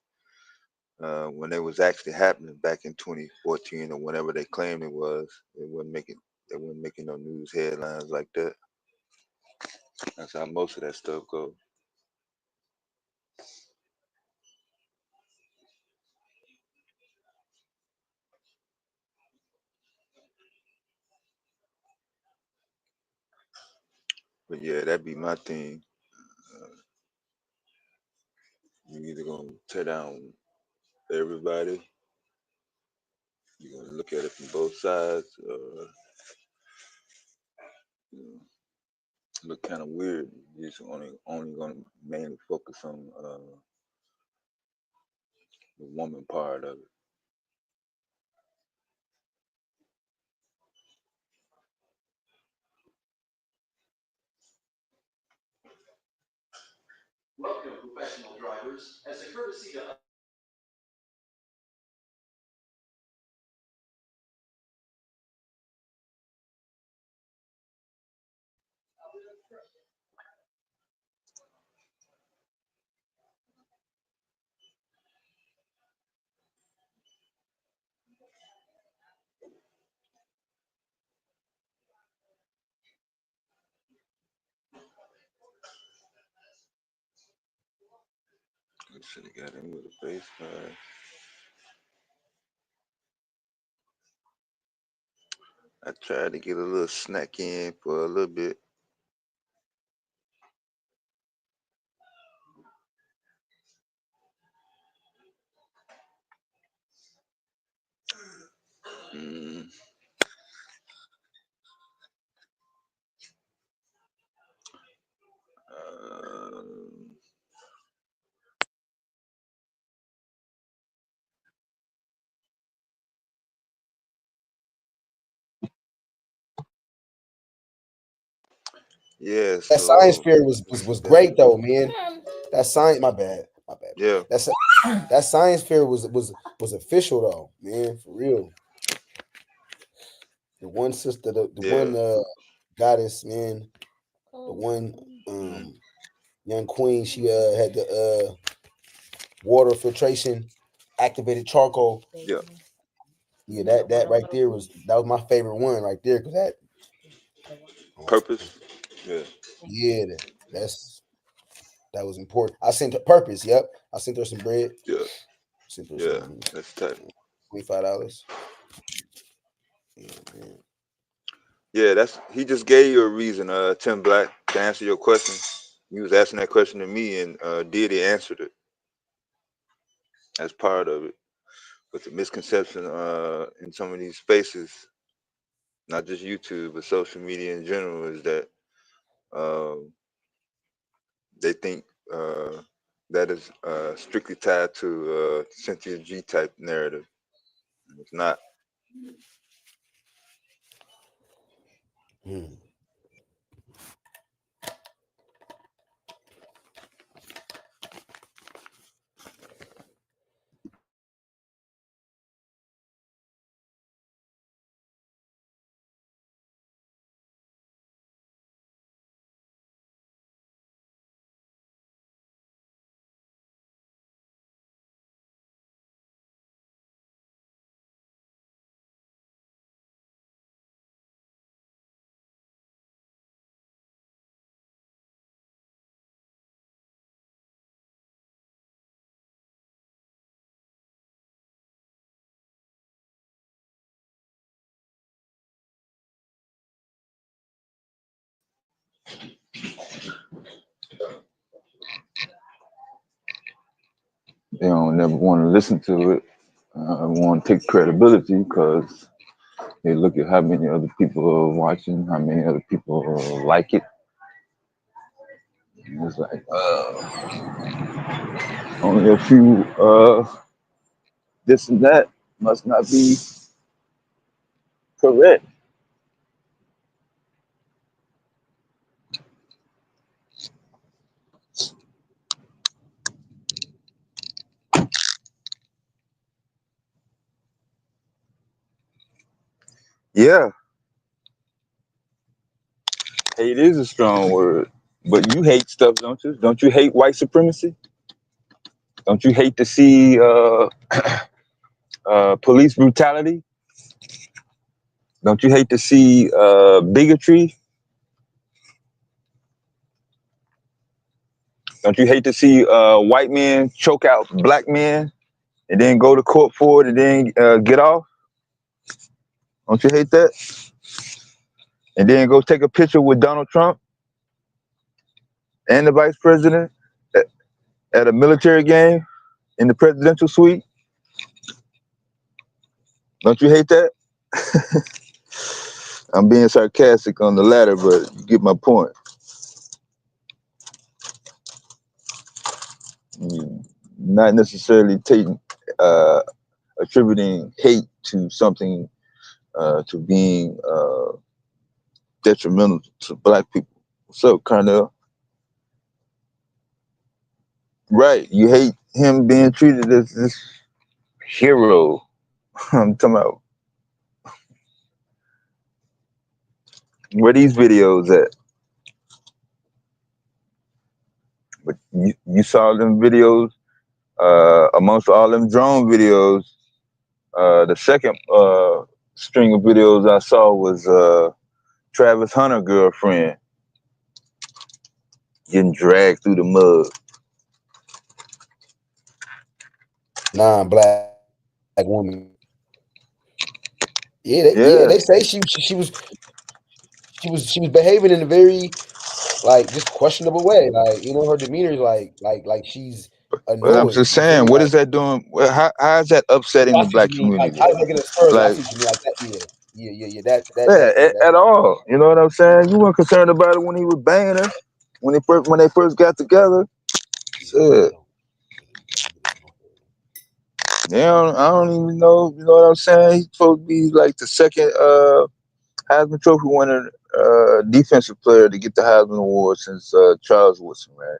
when they was actually happening back in 2014 or whenever they claimed they wasn't making no news headlines like that. That's how most of that stuff goes. But yeah, that'd be my thing. Uh, you either gonna tear down everybody, you're gonna look at it from both sides, you know, look kind of weird. You're just only gonna mainly focus on the woman part of it. Should have got him with a face mask. I tried to get a little snack in for a little bit. Mm, uh, yeah, That science so fair was great though, man. That science, my bad, my bad. yeah, That's that science fair was official though, man, for real. The one sister, the yeah, one goddess, man, the one hmm, young queen, she had the water filtration, activated charcoal. yeah. Yeah, that right there was my favorite one right there because Purpose, yeah, yeah, that's that was important. I sent her purpose. Yep, I sent her some bread. yeah, Sent her yeah. some That's tight. $25. Yeah, man. Yeah, that's he just gave you a reason, Tim Black, to answer your question. You was asking that question to me, and Diddy answered it as part of it. But the misconception in some of these spaces, not just YouTube, but social media in general, is that um, they think that is strictly tied to Cynthia G type narrative. It's not. Hmm. They don't never want to listen to it. Want to take credibility because they look at how many other people are watching, how many other people like it. And it's like only a few this and that must not be correct. Yeah, hate is a strong word, but you hate stuff, don't you? Don't you hate white supremacy? Don't you hate to see police brutality? Don't you hate to see bigotry? Don't you hate to see white men choke out black men and then go to court for it and then get off? Don't you hate that? And then go take a picture with Donald Trump and the vice president at, at a military game in the presidential suite? Don't you hate that? I'm being sarcastic on the latter, but you get my point. Not necessarily taking attributing hate to something to being detrimental to black people. What's up, Cornell? Right, you hate him being treated as this hero. I'm talking about where these videos at. But you saw them videos amongst all them drone videos. The second string of videos I saw was Travis Hunter girlfriend getting dragged through the mud. Non-black woman. Yeah, They say she was behaving in a very like just questionable way. Like, you know, her demeanor is like she's but I'm annoyed. just You feel saying, me? what Like, is that doing? How is that upsetting I the see what black you mean. Like, community how does though? that get us further? I Like, see what you mean. Like that, yeah. That, yeah, that's at all. You know what I'm saying? You weren't concerned about it when he was banging her when they first got together. Shit. I don't even know. You know what I'm saying? He's supposed to be like the second Heisman Trophy winner, defensive player to get the Heisman Award since Charles Woodson, right?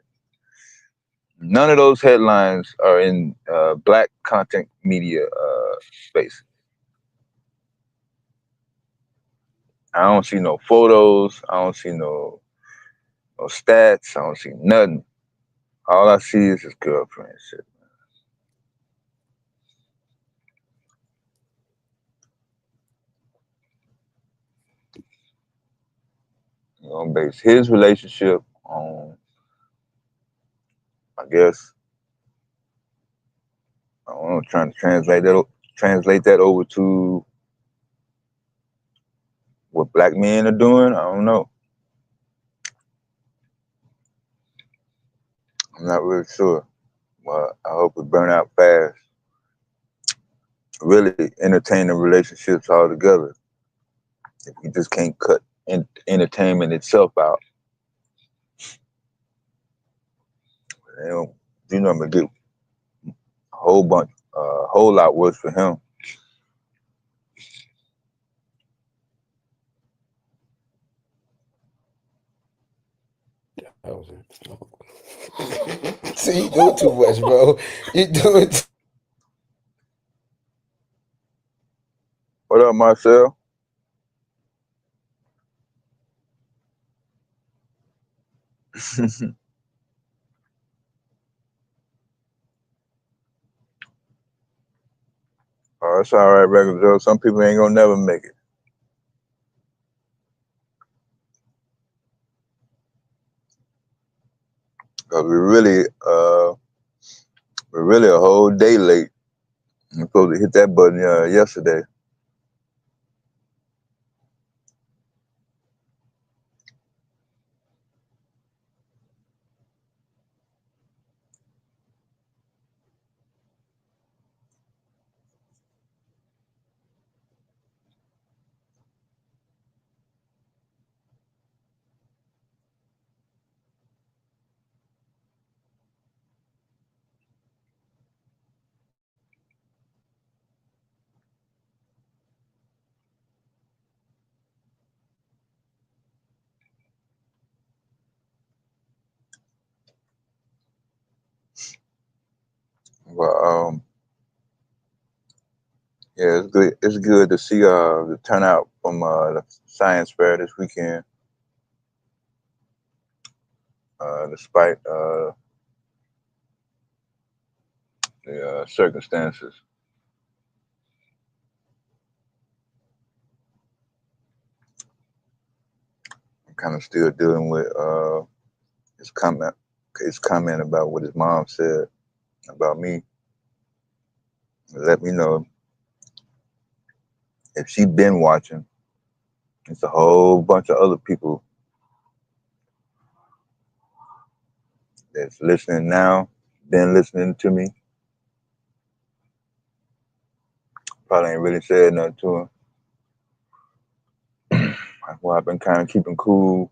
None of those headlines are in black content media space. I don't see no photos. I don't see no stats. I don't see nothing. All I see is his girlfriend shit. You know, base his relationship on, I guess, I don't know, trying to translate that over to what black men are doing. I don't know. I'm not really sure. But I hope it burn out fast. Really entertaining relationships altogether. If we just can't cut entertainment itself out, you know, I'm gonna get a whole lot worse for him. see, you doing too much, bro. You doing What up, Marcel? Oh, it's all right, regular Joe. Some people ain't gonna never make it. Cause we're really a whole day late. I'm supposed to hit that button yesterday. Well, yeah, it's good. It's good to see the turnout from the science fair this weekend, despite the circumstances. I'm kind of still dealing with his comment about what his mom said about me. Let me know if she been watching. It's a whole bunch of other people that's listening now, been listening to me. Probably ain't really said nothing to him. Well, I've been kind of keeping cool,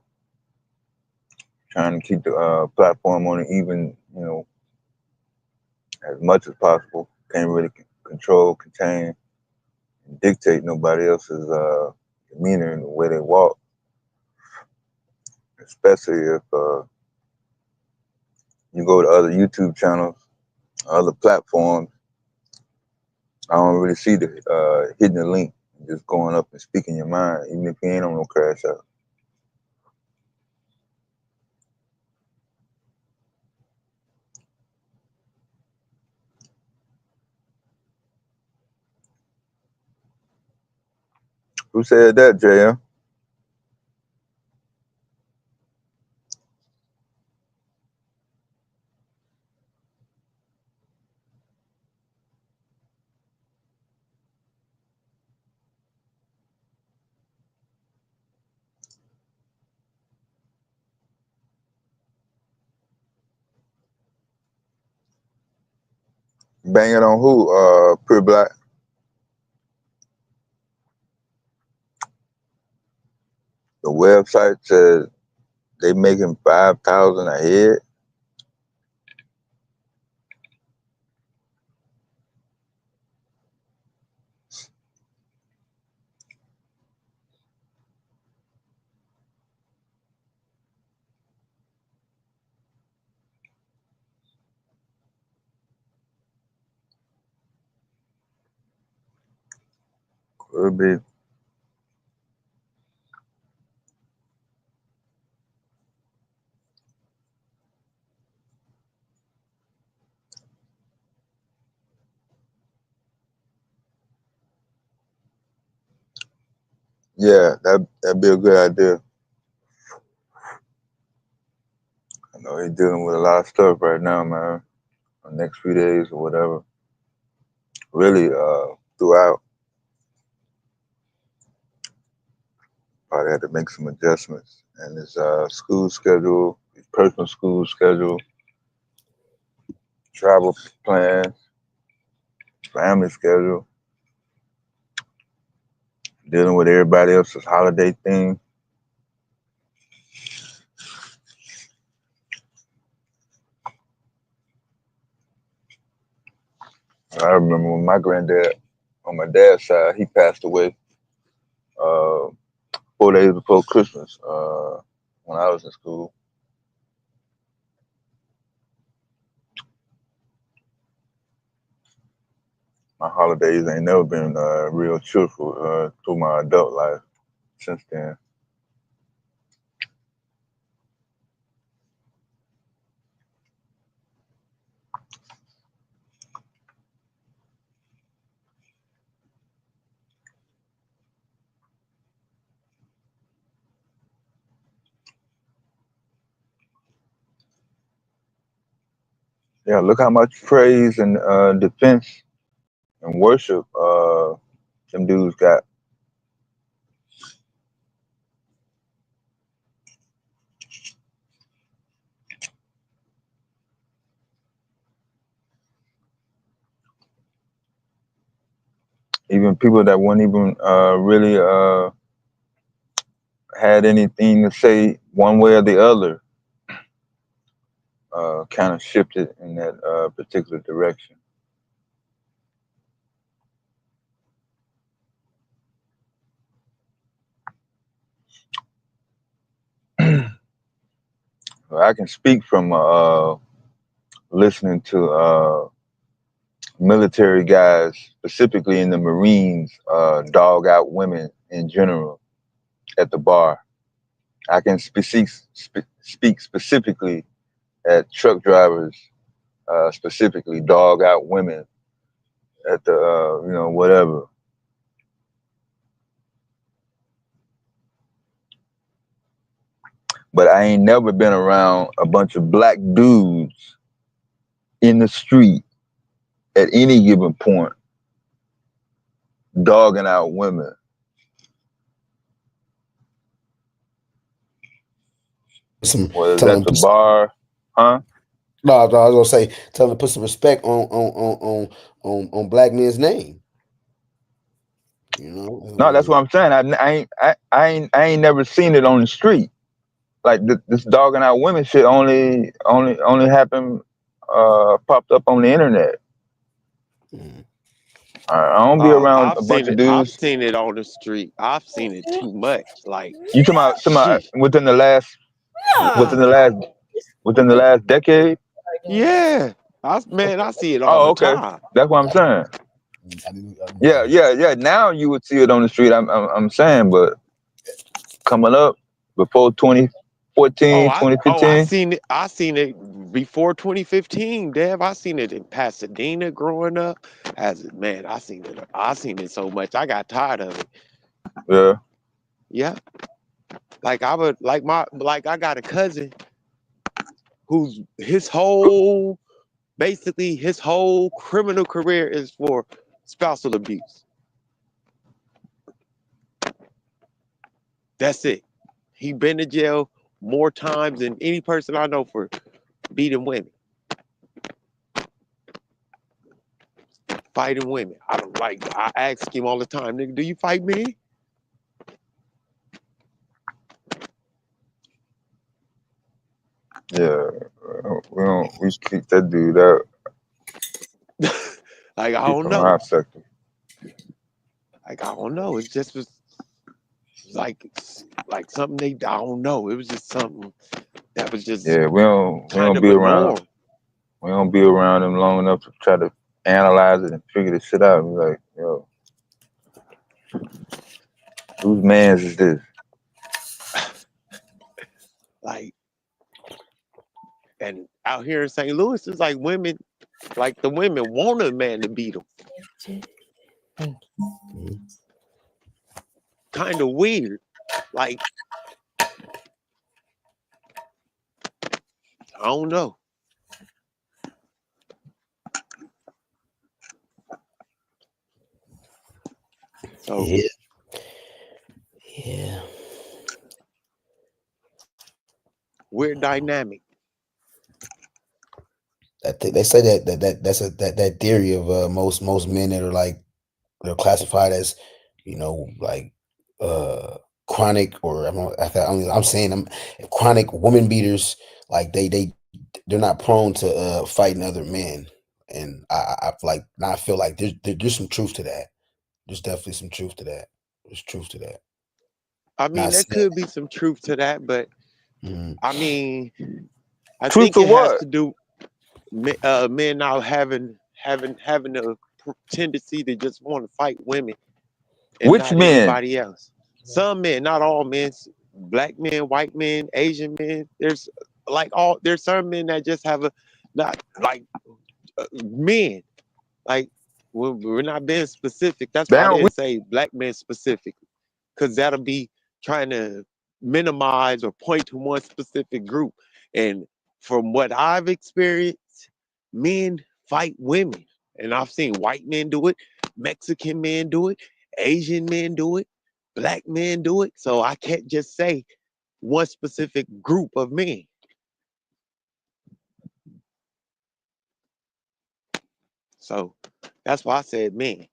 trying to keep the platform on an even, as much as possible. Can't really control, contain, and dictate nobody else's demeanor and the way they walk, especially if you go to other YouTube channels, other platforms. I don't really see the hitting the link, just going up and speaking your mind, even if you ain't on no crash out. Who said that, JM? Banging on who? Pure Black. The website says they making 5,000 a head. Could be. Yeah, that'd be a good idea. I know he's dealing with a lot of stuff right now, man. The next few days or whatever. Really, throughout, probably had to make some adjustments in his school schedule, his personal school schedule, travel plans, family schedule, dealing with everybody else's holiday thing. I remember when my granddad, on my dad's side, he passed away uh, 4 days before Christmas when I was in school. My holidays ain't never been real cheerful through my adult life since then. Yeah, look how much praise and defense and worship them dudes got. Even people that weren't even really had anything to say one way or the other kind of shifted in that particular direction. I can speak from listening to military guys, specifically in the Marines, dog out women in general at the bar. I can speak specifically at truck drivers, specifically dog out women at the whatever. But I ain't never been around a bunch of black dudes in the street at any given point dogging out women. Some Whether telling that's them a bar, huh? no, I was gonna say tell them to put some respect on black men's name. You No, that's know, what I'm saying. I ain't never seen it on the street. Like this dogging out women shit only happened popped up on the internet. mm. I don't be around I've a seen bunch of it. I've dudes. seen it on the street. I've seen it too much. Like, You talking about sheesh. within the last within the last decade? Yeah, I see it all Oh, the okay. time. That's what I'm saying. Yeah. Now you would see it on the street. I'm saying, but coming up before Oh, 2014, I 2015. seen it. I seen it before 2015, Dev. I seen it in Pasadena growing up. I seen it. I seen it so much. I got tired of it. Yeah. Yeah, like I got a cousin who's his whole criminal career is for spousal abuse. That's it. He been to jail more times than any person I know for beating women, fighting women. I don't like. I ask him all the time, nigga, do you fight me? Yeah. We kicked that dude out Like, I don't from know. our sector. Like, I don't know. It just was like something I don't know. It was just something that was just Yeah, we kind don't of be a around norm. we don't be around them long enough to try to analyze it and figure this shit out. And be like, whose man's is this? Like, and out here in St. Louis, it's like women, like the women want a man to beat them. Kind of weird. Like, I don't know. So Yeah. weird dynamic. They say that theory of most men that are like they're classified as like chronic or I'm saying them chronic woman beaters, like they're not prone to fighting other men, and I feel like there's some truth to that. There's definitely some truth to that. There's truth to that. I mean, Not there saying. could be some truth to that, but I mean, I Truth think to it has what? to do men now having a tendency to just want to fight women and Which not men? anybody else. Some men, not all men, black men, white men, Asian men. There's some men that just have a not like men. Like we're not being specific. That's why I Damn, didn't say black men specifically, because that'll be trying to minimize or point to one specific group. And from what I've experienced, men fight women. And I've seen white men do it, Mexican men do it, Asian men do it, black men do it. So I can't just say one specific group of men. So that's why I said men.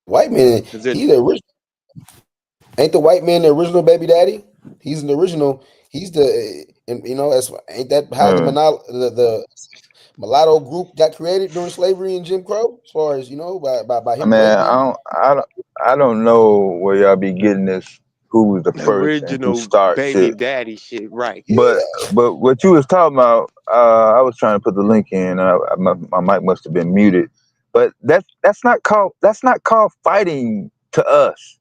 White man, Because then he the original. Ain't the white man the original baby daddy? He's the original. He's the and that's ain't that how uh, the mulatto group got created during slavery and Jim Crow? As far as by I him mean, raping. I don't know where y'all be getting this. Who was the first and who original started baby shit? daddy shit, right? But Yeah, what you was talking about, I was trying to put the link in. My mic must have been muted. But that's not called fighting to us.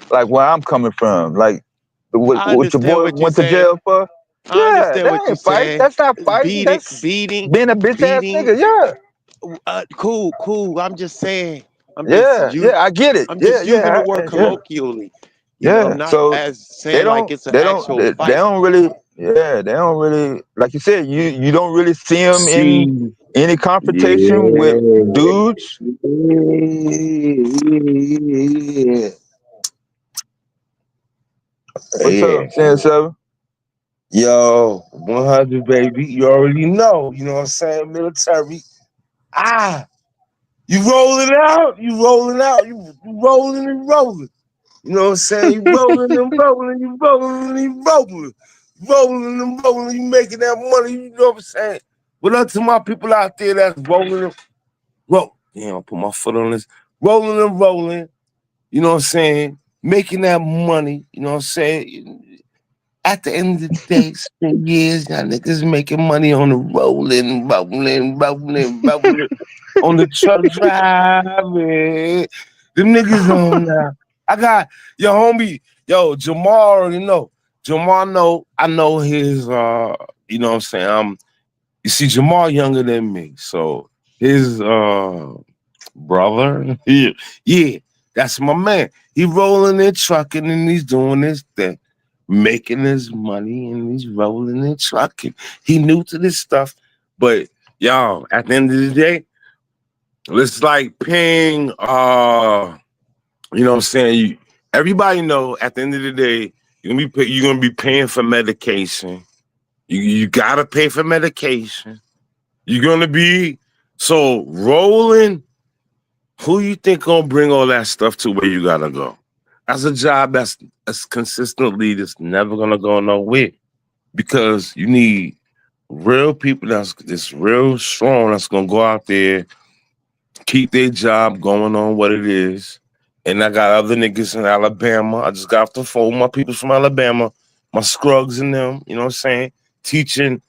Like where I'm coming from. Like I what your understand boy what you're went to saying. jail for. I Yeah, understand that what you're ain't fighting. saying. That's not fighting. Beating, That's beating, being a bitch ass beating. nigga. Yeah. Cool, cool. I'm just saying. Yeah. Yeah. I get it. I'm Yeah. just using the Yeah. word Yeah. colloquially. Yeah. Not So as saying like it's an actual they fight. don't really they don't really like you said you don't really see them in See, any confrontation with yeah, dudes. yeah, What's yeah. up, 10-7? Yo, 100 baby. You already know. You know what I'm saying? Military. Ah, you rolling out. You rolling out. You rolling and rolling. You know what I'm saying? You rolling and rolling. You rolling and you rolling. Rolling and rolling. You making that money. You know what I'm saying? What up to my people out there that's rolling and roll? Damn, I'll put my foot on this. Rolling and rolling. You know what I'm saying? Making that money. You know what I'm saying? At the end of the day, spend years, y'all niggas making money on the rolling, rolling on the truck driving. The niggas on now. I got your homie, yo, Jamal already know. Jamal know, I know his you know what I'm saying? You see, Jamal younger than me, so his brother, yeah, that's my man. He rolling and trucking and he's doing his thing, making his money and he's rolling and trucking. He new to this stuff, but y'all, at the end of the day, it's like paying you know what I'm saying? Everybody know at the end of the day, you're gonna be paying for medication. You gotta pay for medication. You're gonna be so rolling. Who you think gonna bring all that stuff to where you gotta go? That's a job that's consistently that's never gonna go nowhere because you need real people that's real strong that's gonna go out there, keep their job going on what it is. And I got other niggas in Alabama. I just got off the phone with my people from Alabama, my scrubs and them, you know what I'm saying? Teaching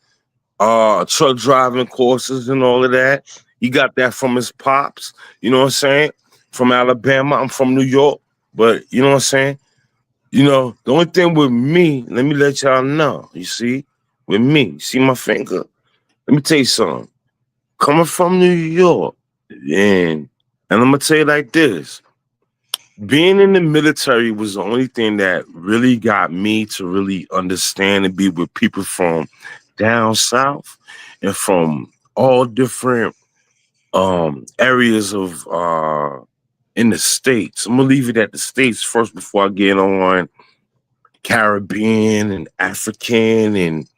truck driving courses and all of that. He got that from his pops, you know what I'm saying? From Alabama. I'm from New York, but you know what I'm saying? You know, the only thing with me, let me let y'all know, you see, with me, see my finger. Let me tell you something. Coming from New York, and I'm gonna tell you like this. Being in the military was the only thing that really got me to really understand and be with people from down south and from all different areas of in the States. I'm gonna leave it at the States first before I get on Caribbean and African and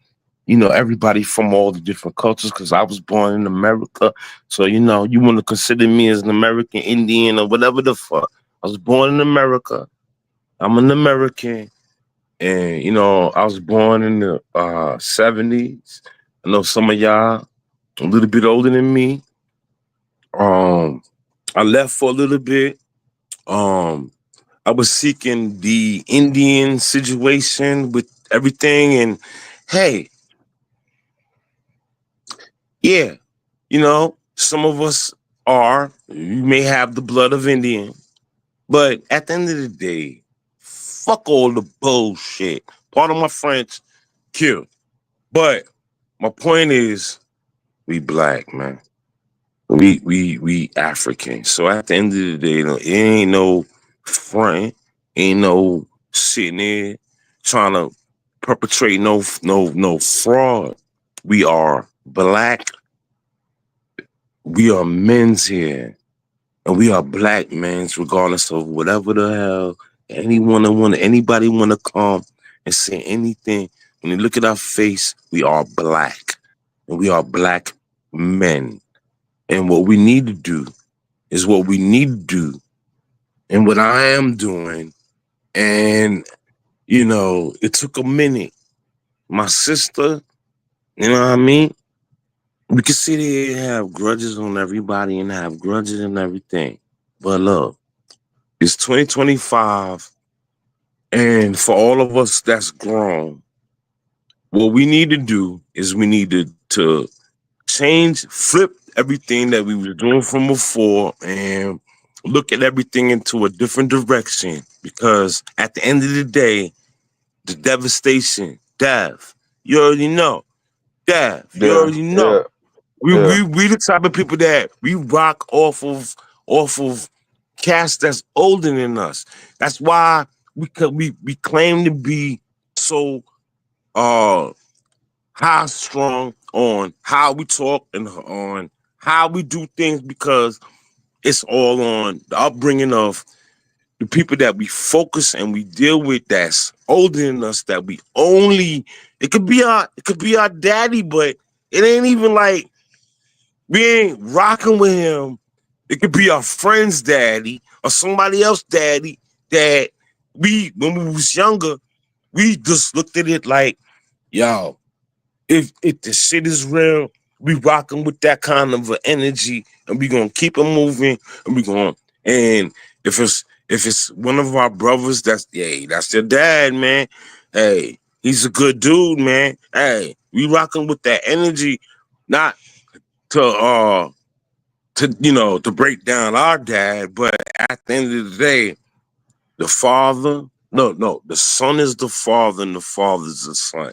you know everybody from all the different cultures because I was born in America. So you know you want to consider me as an American Indian or whatever the fuck. I was born in America. I'm an American, and you know I was born in the '70s. I know some of y'all a little bit older than me. Um, I left for a little bit. Um, I was seeking the Indian situation with everything, and hey, yeah, you know, some of us you may have the blood of Indian, but at the end of the day, fuck all the bullshit. Part of my French, kill. But my point is, we black, man. We African. So at the end of the day, it ain't no front, ain't no sitting there trying to perpetrate no fraud. We are black. We are men's here, and we are black men's, regardless of whatever the hell anybody wanna come and say anything. When you look at our face, we are black, and we are black men. And what we need to do is what we need to do, and what I am doing. And you know, it took a minute. My sister, you know what I mean? We can sit here and have grudges on everybody and have grudges and everything. But look, it's 2025, and for all of us that's grown, what we need to do is we need to to change, flip everything that we were doing from before and look at everything into a different direction. Because at the end of the day, the devastation, death, you already know. Death, you Yeah, already yeah, know. We yeah. we we the type of people that we rock off of cats that's older than us. That's why we claim to be so uh high strong on how we talk and on how we do things because it's all on the upbringing of the people that we focus and we deal with that's older than us that we only it could be our daddy, but it ain't even like we ain't rocking with him. It could be our friend's daddy or somebody else daddy that we when we was younger, we just looked at it like, yo, if the shit is real, we rocking with that kind of a energy, and we gonna keep it moving, and we going and if it's one of our brothers, that's your dad, man. Hey, he's a good dude, man. Hey, we rocking with that energy, not to break down our dad, but at the end of the day, the father, no, the son is the father, and the father is the son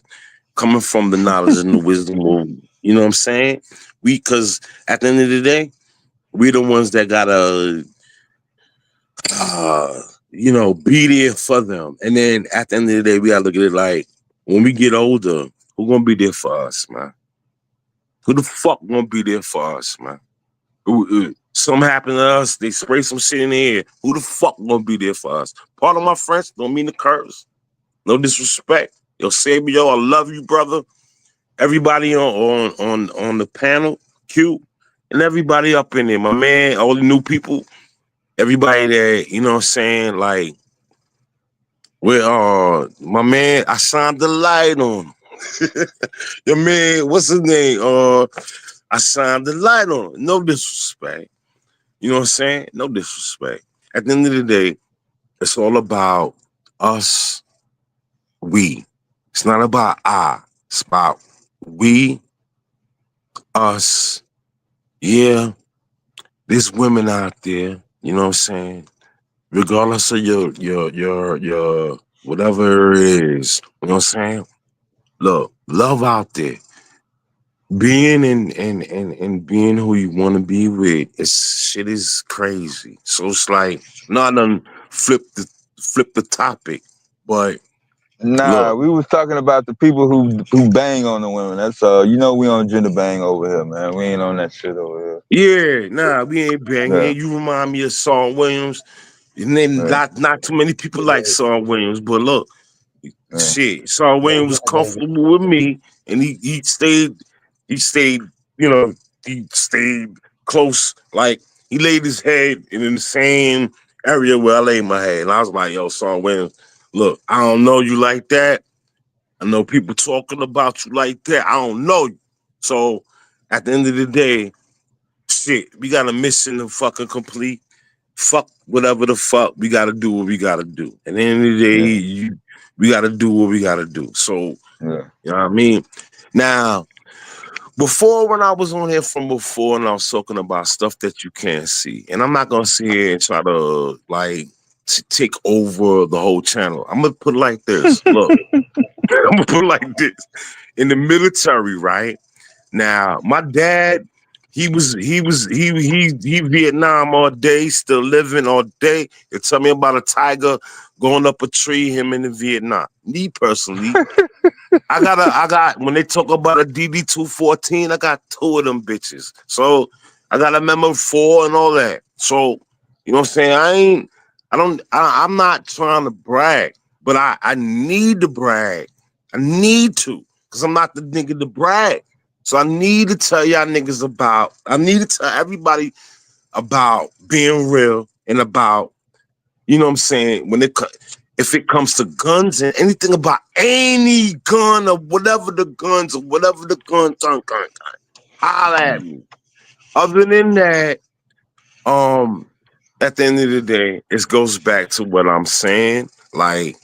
coming from the knowledge and the wisdom of, you know what I'm saying? Because at the end of the day, we the ones that gotta, be there for them. And then at the end of the day, we gotta look at it like, when we get older, who gonna be there for us, man? Who the fuck gonna be there for us, man? Something happened to us, they spray some shit in the air. Who the fuck gonna be there for us? Part of my friends don't mean to curse. No disrespect. Yo, Sabio, I love you, brother. Everybody on the panel, Q, and everybody up in there, my man, all the new people, everybody that, you know what I'm saying, like, my man, I signed the light on him. Your man, what's his name? I signed the light on him. No disrespect. You know what I'm saying? No disrespect. At the end of the day, it's all about us, we. It's not about I. It's about we, us. Yeah, there's women out there, you know what I'm saying? Regardless of your whatever it is, you know what I'm saying? Look, love out there. Being and being who you want to be with, shit is crazy. So it's like, not flip the topic, but Nah, look, we was talking about the people who bang on the women. That's you know we on gender bang over here, man. We ain't on that shit over yeah, nah, we ain't here. banging. You remind me of Saul Williams. And then Yeah, not too many people like Saul Williams, but look, yeah, shit, Saul Williams was comfortable with me, and he stayed, you know, he stayed close. Like, he laid his head in the same area where I laid my head, and I was like, yo, Saul Williams, look, I don't know you like that. I know people talking about you like that. I don't know you. So at the end of the day, shit, we got a mission to fucking complete. Fuck whatever the fuck, we gotta do what we gotta do. At the end of the day, yeah, we gotta do what we gotta do. So, yeah. you know what I mean? Now, before, when I was on here from before and I was talking about stuff that you can't see, and I'm not gonna sit here and try to like take over the whole channel. I'm gonna put it like this. Look, I'm gonna put it like this. In the military, right? Now, my dad, he Vietnam all day, still living all day. You tell me about a tiger going up a tree, him in the Vietnam. Me personally, I got when they talk about a DD-214, I got two of them bitches. So I got a member 4 and all that. So, you know what I'm saying? I'm not trying to brag, but I need to brag. I need to, because I'm not the nigga to brag. So I need to tell y'all niggas I need to tell everybody about being real and about, you know what I'm saying, if it comes to guns and anything about any gun or whatever the guns holla at me. Other than that, at the end of the day, it goes back to what I'm saying. Like,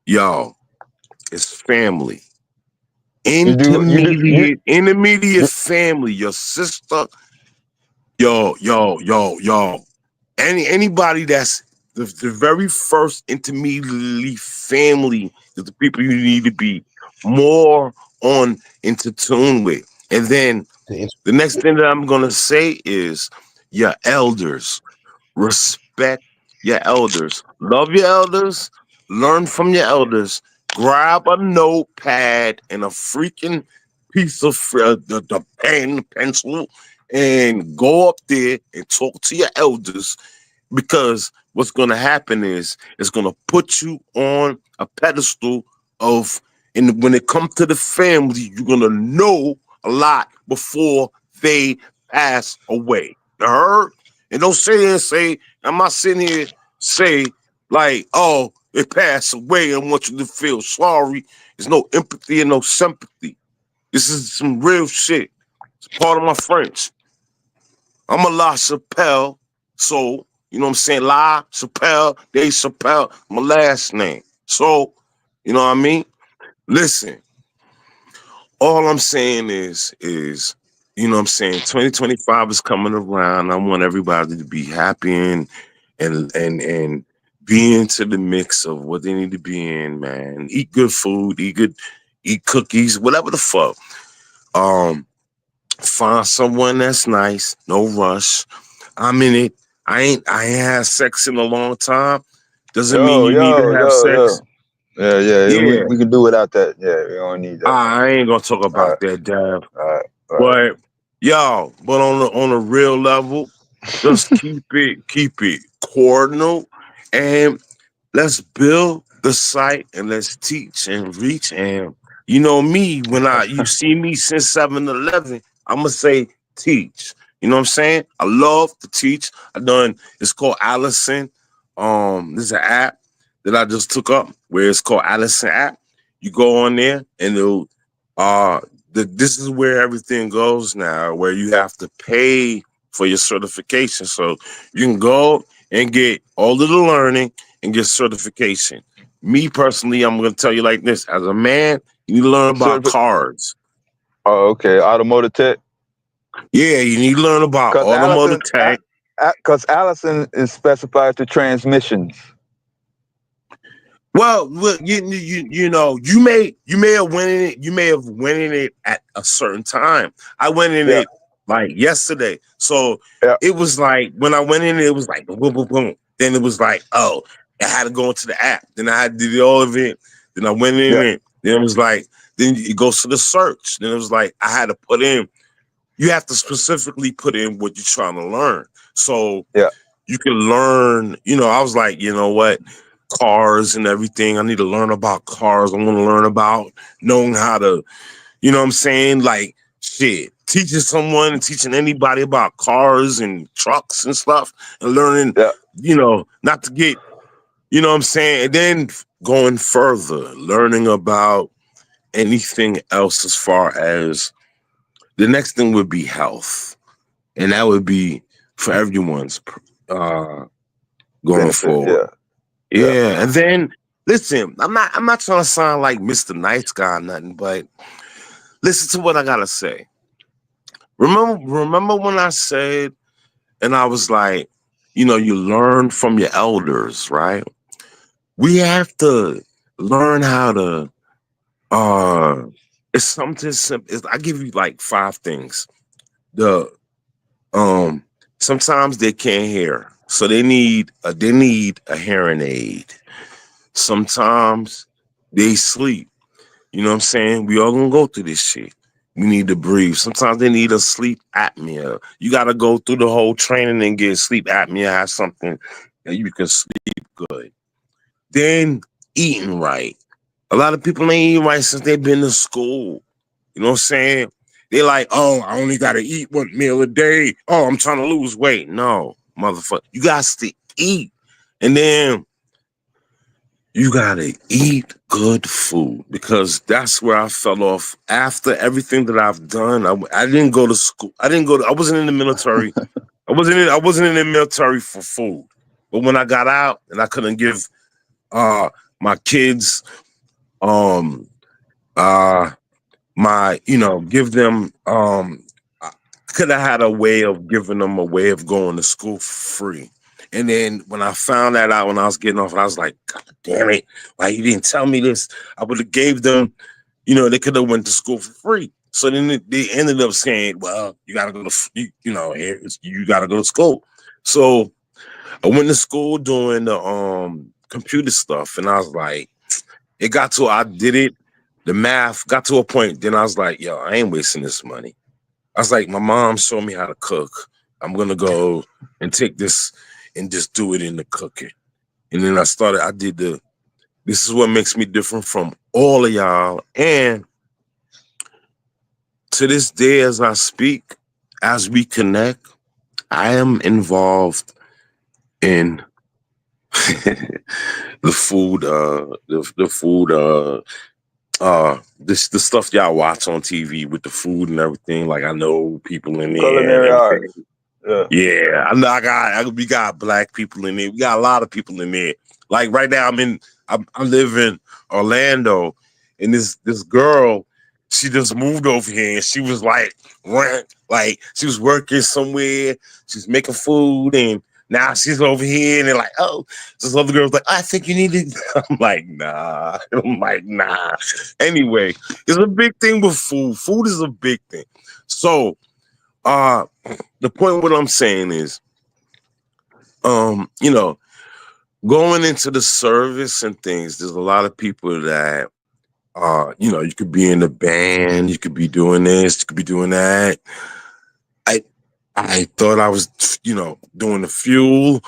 y'all, it's family. intermediate family, your sister, yo. Anybody that's the very first intermediate family is the people you need to be more on into tune with. And then the next thing that I'm gonna say is your elders. Respect your elders. Love your elders. Learn from your elders. Grab a notepad and a freaking piece of the pen, pencil, and go up there and talk to your elders, because what's going to happen is it's going to put you on a pedestal of, and when it comes to the family, you're going to know a lot before they pass away. You heard? And don't sit here and say, I'm not sitting here say like, oh, it passed away. I want you to feel sorry. There's no empathy and no sympathy. This is some real shit. It's part of my French. I'm a La Chappelle, so you know what I'm saying? La Chappelle, Dave Chappelle, my last name. So, you know what I mean? Listen, all I'm saying is, you know what I'm saying? 2025 is coming around. I want everybody to be happy and be into the mix of what they need to be in, man. Eat good food, eat cookies, whatever the fuck. Find someone that's nice, no rush. I'm in it. I ain't had sex in a long time. Doesn't mean Yo, you need to yo, have yo, sex. yo. Yeah. Yeah. We can do without that. Yeah, we don't need that. I ain't gonna talk All right, about that, Dad. all right. But y'all, but on a real level, just keep it cordial, and let's build the site and let's teach and reach. And you know me, when you see me since 7-Eleven, I'm gonna say teach. You know what I'm saying? I love to teach. It's called Allison. There's an app that I just took up where it's called Allison app. You go on there and it'll this is where everything goes now, where you have to pay for your certification. So you can go and get all of the learning and get certification. Me personally, I'm going to tell you like this: as a man, you need to learn about Certificate. cars. Oh, okay. Automotive tech. Yeah, you need to learn about automotive tech. Because Allison is specified to transmissions. Well, you know, you may have went in it. You may have went in it at a certain time. I went in Yeah, it like yesterday, so yeah, it was like when I went in, it was like boom, boom, boom. Then it was like, oh, I had to go into the app. Then I had to do all of it. Then I went in yeah, it. Then it was like, then it goes to the search. Then it was like I had to put in. You have to specifically put in what you're trying to learn. So yeah. you can learn, I was like, you know what? Cars and everything. I need to learn about cars. I want to learn about knowing how to, you know what I'm saying? Like, shit, teaching someone and teaching anybody about cars and trucks and stuff and learning, Yeah. not to get, you know what I'm saying? And then going further, learning about anything else as far as the next thing would be health. And that would be for everyone's going Benefit. forward. Yeah, yeah. Yeah, and then listen, I'm not trying to sound like Mr. Nice Guy or nothing, but listen to what I gotta say. Remember when I said, and I was like, you learn from your elders, right? We have to learn how to it's something simple. I give you like 5 things. The sometimes they can't hear, so they need a hearing aid. Sometimes they sleep. You know what I'm saying? We all gonna go through this shit. We need to breathe. Sometimes they need a sleep apnea. You gotta go through the whole training and get sleep apnea, have something that you can sleep good. Then eating right. A lot of people ain't eating right since they've been to school. You know what I'm saying? They like, oh, I only gotta eat 1 meal a day. Oh, I'm trying to lose weight. No, motherfucker. You got to eat. And then you gotta eat good food, because that's where I fell off after everything that I've done. I didn't go to school. I wasn't in the military. I wasn't in the military for food. But when I got out and I couldn't give my kids, um, uh, give them I could have had a way of giving them a way of going to school free. And then when I found that out when I was getting off, I was like, God damn it, why you didn't tell me this? I would have gave them, they could have went to school for free. So then they ended up saying, well, you gotta go to you gotta go to school. So I went to school doing the computer stuff, and I was like, I did it. The math got to a point. Then I was like, yo, I ain't wasting this money. I was like, my mom showed me how to cook. I'm gonna go and take this and just do it in the cooking. And then this is what makes me different from all of y'all. And to this day, as I speak, as we connect, I am involved in the food, the stuff y'all watch on TV with the food and everything. Like I know people in there and Culinary everything. arts. Yeah. Yeah, I know. We got black people in there. We got a lot of people in there. Like right now, I live in Orlando, and this girl, she just moved over here, and she was like she was working somewhere. She's making food, and now she's over here, and they're like, oh, this other girl's like, I think you need to. I'm like, nah. Anyway, it's a big thing with food. Food is a big thing. So, the point what I'm saying is, going into the service and things, there's a lot of people that, you could be in the band, you could be doing this, you could be doing that. I thought I was, doing the fuel,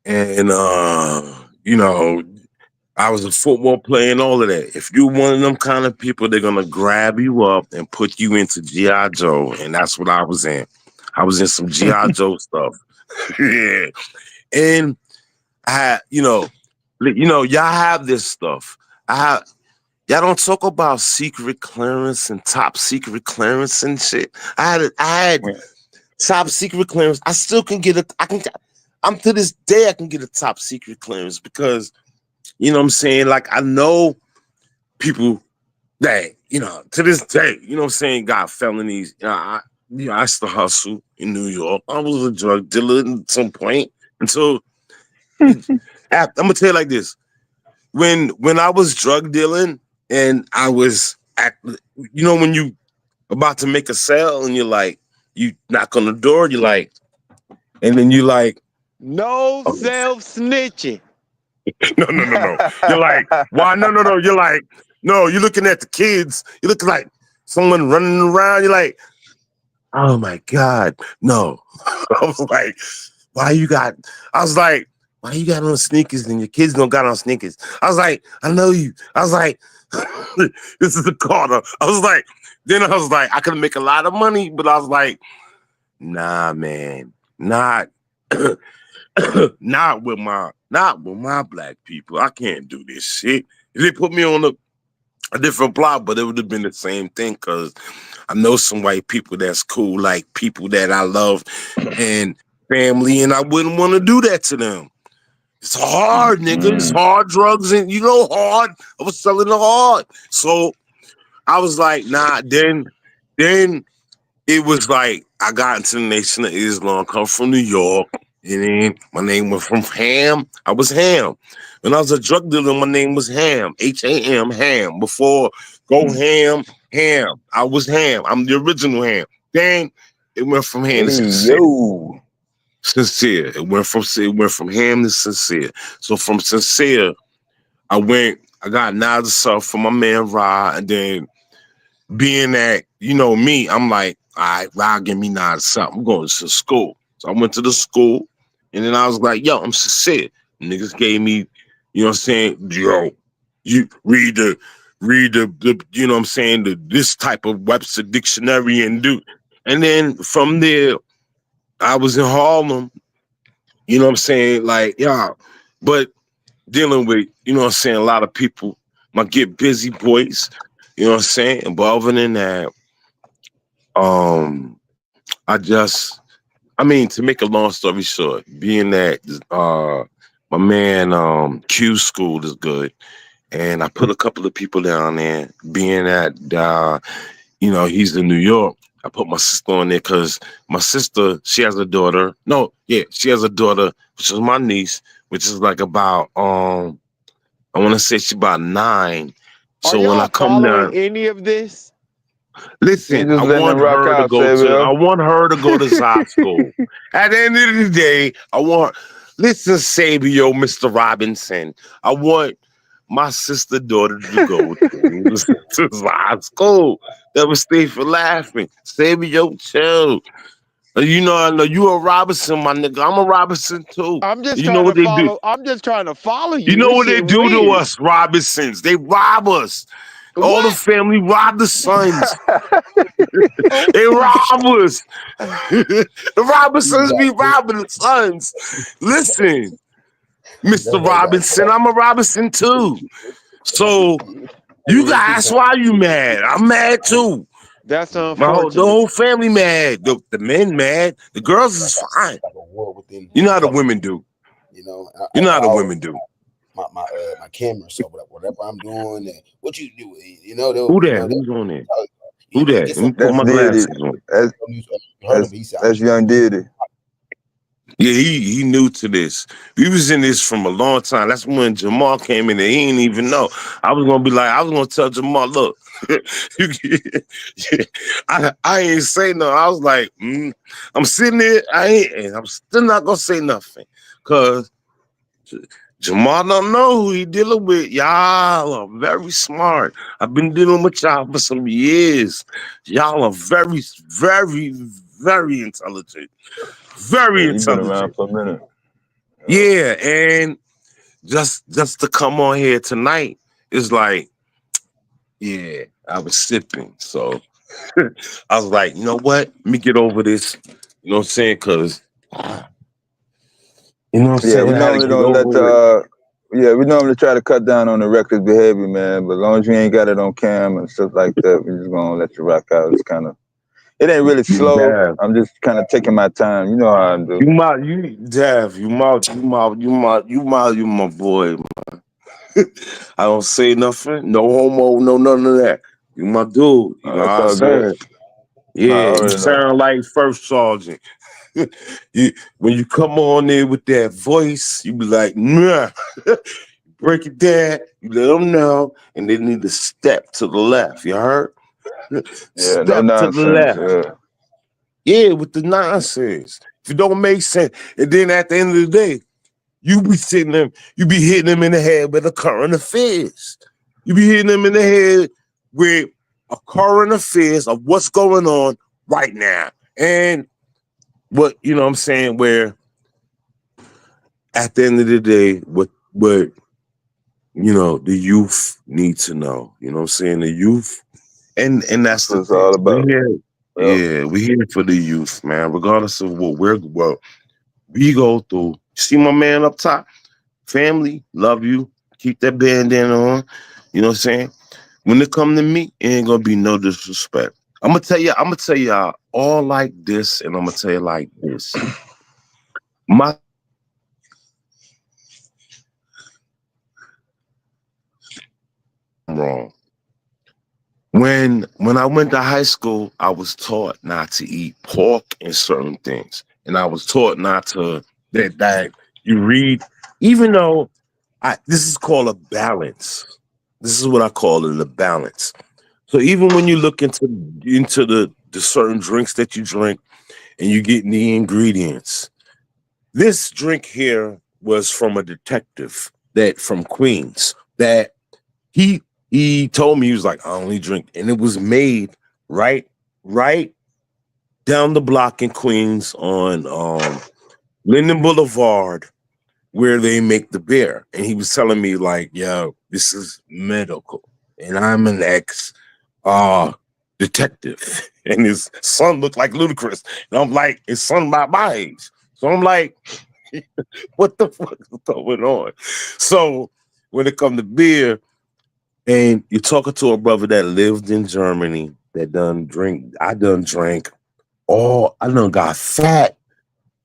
and I was a football player and all of that. If you're one of them kind of people, they're gonna grab you up and put you into G.I. Joe, and that's what I was in. I was in some G.I. Joe stuff. Yeah. And I had, y'all have this stuff. Y'all don't talk about secret clearance and top secret clearance and shit. I had top secret clearance. I still can get I'm to this day I can get a top secret clearance because, you know what I'm saying? Like I know people that, to this day, you know what I'm saying, got felonies. I used to hustle in New York. I was a drug dealer at some point until I'm gonna tell you like this. When I was drug dealing and I was when you about to make a sale and you're like, you knock on the door, you're like, and then you like, No self snitching. no. You're like, why? No. You're like, no, you're looking at the kids. You look like someone running around. You're like, oh my God, no. I was like, why you got on sneakers and your kids don't got on sneakers? I was like, I know you. I was like, this is the corner. I was like, I could make a lot of money, but I was like, nah, man, not not with my black people. I can't do this shit. If they put me on a different block, but it would have been the same thing because I know some white people that's cool, like people that I love and family, and I wouldn't want to do that to them. It's hard, nigga. It's hard drugs, and hard. I was selling the hard. So I was like, nah, then it was like I got into the Nation of Islam, come from New York, and then my name went from Ham. I was Ham. When I was a drug dealer, my name was Ham, Ham, Ham. Before Go Ham, Ham. I was Ham. I'm the original Ham. Then it went from Ham to Sincere. Sincere. It went from Ham to Sincere. So from Sincere, I got Nazar for my man Ra, and then being that, me, I'm like, all right, Ra, give me Nazar. I'm going to school. So I went to the school, and then I was like, yo, I'm Sincere. Niggas gave me, you know what I'm saying, yo, you read the you know what I'm saying, this type of Webster dictionary and do. And then from there, I was in Harlem, you know what I'm saying, like, yeah, but dealing with, you know what I'm saying, a lot of people, my Get Busy boys, you know what I'm saying? But other than that, to make a long story short, being that my man Q School is good, and I put a couple of people down there, being that he's in New York. I put my sister on there because my sister, she has a daughter. No, yeah, she has a daughter, which is my niece, which is like about I want to say she's about 9. Are So when I y'all come following down, any of this? We listen, just letting it rock out, I Samuel. want her to go to Zod school. At the end of the day, listen, Sabio, Mr. Robinson, I want my sister daughter to go to Zod school. Never stay for laughing. Sabio, chill. I know you a Robinson, my nigga. I'm a Robinson too. I'm just You know trying to what they do? follow. I'm just trying to follow You you. know This what they shit do to weird. us, Robinsons? They rob us. All the What? family rob the sons. Oh, They rob us. The You Robinsons be got it. robbing the sons. Listen, That Mr. boy got Robinson, I'm a Robinson too. So you AARP guys, time. why you mad? I'm mad too. that's The unfortunate. whole family mad. The men mad. The girls is fine. It's like a war within. You know how It's the like women do. I, You know how I the always women do. my camera. So whatever I'm doing, what you do, Who that? Who's on there? Who you that? get Let me some. put That's my Diddy. glasses on. That's You heard him. that's He said, "I'm that's just young Diddy. Yeah, he new to this. We was in this from a long time. That's when Jamal came in and he didn't even know. I was gonna tell Jamal, look, I ain't say no. I was like, I'm sitting there, and I'm still not gonna say nothing. Cause Jamal don't know who he dealing with. Y'all are very smart. I've been dealing with y'all for some years. Y'all are very, very, very intelligent. Very Yeah, you've been around intelligent. for a minute. Yeah, and just to come on here tonight is like, yeah, I was sipping. So I was like, you know what? Let me get over this. You know what I'm saying? Cause you know what I'm Yeah, saying? we I had to normally get don't let over it. we normally try to cut down on the reckless behavior, man. But as long as you ain't got it on cam and stuff like that, we just gonna let you rock out. It ain't really slow. Dav, I'm just kind of taking my time. You know how I do. you my boy. I don't say nothing. No homo, no none of that. You my dude. You know It's what I'm all good. saying? I Yeah, you already know. sound like first sergeant. When you come on there with that voice, you be like, nah. Break it down, you let them know, and they need to step to the left. You heard? Yeah, no Step to the nonsense. left. Yeah. Yeah, with the nonsense. If it don't make sense, and then at the end of the day, you be sitting them, you be hitting them in the head with a current affairs. You be hitting them in the head with a current affairs of what's going on right now. And what, you know what I'm saying, where at the end of the day, what the youth need to know. You know what I'm saying? The youth, and That's that's what the it's all thing. We about. here, Yep. yeah, we here for the youth, man. Regardless of what we go through. See my man up top, family, love you. Keep that bandana on. You know what I'm saying? When it come to me, it ain't gonna be no disrespect. I'm gonna tell y'all all like this, and I'm gonna tell you like this. My wrong. When I went to high school, I was taught not to eat pork and certain things, and I was taught not to that you read, even though this is called a balance. This is what I call it, a balance. So even when you look into the certain drinks that you drink and you get the ingredients, this drink here was from a detective that from Queens that he he told me he was like, I only drink, and it was made right down the block in Queens on Linden Boulevard where they make the beer. And he was telling me, like, yo, this is medical. And I'm an ex detective. And his son looked like Ludacris. And I'm like, his son about my age. So I'm like, what the fuck is going on? So when it come to beer, and you're talking to a brother that lived in Germany that I done drank. I done got fat,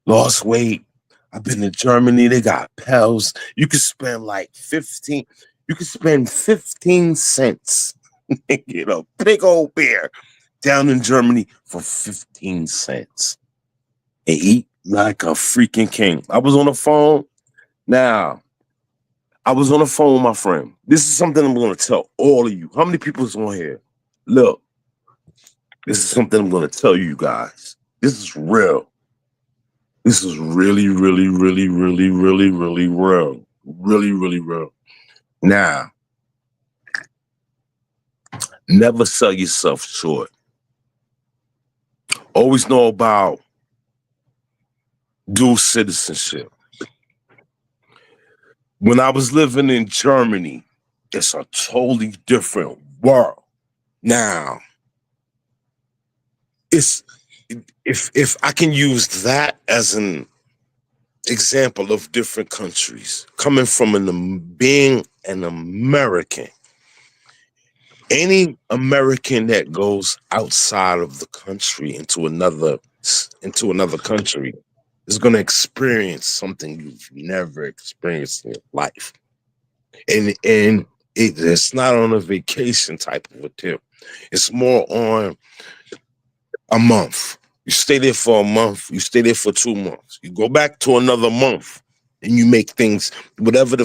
lost weight. I've been to Germany, they got pals. You could spend like 15, you could spend 15 cents and get a big old beer. down in Germany for 15 cents and eat like a freaking king. I was on the phone. Now, I was on the phone with my friend. This is something I'm going to tell all of you. How many people is on here? Look, this is something I'm going to tell you guys. This is real. This is really, really, really, really, really, really real. Really, really real. Now, never sell yourself short. Always know about dual citizenship. When I was living in Germany, it's a totally different world. Now, it's if I can use that as an example of different countries, coming from being an American, any American that goes outside of the country into another country is going to experience something you've never experienced in your life, and it's not on a vacation type of a trip. It's more on a month. You stay there for a month. You stay there for 2 months. You go back to another month, and you make things whatever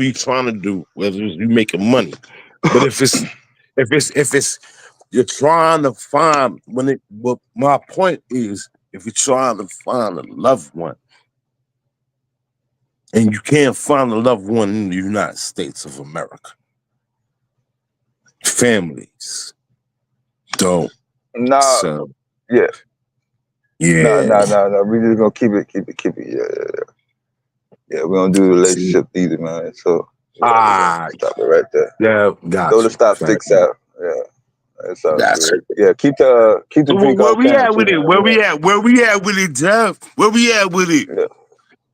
you're trying to do. Whether you're making money, but if it's you're trying to find Well, my point is, if you're trying to find a loved one, and you can't find a loved one in the United States of America, families don't Nah, sell. yeah. Nah, Yeah. nah, nah, nah. We just gonna keep it. Yeah. We don't do See? relationship either, man. So yeah, we gonna Ah, stop it right there. yeah, Throw got the you. stop Fact. sticks out. Yeah, that sounds Got good. you. Yeah, keep the So drink where off we camera at too, with it? man. Where we at? Where we at with it, Dev? Where we at with it? Yeah.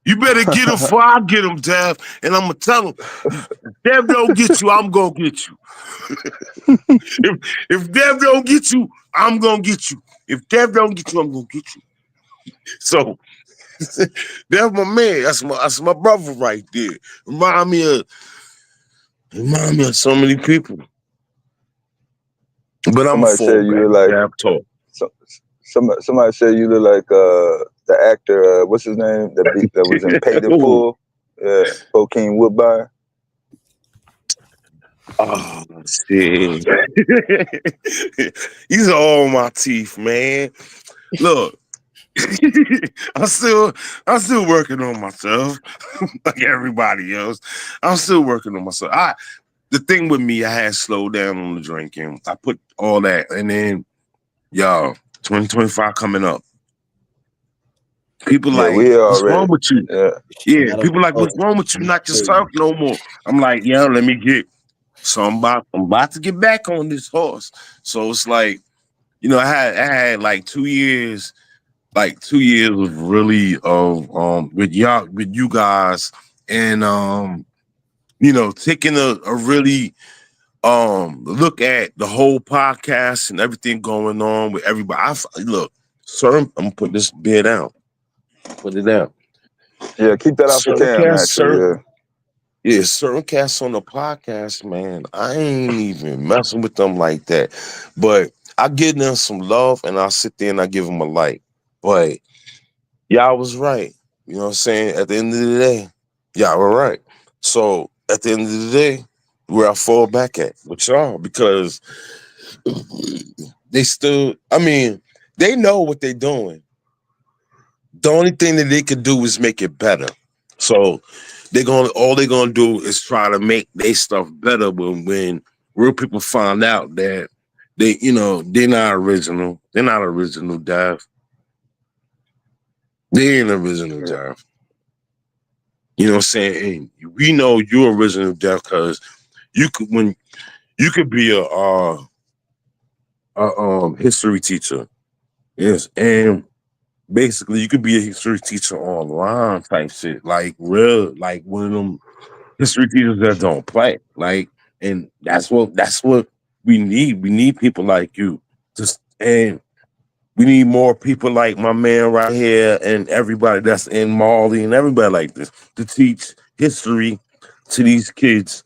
You better get him before I get him, Dev. And I'm gonna tell him, Dev don't get you, I'm gonna get you. if Dev don't get you, I'm gonna get you. If Dev don't get you, I'm gonna get you. So that's my man. That's my brother right there. Remind me of so many people. But I'm Somebody fall said you back. look like Dev talk. somebody said you look like the actor. What's his name? That was in Paid in Ooh. Full. Yeah, Cocaine Woodbine. Oh shit. These are all my teeth, man. Look, I'm still working on myself, like everybody else. I'm still working on myself. The thing with me, I had slowed down on the drinking. I put all that, and then y'all, 2025 coming up. People Yeah, like, we here what's wrong already. with you? Yeah. Yeah, people like, what's wrong with you? Not yourself no more. I'm like, yeah, let me get. So I'm about to get back on this horse. So it's like, I had like 2 years, of really with you guys, and taking a really look at the whole podcast and everything going on with everybody. Look, sir, I'm gonna put this beer down. Put it down. Yeah, keep that off the Certain cam, cats, actually. Yeah. yeah, certain cats on the podcast, man. I ain't even messing with them like that. But I give them some love, and I sit there and I give them a like. But y'all was right. You know what I'm saying? At the end of the day, y'all were right. So at the end of the day, where I fall back at with y'all, because they still, they know what they're doing. The only thing that they could do is make it better. So all they're gonna do is try to make their stuff better. When real people find out that they're not original. They're not original, Dive. They ain't original, Yeah. Dive. You know what I'm saying? And we know you're original, Dive, because you could be a history teacher. Yes, and basically you could be a history teacher online type shit, like real, like one of them history teachers that don't play. Like, and that's what we need. We need people like you. And we need more people like my man right here and everybody that's in Mali and everybody like this to teach history to these kids.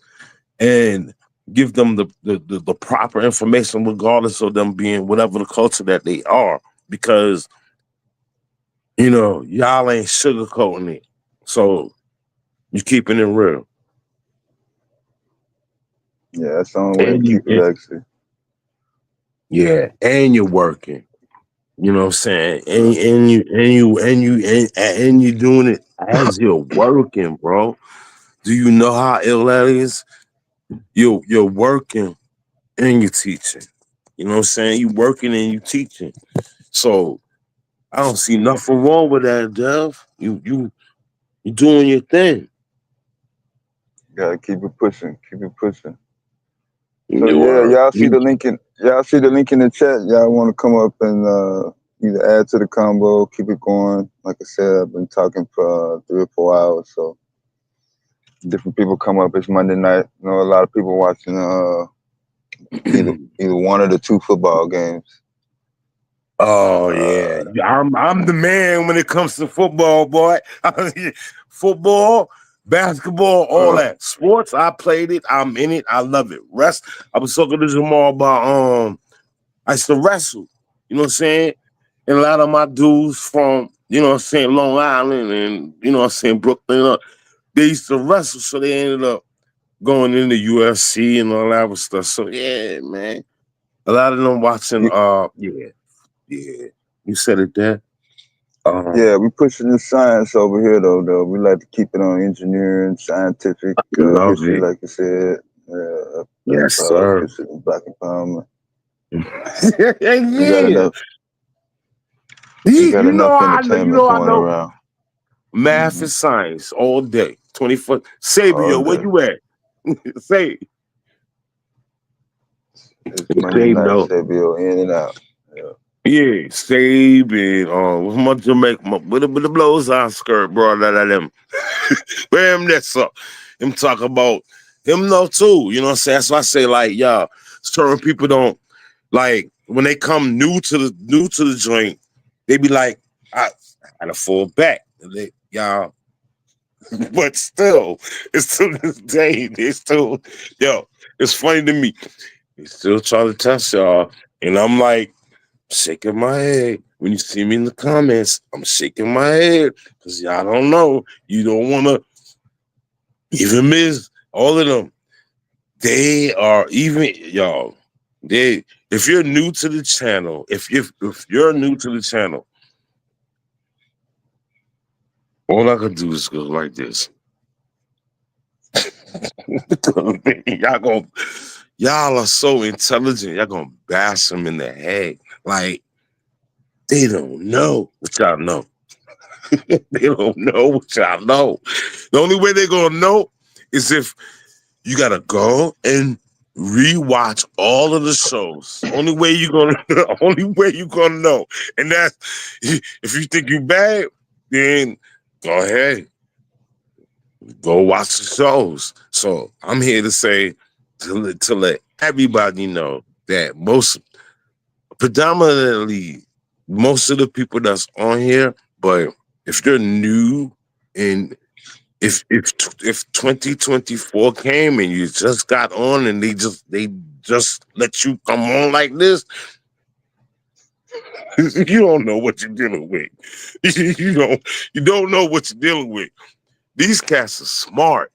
And give them the proper information, regardless of them being whatever the culture that they are, because y'all ain't sugarcoating it. So you keeping it real. Yeah, that's the only way to And keep it actually. and you're working. You know what I'm saying? And you doing it as you're working, bro. Do you know how ill that is? You're working and you're teaching. You know what I'm saying? You working and you teaching. So I don't see nothing wrong with that, Dev. You doing your thing. Gotta keep it pushing. Keep it pushing. So You yeah, are. y'all see the link in the chat. Y'all want to come up and either add to the combo, keep it going. Like I said, I've been talking for 3 or 4 hours, so different people come up. It's Monday night. You know, a lot of people watching either one of the two football games. Oh yeah, I'm the man when it comes to football, boy. Football, basketball, all that. Sports, I played it. I'm in it. I love it. I was talking to Jamal about I used to wrestle. You know what I'm saying? And a lot of my dudes from Long Island and Brooklyn, they used to wrestle, so they ended up going into UFC and all that other stuff. So yeah, man, a lot of them watching. Yeah, you said it there. Yeah, we pushing the science over here though. We like to keep it on engineering, scientific Love history, it. like you said, Yes, sir. history of Black empowerment. We got Yeah. enough. We got You know enough I entertainment going know around. math and science all day. 24. All Sabio, where day. you at? Say. It's Monday Save night, though. Sabio, in and out. Yeah. Yeah, save and with my Jamaica with the blows on skirt, bro. Them. Where him that's up. Him talk about him know too. You know what I'm saying? That's why I say, like, y'all, certain people don't like when they come new to the joint, they be like, I gotta fall back. Y'all, but still, it's still this day. It's funny to me. They still try to test y'all. And I'm like, shaking my head. When you see me in the comments, I'm shaking my head. Because y'all don't know. You don't wanna even miss all of them. They are even y'all. If you're new to the channel, if you're new to the channel, all I can do is go like this. Y'all are so intelligent. Y'all gonna bash them in the head. Like they don't know what y'all know. They don't know what y'all know. The only way they're gonna know is if you gotta go and rewatch all of the shows. Only way you gonna know. And that's if you think you bad, then go ahead. Go watch the shows. So I'm here to say to let everybody know that predominantly most of the people that's on here, but if they're new and if 2024 came and you just got on and they just let you come on like this, you don't know what you're dealing with. You don't know what you're dealing with. These cats are smart.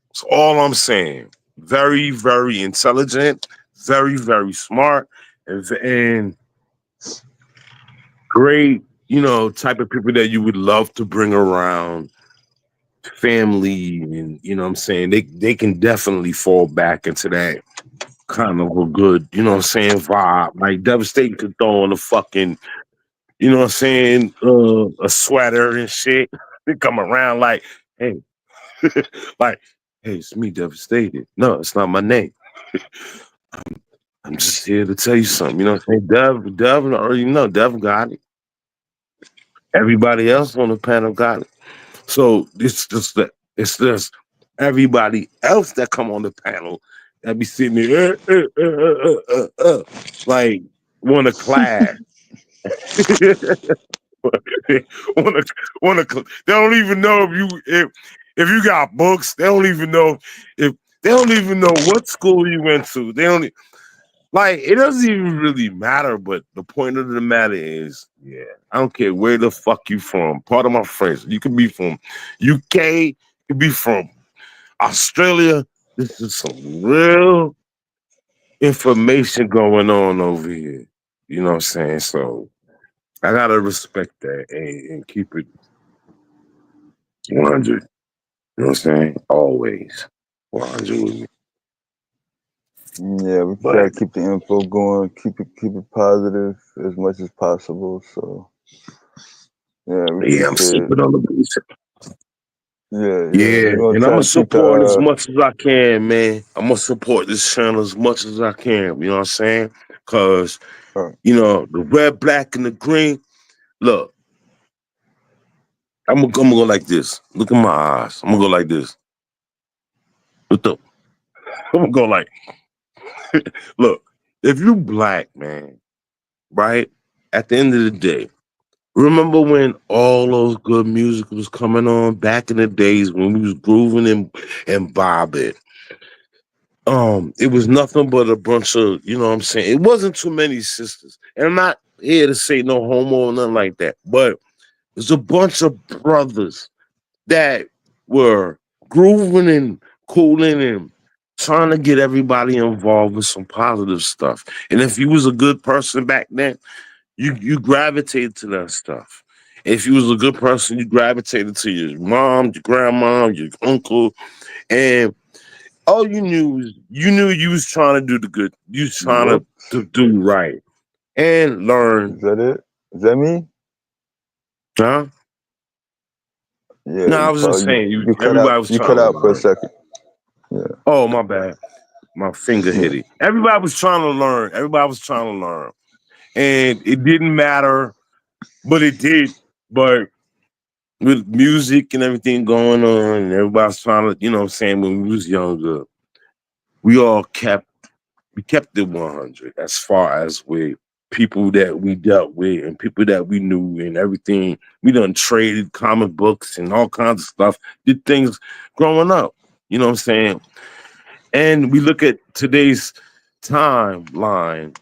That's all I'm saying. Very, very intelligent, very, very smart, and great, type of people that you would love to bring around family, and what I'm saying, they can definitely fall back into that kind of a good, vibe. Like Devastate could throw on a fucking, what I'm saying, a sweater and shit. They come around like, hey, like, hey, it's me, Devastated. No, it's not my name. I'm just here to tell you something. You know what I'm saying? Dev already know. Dev got it. Everybody else on the panel got it. So it's just everybody else that come on the panel that be sitting there like want to clash. want to they don't even know if you got books. They don't even know if They don't even know what school you went to. They don't like it doesn't even really matter, but the point of the matter is, yeah, I don't care where the fuck you from. Part of my friends, you could be from UK, you could be from Australia. This is some real information going on over here. You know what I'm saying? So I gotta respect that and keep it 100. You know what I'm saying? Always 100 with me. Yeah, we But gotta keep the info going, keep it positive as much as possible. So yeah, we yeah, I'm appreciate it. sipping on the booze. Yeah, Yeah, we're gonna and I'm try gonna to keep the support as much as I can, man. I'm gonna support this channel as much as I can. You know what I'm saying? Cause uh, the red, black, and the green. Look, I'm gonna go like this. Look in my eyes. I'm gonna go like this. What the? I'm gonna go like, look. If you black, man, right? At the end of the day, remember when all those good music was coming on back in the days when we was grooving and bobbing? It was nothing but a bunch of, you know what I'm saying? It wasn't too many sisters. And I'm not here to say no homo or nothing like that, but it's a bunch of brothers that were grooving and cooling and trying to get everybody involved with some positive stuff. And if you was a good person back then, you gravitated to that stuff. If you was a good person, you gravitated to your mom, your grandma, your uncle, and all you knew was you was trying to do the good. You was trying yep. to do right and learn. Is that it? Is that me? Huh? Yeah, No, I you was just call saying you cut out everybody was you trying cut to out for a learn. second. Yeah, Oh, my bad. My finger yeah, hit it. Everybody was trying to learn. Everybody was trying to learn. And it didn't matter, but it did. But with music and everything going on, and everybody's trying to, you know what I'm saying, when we was younger, we all kept it 100 as far as with people that we dealt with and people that we knew and everything. We done traded comic books and all kinds of stuff, did things growing up. You know what I'm saying? And we look at today's timeline,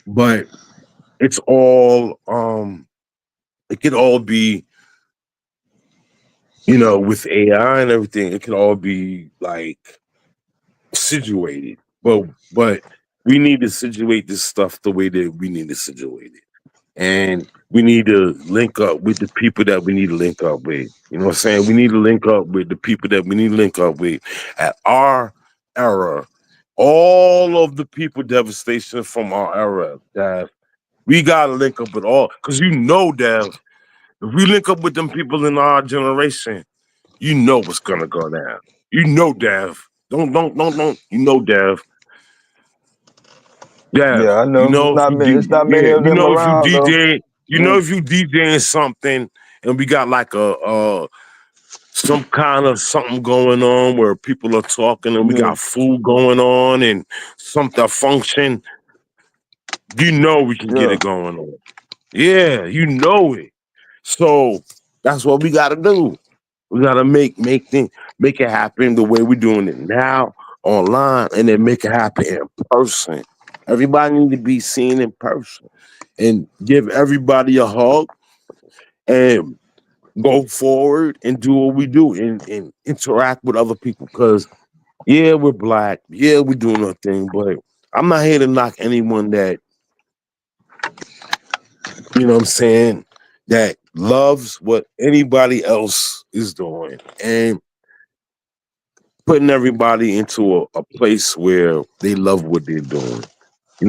but it's all it could all be, with AI and everything, it could all be like situated. But we need to situate this stuff the way that we need to situate it. And we need to link up with the people that we need to link up with. You know what I'm saying? We need to link up with the people that we need to link up with. At our era, all of the people devastation from our era, Dev, we gotta link up with all, because Dev, if we link up with them people in our generation, you know what's gonna go down. Dev. Don't. Dev. yeah. Dev, I know it's if not you many. It's not many of them if you around though. DJ, Yeah, if you DJing something and we got like a some kind of something going on where people are talking and we yeah, got food going on and something function, we can get yeah. it going on. Yeah, it. So that's what we gotta do. We gotta make it happen the way we're doing it now online, and then make it happen in person. Everybody need to be seen in person, and give everybody a hug, and go forward and do what we do, and interact with other people. Because yeah, we're black, yeah, we're doing our thing, but I'm not here to knock anyone that, what I'm saying, that loves what anybody else is doing, and putting everybody into a place where they love what they're doing.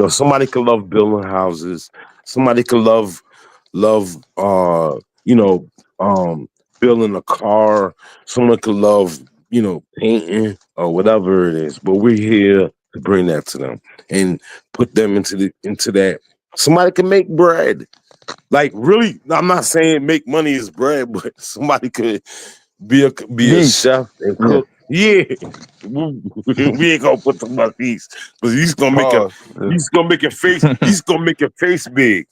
Somebody could love building houses. Somebody could love you know, building a car. Someone could love, painting or whatever it is. But we're here to bring that to them and put them into that. Somebody can make bread. Like, really, I'm not saying make money is bread, but somebody could be a Yeast. chef and Yeah. cook. Yeah, we ain't gonna put the monkeys, but Pause. Yeah. he's gonna make your face. He's gonna make your face big.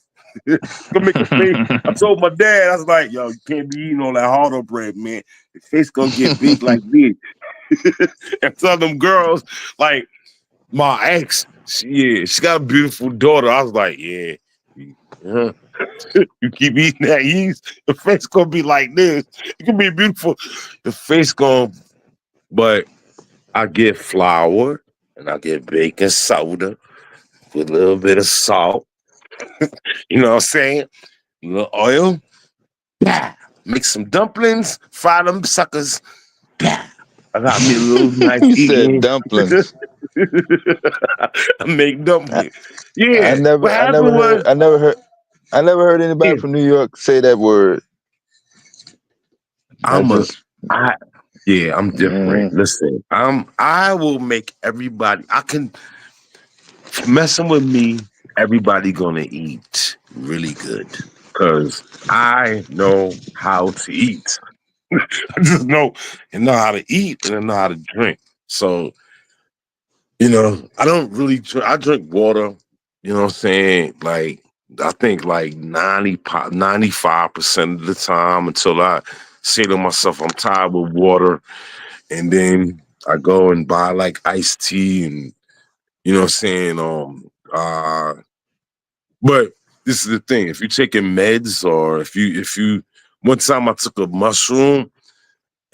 Gonna make a face. I told my dad, I was like, yo, you can't be eating all that hardo bread, man. The face gonna get big like this. And some of them girls, like my ex, she got a beautiful daughter. I was like, yeah. You keep eating that yeast, the face gonna be like this. It can be beautiful. The face gonna, but I get flour and I get baking soda with a little bit of salt. You know what I'm saying? A little oil. Yeah. Make some dumplings, fry them suckers. Yeah. I got me a little nice You said eating. dumplings. I make I, dumplings. I Yeah. What never, I never happened heard, was, I never heard yeah, anybody from New York say that word. I I'm a, just, I, yeah, I'm different. mm, Listen, I will make everybody. I can messing with me. Everybody gonna eat really good because I know how to eat. I just know how to eat and I know how to drink. So I don't really drink. I drink water. You know what I'm saying? Like I think like 95% of the time until I say to myself I'm tired with water, and then I go and buy like iced tea and you know what I'm saying. But this is the thing: if you're taking meds or if you one time I took a mushroom.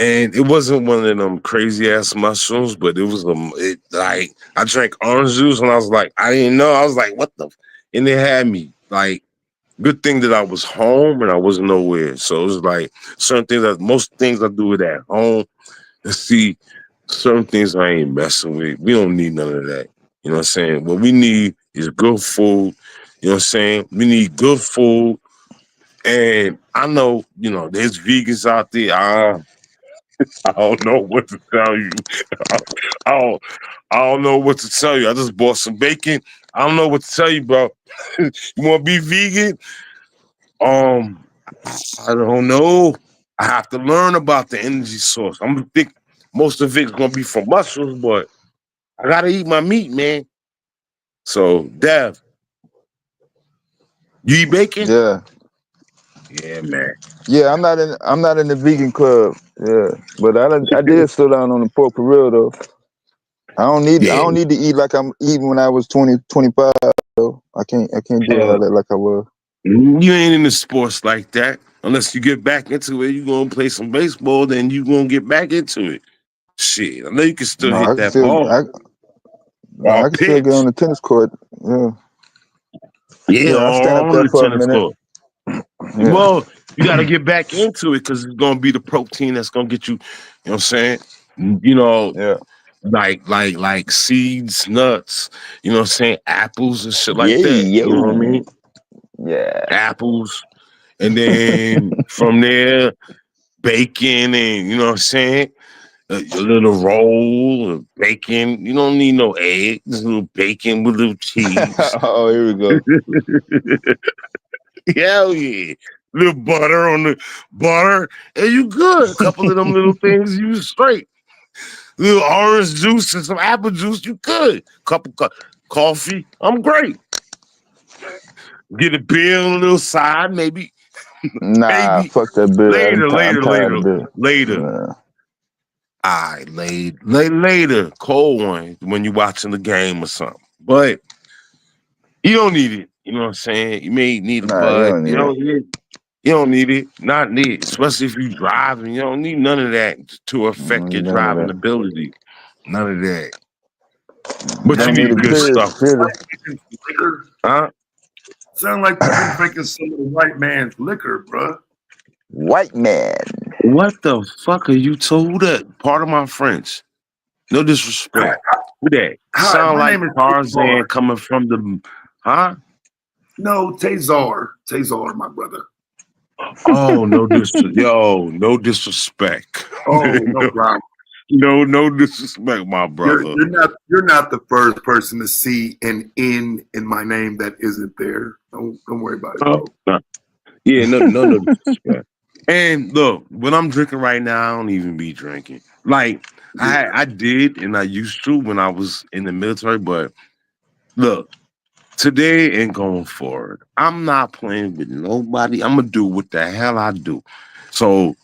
And it wasn't one of them crazy ass mushrooms, but it was like I drank orange juice and I was like, I didn't know. I was like, what the and it had me. Like, good thing that I was home and I wasn't nowhere. So it was like certain things that most things I do it at home. And see, certain things I ain't messing with. We don't need none of that. You know what I'm saying? What we need is good food. You know what I'm saying? We need good food. And I know, there's vegans out there. I don't know what to tell you. I don't, I don't know what to tell you. I just bought some bacon. I don't know what to tell you, bro. You want to be vegan? Um, I don't know. I have to learn about the energy source. I'm gonna think most of it's gonna be from mushrooms, but I gotta eat my meat, man. So, Dev, you eat bacon? yeah, Yeah, man. yeah. I'm not in the vegan club. Yeah, but I did slow down on the pork for real though. I Yeah. don't need to eat like I'm eating when I was 20, 25 though. I can't do all Hell, that like I was. you ain't into sports like that. Unless you get back into it, you gonna play some baseball, then you gonna get back into it. Shit, I know you can still No, hit I can that still ball no, or I can still get pitch. on the tennis court. Yeah, Yeah, yeah. I stand or up on there the for a tennis minute. court. Yeah. Well, you got to get back into it because it's gonna be the protein that's gonna get you. You know what I'm saying? You know, Yeah. like seeds, nuts. You know what I'm saying? Apples and shit Yeah, like that. You know what I yo. mean? Yeah. Apples, and then from there, bacon, and you know what I'm saying? A little roll of bacon. You don't need no eggs. A little bacon with a little cheese. Oh, here we go. Hell yeah. Little butter on the butter, and you good. A couple of them little things, you straight. Little orange juice and some apple juice, you good. Couple coffee, I'm great. Get a beer on a little side, maybe, Nah, maybe fuck that beer. later, I'm later, tired later, of beer. later. Nah. I later, cold one when you're watching the game or something. But you don't need it. You know what I'm saying? You may need a Nah, you bud. don't You need it. don't need it. You don't need it. Not need, especially if you driving. You don't need none of that to You don't affect your need none of driving that. ability. None of that. You But you don't need need a good period. stuff, Period. Liquor. huh? Sound like you've been drinking some of the white man's liquor, bruh. White man. What the fuck are you told that? Part of my French. No Hi, disrespect. Who that? hi, Sound my like name is Tarzan Tazar. coming from the, huh? No, Tazar. Tazar, my brother. Oh, no disrespect. Oh, no no, problem. no disrespect, my You're brother. you're not you're not the first person to see an in my name that isn't there. Don't worry about it, Oh, bro. no. Yeah, no disrespect. And look, when I'm drinking right now, I don't even be drinking. Like Yeah. I did and I used to when I was in the military, but look, today and going forward. I'm not playing with nobody. I'm gonna do what the hell I do. So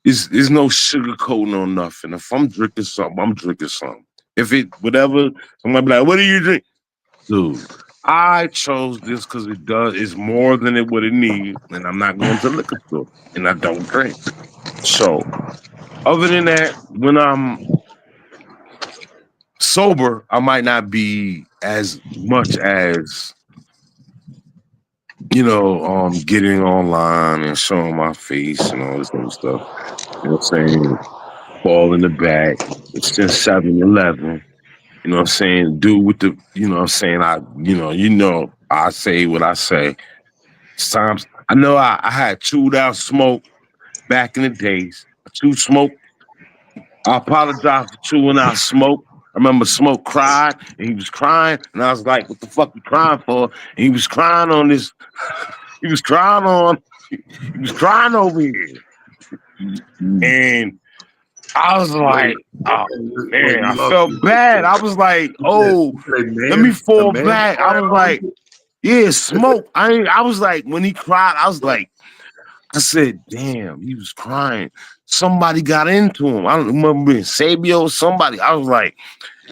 it's no sugarcoating on nothing. If I'm drinking something, I'm drinking something. If it whatever, somebody be like, "What do you drink?" Dude, I chose this because it's more than what it needs, and I'm not going to the liquor store, and I don't drink. So, other than that, when I'm sober, I might not be as much as getting online and showing my face and all this other stuff. You know what I'm saying? Fall in the back. It's just 7-Eleven. You know what I'm saying? Do with the, you know what I'm saying? I say what I say. Sometimes I know I had chewed out smoke back in the days. I chewed smoke. I apologize for chewing out smoke. I remember Smoke cried and he was crying, and I was like, "What the fuck you crying for?" And he was crying on this. He was crying on. He was crying over here, and I was Wait, like, "Oh wait, man," we I lost felt you. bad. I was like, "Oh, You said let me a fall man back." I cried was on like, "Yeah, Smoke." I was like, when he cried, I was like, I said, "Damn, he was crying. Somebody got into him. I don't remember being Sabio or somebody." I was like,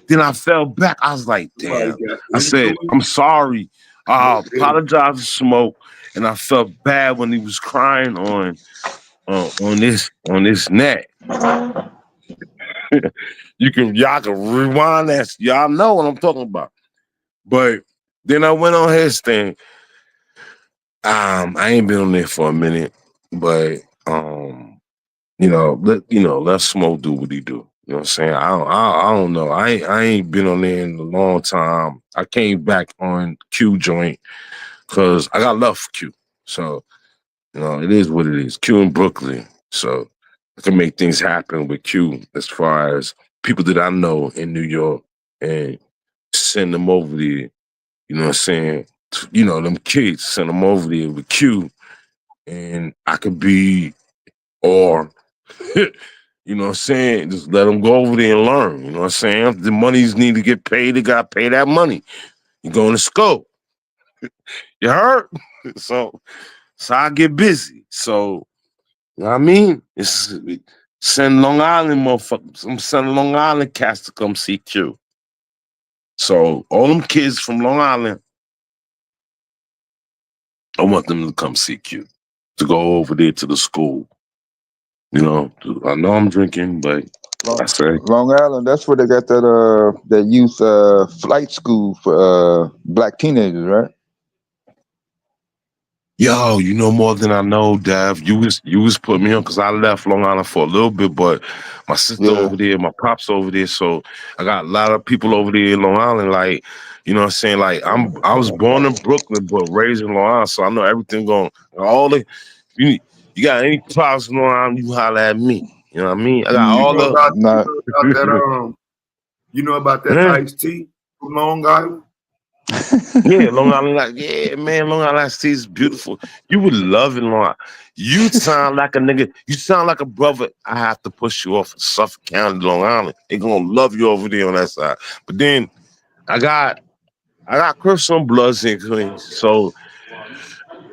then I fell back. I was like, somebody "Damn." got I into said, it. "I'm sorry. I Okay. apologize to Smoke." And I felt bad when he was crying on this net. Y'all can rewind that. Y'all know what I'm talking about. But then I went on his thing. I ain't been on there for a minute, but let Smoke do what he do. You know what I'm saying? I don't know. I ain't been on there in a long time. I came back on Q joint because I got love for Q. So, it is what it is. Q in Brooklyn. So I can make things happen with Q as far as people that I know in New York and send them over there. You know what I'm saying? Them kids, send them over there with Q, and I could be, or, you know what I'm saying? Just let them go over there and learn. You know what I'm saying? If the monies need to get paid, they got to pay that money. You go in the scope. You heard? So, I get busy. So, you know what I mean? Send Long Island motherfuckers. I'm sending Long Island cats to come see Q. So, all them kids from Long Island, I want them to come see Q, to go over there to the school. I know I'm drinking, but I say, Long Island, that's where they got that youth flight school for black teenagers, right? yo, you know more than I know, Dav. You was putting me on because I left Long Island for a little bit, but my sister Yeah. over there, my pops over there, so I got a lot of people over there in Long Island. Like, you know what I'm saying? Like, I was born in Brooklyn, but raised in Long Island, so I know everything going. All the you you got any problems in Long Island, you holler at me. You know what I mean? I got You all know the. about Not that you know about that Yeah. iced tea from Long Island? Yeah, Long Island, like, yeah, man, Long Island Iced Tea is beautiful. You would love it, Long Island. You sound like a nigga. You sound like a brother. I have to push you off of Suffolk County, Long Island. They gonna love you over there on that side. But then I got Christian Bloods in Queens, so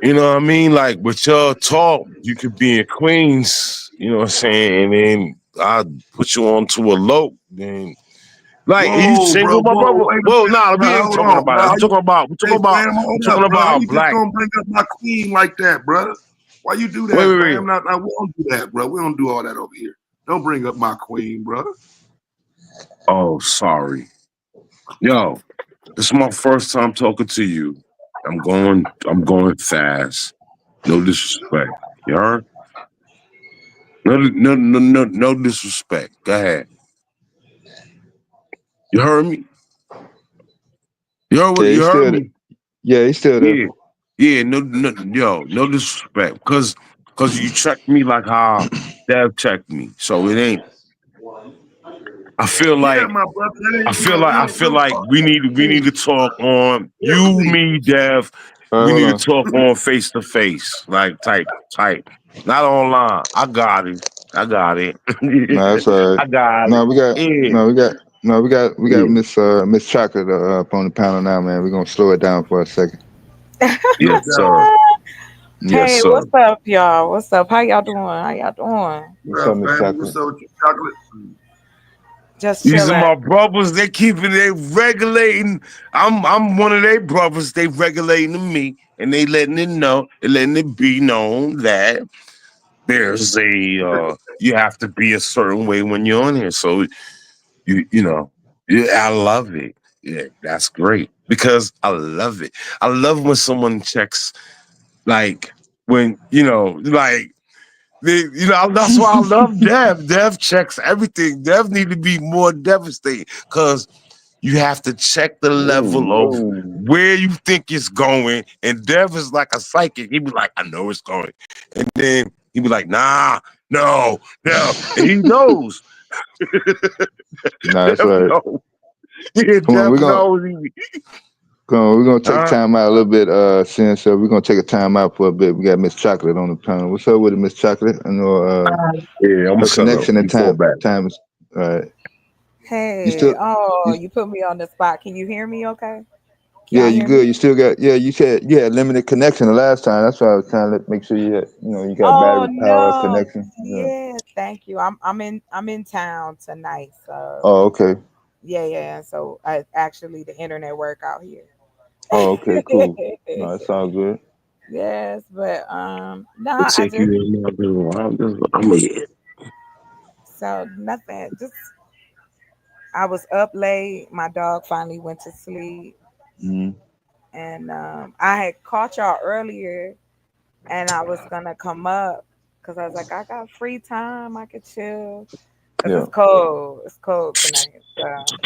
you know what I mean. Like with your talk, you could be in Queens. You know what I'm saying, and then I put you on to a low. Then like, are you Whoa, bro, single, my whoa, brother? wait a Well, minute, nah, we bro. ain't Hold talking on, about bro. that. We Hey, talking about, fam, hold up, bro. How you just black. gonna bring up my queen like that, bro? Why you do Wait, that, wait, wait. fam? We don't do that, bro. We don't do all that over here. Don't bring up my queen, bro. Oh, sorry. Yo, this is my first time talking to you. I'm going fast. No disrespect. You heard? No disrespect. Go ahead. You heard me? yeah, You he's heard still there. me? Yeah, he's still there. Yeah. Yeah, no disrespect. Cause you checked me like how Dev checked me. So it ain't I feel Yeah, like my brother. That I ain't, feel like we I don't, feel like we hey, need to talk on you, Emily. me, Dev. All right, We hold need to on. talk on face to face, like type, not online. I got it. No, that's all right. I got No, it. we got Yeah. no, we got No, we got Yeah, Miss Chocolate up on the panel now, man. We're gonna slow it down for a second. yes, sir. Yes, Hey, sir. what's up, y'all? What's up? How y'all doing? How y'all doing? What's What up, up, Miss family? What's Chocolate? up with your chocolate? Just These are chilling. my brothers. They keeping they regulating. I'm one of their brothers. They regulating me, and they letting it know, and letting it be known that there's a you have to be a certain way when you're on here. So you know, yeah, I love it. Yeah, that's great because I love it. I love when someone checks like when like that's why I love Dev. Dev checks everything. Dev need to be more devastating because you have to check the level Whoa. of where you think it's going. And Dev is like a psychic. He be like, I know it's going. And then he be like, nah, no, no. And he knows. Nah, that's Dev right. knows. Yeah, Come on, Dev knows. we're gonna take Uh, time out a little bit, since we're gonna take a time out for a bit. We got Miss Chocolate on the panel. What's up with it, Miss Chocolate? I know yeah, I'm gonna her shut up. connection and You fall back. time is you Hey, still oh, you, you put me on the spot. Can you hear me okay? Can yeah, y'all you hear me? good. You still got you said you had limited connection the last time. That's why I was trying to make sure you had, you got Oh battery power no. connection. Yeah. Yeah, thank you. I'm in town tonight, so Oh, okay. yeah, yeah. So I actually the internet work out here. Oh, okay, cool. No, it's all good. Yes, but I'll no, I take you just in my room. I'm here. so nothing. Just I was up late. My dog finally went to sleep, Hmm. and I had caught y'all earlier, and I was gonna come up because I was like, I got free time. I could chill because Yeah. it's cold. It's cold tonight. So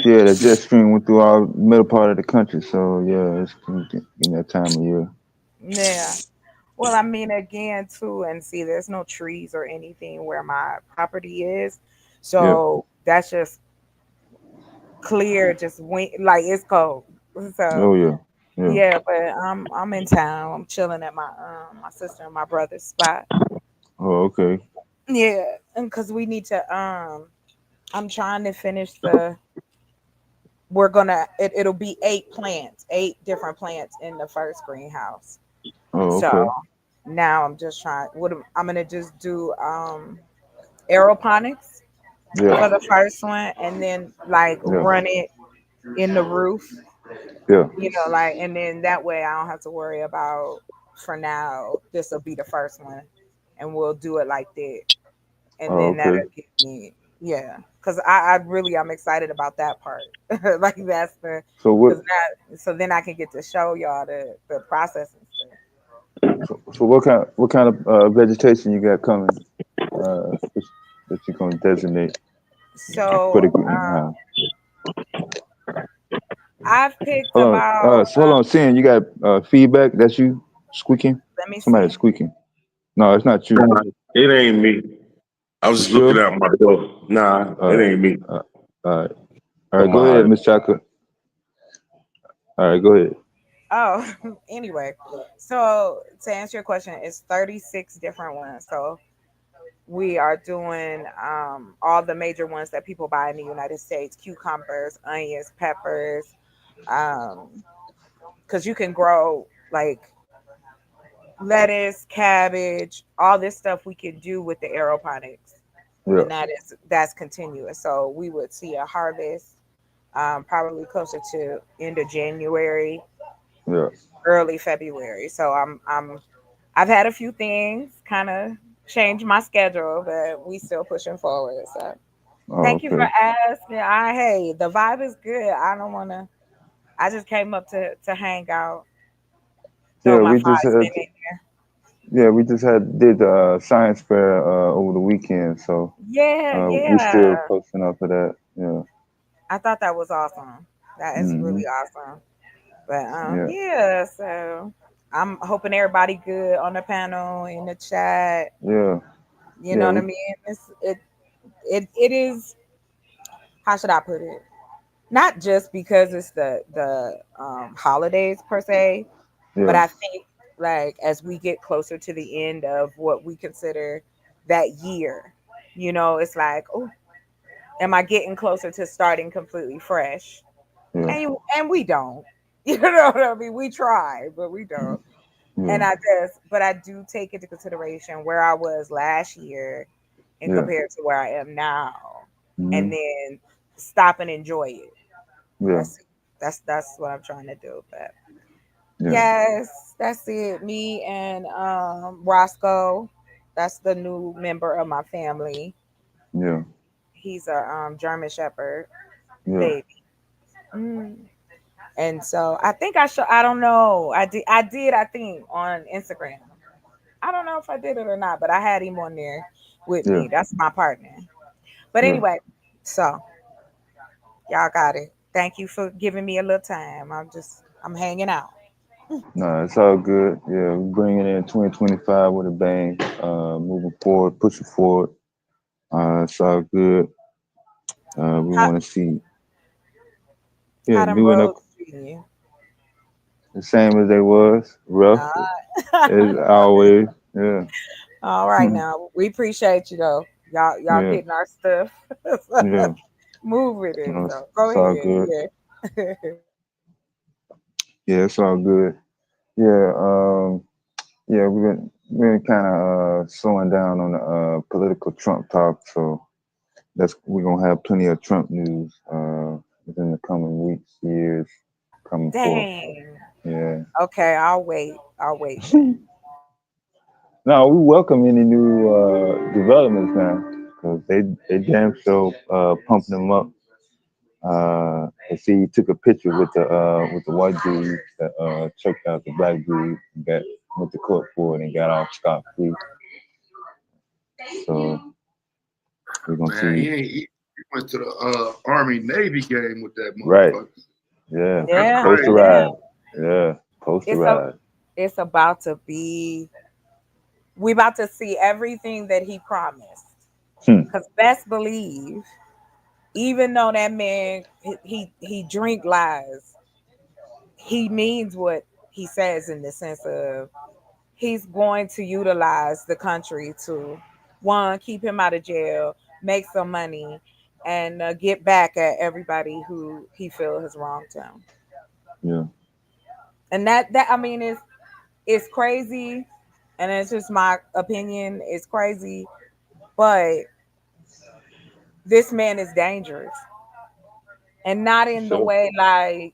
Yeah, the jet stream went through our middle part of the country, so yeah, it's in that time of year. yeah. Well, I mean, again, too, and see, there's no trees or anything where my property is, Yeah. so that's just clear. Just wind, like it's cold. So Oh yeah. Yeah. yeah, but I'm in town. I'm chilling at my sister and my brother's spot. Oh, okay. Yeah, and because we need to I'm trying to finish the. We're gonna it'll be 8 plants, 8 different plants in the first greenhouse. Oh, So okay. now I'm just trying. I'm gonna just do aeroponics Yeah. for the first one, and then like Yeah. run it in the roof. Yeah. Like, and then that way I don't have to worry about. For now, this will be the first one, and we'll do it like that, and Oh, then that'll okay. give me, yeah, because I really I'm excited about that part. Like that's the So what? because that so then I can get to show y'all the process and stuff. So what kind of vegetation you got coming? That you're gonna designate for So the greenhouse. I've picked Hold on. about Hold on. Seeing you got feedback. That's you squeaking. let me Somebody's see. squeaking. No, it's not you. Nah, it ain't me. I was You just looking sure? out my door. Nah, All it right. ain't me. Uh, all right. All right. From Go my ahead, house. Miss Chocolate. All right. Go ahead. Oh, anyway, so to answer your question, it's 36 different ones. So we are doing all the major ones that people buy in the United States: cucumbers, onions, peppers, um, because you can grow like lettuce, cabbage, all this stuff we can do with the aeroponics, Yeah. and that's continuous. So we would see a harvest probably closer to end of January, Yeah. early February. So I've had a few things kind of change my schedule, but we still pushing forward. So Oh, thank you for okay. asking. Hey, the vibe is good. I don't wanna. I just came up to hang out, throw Yeah. my We five just had. cent in there. We just had did the science fair over the weekend, so Yeah, we still yeah. posting up for that. Yeah. I thought that was awesome. That is Hmm. really awesome. But Yeah. yeah. So I'm hoping everybody good on the panel in the chat. Yeah. You know Yeah. what I We. mean? It is. How should I put it? Not just because it's the holidays per se, but Yeah. I think like as we get closer to the end of what we consider that year, it's like, oh, Am I getting closer to starting completely fresh? Yeah. And we don't. You know what I mean? We try, but we don't. Yeah. And but I do take into consideration where I was last year and Yeah. compared to where I am now, and Hmm. then stop and enjoy it. Yeah. That's what I'm trying to do. But Yeah. yes, that's it. Me and Roscoe, that's the new member of my family. Yeah. He's a German Shepherd Yeah. baby. Mm. And so I think I should. I don't know. I did. I did. I think on Instagram. I don't know if I did it or not, but I had him on there with Yeah. me. That's my partner. But Yeah. anyway, so y'all got it. Thank you for giving me a little time. I'm hanging out. No, it's all good. Yeah, we're bringing in 2025 with a bang. Moving forward, pushing forward. It's all good. We How want to see, yeah, how them new and up, roads treating you? the same as they was. Rough as always. Yeah. All right now. We appreciate you though. Y'all Yeah. getting our stuff. Yeah. Move with it. No, So go it's all ahead. good. Yeah. Yeah, it's all good. Yeah. Yeah, we've been kind of slowing down on the political Trump talk, so that's we're gonna have plenty of Trump news within the coming weeks, years, coming forth. Dang. Yeah. Okay, I'll wait. I'll wait then. No, we welcome any new developments now because they damn sure pumping them up. I see he took a picture with the white dude that checked out the black dude that went to court for it and got off scot free. So we're gonna Man, see. he went to the Army Navy game with that Right. motherfucker. Yeah. That's Yeah, crazy. yeah. Posterized. Yeah. It's a Posterized. it's about to be we about to see everything that he promised. Hmm. Cause best believe, even though that man he drink lies, he means what he says in the sense of he's going to utilize the country to one keep him out of jail, make some money, and get back at everybody who he feels has wronged him. Yeah. And that I mean it's crazy, and it's just my opinion. It's crazy, but this man is dangerous, and not For in the sure. way like,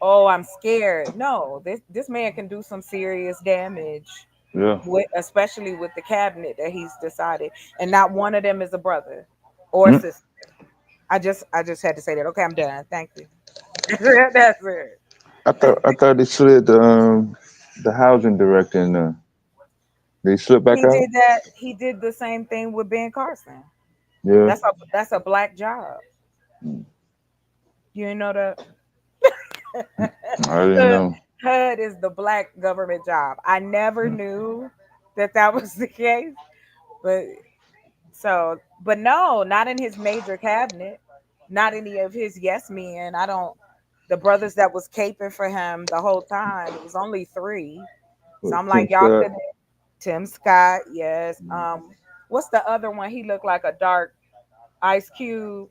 oh, I'm scared. No, this man can do some serious damage Yeah. with, especially with the cabinet that he's decided, and not one of them is a brother or Mm. sister. I just had to say that. Okay, I'm done. Thank you. That's it. I thought they slid the housing director in they slipped back He out. did that. He did the same thing with Ben Carson. Yeah. That's a black job. Mm. You know that I didn't HUD, know. HUD is the black government job. I never Mm. knew that was the case, but but no, not in his major cabinet, not any of his yes men. I don't. The brothers that was caping for him the whole time. It was only three. So What, I'm Tim like, y'all Scott? could. Tim Scott, yes. Mm. What's the other one? He looked like a dark Ice Cube.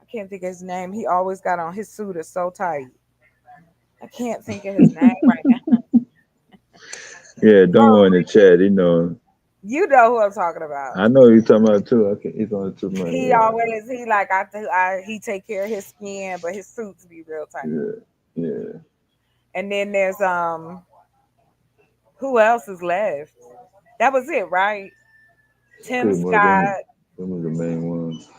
I can't think of his name. He always got on his suit is so tight. I can't think of his name right now. Yeah, don't Bro, go in the chat. You know, you know who I'm talking about. I know who you're talking about too. Okay, he's on too much. He always he like he take care of his skin, but his suits be real tight. Yeah, yeah. And then there's who else is left? That was it, right? Tim Pretty much them. Scott, Them are the main ones.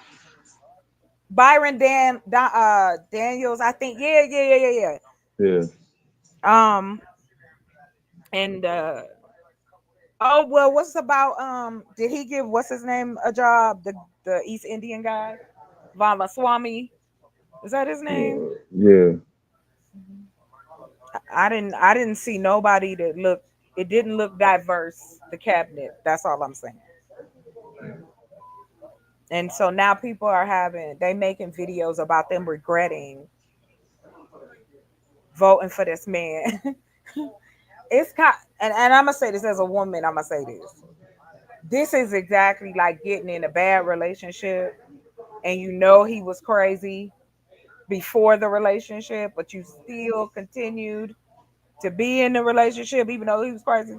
Daniels. I think yeah. Yeah. Um and oh well, what's about did he give what's his name a job? The East Indian guy, Vamaswamy. Is that his name? Yeah. I didn't see nobody that looked. It didn't look diverse. The cabinet. That's all I'm saying. And so now people are they making videos about them regretting voting for this man. It's kind and I'm gonna say this as a woman. I'm gonna say this. This is exactly like getting in a bad relationship and you know he was crazy before the relationship, but you still continued to be in the relationship even though he was crazy.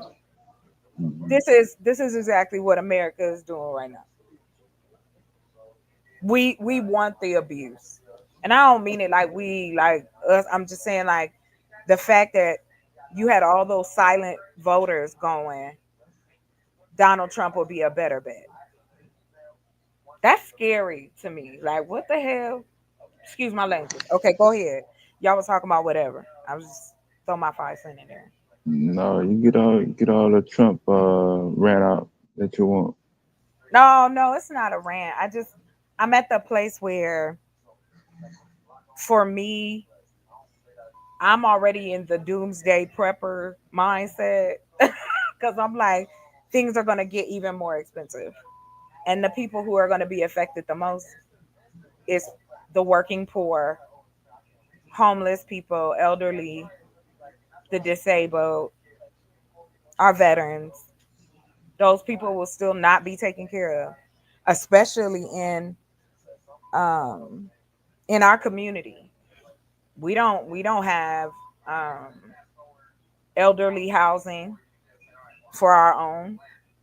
This is exactly what America is doing right now. We want the abuse. And I don't mean it like we like us. I'm just saying like the fact that you had all those silent voters going, Donald Trump will be a better bet. That's scary to me. Like what the hell? Excuse my language. Okay, go ahead. Y'all was talking about whatever. I was just throw my 5 cents in there. No, you get all the Trump ran out that you want. No, no, it's not a rant. I'm at the place where for me, I'm already in the doomsday prepper mindset because I'm like, things are going to get even more expensive. And the people who are going to be affected the most is the working poor, homeless people, elderly, the disabled, our veterans. Those people will still not be taken care of, especially um, in our community. We don't have um, elderly housing for our own.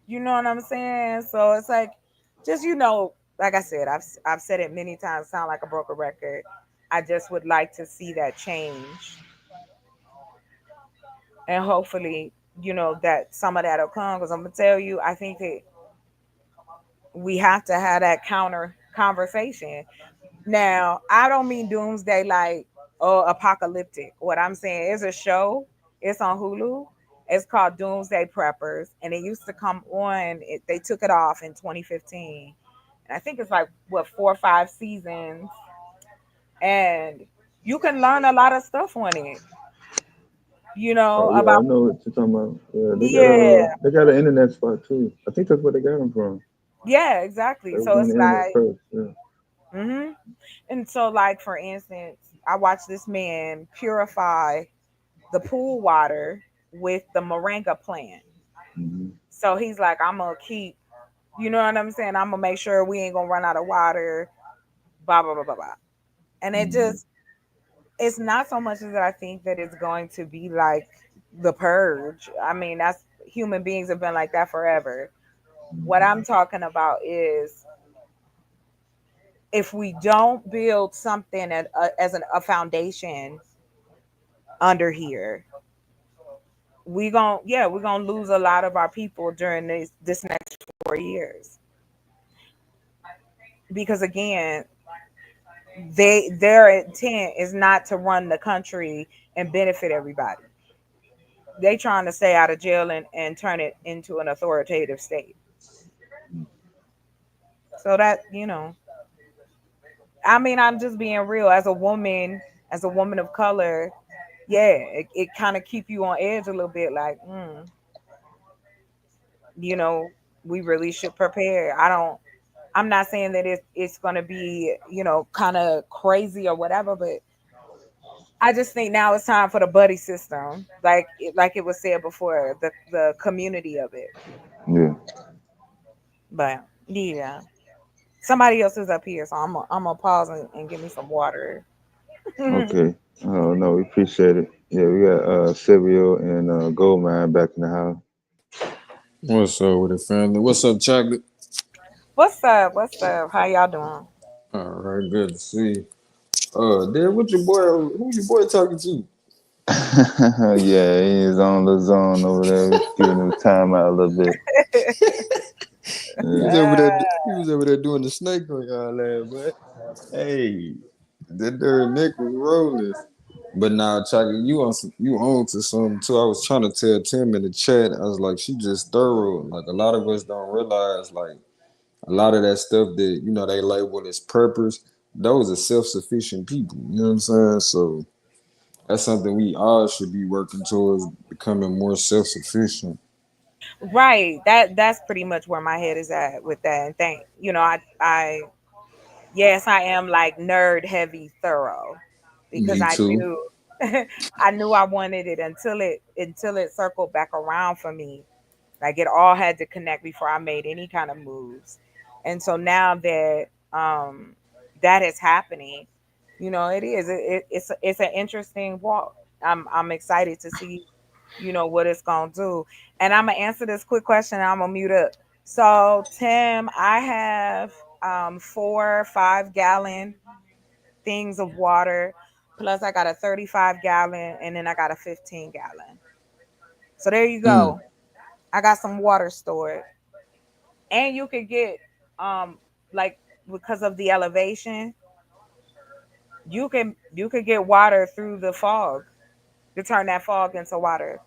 You know what I'm saying? So it's like, just like I said, I've said it many times. Sound like a broken record. I just would like to see that change, and hopefully, that some of that'll come. Because I'm gonna tell you, I think that we have to have that counter conversation. Now, I don't mean doomsday like apocalyptic. What I'm saying is a show. It's on Hulu. It's called Doomsday Preppers, and it used to come on. They took it off in 2015, and I think it's like what 4 or 5 seasons, and you can learn a lot of stuff on it. Oh yeah, I About know what you're talking about. Yeah, yeah, they got an internet spot too. I think that's where they got them from. yeah, They exactly. was So on it's the internet like, first. Yeah. and so like for instance, I watched this man purify the pool water with the moringa plant. Hmm. So he's like, I'm gonna keep, you know what I'm saying? I'm gonna make sure we ain't gonna run out of water, blah blah blah blah blah. And Hmm. it's not so much as that I think that it's going to be like the purge. I mean, that's human beings have been like that forever. What I'm talking about is if we don't build something as a foundation under here, we're gonna lose a lot of our people during this next 4 years because again their intent is not to run the country and benefit everybody. They trying to stay out of jail and turn it into an authoritative state. So that I mean, I'm just being real as a woman of color. Yeah, it kind of keep you on edge a little bit, like you know we really should prepare. I'm not saying that it's going to be kind of crazy or whatever, but I just think now it's time for the buddy system, like it was said before, the community of it. Yeah. But yeah, somebody else is up here, so I'm gonna pause and give me some water. Okay. Oh no, we appreciate it. Yeah, we got Silvio and Goldmine back in the house. What's up with the family? What's up, chocolate? What's up? What's up? How y'all doing? All right, good to see you. Dad, what your boy? Who your boy talking to? Yeah, he is on the zone over there. We just giving him time out a little bit. He was Yeah. over there. He was over there doing the snake on y'all last, but hey, that there neck was rolling. But now, chocolate, you on to something too. I was trying to tell Tim in the chat. I was like, she just thorough. Like a lot of us don't realize, like a lot of that stuff that they label as preppers. Those are self-sufficient people. You know what I'm saying? So that's something we all should be working towards becoming more self-sufficient. Right. That's pretty much where my head is at with that. And I yes, I am like nerd heavy thorough because Me I too. knew I knew I wanted it until it circled back around for me. Like it all had to connect before I made any kind of moves. And so now that that is happening. You know, it is. It's an interesting walk. I'm excited to see, what it's gonna do. And I'm gonna answer this quick question. And I'm gonna mute up. So Tim, I have 4 5 gallon things of water, plus I got a 35 gallon, and then I got a 15 gallon. So there you Mm. go. I got some water stored, and you could get like because of the elevation, you could get water through the fog to turn that fog into water.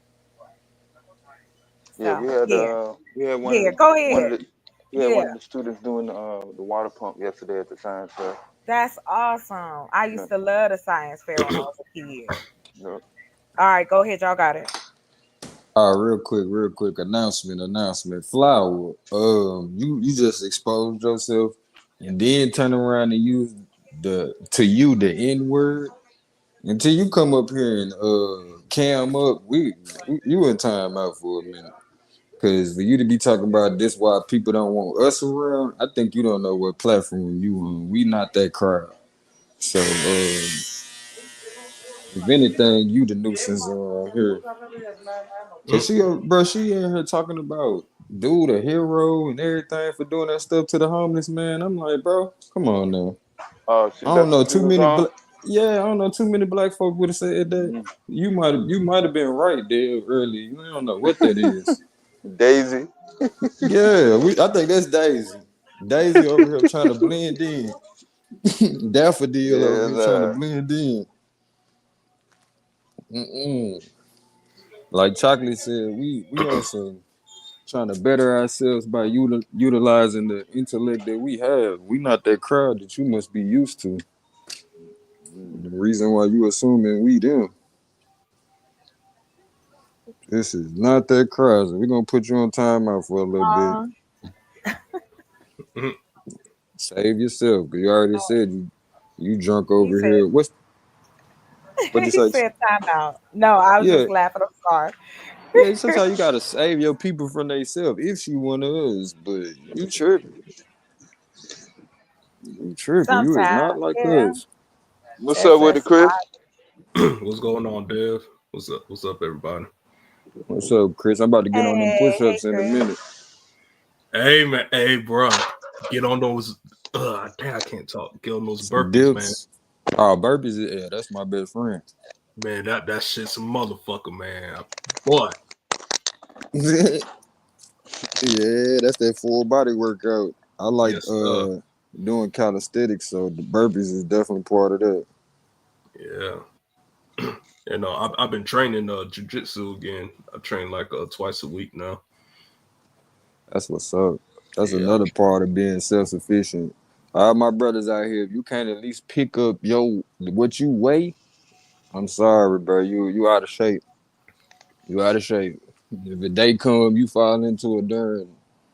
Yeah, So yeah, we had yeah. Go one ahead. of the we had Yeah, one of the students doing the water pump yesterday at the science fair. that's awesome. I Yeah, used to love the science fair when I was a kid. yeah. All right, go ahead. Y'all got it. Real quick announcement. Flower. You just exposed yourself and then turn around and use the N word until you come up here and cam up. You in time out for a minute. Cause for you to be talking about this why people don't want us around, I think you don't know what platform you on. We not that crowd. So if anything, you the nuisance around here. Cause she in here talking about dude a hero and everything for doing that stuff to the homeless man. I'm like, bro, come on now. Oh, I don't that's know what you too was many on. black. Yeah, I don't know too many black folk would have said that. Mm. You might have been right there earlier. You don't know what that is. Daisy. Yeah, I think that's Daisy. Daisy over here trying to blend in. Daffodil over Yeah, here trying to nah. blend in. Mm-mm. Like Chocolate said, we also trying to better ourselves by utilizing the intellect that we have. We not that crowd that you must be used to. Mm. The reason why you assuming we them. This is not that crowd. So we're gonna put you on timeout for a little bit. Uh, Save yourself, because you already said you drunk he over said here. What you he say? said timeout. No, I was Yeah, just laughing. I'm sorry. yeah. Sometimes you gotta save your people from themselves if she one of us. But you tripping. You tripping. You is Sometimes, not like yeah, us. What's up that's with it, that's Chris? What's going on, Dev? What's up? What's up, everybody? What's up, Chris? I'm about to get on them hey push-ups in a Chris. minute. Hey, man. Hey, bro. Get on those. Damn, I can't talk. Get on those burpees, man. Dips. Oh, burpees. Yeah, that's my best friend. Man, that shit's a motherfucker, man. Boy, Yeah, that's that full body workout. I like yes, sir. doing calisthenics, so the burpees is definitely part of that. Yeah. I've been training jujitsu again. I train like twice a week now. That's what's up. That's Yeah. another part of being self-sufficient. All my brothers out here, if you can't at least pick up what you weigh, I'm sorry, bro. You out of shape. You out of shape. If a day come, you fall into a darn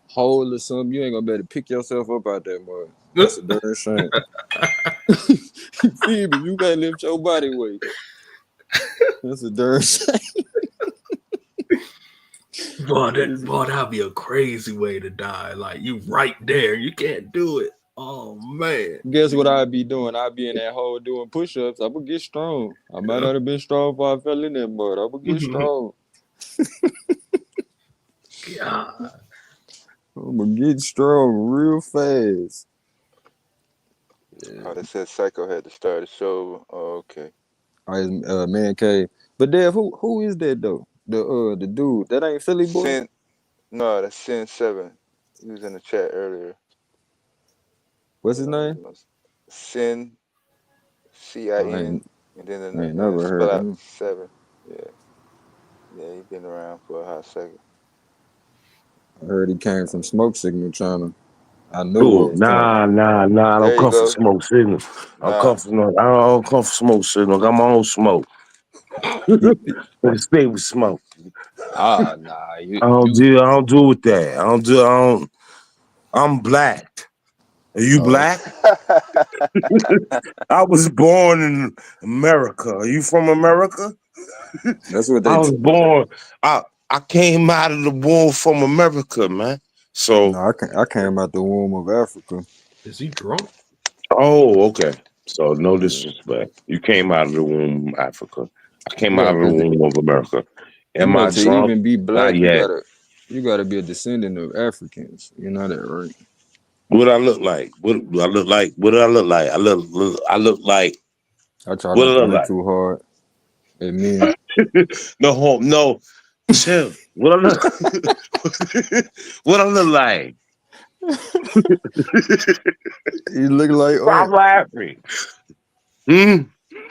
hole or something, you ain't gonna be able to pick yourself up out that mud. That's a darn shame. You feel me? You can't lift your body weight. That's a darn shame. That'd be a crazy way to die. Like you right there, you can't do it. Oh man. Guess what I'd be doing? I'd be in that hole doing push-ups. I would get strong. I might not have been strong before I fell in that mud. I would get strong. God. I'm gonna get strong real fast. Oh, they said Psycho had to start the show. Oh, okay. All right, man cave. But Dev, who is that though? The dude that ain't Philly boy. Sin, no, that's Sin 7. He was in the chat earlier. What's his name? Sin, I CIN, ain't and then I ain't and never spell heard of out him. 7. Yeah, yeah, he been around for a hot second. I heard he came from Smoke Signal China. I knew Cool. it was coming. Nah. I don't There you come for go. smoke signal. Nah, I don't come for smoke signal. I got my own smoke. He, But stay with smoke. nah, I don't do with that. I'm black. Are you oh, black? I was born in America. Are you from America? that's what I they. was born. I came out of the womb from America, man. So No, I came out the womb of Africa. Is he drunk? Oh, okay. So no Yeah, disrespect. You came out of the womb of Africa. I came yeah, out of the because womb of America. you Am know I to drunk? even be Not black, yet. you gotta be a descendant of Africans. You know that, right? What I look like? What do I look like? What do I look like? I look like I try what not I to look look like? too hard at men. No home, no chill. What I look what I look like? You look like Stop laughing. Hmm?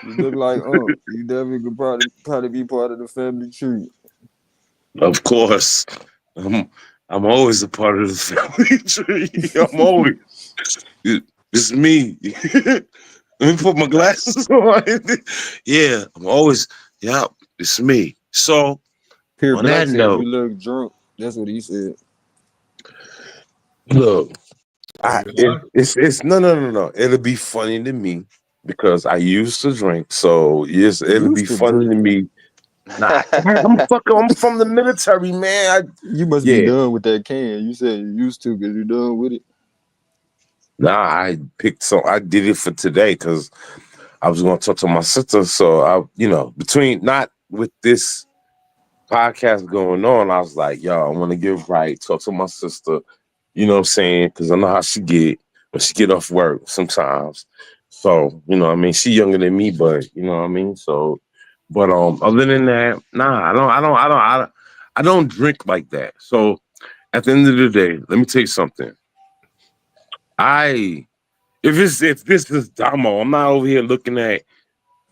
You look like You definitely could probably be part of the family tree. Of course. I'm always a part of the family tree. I'm always it's me. Let me put my glasses on. Yeah, I'm always, yeah, it's me. So Here, on Black that said you note, look drunk. That's what he said. look, Are you lying? it's no. It'll be funny to me because I used to drink. So yes, it'll be Used to funny to drink. me. Nah, I'm from the military, man. You must be Yeah. done with that can. You said you used to because you done with it. Nah, I picked some. I did it for today because I was going to talk to my sister. So between not with this podcast going on, I was like, yo, I want to get right, talk to my sister. You know what I'm saying? Because I know how she get when she get off work sometimes. So what I mean, she younger than me, but you know what I mean. So, but other than that, nah, I don't drink like that. So at the end of the day, let me tell you something. I if this is Damo, I'm not over here looking at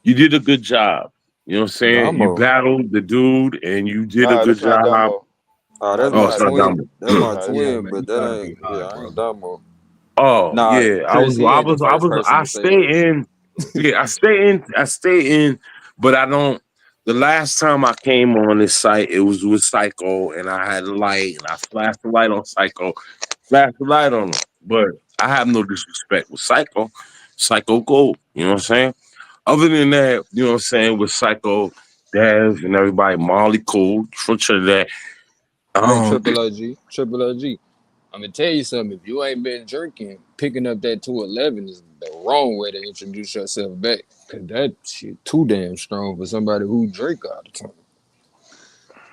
you did a good job. You know what I'm saying? You Damo. battled the dude and you did a Nah, good this not job. Damo. Oh, Nah, that's this Oh, my it's not not Damo. twin. Damo. That's my Nah, this Yeah, not. twin, man, but you that gotta be ain't. Yeah, high, I ain't bro. Damo. Oh Nah, yeah, Chris, he ain't the first person I to say that. stay in. Yeah, I stay in, but I don't. The last time I came on this site, it was with Psycho, and I had a light, and I flashed the light on Psycho, flashed the light on him. But I have no disrespect with Psycho. Psycho Gold, you know what I'm saying? Other than that, you know what I'm saying, with Psycho, Daz, and everybody, Molly Cool from Trinidad. Hey, Um, Triple OG. I'm gonna tell you something. If you ain't been drinking, picking up that 211 is the wrong way to introduce yourself back. Cause that shit too damn strong for somebody who drink all the time.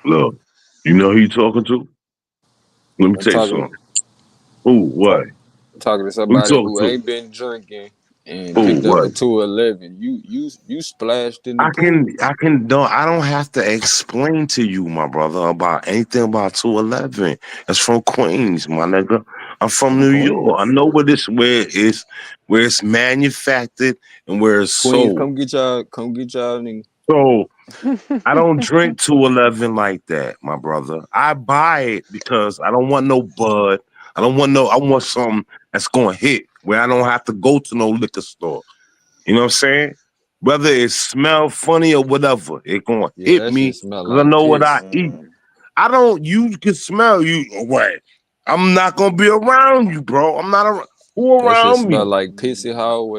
look, you know who you talking to? Let me I'm tell you talking something. Who? What? talk, talking to Who you somebody talking who to? ain't been drinking and Who? picked up a What? 211. You splashed in the pool. I can don't I don't have to explain to you, my brother, about anything about 211. It's from Queens, my nigga. I'm from From New York. I Queens. know where it's manufactured and where it's Queens, sold. come get y'all nigga. So I don't drink 211 like that, my brother. I buy it because I don't want no bud. I want something that's gonna hit where I don't have to go to no liquor store. You know what I'm saying? Whether it smell funny or whatever, it gonna Yeah, hit that shit me smell because I like know what I piss. eat. I don't. You can smell you. What? I'm not gonna be around you, bro. I'm not around. Who That shit around smell me? like pissy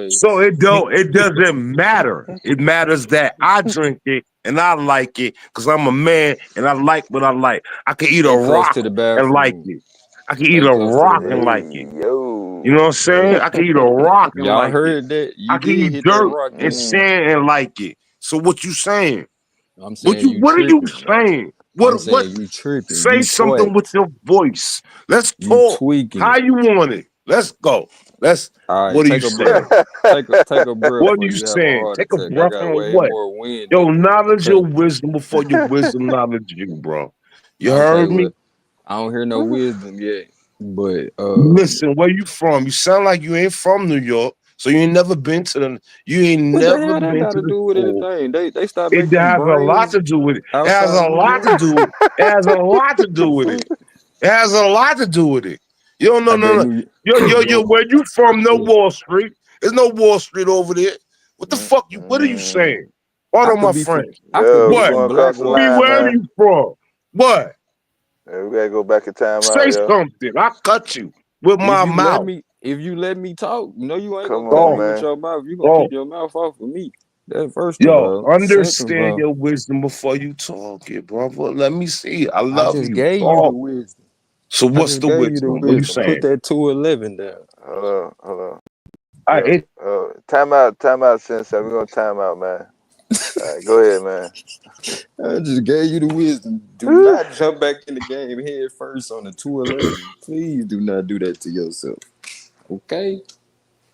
So hallways. it don't. It doesn't matter. It matters that I drink it and I like it because I'm a man and I like what I like. I can eat a Stay close rock to the and like bathroom. it. I can eat Stay a close to the rock and like bathroom. it. Hey, You know yo. what I'm saying? I can eat a rock and Y'all like it. heard that? I You can did eat hit that dirt rock and then. sand and like it. So what you saying? I'm saying you What are you tripping. saying? I'm What saying you tripping. say You something with twacked. your voice. Let's You talk. How tweaking. you want it? Let's go. Let's All right, what are you take a breath. saying? Take a breath What are before you you have a saying? heart Take a attack. I breath got on way what? more wind Yo, than you. knowledge Okay. your wisdom before your wisdom knowledge you, bro. You Okay, heard me? well, I don't hear no wisdom yet. But Listen, where you from? You sound like you ain't from New York. So you ain't never been to the you ain't what the never hell that been got to to the do with school. anything? They stopped It making has a lot brains to do with it. It has outside a of New lot York. to do. It has a lot to do The with fuck? it. It has a lot to do with it. You don't know, I bet no. New Yo, Yo, where you from? No Wall Street. There's no Wall Street over there. What the fuck you? What are you saying? Hold I on, could my be from friend. I could Yo, be we What? from going across the Be line, Blackwater. where are man. you from? What? Hey, we gotta go back in time out, Say yo. something. I cut you with my mouth. If you let me talk, no, you ain't gonna Come cut on, me Oh, with man. your mouth. You gonna keep oh. your mouth off of me. That's first of Yo, all. Second of understand all, your wisdom before you talk it, brother. Let me see. I I love just you. gave you the Talk. wisdom. So I what's just the gave you the wisdom? What you wisdom. Put saying? that 211 down. Hold on, hold on. All right, Time out, Sensei. We're gonna time out, man. All right, go ahead, man. I just gave you the wisdom. Do not jump back in the game head first on the 211. Please do not do that to yourself. Okay?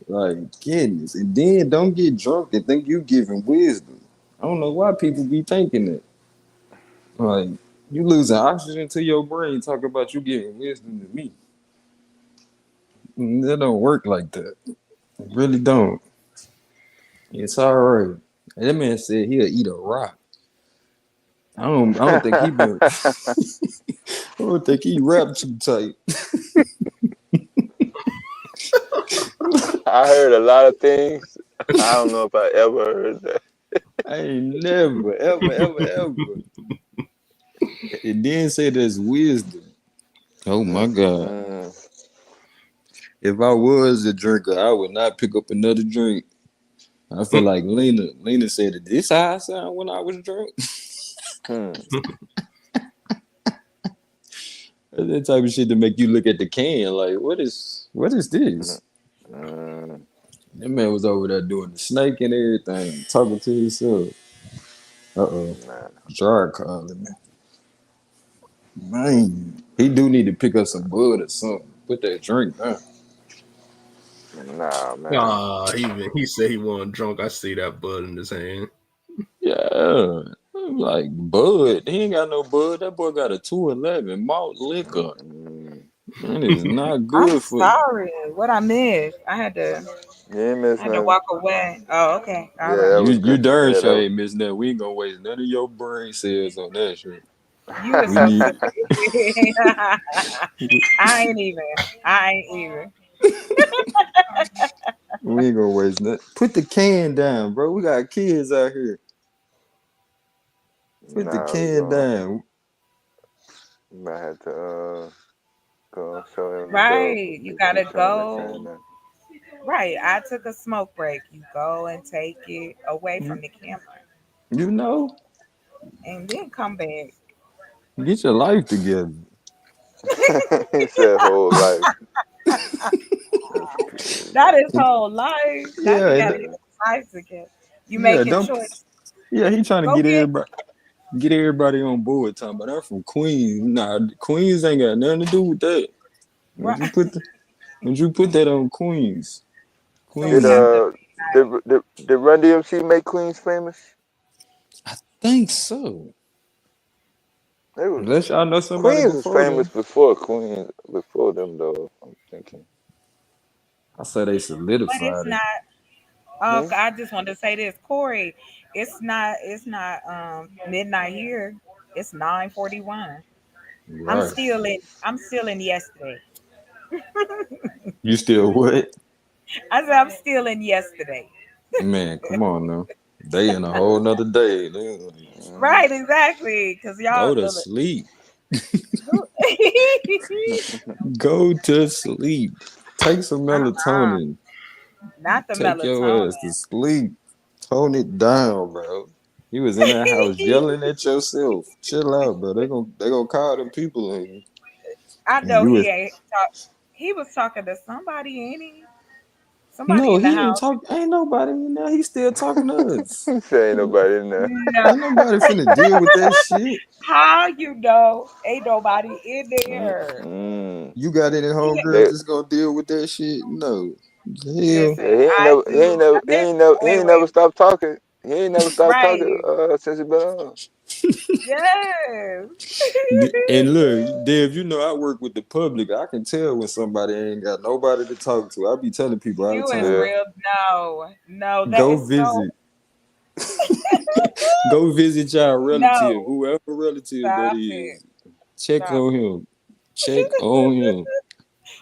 Like, goodness. And then don't get drunk and think you giving wisdom. I don't know why people be thinking that. Like, you losing oxygen to your brain talking about you giving wisdom to me. That don't work like that. It really don't. It's all right. That man said he'll eat a rock. I don't think he been I don't think he rapped too tight. I heard a lot of things. I don't know if I ever heard that. I ain't never, ever. It didn't say there's wisdom. Oh my God. If I was a drinker, I would not pick up another drink. I feel like Lena said that this how I sound when I was drunk. That type of shit to make you look at the can like, what is this? That man was over there doing the snake and everything, talking to himself. Jar calling me. Man, he do need to pick up some bud or something. Put that drink down. Nah, man. He said he wasn't drunk. I see that bud in his hand. Yeah. I'm like, bud. He ain't got no bud. That boy got a 211 malt liquor. That is not good I'm for you. sorry. What I missed? I had to walk away. Oh, okay. All right. You darn sure ain't missing that. We ain't gonna waste none of your brain cells on that shit. You was We so need. stupid. I ain't even. We ain't gonna waste nothing. Put the can down, bro. We got kids out here. Put the can down. You might have to go show him the dope. Right. You gotta go. Right. I took a smoke break. You go and take it away from the camera. You know, And then come back. get your life together. He said whole life. That is whole life. Now you gotta get his life together. You making choices. Yeah, he trying to Go get everybody on board. Talking about I'm from Queens. Nah, Queens ain't got nothing to do with that. Don't you put that on Queens? Queens. Did Run DMC make Queens famous? I think so. Unless y'all know somebody Queens was before famous them. before them though. I'm thinking. I say they But it's solidified it. not. Oh, I just wanted to say this, Corey. It's not. Midnight here. It's 9:41. I'm Right. still in. I'm still in yesterday. You still what? I said I'm still in yesterday. Man, come on now. They in a whole nother day. Right, exactly. Because y'all Go to look. sleep. Go to sleep. Take some melatonin. Not the Take your melatonin. ass to sleep. Tone it down, bro. You was in that house yelling at yourself. Chill out, bro. They gonna call them people in here. I And know you he was ain't talk. He was talking to somebody, ain't he? Somebody no, in the he ain't house. talk. Ain't nobody in there. He still talking to us. Say ain't nobody in there. No. Ain't nobody finna deal with that shit. How you know? Ain't nobody in there. You got any homegirls that's gonna deal with that shit? No. Hell. Listen, He ain't I never, he do. ain't never, he Listen, ain't never, he wait, ain't wait. never stopped talking. He ain't never stopped talking Right. since he been on. Yes. And look, Dev, you know I work with the public. I can tell when somebody ain't got nobody to talk to. I be telling people all the You is time, real. No, that go is so. visit. Go visit your relative, No, whoever relative that stop it. is. Check Stop on it. him. Check on him.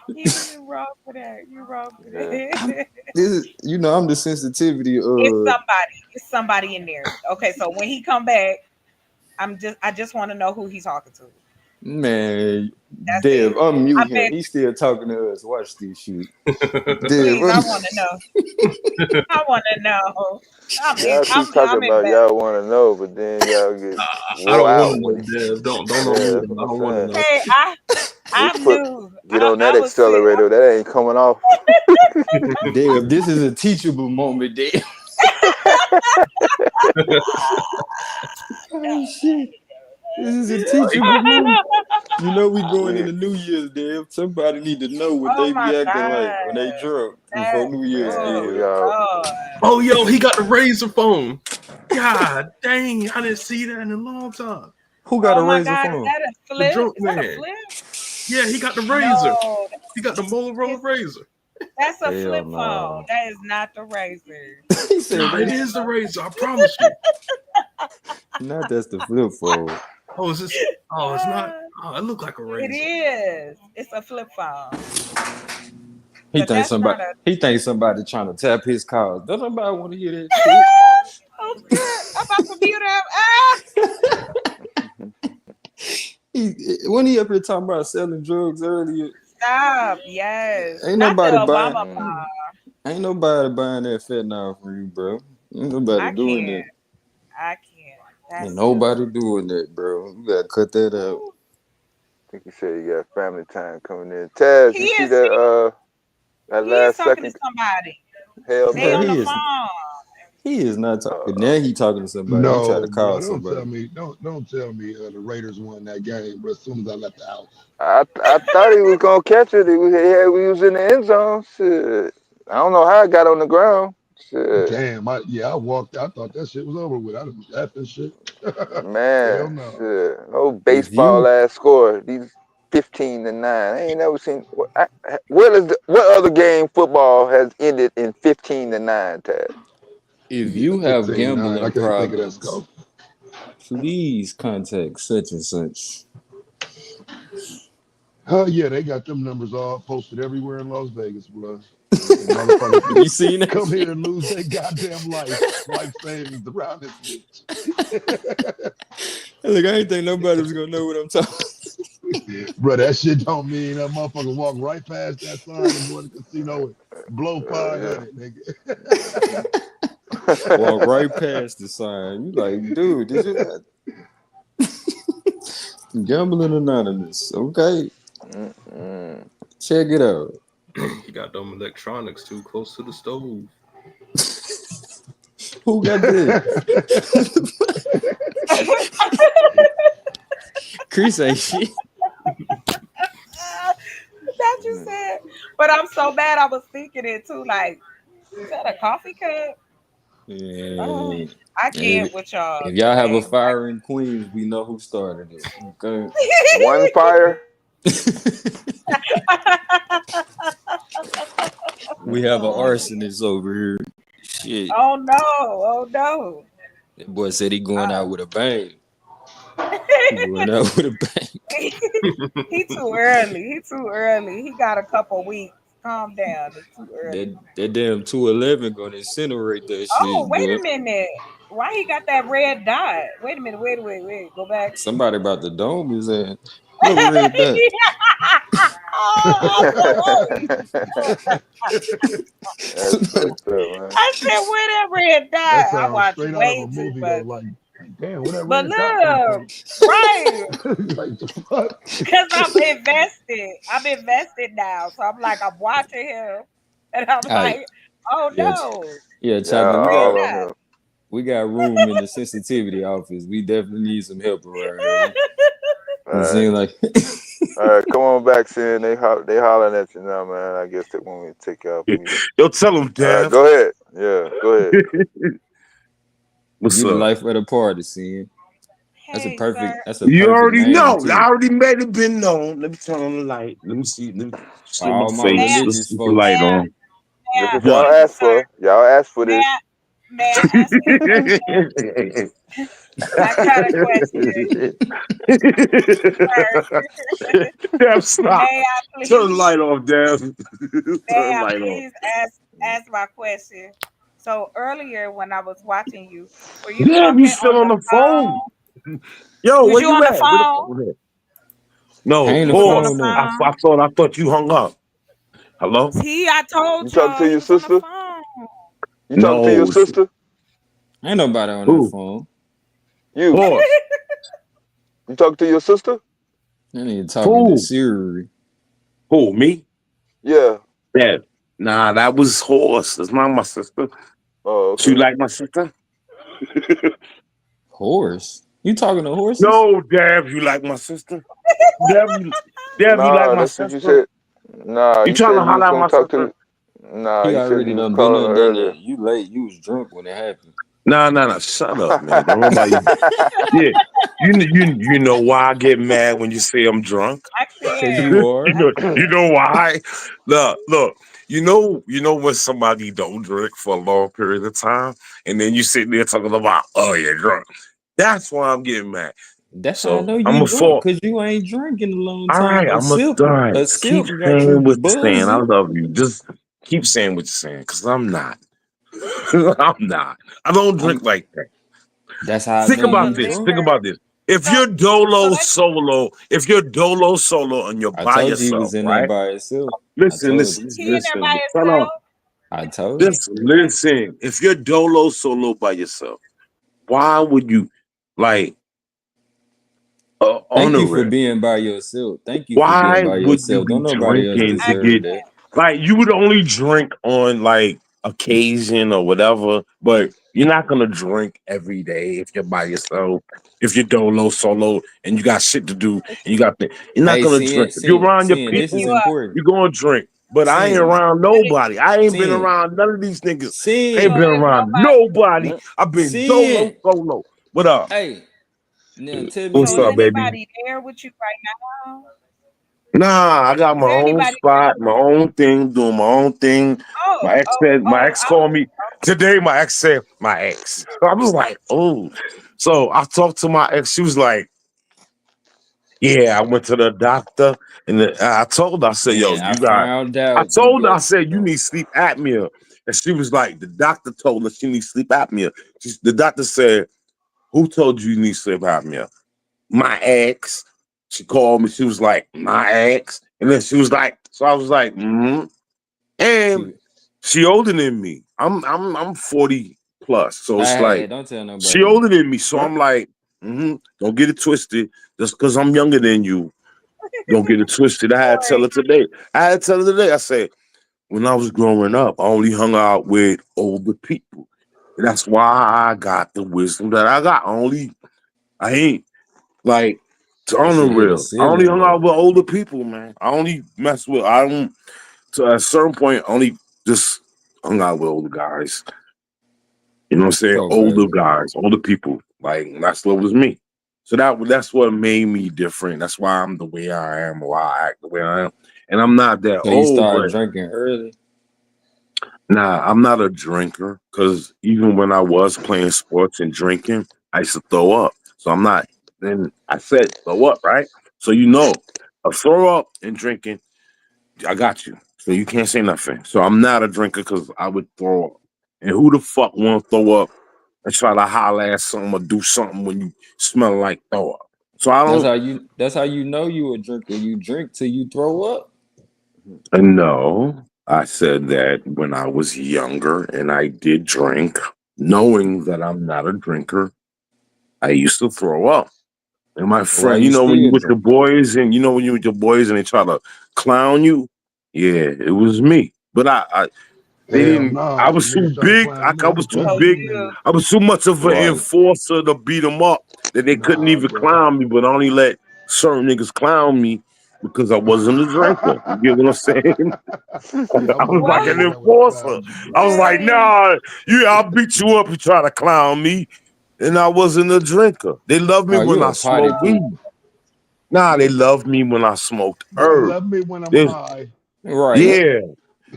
You wrong for that. You wrong for that. This is, I'm the sensitivity It's of somebody. It's somebody in there. Okay, so when he come back, I just want to know who he's talking to. man. That's Dev, it. I unmute him. bet. He's still talking to us. Watch this shit. Dev, Please, I want to know. I want to know. Y'all keep talking I'm about invested. y'all want to know, but then y'all get I wore don't want out to when know, it. Dev. Don't Yeah, unmute that's him. what I I'm don't want to saying. know. Hey, I knew. Get on that I was sick. accelerator. That ain't coming off. Damn, this is a teachable moment, damn. Oh shit. This is a teachable moment. You know we going into New Year's, damn. Somebody need to know what Oh they my be acting god. like when they drunk before That New Year's get oh Man, we here. all god. Oh, yo, he got the razor phone. God dang, I didn't see that in a long time. Who got Oh a my razor god, is phone? that a The flip? drunk Is that a man. flip? Yeah, he got the razor. No, He got the Motorola razor. that's a Hell flip no. phone. That is not the razor. He said Nah, it that. is the razor. I promise you. Not that's the flip phone. Oh, is this? Oh, it's not. Uh, Oh, it looked like a it razor. is. It's a flip phone. He But thinks that's not somebody a he thinks somebody trying to tap his cars. Does nobody want to hear that shit? oh shit. I'm about to mute him. When he up here talking about selling drugs earlier, Stop. Yes. ain't Not the nobody buying Obama Mm. phone. ain't nobody buying that fentanyl from you, bro. Ain't nobody I doing can't. that. I can't. Ain't That's nobody too. doing that, bro. You gotta cut that out. Ooh. I think you said you got family time coming in. Taz, He you see is that he is last talking to second somebody. Hail They Bro, on Mary? the phone. he is not talking. Uh, Now he talking to somebody. He tried No, to bro. call Don't tell somebody. me. Don't tell me the Raiders won that game, bro. As soon as I left the house. I thought he was gonna catch it. We was in the end zone. Shit. I don't know how it got on the ground. Shit. Damn, I walked. I thought that shit was over with. I didn't that shit. Hell Man, no. shit. No If baseball you ass score. These 15-9. I ain't never seen. What other game football has ended in 15-9, Tad? if Yeah, you have 15-9. I gambling can't think of that problems, score. please contact such and such. Oh yeah, they got them numbers all posted everywhere in Las Vegas, bro. Motherfuckers You seen that come here shit? and lose their goddamn life savings around this bitch. Look, I ain't think nobody was gonna know what I'm talking. Bro, that shit don't mean that motherfucker walk right past that sign and go in the casino and blow Yeah. 500, nigga. Walk right past the sign. You like, dude, did you not? Gambling Anonymous. Okay, Mm-mm. check it out. He got them electronics too close to the stove. Who got that? Chris ain't shit. That you said. But I'm so bad I was thinking it too. Like, is that a coffee cup? Oh, Yeah. I If, can't with y'all if y'all have a today. fire in Queens, we know who started it. Okay. One fire. We have an arsonist over here. Shit. Oh no! Oh no! That boy said he going Uh, out with a bang. He going out with a bang. he too early. He too early. He got a couple weeks. Calm down. It's too early. That damn 211 gonna incinerate that Oh, shit, wait boy. a minute. Why he got that red dot? Wait a minute. Wait. Go back. Somebody about to dome his ass. What red dot? Oh, absolutely. That's fucked up, man. I said, where that red dot? That I sounds watch straight out of way a too movie though. much. Like, damn, where that But red dot come look, from? right. Like the fuck? Because I'm invested. I'm invested now. So I'm like, I'm watching him. And I'm Alright. like, oh Yeah, no. yeah, Yeah, What's Chocolate. the red all dot? on him. We got room in the sensitivity office. We definitely need some help around here. All It right. seems like All right, come on back, Sin. They hollering at you now, man. I guess they want me to take you off mute. Yo, tell him, All right, Dad. go ahead. Yeah, go ahead. What's you the up? life of the party, scene. Hey, sir. That's a You perfect already name know. I too. already made it been known. Let me turn on the light. Let me see. Let me see my All my face. May Let's religious keep the folks. light I, on. may That's I, what What? y'all excuse me, asked sir. for. Y'all asked for May this. I, may I ask you a question? I got a question, sir. Damn, stop. May I Turn the please? light off, Dad. May Turn the I light off. please ask my question? So earlier when I was watching you, were you Damn, you talking still on on the the phone. phone? Yo, Was where you you on the at? Where the phone? phone at? No, Hang You the was on the pause. phone up. phone. I thought you hung up. Hello? See, I You told talking y'all to he your was on the sister? phone. You talking to your No. sister? Ain't nobody on that Who? phone. You. Pause. You talking to your sister? That nigga talking to Who? Siri. Who? Me? Yeah. Yeah. Nah, that was horse. That's not my sister. Oh, She okay. like my sister? Horse? You talking to horses? No, Dab, you like my sister? Dab, you like Nah, my that's what you sister? said. Nah, You you trying to said you holler was at gonna my talk sister? to. Nah, He you said already you was done been calling there, her done earlier. that. You late. You was drunk when it happened. Nah. Shut up, man. Don't nobody. Yeah, you know why I get mad when you say I'm drunk? Cause Accent. you are. You know why? Look. You know when somebody don't drink for a long period of time, and then you sitting there talking about, oh, you're drunk. That's why I'm getting mad. That's how I So know I'm you a drunk. fault. Cause you ain't drinking a long All time. right, A I'm a sip, all right. a Just keep sip got you saying what you're saying. I buzzing. love you. Just keep saying what you're saying, because I'm not. I'm not. I don't drink I'm. like that. That's how I Think know He's a you about this. drunk. Think liquor. about this. If So, you're so dolo let's. solo, and you're I by told you he yourself, was in there right? by himself. I Listen, told listen, you. He in there by Shut up. himself. I told you. Just listen. If you're dolo solo by yourself, why would you like on Thank the you for real? being by yourself. Thank you for being Why by would you yourself. be Don't nobody else drinking to deserve get that. Accent. like you would only drink on like occasion or whatever, but you're not gonna drink every day if you're by yourself. If you're dolo solo and you got shit to do and you're not Hey, gonna drink. If you're around your Pick this is you people, up. important. you're gonna drink. But I ain't Sin, around But it, nobody. I ain't been sin, around none of these niggas. I so ain't been sin, there's around nobody. nobody. I've been dolo sin. solo. What up? Hey, now tell me What's So is up, this. baby? anybody there with you right now? Nah, I got Is my there own anybody there spot, with my own thing, doing my own thing. Oh, My ex oh, said, my oh, ex called me oh, today. My ex said, my ex. I was like, oh. So I talked to my ex. She was like, yeah, I went to the doctor and I told her, I said, yo, And I you got, found I out you told her, I got said, you need sleep apnea. And she was like, the doctor told her she needs sleep apnea. The doctor said, who told you need sleep apnea? My ex. She called me. She was like, my ex. And then she was like, so I was like, mm-hmm. And she. she older than me. I'm 40 plus. So it's Hey, like don't tell she nobody older that. than me. So I'm like, don't get it twisted. Just because I'm younger than you, don't get it twisted. I had to tell sorry. her today. I said, when I was growing up, I only hung out with older people. And that's why I got the wisdom that I got. I ain't like on the Shit hit a real. I only ceiling hung though. out with older people, man. I don't to a certain point, I only just hung out with older guys. You know what I'm saying? Okay. Older guys, older people. Like that's what was me. So that's what made me different. That's why I'm the way I am, why I act the way I am. And I'm not that So you old, started but drinking early. nah, I'm not a drinker. Cause even when I was playing sports and drinking, I used to throw up. So I'm not. Then I said throw up, right? So a throw up and drinking I got you. So you can't say nothing. So I'm not a drinker because I would throw up. And who the fuck want to throw up and try to holler at something or do something when you smell like throw up? So I That's don't how you. That's how you know you a drinker. You drink till you throw up. know. I said that when I was younger and I did drink, knowing that I'm not a drinker, I used to throw up. And my So why friend, you when you still with your drink? boys and when you with your boys and they try to clown you, yeah, it was me. But they Hell didn't. I no. was too Niggas try to big. clown me. I I'ma was too clown So you big. you, niggas. I was too much of an Right. enforcer to beat them up that they couldn't Nah, even bro. clown me, but only let certain niggas clown me because I wasn't a drinker. You get what I'm saying? Yeah, I I'm a was what? like real an nigga. I would have enforcer. clowned you, bro. I was like, Dang. nah, I'll beat you up. You try to clown me, and I wasn't a drinker. They loved me Oh, when you I a potty smoked poop. weed. Nah, they loved me when I smoked They herb. love me when I'm They, high. Right. yeah.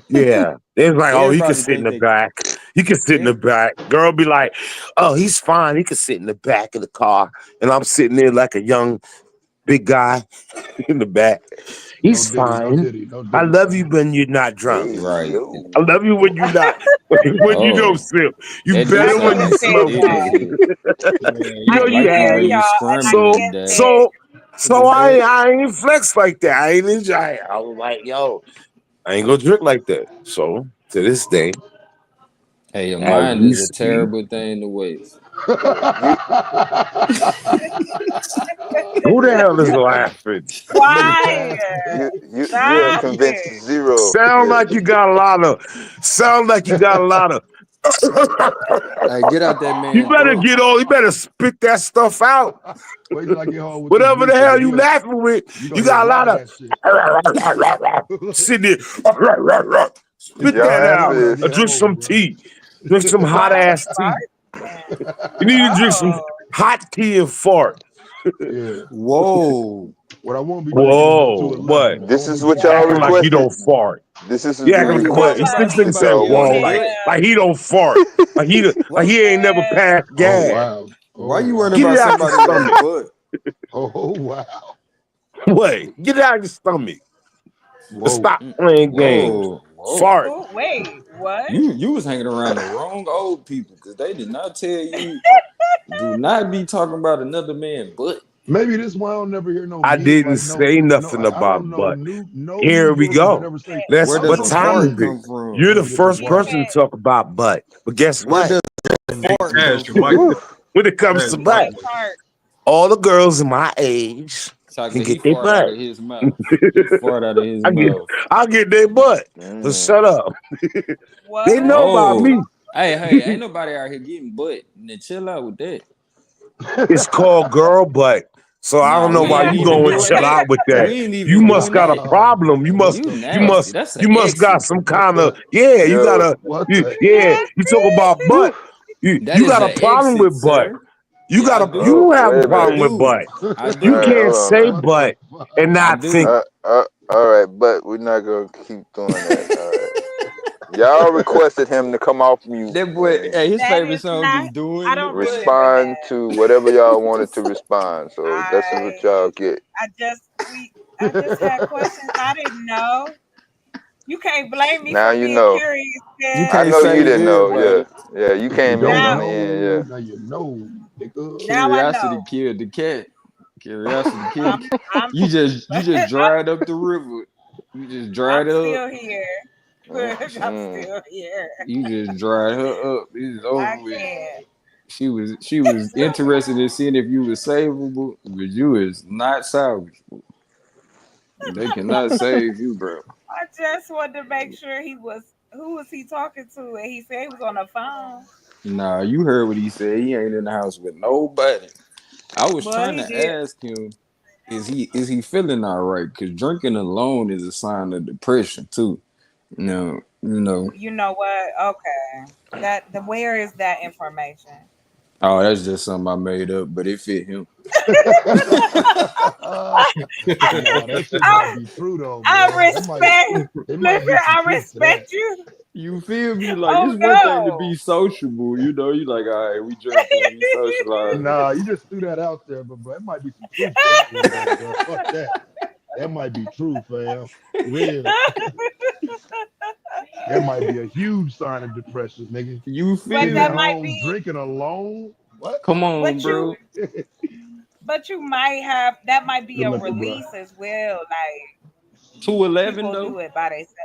Yeah. They was like, oh, he could Everybody sit in think the they. back. He could sit in the Every, back. Girl be like, oh, he's fine. He could sit in the back of the car. And I'm sitting there like a young big guy in the back. No He's diddy, no fine. diddy, no I diddy. love you when you're not drunk. Hey right. I yo. love you when you're not when you don't Oh, sip. You that do I better when get sound you the like some sense smoking. diddy that. shit. Man, I I You can like the hear have way it. you y'all, and I scramble So get it, Dad. that. so Took a so bet. I ain't flex like that. I ain't enjoy. I was like, yo, I ain't gonna drink like that. So to this day, Hey, your as mind we is a speak. terrible thing to waste. Who the hell is You, laughing? Nigga Quiet. passed the head. You have Stop convinced it. zero. Sound Yeah. like you got a lot of. Sound like you got a lot of. hey, get out that You man better throat. get on. You better spit that stuff out. Wait till I get home with this Whatever the mixer, hell nigga. you laughing with, You you gonna hear a got a lot lot of of. that shit. Sit there. It's Spit Your that Friday answer out. when I is Or get drink home, some bro. tea. Drink some hot Why ass are tea. you farting? You need to drink some Oh, hot tea and fart. Yeah. Whoa. What I won't be drinking is no Whoa, what? 211. I this won't be is what drinking y'all no Acting like he 211. requested. don't fart. This is He the acting you like know what? request. what? This nigga said Y'all whoa, wanted. like Yeah, like he don't fart. What? He ain't never yeah. passed Oh gas. wow. Why Oh you worrying wow. Get about it out your somebody else's stomach. butt? Oh wow. Wait, get it out your stomach. And Whoa. stop playing games. Whoa, whoa. Fart. Who? Wait, what? You was hanging around the wrong old people because they did not tell you do not be talking about another man butt. Maybe this why I don't never hear no I mute didn't like say no nothing I don't about know butt. no Here we girl that go. ever say Where I does What a want time fart is you. it? come from? You're the Maybe this is first You why. person to can't. talk about butt. But guess Where what? does Hey, a fart come Cash, your mic. from? Woo. When it comes Cash, to your mic. What butt, part? all the girls in my age can Chocolate, he get their fart out butt. of his mouth. He fart out of his mouth. I'll get their butt. So Mm. shut up. They What? know about Whoa. me. Hey, ain't nobody out here getting butt. Now chill out with that. It's called girl butt. So I don't Nah, know we why ain't you even going doing chill that. out with that. We ain't You even must doing got a that. problem. What You the fuck? nasty. That's an You must got exit. some What kind of the you Yo, gotta what the yeah. hell? You talk about butt. That You is got a an problem exit, with butt. sir. Yeah, I You do. don't have wait a a I problem minute. with do. butt. I All You right, do. can't hold on say now. What the butt fuck? and I not think. do. All right, but we're not gonna keep doing that. All right. Y'all requested him to come off mute That boy, and hey, his That favorite is song not. is I doing the don't butt. remember respond that. to whatever y'all wanted to respond. So that's what I y'all get. I just we I just had questions. I didn't know. You can't blame me Now for you being know. curious, You I man. can't know you save didn't know. Yeah, everybody. yeah. You If you came in don't Now on the end. know, Yeah. now you know, nigga. now I know. Curiosity killed the cat. Curiosity killed I'm the cat. I'm You just I'm dried up the river. You just dried I'm up. still here. I'm Mm-mm. still here. You just dried her up. It's I over with. can't. She was interested in seeing if you was savable, but you is not salvageable. They cannot save you, bro. I just wanted to make sure he was who was he talking to, and he said he was on the phone. Nah, you heard what he said. He ain't in the house with nobody. I was Well, trying he to did. ask him, is he feeling all right? Because drinking alone is a sign of depression too. You know. You know what? Okay, that the where is that information? Oh, that's just something I made up, but it fit him. Nah, that shit might I, be true though, I man. That might respect. it might Listen, be some I truth to that. respect you. You feel me? Like Oh it's one thing to no. be sociable, you like, all right, we drinking, we socializing. Nah, you just threw that out there, but bro, it might be some truth to that one though, bro. Fuck that. That might be true, fam. Real. That might be a huge sign of depression, nigga. You But Sitting feel at that me? might home be. drinking alone. What? Come on, But you. bro. But you might have. That might be Good a looking, bro. release as well. Like 211 people though. do it by themselves.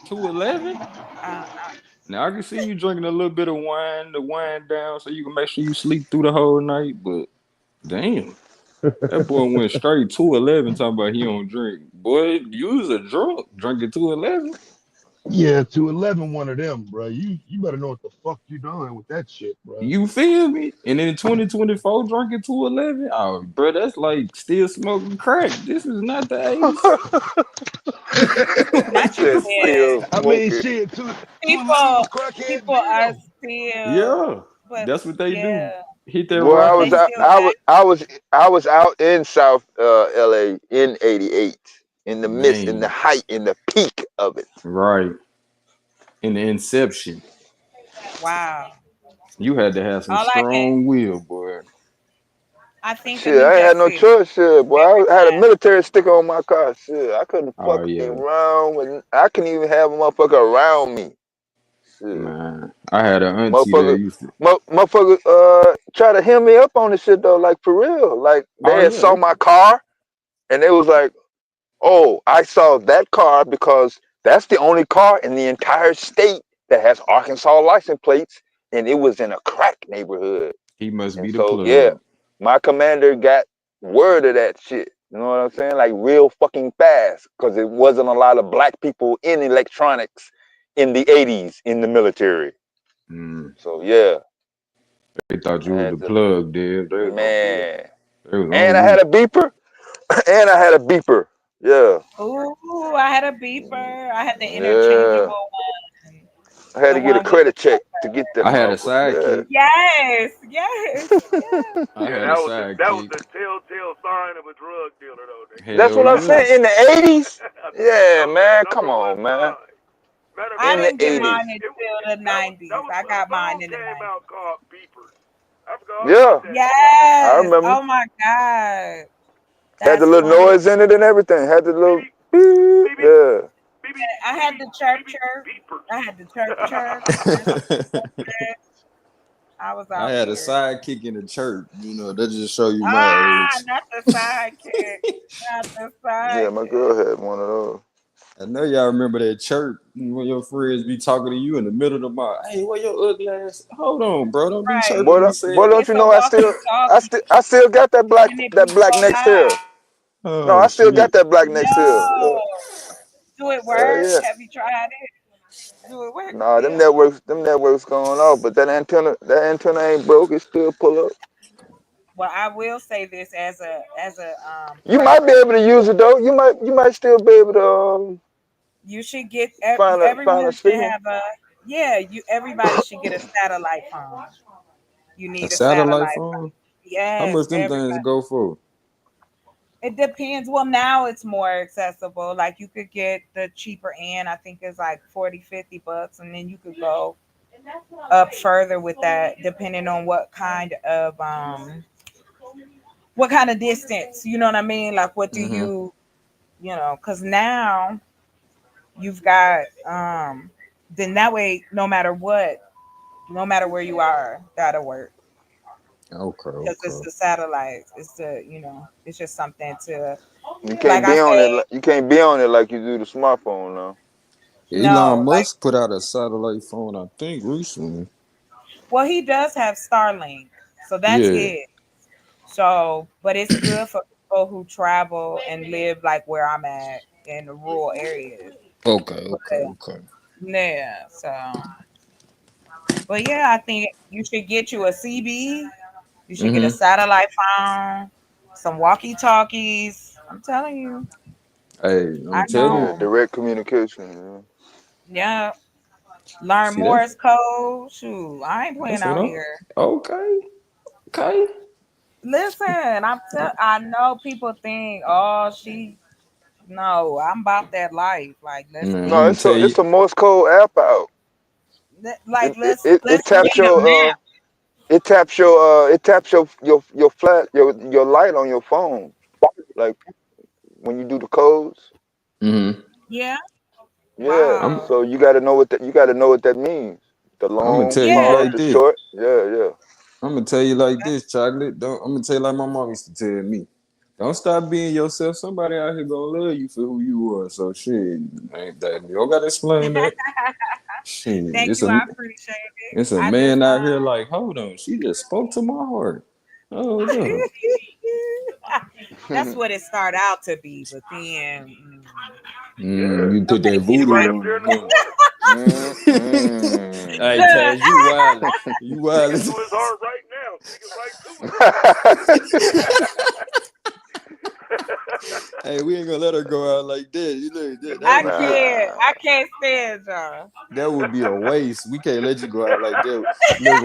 211. Uh, Now I can see you drinking a little bit of wine to wind down so you can make sure you sleep through the whole night, but damn. That boy went straight 211 talking about he don't drink. Boy, you was a drunk drinking 211. Yeah, to 11 one of them, bro. You better know what the fuck you doing with that shit, bro. You feel me? And in 2024 drinking 211? Oh, bro, that's like still smoking crack. This is not the 80s. He not you said said. still I mean, smoking. shit, to 11 People was crackheads people are then. still, Yeah, but that's what they do. yeah, Hit that Boy, they rocky. still I was out in South LA in '88 in the midst, in the Man, height, in the peak of it. right. In the inception, wow. you had to have some All I can, strong will, boy. I think of Shit, New I ain't Jack had no City choice. Shit, boy, every I had a time. military sticker on my car. Shit, I couldn't Oh, fuck yeah. around with. I couldn't even have a motherfucker around me. Shit, Man, I had an auntie that motherfucker, used to. motherfucker, try to hem me up on this shit though, like for real. Like Oh, they had yeah. saw my car and they was like, "Oh, I saw that car because that's the only car in the entire state that has Arkansas license plates, and it was in a crack neighborhood." He must And be the so yeah, plug. my commander got word of that shit. You know what I'm saying? Like real fucking fast, because it wasn't a lot of black people in electronics in the '80s in the military. Mm. So yeah, They thought I you was the had to, plug, dude. They was on you. man. They was And on I you. had a beeper, and I had a beeper. Yeah, Ooh, I had a beeper. I had the yeah. interchangeable one, I had the to get a one with the credit check to get that choker. I had a motherfucker. sidekick. Yes, yes, yes. I Yeah, had a that was sidekick. the telltale sign of a drug dealer, though, nigga. That's Hell what I'm yeah. saying. In the '80s, That yeah, was the man. Come number one on, man. sign. Matter of I In the fact, didn't get '80s, mine until the that 90s. was I when a got mine song in the came 90s. out called Beepers. I forgot all yeah, about that shit. I Yes. remember. Oh my God. Had the That's little funny. noise in it and everything. Had the little Beep, beep. beep, beep, Yeah. beep, beep, I beep, had the chirp beep, beep, chirp. beepers. I had the chirp chirp. That's I was I out had a here. sidekick in the church. You know, that just show you my Ah, age. not the sidekick. Not the Yeah, my sidekick. girl had one of those. I know y'all remember that church when your friends be talking to you in the middle of the mall. Hey, where your ugly ass? Hold on, bro. Don't be Right. chirping me Boy, saying don't that. It's you a know walkie talkie I still got and it that be black so next loud. here. No, Oh I still got shit. that black next here. Yeah, No. Do it work? yeah. Have you tried it? Do it work Nah, still? them networks going off, but that antenna ain't broke. It still pull up. Well, I will say this as a You might be preference. able to use it though. You might still be able to You should get find a everyone should signal. have a yeah, you everybody should get a satellite phone. You A need a satellite satellite phone. phone? How Yes, much them things everybody. go for? It depends. Well, now it's more accessible. Like you could get the cheaper end. I think it's like 40, $50, and then you could go up further with that depending on what kind of distance, you know what I mean? Like what do Mm-hmm. cuz now you've got then that way no matter what, no matter where you are, that'll work Okay, because it's okay. the satellites. It's it's just something to You like can't I be on it. say You can't be on it like you do the smartphone now. Elon no, like Musk put out a satellite phone, I think, recently. well he does have Starlink. So that's Yeah. his. So, but it's good for people who travel and live like where I'm at in the rural areas. Okay, But okay, okay. yeah, so but yeah, I think you should get you a CB. You should get a Mm-hmm. satellite phone, some walkie talkies. I'm telling you, Hey, I I'm telling Yeah, you. know. direct communication. Yeah, learn See that? Morse code. Shoot, I ain't playing That's what out I'm. here. Okay, okay. Listen, I know people think, oh, no, I'm about that life. Like, let's Man, get I'm No, gonna tell you. it's a Morse code app out. like It let's taps read a your map. it taps your flat your light on your phone. Like when you do the codes. Mm-hmm. Yeah. Yeah. I'm. Wow. So you got to know what that means. The I'm gonna long, tell you Yeah. small, like the this. short. Yeah, yeah. I'm gonna tell you like this, chocolate. Don't. I'm gonna tell you like my mom used to tell me. Don't stop being yourself. Somebody out here gonna love you for who you are. So shit, ain't that you don't gotta explain that. Shit, Thank you. I appreciate it. it's a I just man out here like, hold on, she just spoke to my heart. Oh no. that's what it started out to be, but then Yeah. You put that She right voodoo up there on in the it, corner. huh? Hey mm. Taz, you wild. You Speaking wild. to his heart right now. Speaking right to it. Hey, we ain't gonna let her go out like that. You look, that I would be a can't. Nah. I can't stand y'all. that would be a waste. We can't let you go out like that. Look,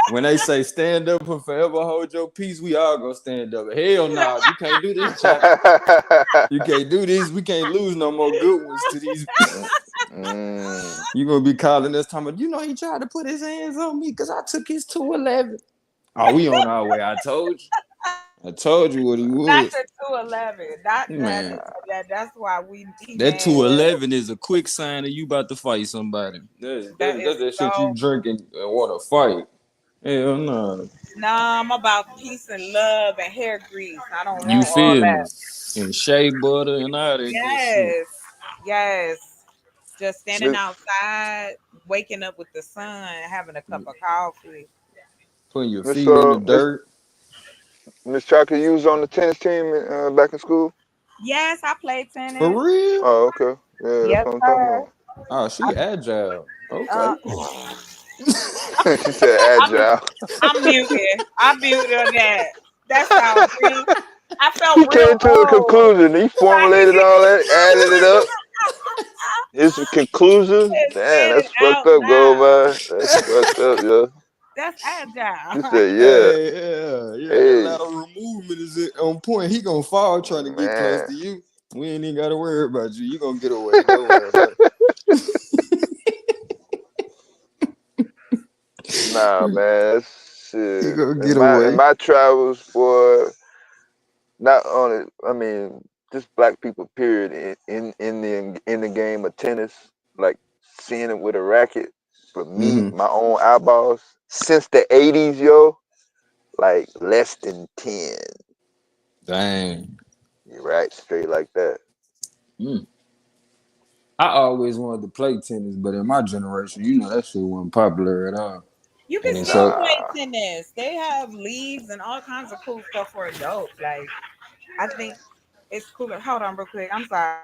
when they say stand up and forever hold your peace, we all gonna stand up. Hell nah, you can't do this, chocolate. You can't do this. We can't lose no more good ones to these. Mm. You gonna be calling us talking about, he tried to put his hands on me because I took his 211. Oh, we on our way. I told you. I told you what he Not was. the 211. Not that. Man, That's why he that mad. 211 is a quick sign that you about to fight somebody. That is That's that shit you so. drinking and want to fight. Hell no. Nah, I'm about peace and love and hair grease. I don't You want all feel me? that. And shea butter and all that good shit. Yes. Yes. Just standing It- outside, waking up with the sun, having a cup of coffee. Putting your Miss feet in the Miss dirt. Miss Chalker, you was on the tennis team back in school. Yes, I played For tennis. real? Oh, okay. Yeah, that's Yes, what I'm talking sir. about. Oh, she agile. Okay. Uh, She said I'm agile. I'm muted. I'm muted on that. That sounds real. I felt He real came to a old. conclusion. He Right. formulated all that, added it up. His conclusion. And Damn, said it that's fucked out up, gold loud. man. That's fucked up, yo. That's agile. She said, "Yeah, Hey, yeah, that hey, lateral movement is on point. He gonna fall trying to get close man, to you. We ain't even gotta worry about you. You gonna get away. Don't worry about nah, it. man, that's You shit." gonna In get my in away. my travels for not only, I mean, just black people, period, in the game of tennis, like seeing it with a racket. For me, Mm-hmm. my own eyeballs since the '80s, yo, like less than 10. Dang. You're right, straight like that. Mm. I always wanted to play tennis, but in my generation, that shit wasn't popular at all. You can And then still so play Nah, tennis. They have leagues and all kinds of cool stuff for adults. Like I think it's cooler. Hold on, real quick. I'm sorry.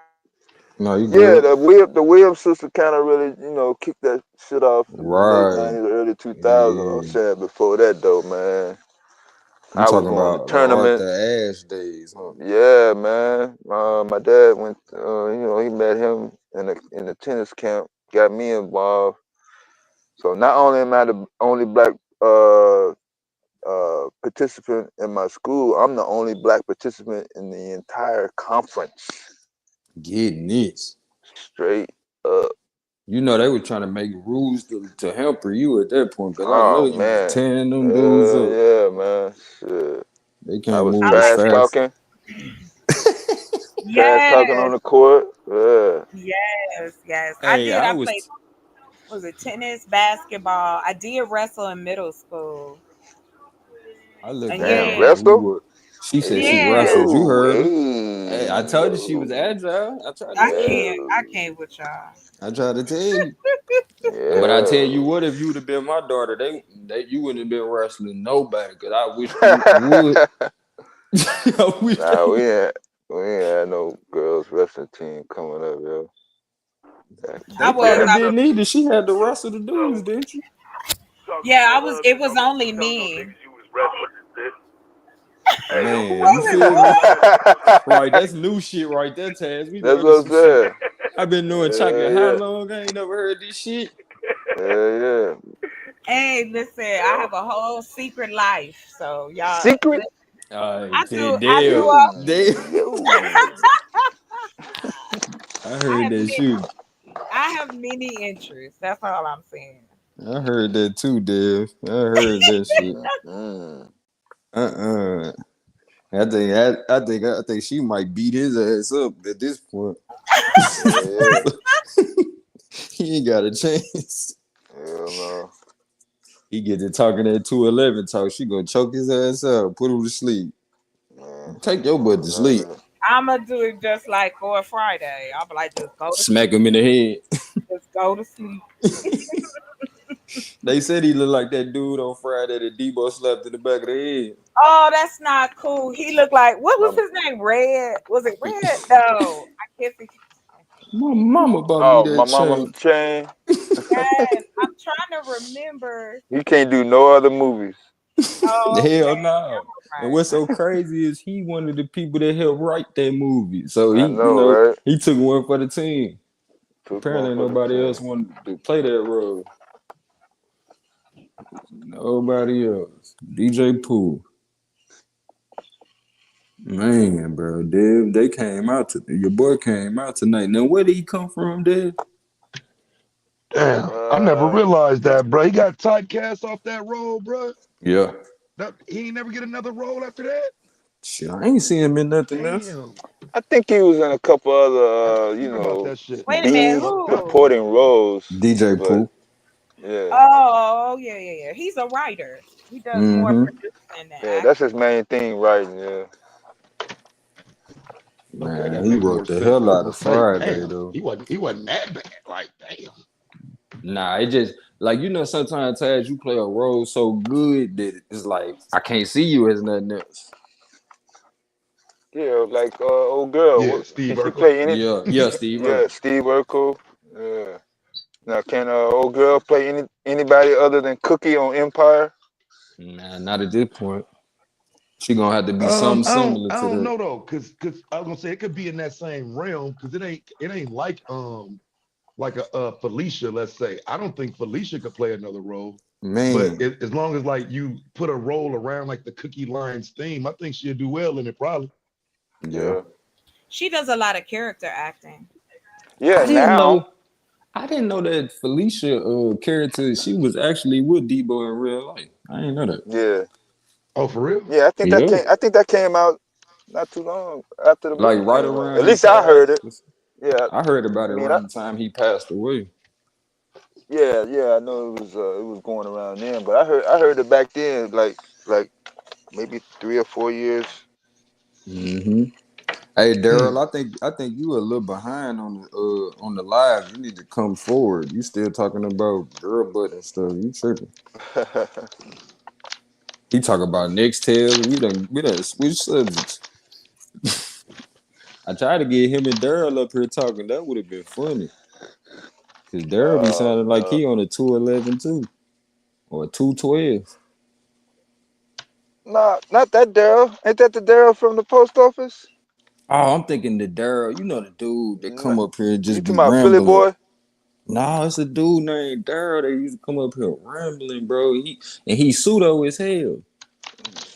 no, you yeah, good. the Williams sister kind of really, kicked that shit off in the late Right. '90s, early 2000s. I'm Yeah. saying before that though, man, You I was talking going to about the Arthur tournaments. Ashe days, huh? Yeah, man. My dad went. He met him in the tennis camp. Got me involved. So not only am I the only black participant in my school, I'm the only black participant in the entire conference. Getting this. Straight up. They were trying to make rules to hamper you at that point, because I know Oh you was man. tearing them dudes up. Yeah, man. Shit. They I can't was I move as like trash that. fast. talking. Trash talking on Yes, the court. Yeah. yes. I Hey, did. I I was played. Was it tennis, basketball? I did wrestle in middle school. I looked And at her Damn, yeah, like we wrestle. were. She said she Hey yeah. wrestled. You yo, heard her. Hey, I hey told you she was yo, agile. I tried to I tell you. can't. yo. I can't with y'all. I tried to tell you. But I tell you Yeah. what, if you would have been my daughter, they you wouldn't have been wrestling nobody. Because I wish you would. I wish Nah, they. we ain't had no girls wrestling team coming up, yo. Back in I They the was. probably day. I was. didn't either. She had to wrestle the dudes, didn't you? Yeah, I was. It was only me. Man, you Was it feel me? what? Right, that's new shit right there, Taz. We That's learning what I'm some shit. saying. I've been doing chocolate how Yeah, long? I ain't never heard this shit. yeah. Hey, listen. I have a whole secret life. So y'all. Secret? I do. I do. Dale, Yo, Dale. yo. I I heard have. that shit. I have many interests. That's all I'm saying. I heard that too, Dale. I heard that shit. Mm. Uh-uh. I think she might beat his ass up at this point. Yeah, yeah. He ain't got a chance. Hell no. He get to talking that 211 talk. She gonna choke his ass out, put him to sleep. Man. Take your butt to None of sleep. that. I'ma do it just like for a Friday. I'll be like, just go to Smack sleep. him in the head. Just go to sleep. They said he looked like that dude on Friday that Debo slapped in the back of the Oh, that's not cool. He looked like what was My, his name? Red? Was it Red? No, I can't think. head. My mama bought me oh, my that mama's chain. chain. Yes, I'm trying to remember. He can't do no other movies. Oh, Hell okay. no. And what's so crazy is he one of the people that helped write that movie. So I know, right? he took one for the team. Took one Apparently for the nobody else team. wanted to play that role. Nobody else. DJ Pooh. Man, bro, Dev, they came out to your boy came out tonight. Now where did he come from, Dev? Damn, I never Uh, realized that, bro. He got typecast off that role, bro. Yeah. He ain't never get another role after that. Shit, I ain't see him in nothing else. Damn, I think he was in a couple other, hear about that shit. Wait a That's minute. B fucked up. Who? supporting roles, DJ but Pooh. yeah, Oh, yeah. He's a writer. He does more Mm-hmm. producing than yeah, that's acting. his main thing, writing. Yeah, Okay, Man, that he makes more wrote the sense. hell I was out gonna of say, Friday damn, though. he wasn't that bad. Like, damn. Nah, it just Like sometimes Taz, you play a role so good that it's like I can't see you as nothing else. Yeah, like old girl. Yeah, Steve Can she Urkel. play any? Yeah, Steve Yeah, Urkel. Steve Urkel. Yeah. Now, can old girl play anybody other than Cookie on Empire? Nah, not at this point. She gonna have to be something similar I to don't that. know though, cause I was gonna say it could be in that same realm, cause it ain't like a Felicia, let's say. I don't think Felicia could play another role, but Man, as long as like you put a role around like the Cookie Lines theme, I think she'd do well in it probably. yeah. Yeah. She does a lot of character acting. I Yeah, didn't now. know. I didn't know that Felicia character. She was actually with Debo in real life. I didn't know that. Yeah. Oh, for real? Yeah, Yeah, I think that came out not too long after the like movie right came out. around At he least I heard it. passed. Yeah. I heard about I it mean, around the time he passed away. yeah, I know it was going around then, but I heard it back then, like maybe 3 or 4 years. Hmm. Hey Hmm. Daryl, I think you a little behind on the live. You need to come forward. You still talking about girl butt and stuff. You tripping. He talk about Nextel. We done switch subjects. I tried to get him and Daryl up here talking. That would have been funny. Cause Daryl be No, sounding like no, he on a 211 too. Or a 212. no, not that Daryl. Ain't that the Daryl from the post office? Oh, I'm thinking the Daryl, the dude that No, come up here and you just talking be about Philly rambling. boy? No, it's a dude named Daryl that used to come up here rambling, bro. He pseudo as hell.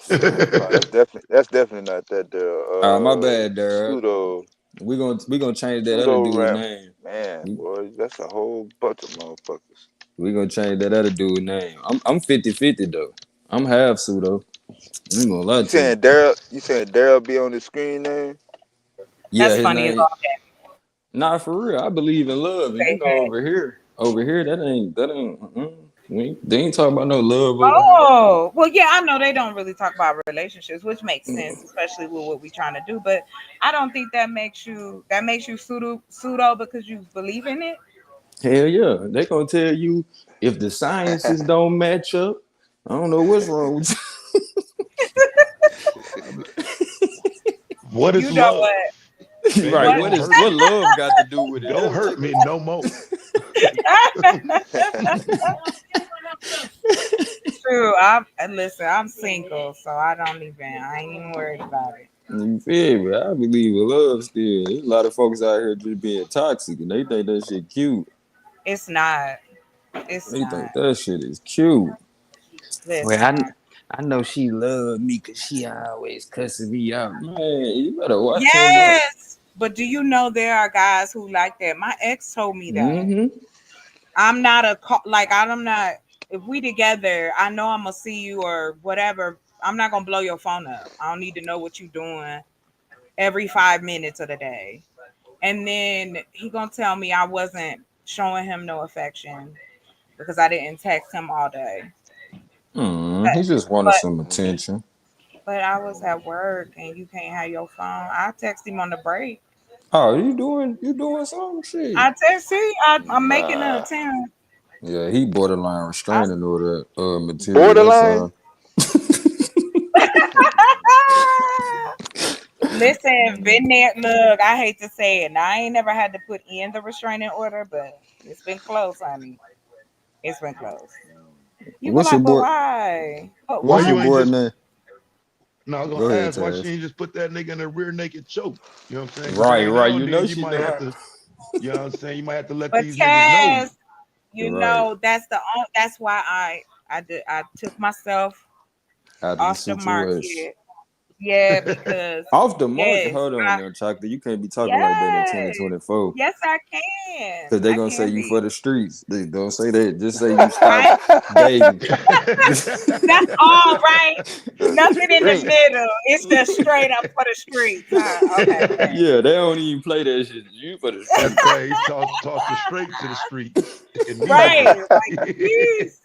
No, that's definitely not that My Daryl. bad, Daryl. Pseudo We gonna change that other pseudo dude rap. name. Man, We, boy, that's a whole bunch of motherfuckers. we gonna change that other dude name. I'm 50-50 though. I'm half pseudo. I ain't gonna lie You to you. saying Daryl? You saying Daryl be on the screen name? Yeah, That's his funny as name. all that. Nah, for real. I believe in love, and Say that. over here, that ain't. They ain't talking about no love over here. Oh, well, yeah, I know they don't really talk about relationships, which makes sense, especially with what we're trying to do. But I don't think that makes you pseudo because you believe in it. Hell yeah, they gonna tell you if the sciences don't match up. I don't know what's wrong with What is You know love? what? you. Baby, Right? What? What love got to do with it? don't That, hurt me no more. True. I'm single, so I ain't even worried about it. you feel me? I believe in love still. There's a lot of folks out here just being toxic, and they think that shit cute. It's not. It's They not. think that shit is cute. Well, Listen. I know she love me because she always cussing me out. Man, you better watch your mouth. Yes. But do you know there are guys who like that? My ex told me that. Mm-hmm. I'm not like I'm not. If we together, I know I'm gonna see you or whatever. I'm not gonna blow your phone up. I don't need to know what you're doing every 5 minutes of the day. And then he gonna tell me I wasn't showing him no affection because I didn't text him all day. But He just wanted but some attention. but I was at work and you can't have your phone. I text him on the break. Oh, you doing some shit. I text him. I'm making an Nah, attempt. Yeah, he borderline I, restraining order material. That's borderline. all. Listen, been there. Look, I hate to say it. Now, I ain't never had to put in the restraining order, but it's been close, honey. It's been close. You be What's your like, but boy? why? But Why What's why your you would ain't boy just name? no, I was Go gonna ahead, ask why she Taz. ain't just put that nigga in a rear naked choke. You know what I'm saying? Because Right, every right. now You and know then you she might know have how. to, you know what I'm saying? You might have to let But these niggas know. Taz, Right. that's why I took myself Out of the off the situation. market. Yeah, because Off the market. yes, Hold on now, Chocolate. You can't be talking like that in yes, 2024. yes, I can. Cause they I gonna say can you be. for the streets. They don't say that. Just say you stopped Right? dating. That's all right. Nothing in the Street. middle. It's just straight up for the streets, huh? Okay, Yeah, they don't even play that shit. You for the That's streets. right. He tossed her straight to the streets right. immediately. Like, jeez.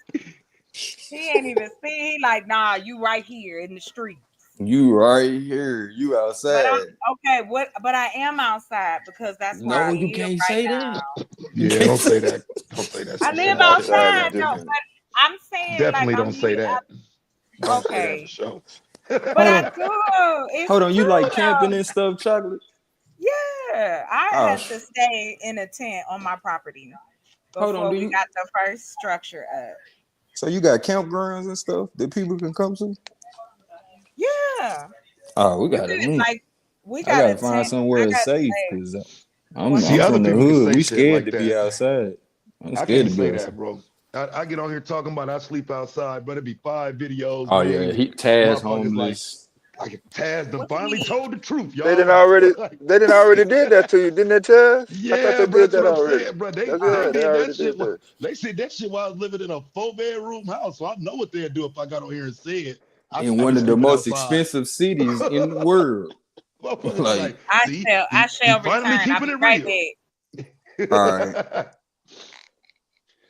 He ain't even see. He like, nah, you right here in the streets. You right here. You But I'm outside. okay. What? But I am outside because that's where I No, you live can't right say that. now. You Yeah, can't don't say say that. Don't say that, I live And Sashana. outside is outside though, different. but I'm saying like Definitely I'm don't say here. that. Don't say that for Okay, sure. but Hold I on. do. It's Hold on. You true like camping though. and stuff, chocolate? Yeah, I Oh, had to stay in a tent on my property hold on. before Do we you? got the first structure up. So you got campgrounds and stuff that people can come to? Yeah, Oh, we you got to could link. like we I got a gotta find tent. I somewhere got safe like because I'm what's See, I'm other from the people can hood. say We shit scared like to be that. outside. I'm I scared can't to be say outside. that, bro. I get on here talking about I sleep outside, but it'd be 5 videos Oh yeah, made and he Taz motherfuckers homeless. like Taz done what you finally mean? told the truth, They didn't y'all. already. Like, They didn't already did that to you, didn't they, Chaz? I thought yeah, they bro, did that's what that I'm already. saying, bro. They That's they yeah. They did already that did shit. that. They said that shit while I was living in a 4-bedroom house, so I know what they'd do if I got on here and said In I be one of the sleeping most outside. expensive cities in the world. Motherfuckers be Like, like, see, I he shall finally return. I'll keeping be it right real. back. all right,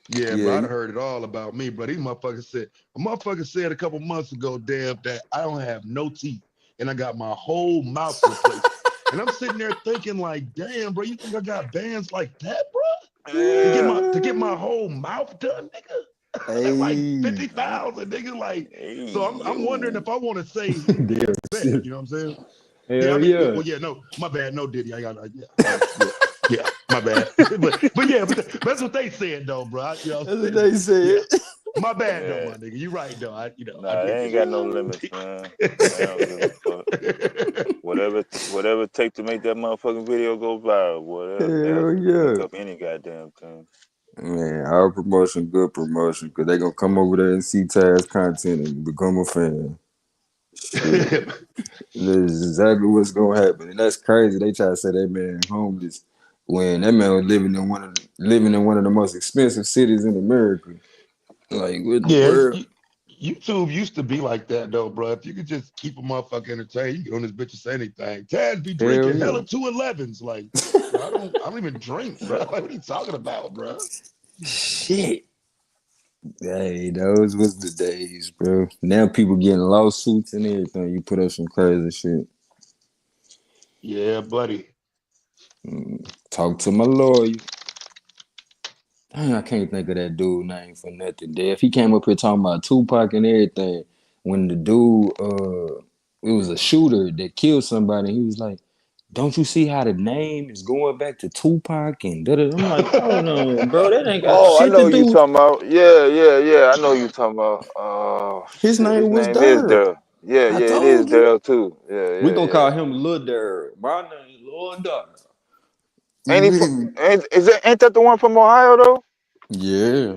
Yeah, yeah, bro, I'd heard it all about me, bro. These motherfuckers said, a motherfucker said a couple months ago, damn, that I don't have no teeth and I got my whole mouth replaced. And I'm sitting there thinking, like, damn, bro, you think I got bands like that, bro? Yeah. To get my whole mouth done, nigga? That's like hey, 50,000, nigga. Like, so Hey, I'm wondering yo. if I want to say who to damn expect, shit. you know what I'm saying? Yeah, I Hell mean, yeah, well, yeah, no, my bad, no Diddy. I got, yeah, my bad. but that's what they said though, bro. You know what that's I'm what saying? they said. Yeah, my bad though, Yeah. my nigga. You right though. I Nah, did they get ain't got you. no limits, man. They don't give a fuck. Whatever it take to make that motherfucking video go viral, boy, they'll Hell pick yeah. up any goddamn thing. Man, our promotion, good promotion, because they gonna come over there and see Taz content and become a fan. Shit. That's exactly what's gonna happen. And that's crazy. They try to say that man homeless when that man was living in one of the most expensive cities in America. Like what the Yeah, world? YouTube used to be like that though, bro. If you could just keep a motherfucker entertained, you can get on this bitch and say anything. Taz be Hell drinking yeah. hella 211s, like, bro. I don't even drink, bro. Like, what are you talking about, bro? Shit. Hey, those was the days, bro. Now people getting lawsuits and everything. You put up some crazy shit. Yeah, buddy. Talk to my lawyer. Dang, I can't think of that dude name for nothing. If he came up here talking about Tupac and everything, when the dude it was a shooter that killed somebody, he was like, don't you see how the name is going back to Tupac and da da? I'm like, hold on, bro, that ain't got Oh, I shit to know you do. talking about. Yeah. I know you talking about. Oh His shit, his name was name is Durr. Daryl. Yeah, I it is told you. Daryl too. We gonna Yeah. call him Lil Durr. My name is Lil Durr. Ain't You he hear from? me? Ain't that the one from Ohio though? Yeah,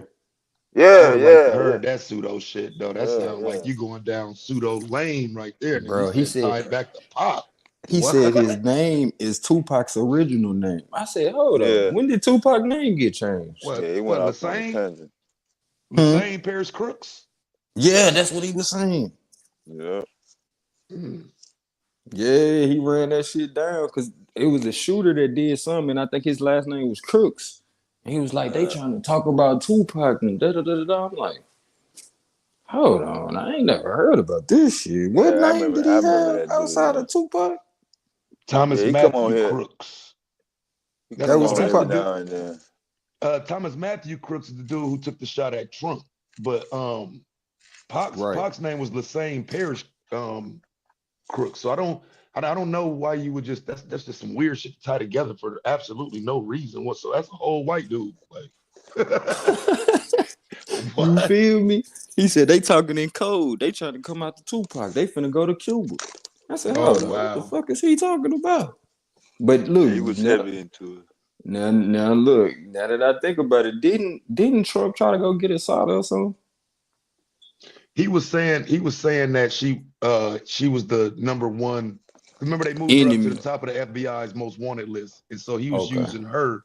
I Yeah, would like to yeah. heard that pseudo shit though. That sounds like Yeah. you going down pseudo lane right there. And then you bro. He said said tie it back to pop. he said his What? name is Tupac's original name. I said, hold on, Yeah. when did Tupac name get changed? What? Yeah, he went What? off on a Lassane? tangent. Hmm? Lassane Paris Crooks? Yeah, that's what he was saying. Yeah. Mm. Yeah, he ran that shit down because it was a shooter that did something, and I think his last name was Crooks. And he was like, they trying to talk about Tupac and da da da da da. I'm like, hold on, I ain't never heard about this shit. Yeah, What name did I he remember have that dude, outside man. of Tupac? Thomas Yeah, he come on Matthew here. Crooks. He That's That come was no, on here that's the every Tupac. dude. now and then. Thomas Matthew Crooks is the dude who took the shot at Trump. But Right. Pac's name was Lassane Paris Crooks. So I don't know why you would just that's just some weird shit to tie together for absolutely no reason whatsoever. That's a whole white dude. Like You what? feel me? He said they talking in code. They trying to come out to Tupac. They finna go to Cuba. I said, Oh hold on, what the wow. fuck is he talking about? But Yeah, look, he was heavy into it. now look, now that I think about it, didn't Trump try to go get Assad or something? He was saying that she was the number one. Remember they moved her up to the Enemy. top of the FBI's most wanted list, and so he was Okay. using her.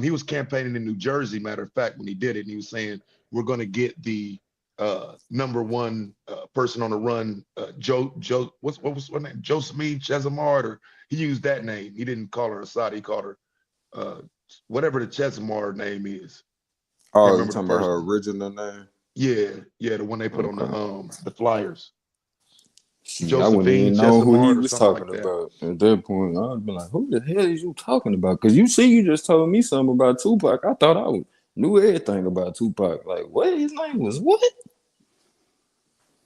He was campaigning in New Jersey, matter of fact, when he did it, and he was saying we're going to get the number one person on the run, Joe. What was her name? Josephine Chesimard, or he used that name. He didn't call her Assad. He called her uh, whatever the Chesimard name is. Can't Oh, you remember the talking about first her one. original name? Yeah, the one they put on Okay. the flyers. Shit, I wouldn't Josephine even know who he Chesimard or was something talking like that. about at that point. I would be like, who the hell is you talking about? Because you see, you just told me something about Tupac. I thought knew everything about Tupac. Like, what? His name was what?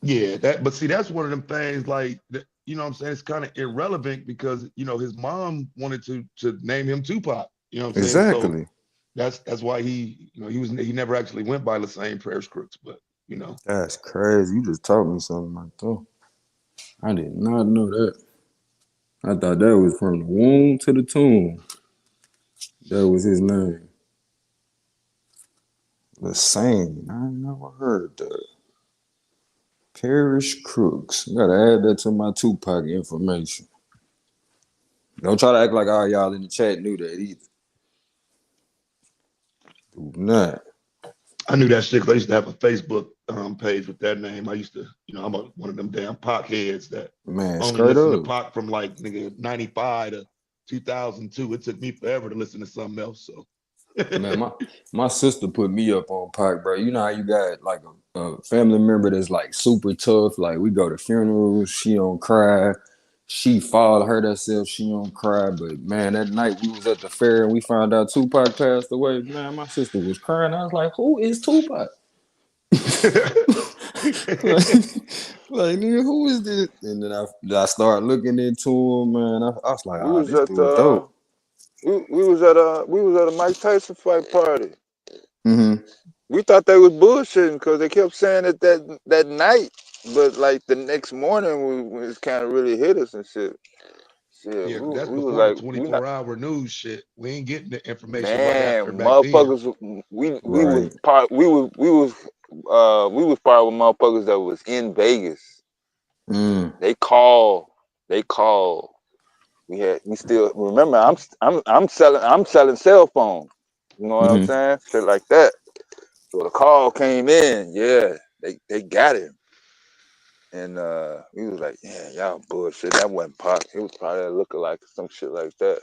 Yeah, but see, that's one of them things like that, you know what I'm saying? It's kind of irrelevant because his mom wanted to name him Tupac. You know what I'm saying? So Exactly. that's why he never actually went by the same Prayers Crooks, but That's crazy. You just told me something like that. I did not know that. I thought that was from the womb to the tomb. That was his name. The same. I never heard that. Parish Crooks. Gotta add that to my Tupac information. Don't try to act like all y'all in the chat knew that either. Do not. I knew that shit 'cause I used to have a Facebook page with that name. I used to, I'm one of them damn Pac heads that Man, only straight listened to up. Pac from like nigga 95 to 2002. It took me forever to listen to something else. So Man, my sister put me up on Pac, bro. You know how you got like a family member that's like super tough. Like we go to funerals, she don't cry. She fall hurt herself, she don't cry. But man, that night we was at the fair and we found out Tupac passed away. Man, my sister was crying. I was like, who is Tupac? like, nigga, who is this? And then I started looking into him, man. I was like, We ah, was this at dude dope. we was at a Mike Tyson fight party. Mm-hmm. We thought they was bullshitting because they kept saying it that night, but like the next morning, it kind of really hit us and shit. Shit, yeah, 'cause that's we was before the like, we not 24-hour news shit. We ain't getting the information right after man, back then. motherfuckers. We was Right. part. We was part of motherfuckers that was in Vegas. Mm. They call. They call. We still remember. I'm selling cell phones. You know what I'm Mm-hmm. saying? Shit like that. So the call came in. Yeah, they got him. And we was like, yeah, y'all bullshit. That wasn't Pac. It was probably a lookalike or some shit like that.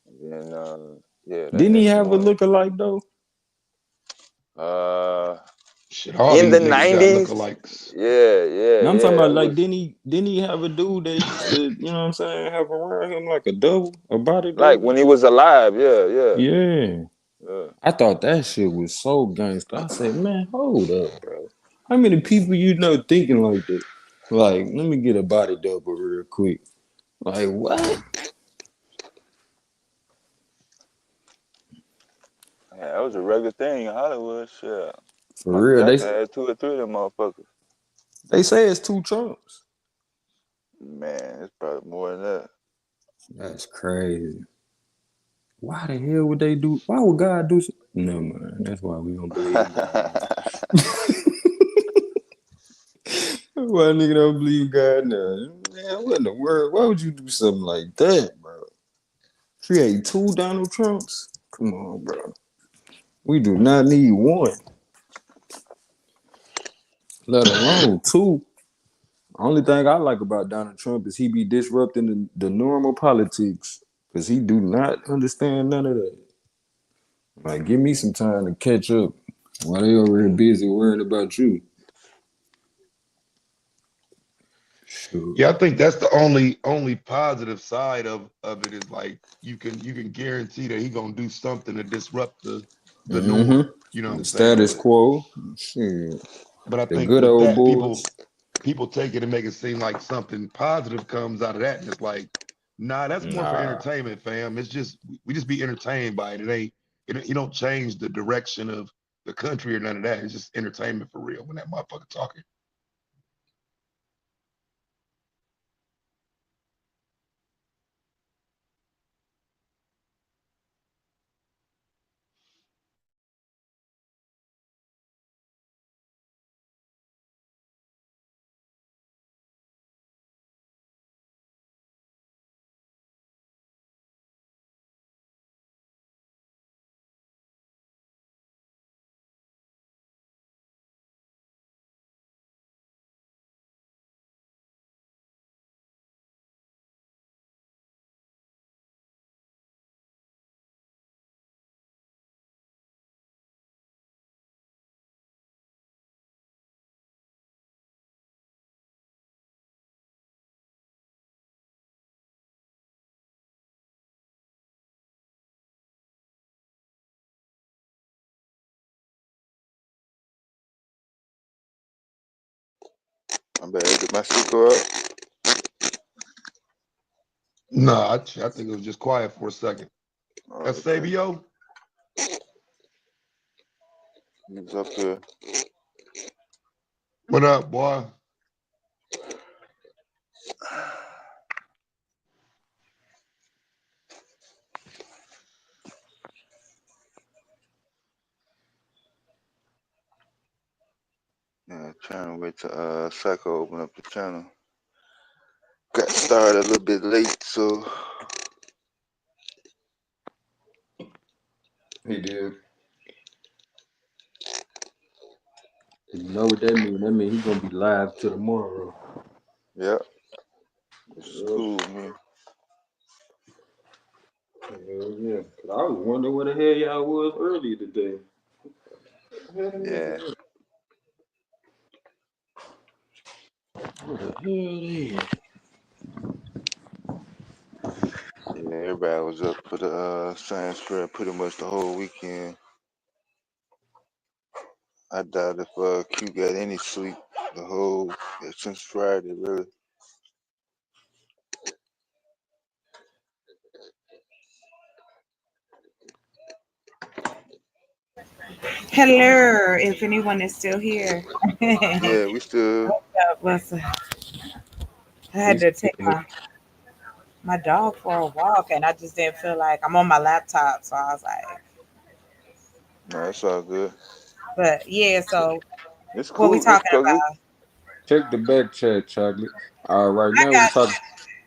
And then, yeah, that Didn't he next have a morning, lookalike though? uh, Shit, all in the these niggas got '90s, lookalikes. yeah, yeah, No, I'm talking yeah, about it like was didn't he have a dude that used to, you know what I'm saying, have around him like a double, a body like double? when he was alive. Yeah, yeah, Yeah. yeah. I thought that shit was so gangster. I said, man, hold up, bro. How many people you know thinking like that? Like, let me get a body double real quick. Like, what? Yeah, that was a regular thing in Hollywood. Shit, For Michael real. Jackson had 2 or 3 of them motherfuckers. They say it's 2 Trumps. Man, it's probably more than that. That's crazy. Why the hell would they do? Why would God do? No man, that's why we don't believe in God, man. Why nigga don't believe God now? Man, what in the world? Why would you do something like that, bro? Create 2 Donald Trumps? Come on, bro. We do not need one, let alone two. Only thing I like about Donald Trump is he be disrupting the normal politics because he do not understand none of that. Like, give me some time to catch up while they over here busy worrying about you. Sure. Yeah, I think that's the only positive side of it is like you can guarantee that he gonna do something to disrupt the norm. You know what The I'm saying? status But quo. Shit. I The think good with old that, boys. people take it and make it seem like something positive comes out of that, and it's like, nah, that's more for Nah. entertainment, fam. It's just we just be entertained by it. It ain't you don't change the direction of the country or none of that. It's just entertainment for real when that motherfucker talking. I better get my speaker up. No, I think it was just quiet for a second. Oh, That's okay. Sabio. He's up here. What up, boy? Yeah, trying to wait to Psycho open up the channel. Got started a little bit late, so He did. You know what that mean? That mean he gonna be live to tomorrow. yeah, this is Yep. cool, man. Hell yeah. 'Cause I was wondering where the hell y'all was earlier today. Where the Yeah, niggas at? Where the hell they at? yeah, everybody was up for the science fair pretty much the whole weekend. I doubt if Q got any sleep the whole since Friday, really. Hello, if anyone is still here. Yeah, we still. What's up? I We had to still take here. my dog for a walk, and I just didn't feel like I'm on my laptop, so I was like, No, it's all good. but yeah. So It's what we cool. It's talking cause it. about? Check the back chat, chocolate. Right I now got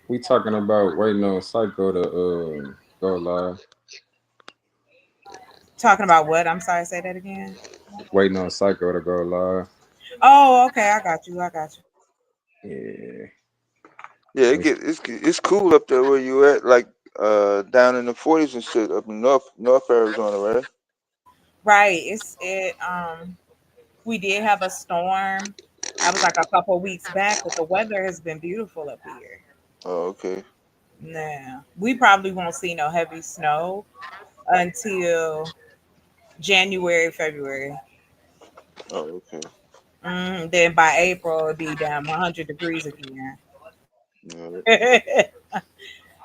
we talking about waiting on Psycho to go live. talking about what? I'm sorry. Say that again. Waiting on Psycho to go live. Oh, okay. I got you. I got you. Yeah. Yeah, We, it's cool up there where you at, like down in the 40s and shit, up in North Arizona, right? Right. We did have a storm. I was like a couple weeks back, but the weather has been beautiful up here. Oh, okay. Nah, we probably won't see no heavy snow until January, February. Oh, okay. Then by April, it'll be down 100 degrees again. Yeah.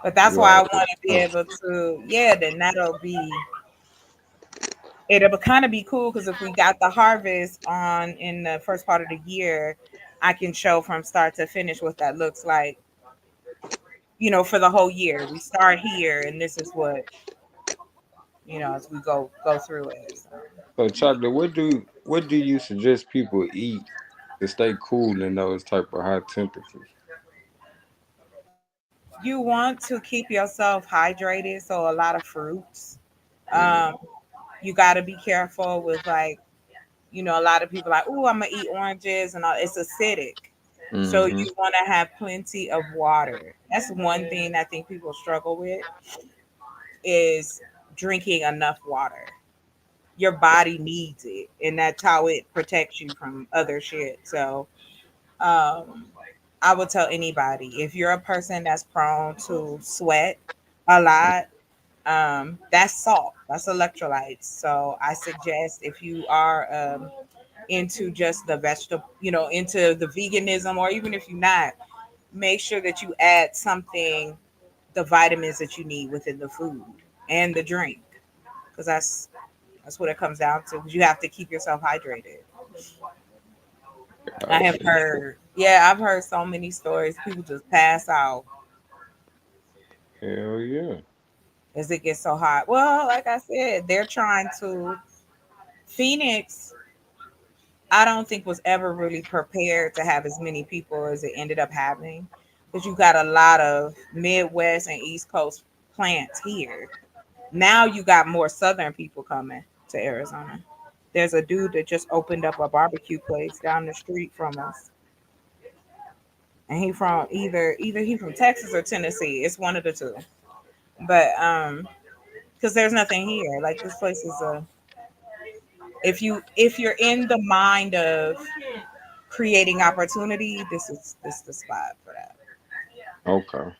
But that's you why I already want to be know. able to, yeah, then it'll kind of be cool because if we got the harvest on in the first part of the year, I can show from start to finish what that looks like, for the whole year. We start here, and this is what, as we go through it. So. So chocolate, what do you suggest people eat to stay cool in those type of high temperatures? You want to keep yourself hydrated, so a lot of fruits. Mm, Um, you got to be careful with like, a lot of people like, oh, I'm gonna eat oranges and all. It's acidic, so mm-hmm. you want to have plenty of water. That's one thing I think people struggle with is drinking enough water. Your body needs it, and that's how it protects you from other shit. So, um, I would tell anybody if you're a person that's prone to sweat a lot, that's salt, that's electrolytes. So I suggest if you are into just the vegetable, into the veganism, or even if you're not, make sure that you add something, the vitamins that you need within the food and the drink, because that's what it comes down to. 'Cause you have to keep yourself hydrated. I have Gotcha. heard, yeah, I've heard so many stories. People just pass out Hell yeah. as it gets so hot. Well, like I said, they're trying to Phoenix. I don't think was ever really prepared to have as many people as it ended up having, because you got a lot of Midwest and East Coast plants here. Now you got more Southern people coming to Arizona. There's a dude that just opened up a barbecue place down the street from us, and he from either he from Texas or Tennessee. It's one of the two. But because there's nothing here. Like this place is a if you're in the mind of creating opportunity, this is the spot for that. Okay.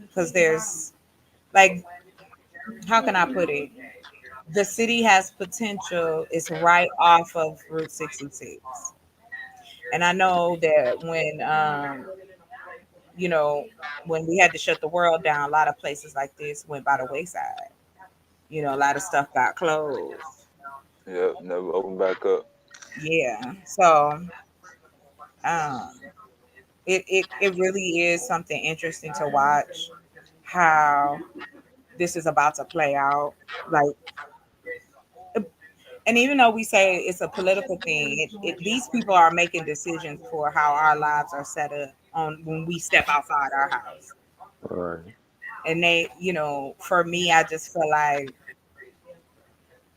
Because there's like, how can I put it? The city has potential. It's right off of Route 66. And I know that you know, when we had to shut the world down, a lot of places like this went by the wayside. A lot of stuff got closed. Yep, never open back up. Yeah. So um it really is something interesting to watch how this is about to play out. Like, and even though we say it's a political thing, these people are making decisions for how our lives are set up on when we step outside our house. Right. And they, for me, I just feel like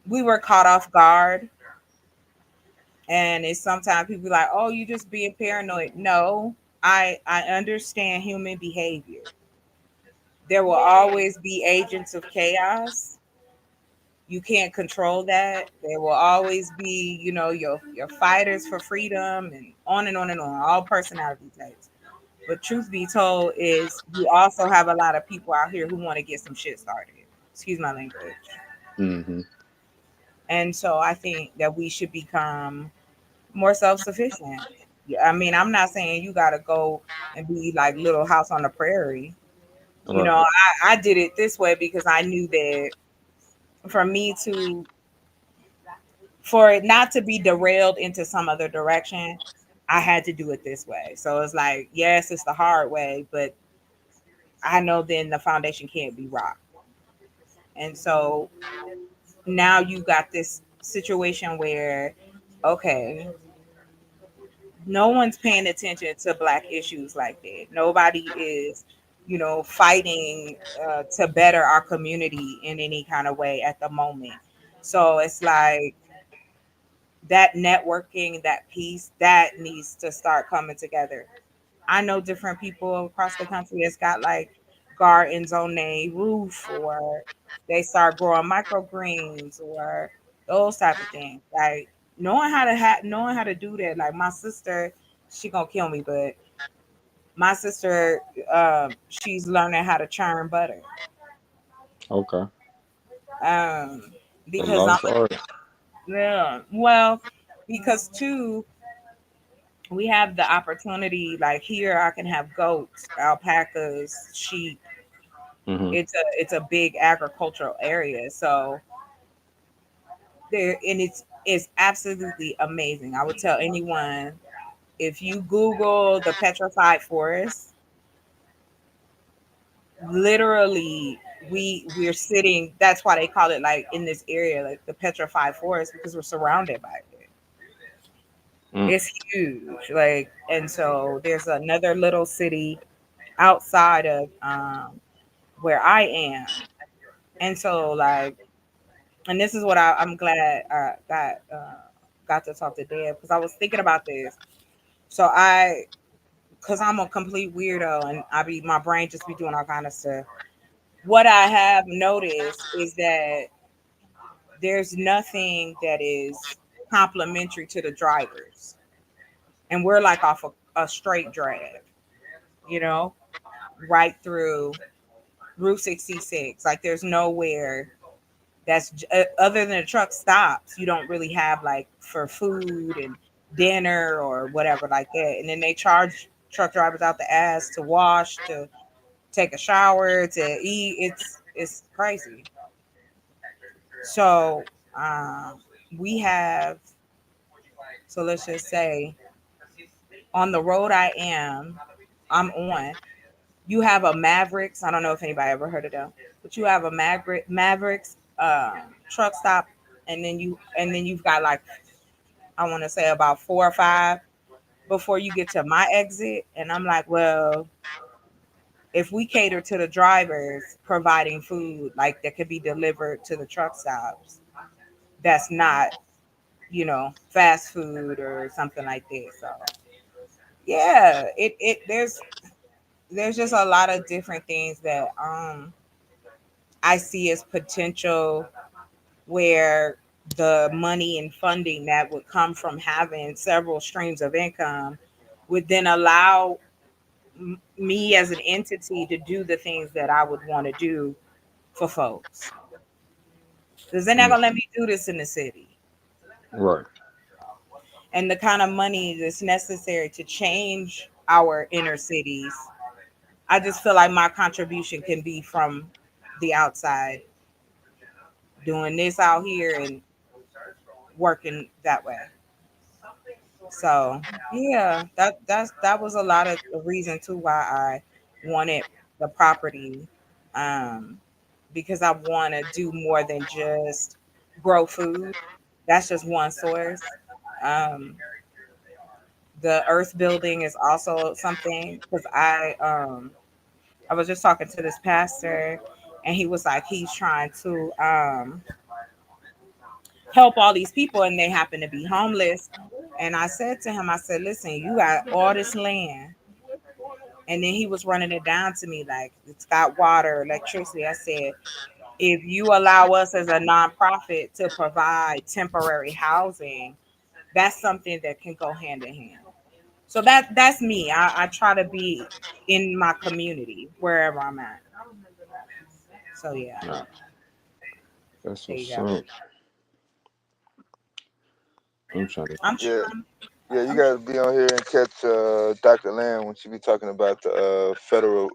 we were caught off guard. And it's sometimes people be like, "Oh, you just being paranoid." No, I understand human behavior. There will always be agents of chaos. You can't control that. There will always be, your fighters for freedom and on and on and on, all personality types. But truth be told, is you also have a lot of people out here who want to get some shit started. Excuse my language. Mm-hmm. And so I think that we should become more self sufficient. Yeah, I mean, I'm not saying you got to go and be like Little House on the Prairie. Right. I did it this way because I knew that for me to, for it not to be derailed into some other direction, I had to do it this way. So it's like, yes, it's the hard way, but I know then the foundation can't be rocked. And so now you got this situation where, okay, no one's paying attention to black issues like that. Nobody is, fighting to better our community in any kind of way at the moment. So it's like that networking, that piece, that needs to start coming together. I know different people across the country that's got like gardens on their roof, or they start growing microgreens or those type of things. Like knowing how to do that. Like my sister, she gonna kill me, but my sister, she's learning how to churn butter. Okay. Um, A because lost art. yeah, well, because too, we have the opportunity. Like here, I can have goats, alpacas, sheep. Mm-hmm. It's a big agricultural area, so there, and it's absolutely amazing. I would tell anyone, if you Google the petrified forest, literally we're sitting. That's why they call it like in this area like the petrified forest, because we're surrounded by it. Mm. It's huge, like, and so there's another little city outside of where I am, and so like, and this is what I'm glad I got to talk to Deb, because I was thinking about this. So because I'm a complete weirdo, and my brain just be doing all kind of stuff. What I have noticed is that there's nothing that is complimentary to the drivers, and we're like off a straight drive, you know, right through Route 66. Like there's nowhere other than the truck stops. You don't really have like for food and dinner or whatever like that. And then they charge truck drivers out the ass to wash, to take a shower, to eat. It's crazy. So we have, so let's just say on the road I'm on, you have a Mavericks. I don't know if anybody ever heard of them, but you have a Mavericks truck stop, and then you've got like, I want to say about four or five before you get to my exit. And I'm like, well, if we cater to the drivers providing food like that could be delivered to the truck stops, that's not, fast food or something like that. So yeah, there's just a lot of different things that I see as potential, where the money and funding that would come from having several streams of income would then allow me as an entity to do the things that I would want to do for folks. Because they're not Mm. gonna let me do this in the city. Right. and the kind of money that's necessary to change our inner cities. I just feel like my contribution can be from the outside, doing this out here and working that way. So yeah, that was a lot of the reason too why I wanted the property, um, because I want to do more than just grow food. That's just one source. Um, the earth building is also something because I was just talking to this pastor, and he was like he's trying to help all these people, and they happen to be homeless. And I said to him, I said, listen, you got all this land. And then he was running it down to me like it's got water, electricity. I said, if you allow us as a nonprofit to provide temporary housing, that's something that can go hand in hand. So that's me. I try to be in my community wherever I'm at. So yeah, Nah, that's there you what's go. up. I'm trying to. I'm Yeah, trying. yeah, you I'm got to be on here and catch Dr. Lamb when she be talking about the federal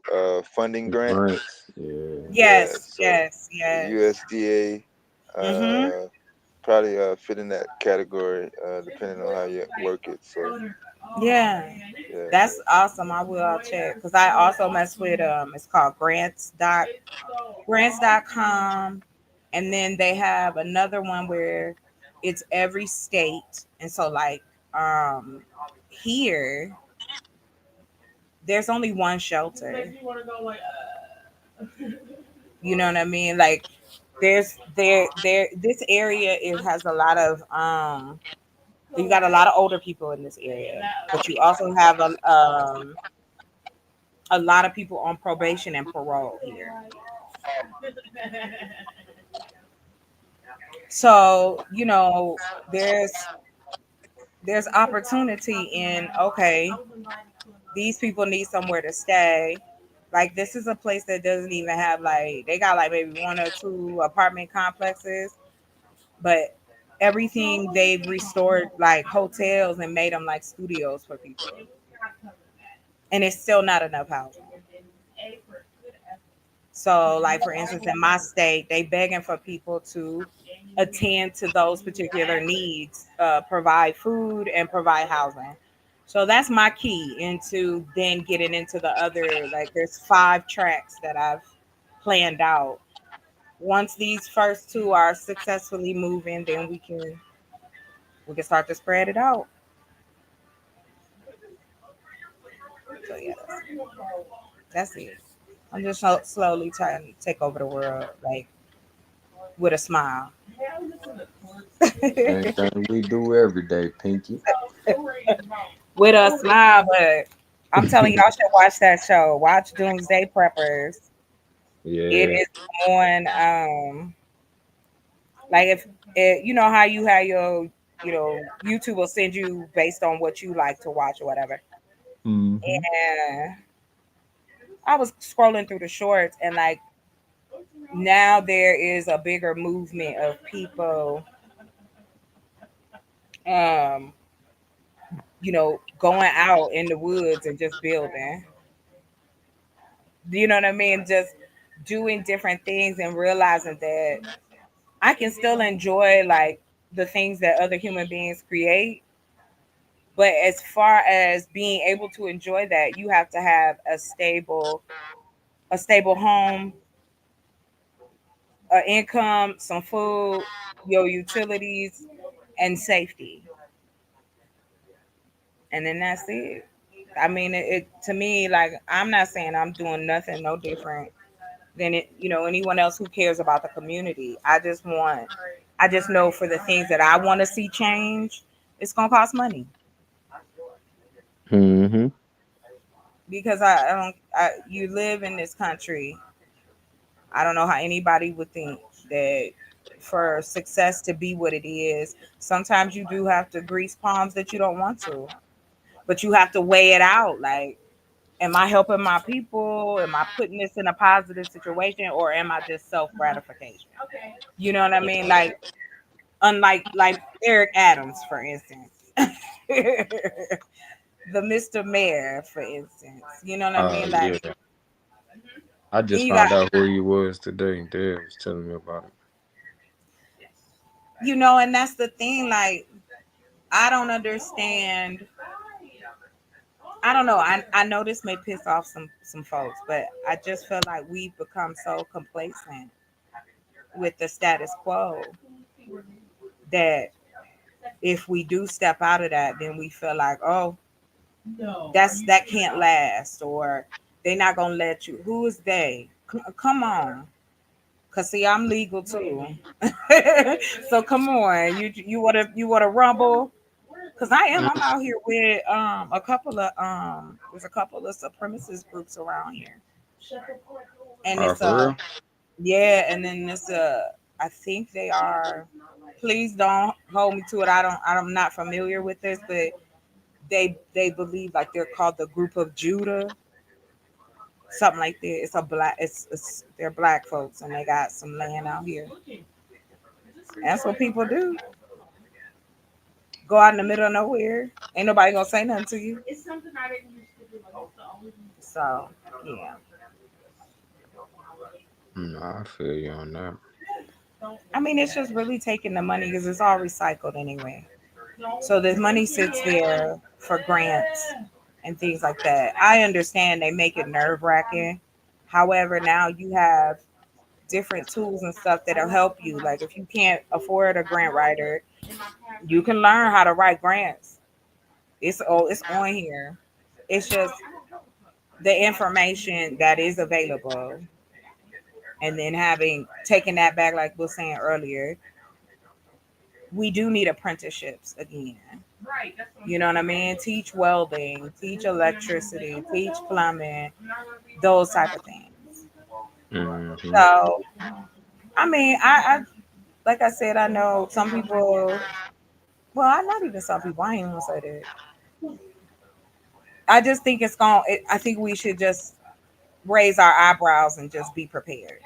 funding grant. Grants. Yeah. Yeah, yes, so yes, the yes. USDA Mhm. probably fit in that category depending on how you work it. So Yeah. yeah, That's awesome. I will check because I also mess with it's called grants.com, and then they have another one where it's every state. And so like um here there's only one shelter. You know what I mean? Like there this area it has a lot of you got a lot of older people in this area, but you also have a lot of people on probation and parole here. So, there's opportunity in okay, these people need somewhere to stay. Like this is a place that doesn't even have like they got like maybe one or two apartment complexes, but everything they've restored like hotels and made them like studios for people. And it's still not enough housing. So, like for instance, in my state, they begging for people to attend to those particular needs, provide food and provide housing. So that's my key into then getting into the other. Like, there's 5 tracks that I've planned out. Once these first two are successfully moving, then we can start to spread it out. So yeah, that's it. I'm just slowly trying to take over the world, like with a smile. Same thing we do every day, Pinky. With a smile, but I'm telling y'all should watch that show. Watch Doomsday Preppers. It Yeah. is on like if it, you know how you have your YouTube will send you based on what you like to watch or whatever. Mm-hmm. And I was scrolling through the shorts and like now there is a bigger movement of people um going out in the woods and just building. You know what I mean? Just doing different things and realizing that I can still enjoy like the things that other human beings create. But as far as being able to enjoy that, you have to have a stable home, an income, some food, your utilities, and safety. And then that's it. I mean, it to me, like I'm not saying I'm doing nothing no different than anyone else who cares about the community. I just know for the things that I want to see change, it's gonna cost money Mm-hmm. because I don't. You live in this country. I don't know how anybody would think that for success to be what it is, sometimes you do have to grease palms that you don't want to, but you have to weigh it out. Like, am I helping my people? Am I putting this in a positive situation, or am I just self gratification? You know what I mean? Like, unlike like Eric Adams, for instance. the Mr. Mayor, for instance. You know what I mean? Like, Yeah. I then just you got, found out who he was today. Dad was telling me about it. and that's the thing. Like, I don't understand. I don't know. I know this may piss off some folks, but I just feel like we've become so complacent with the status quo that if we do step out of that, then we feel like, oh, that can't last, or they not gonna let you. Who is they? Come on, cause see, I'm legal too. So come on, you wanna rumble? Cause I'm out here with a couple of there's a couple of supremacist groups around here, and Oh, it's for real? yeah, and then it's I think they are. Please don't hold me to it. I'm not familiar with this, but they believe like they're called the Group of Judah, something like that. It's a black. It's they're black folks, and they got some land out here. That's what people do. Go out in the middle of nowhere. Ain't nobody gonna say nothing to you. So yeah. No, I feel you on that. I mean, it's just really taking the money because it's all recycled anyway. So the money sits there for grants and things like that. I understand they make it nerve wracking. However, now you have different tools and stuff that'll help you. Like if you can't afford a grant writer, you can learn how to write grants. It's on here. It's just the information that is available, and then having taken that back, like we were saying earlier, we do need apprenticeships again. You know what I mean? Teach welding, teach electricity, teach plumbing, those type of things. Hmm. So, I mean, I like I said, I know some people. Well, I not even some people. I ain't gonna say that. I just think it's going. I think we should just raise our eyebrows and just be prepared.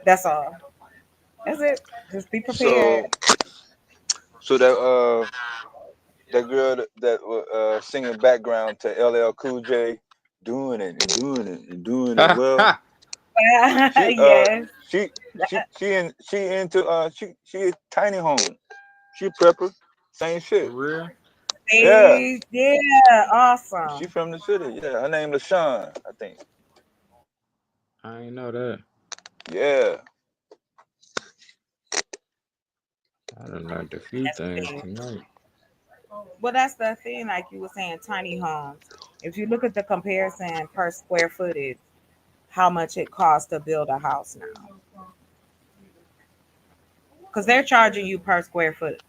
That's all. That's it. Just be prepared. So, so that girl that was singing background to LL Cool J, doing it and doing it and doing it well. She Yes. she into she tiny home. She prepper, same For shit. real? Yeah, See, yeah, she awesome. from the city. Yeah, her name LaShawn, I think. I ain't know that. Yeah, I done learned a few That's the things thing. tonight. Well, that's the thing, like you were saying, tiny homes. If you look at the comparison per square footage, how much it costs to build a house now, because they're charging you per square foot,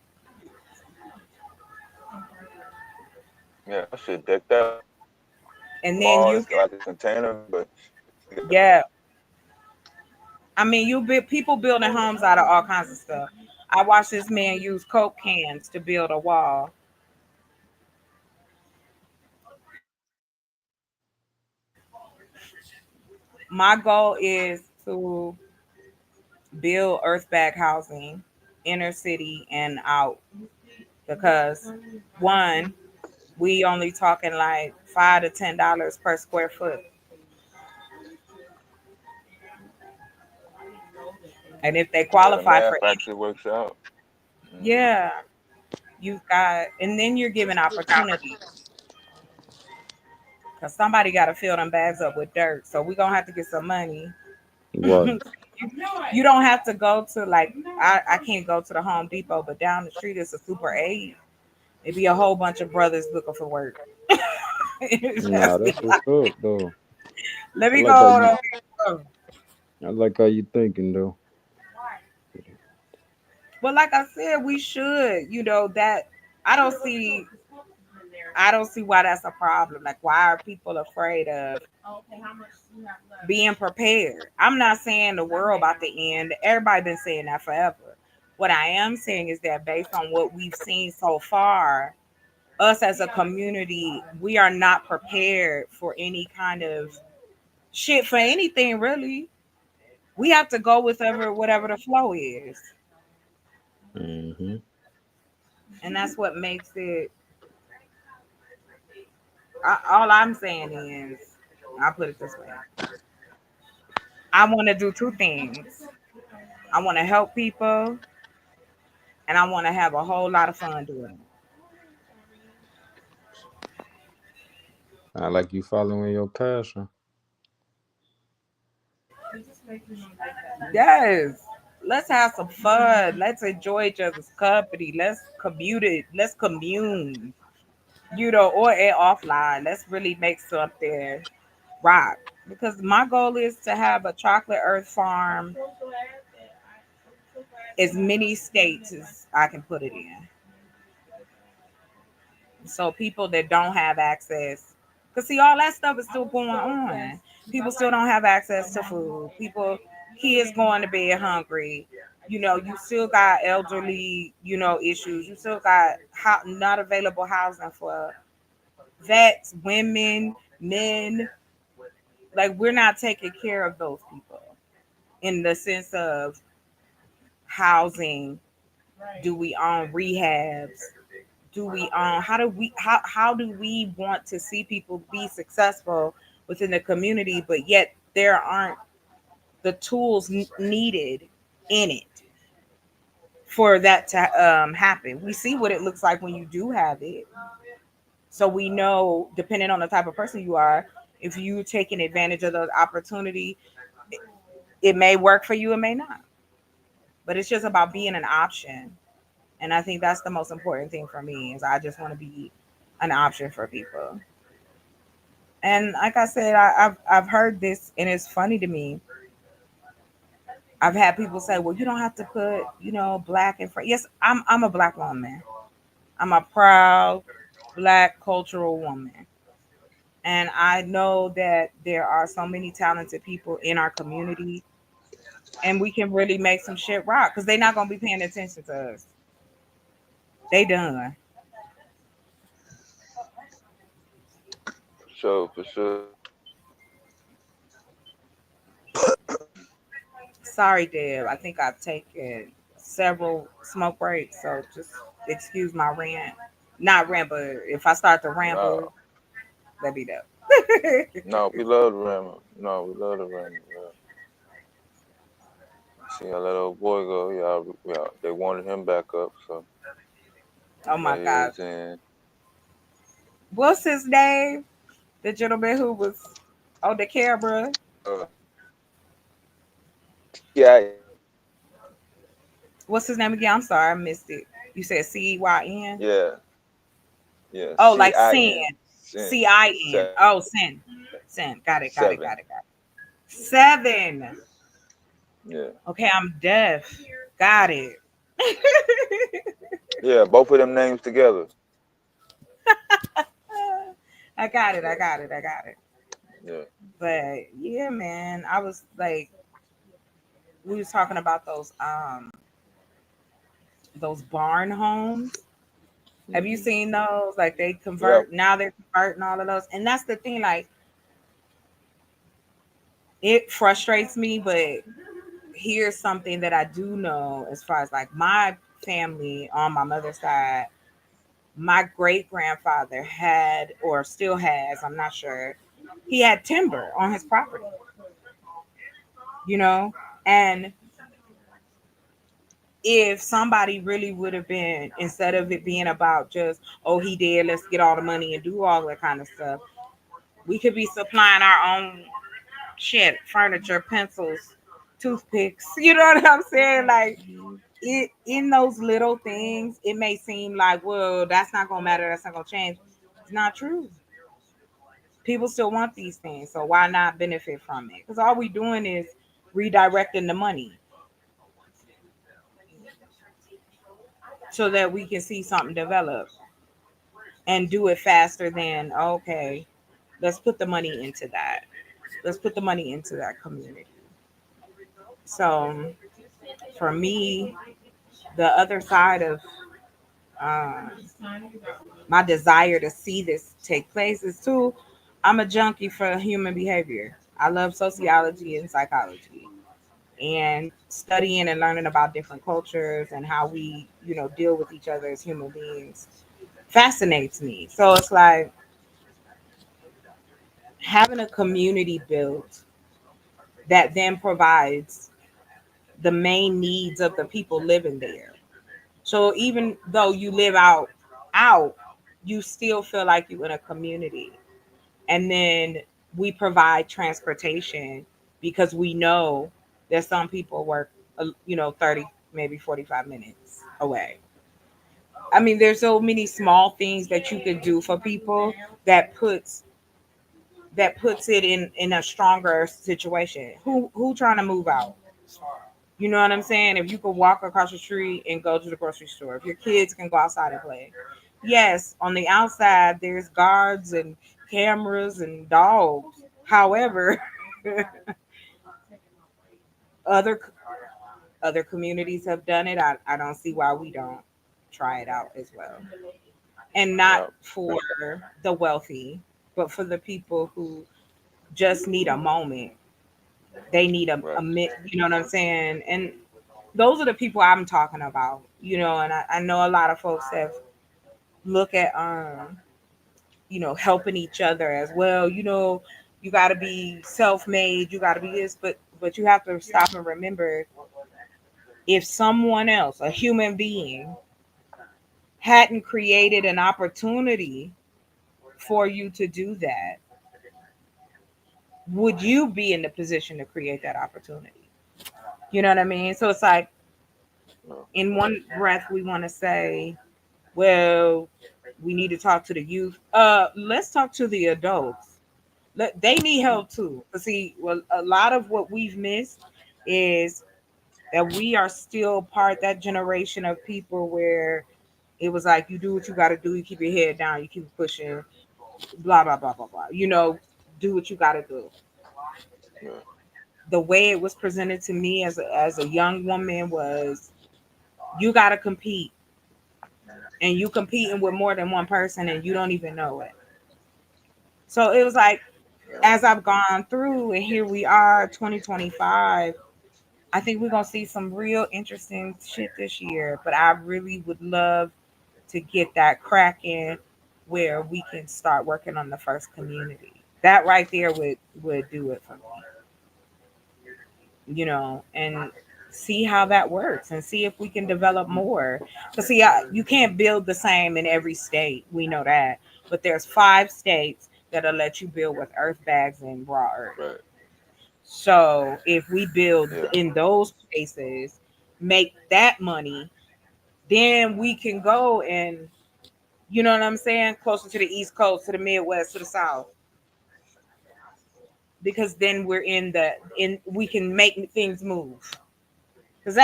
yeah, that shit decked out. and then Small, you it's can, like a container, but yeah. I mean, people building homes out of all kinds of stuff. I watched this man use Coke cans to build a wall. My goal is to build earthback housing, inner city and out, because one, we only talking like $5 to $10 per square foot, and if they yeah, the qualify for math any, actually works out. Hmm. yeah, you've got, and then you're giving opportunity because somebody got to fill them bags up with dirt. So we're gonna have to get some money. Right. You don't have to go to like I can't go to the Home Depot, but down the street is a Super 8. It'd be a whole bunch of brothers looking for work. Nah, Just be that's what's like, up though. let I me like how go you over. I like how you thinking though. But like I said, we should, that I don't see I don't see why that's a problem. Like why are people afraid of being prepared? I'm not saying the world about to end. Everybody been saying that forever. What I am saying is that based on what we've seen so far, us as a community, we are not prepared for any kind of shit for anything really. We have to go with whatever the flow is. Hmm. And that's what makes it. All I'm saying is, I'll put it this way: I want to do two things. I want to help people, and I want to have a whole lot of fun doing it. I like you following your passion. Yes. Let's have some fun. Let's enjoy each other's company. Let's commute it. Let's commune. Or offline. Let's really make something rock. Because my goal is to have a chocolate earth farm as many states as I can put it in. So people that don't have access, because see, all that stuff is still going on. People still don't have access to food. Kids going to bed hungry. You still got elderly, issues. You still got not available housing for vets, women, men. Like we're not taking care of those people in the sense of housing. Do we own rehabs? Do we how do we want to see people be successful within the community, but yet there aren't the tools needed in it for that to happen. We see what it looks like when you do have it, so we know, depending on the type of person you are, if you taking advantage of those opportunity, it may work for you, it may not, but it's just about being an option. And I think that's the most important thing for me is I just want to be an option for people. And like I said, I've heard this, and it's funny to me. I've had people say, "Well, you don't have to put, black in front." Yes, I'm a black woman. I'm a proud black cultural woman, and I know that there are so many talented people in our community, and we can really make some shit rock because they're not gonna be paying attention to us. They done. For sure. Sorry, Deb. I think I've taken several smoke breaks, so just excuse my rant. Not rant, but if I start to ramble, No, let me know. no, we love the Rama. No, we love the Rama. Yeah. See how that old boy go. Yeah, yeah, they wanted him back up, so Oh there my he God. is. And What's his name? The gentleman who was on the camera. uh, yeah, What's his name again? I'm sorry, I missed it. You said CYN? yeah, yeah. Oh, like sin. CIN, sin, CIN. Oh, sin. Sin. Got it, got it, got seven. it, got it. Seven. Yeah, Okay, I'm deaf. Got it. yeah. Both of them names together. I got it, I got it, I got it. Yeah. But yeah, man, I was like, we was talking about those barn homes. Have you Hmm. seen those? Like they Yep. convert now, they're converting all of those, and that's the thing. Like it frustrates me, but here's something that I do know as far as like my family on my mother's side. My great grandfather had, or still has, I'm not sure, he had timber on his property, you know? And if somebody really would have been, instead of it being about just, oh, he did, let's get all the money and do all that kind of stuff, we could be supplying our own shit, furniture, pencils, toothpicks. You know what I'm saying? Like, it in those little things, it may seem like, well, that's not gonna matter, that's not gonna change. It's not true. People still want these things, so why not benefit from it? Because all we doing is redirecting the money so that we can see something develop and do it faster than, okay, let's put the money into that. Let's put the money into that community. So for me, the other side of um, my desire to see this take place is too, I'm a junkie for human behavior. I love sociology and psychology and studying and learning about different cultures and how we, deal with each other as human beings fascinates me. So it's like having a community built that then provides the main needs of the people living there. So even though you live out, you still feel like you're in a community. And then we provide transportation because we know that some people work 30, maybe 45 minutes away. I mean, there's so many small things that you could do for people that puts it in a stronger situation. Who trying to move out? You know what I'm saying? If you could walk across the street and go to the grocery store, if your kids can go outside and play. Yes, on the outside there's guards and cameras and dogs. However, other other communities have done it. I don't see why we don't try it out as well. And not Yeah. for the wealthy, but for the people who just need a moment. They need a Right. you know what I'm saying? And those are the people I'm talking about, and I know a lot of folks have look at helping each other as well. You gotta be self-made, you gotta be this, but you have to stop and remember, if someone else, a human being, hadn't created an opportunity for you to do that, would you be in the position to create that opportunity? You know what I mean? So it's like, No. in one breath we want to say, well, we need to talk to the youth. Let's talk to the adults. They need help too. But see, well, a lot of what we've missed is that we are still part that generation of people where it was like, you do what you got to do, you keep your head down, you keep pushing, blah blah blah blah blah. Do what you got to do. Yeah. The way it was presented to me as a young woman was, you got to compete, and you competing with more than one person, and you don't even know it. So it was like, Yeah. as I've gone through, and here we are, 2025, I think we're gonna see some real interesting shit this year. But I really would love to get that crack in, where we can start working on the first community. That right there would do it for me, and see how that works, and see if we can develop more. Because see, you can't build the same in every state. We know that, but there's 5 states that'll let you build with earth bags and raw earth. Right. So if we build Yeah. in those places, make that money, then we can go and, you know what I'm saying, closer to the East Coast, to the Midwest, to the South, because then we're in we can make things move. Because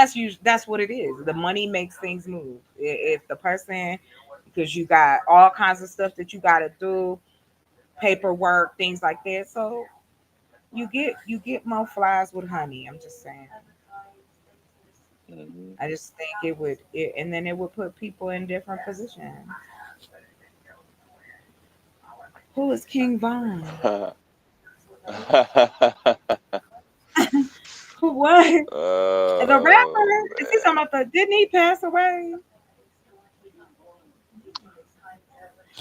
that's what it is. The money makes things move. If the person, because you got all kinds of stuff that you got to do, paperwork, things like that. So you get more flies with honey. I'm just saying. Hmm. I just think and then it would put people in different positions. Who is King Von? Who what? The Oh rapper? Is he man. talking about the? Didn't he pass away?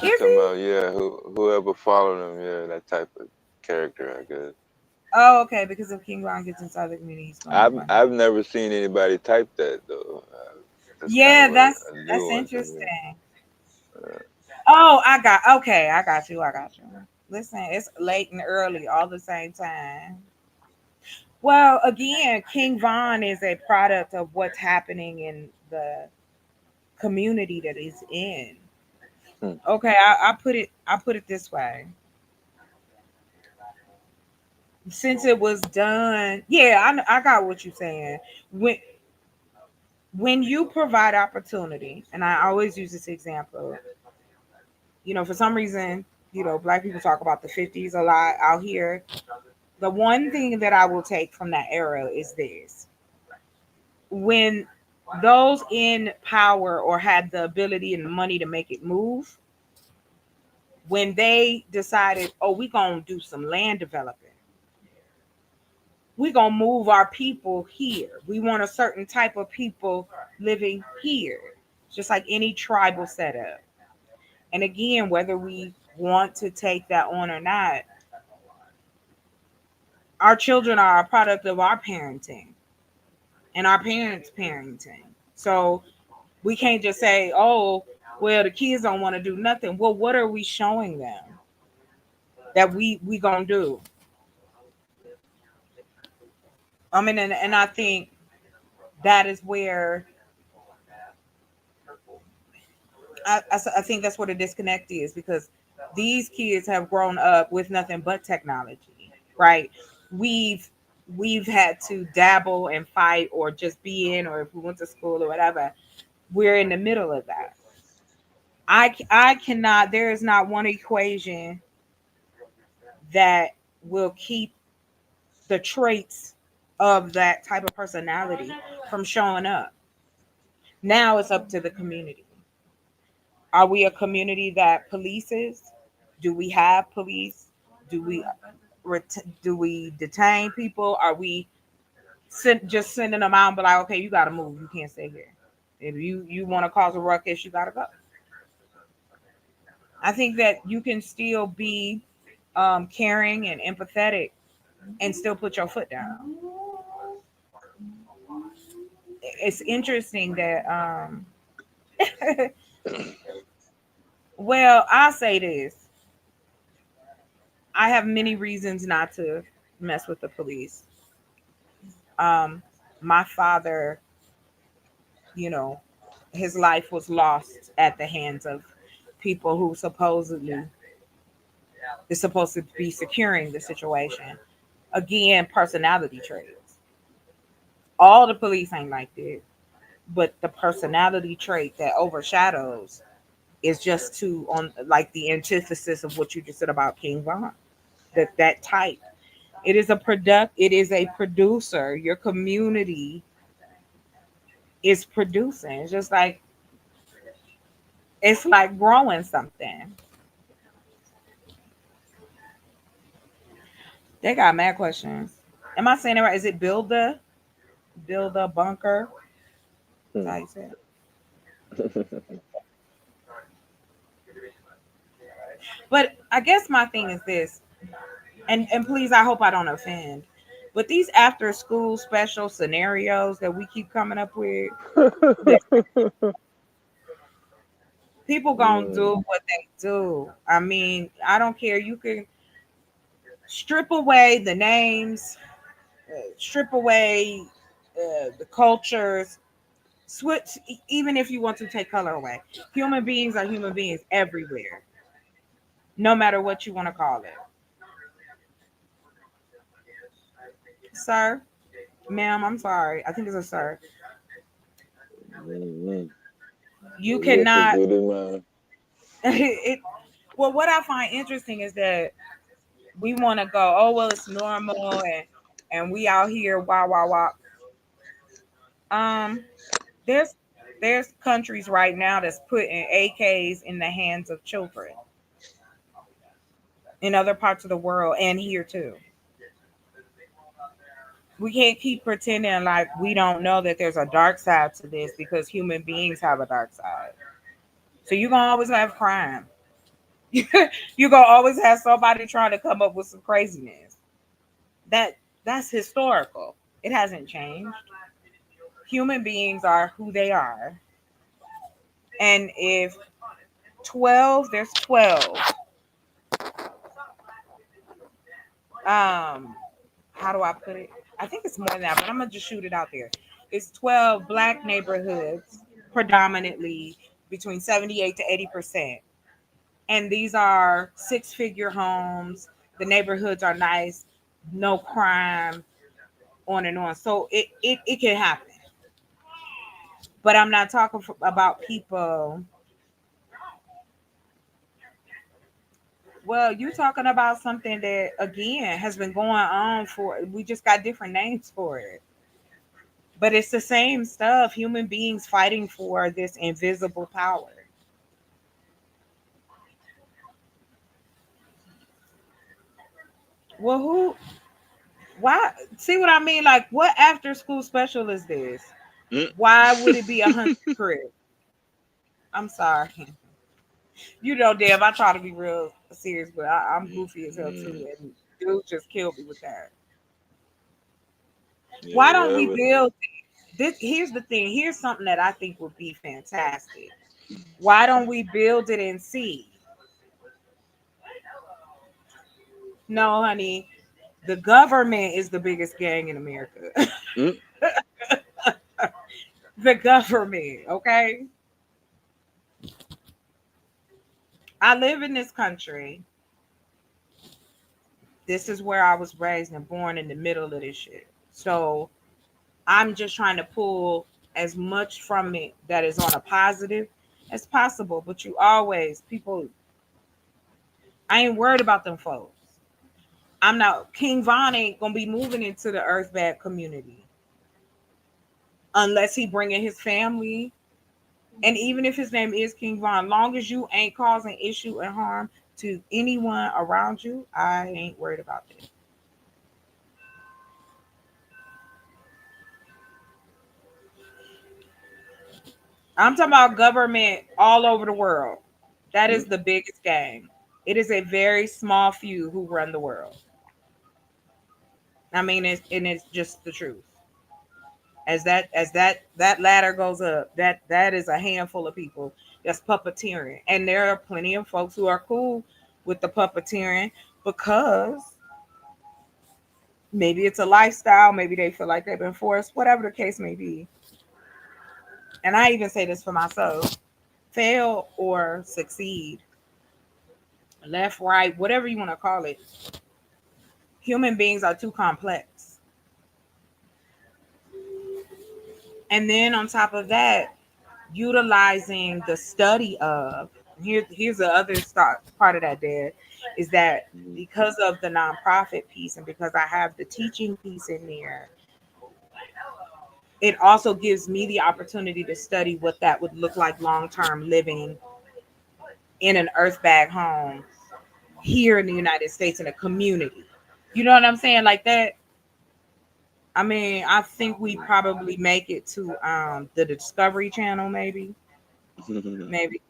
You Is talking he? about, yeah, whoever followed him, yeah, that type of character, I guess. Oh, okay. Because if King Von gets inside the community, he's gonna I've run him. I've never seen anybody type that though. That's kind Yeah, of that's a new that's one to me. interesting. Uh, Oh, okay. I got you. I got you. Listen, it's late and early all the same time. Well, again, King Von is a product of what's happening in the community that he's in. hmm, Okay, I put it this way. Since it was done, yeah, I got what you're saying. When you provide opportunity, and I always use this example, for some reason, black people talk about the 50s a lot out here. The one thing that I will take from that era is this: when those in power or had the ability and the money to make it move, when they decided, oh, we're gonna do some land development, we're gonna move our people here. We want a certain type of people living here, just like any tribal setup. And again, whether we want to take that on or not, Our children are a product of our parenting and our parents' parenting. So we can't just say, "Oh, well, the kids don't want to do nothing." Well, what are we showing them that we gonna do? I mean, and I think that is where I think that's where the disconnect is, because these kids have grown up with nothing but technology, right? We've we've had to dabble and fight or just be in, or if we went to school or whatever, we're in the middle of that. I cannot. There is not one equation that will keep the traits of that type of personality from showing up. Now it's up to the community. Are we a community that polices? Do we have police? Do we do we detain people? Are we just sending them out and be like, okay, you got to move. You can't stay here. If you want to cause a ruckus, you got to go. I think that you can still be caring and empathetic and still put your foot down. It's interesting that well, I'll say this. I have many reasons not to mess with the police. Um, my father, you know, his life was lost at the hands of people who supposedly is supposed to be securing the situation. Again, personality traits. All the police ain't like that, but the personality trait that overshadows is just too on like the antithesis of what you just said about King Von. That type. It is a producer. Your community is producing. It's like growing something. They got mad questions. Am I saying it right? Is it build a bunker? That's how you say it. But I guess my thing is this, and please, I hope I don't offend. But these after school special scenarios that we keep coming up with, people gonna do Mm. what they do. I mean, I don't care. You can strip away the names, strip away the cultures, switch. Even if you want to take color away, human beings are human beings everywhere, no matter what you want to call it. Sir, ma'am, I'm sorry. I think it's a sir. Mm. You Yes, cannot. it is mine. it. Well, what I find interesting is that we want to go, oh well, it's normal, and we out here, wow, wow, wow. Um, there's countries right now that's putting AKs in the hands of children in other parts of the world and here too. We can't keep pretending like we don't know that there's a dark side to this, because human beings have a dark side. So you're gonna always have crime. You're gonna always have somebody trying to come up with some craziness. That's historical. It hasn't changed. Human beings are who they are. And if 12, there's 12. How do I put it? I think it's more than that, but I'm gonna just shoot it out there. It's 12 black neighborhoods, predominantly between 78 to 80%. And these are six-figure homes. The neighborhoods are nice, no crime, on and on. So it can happen. But I'm not talking about people. Well, you're talking about something that again has been going on for, we just got different names for it. But it's the same stuff. Human beings fighting for this invisible power. Well, who, why, see what I mean? Like, what after school special is this? Mm. Why would it be a hundred crib? I'm sorry. You know, damn, I try to be real serious, but I'm goofy as hell too. Mm. And dude just killed me with that. Yeah, Why don't we whatever. build this? Here's the thing. Here's something that I think would be fantastic. Why don't we build it and see? No, honey, the government is the biggest gang in America. Mm, The government, okay? I live in this country. This is where I was raised and born in the middle of this shit. So I'm just trying to pull as much from it that is on a positive as possible. But you always, people, I ain't worried about them folks. I'm not, King Von ain't gonna be moving into the Earthbag community unless he bringing his family. And even if his name is King Von, long as you ain't causing issue and harm to anyone around you, I ain't worried about that. I'm talking about government all over the world. That mm, is the biggest game. It is a very small few who run the world. I mean, it's just the truth. As that ladder goes up, that is a handful of people that's puppeteering, and there are plenty of folks who are cool with the puppeteering because maybe it's a lifestyle, maybe they feel like they've been forced, whatever the case may be. And I even say this for myself: fail or succeed, left, right, whatever you want to call it. Human beings are too complex. And then on top of that, utilizing the study of, here's the other part of that, Dad, is that mm, because of the nonprofit piece and because I have the teaching piece in there, it also gives me the opportunity to study what that would look like long term living in an earthbag home here in the United States in a community. You know what I'm saying? Like that. I mean, I think we probably make it to the Discovery Channel, maybe. mm. Maybe.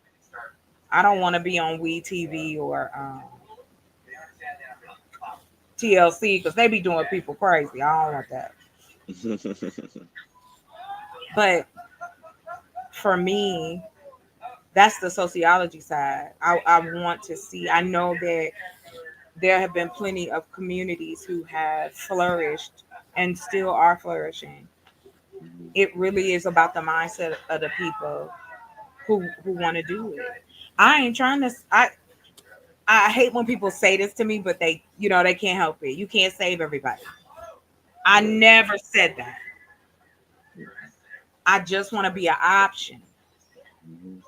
I don't want to be on WeTV or TLC because they be doing people crazy. I don't want that. But for me, that's the sociology side. I want to see. I know that there have been plenty of communities who have flourished and still are flourishing. It really is about the mindset of the people who want to do it. I ain't trying to. I hate when people say this to me, but they can't help it. You can't save everybody. I Right. never said that. I just want to be an option Mhm,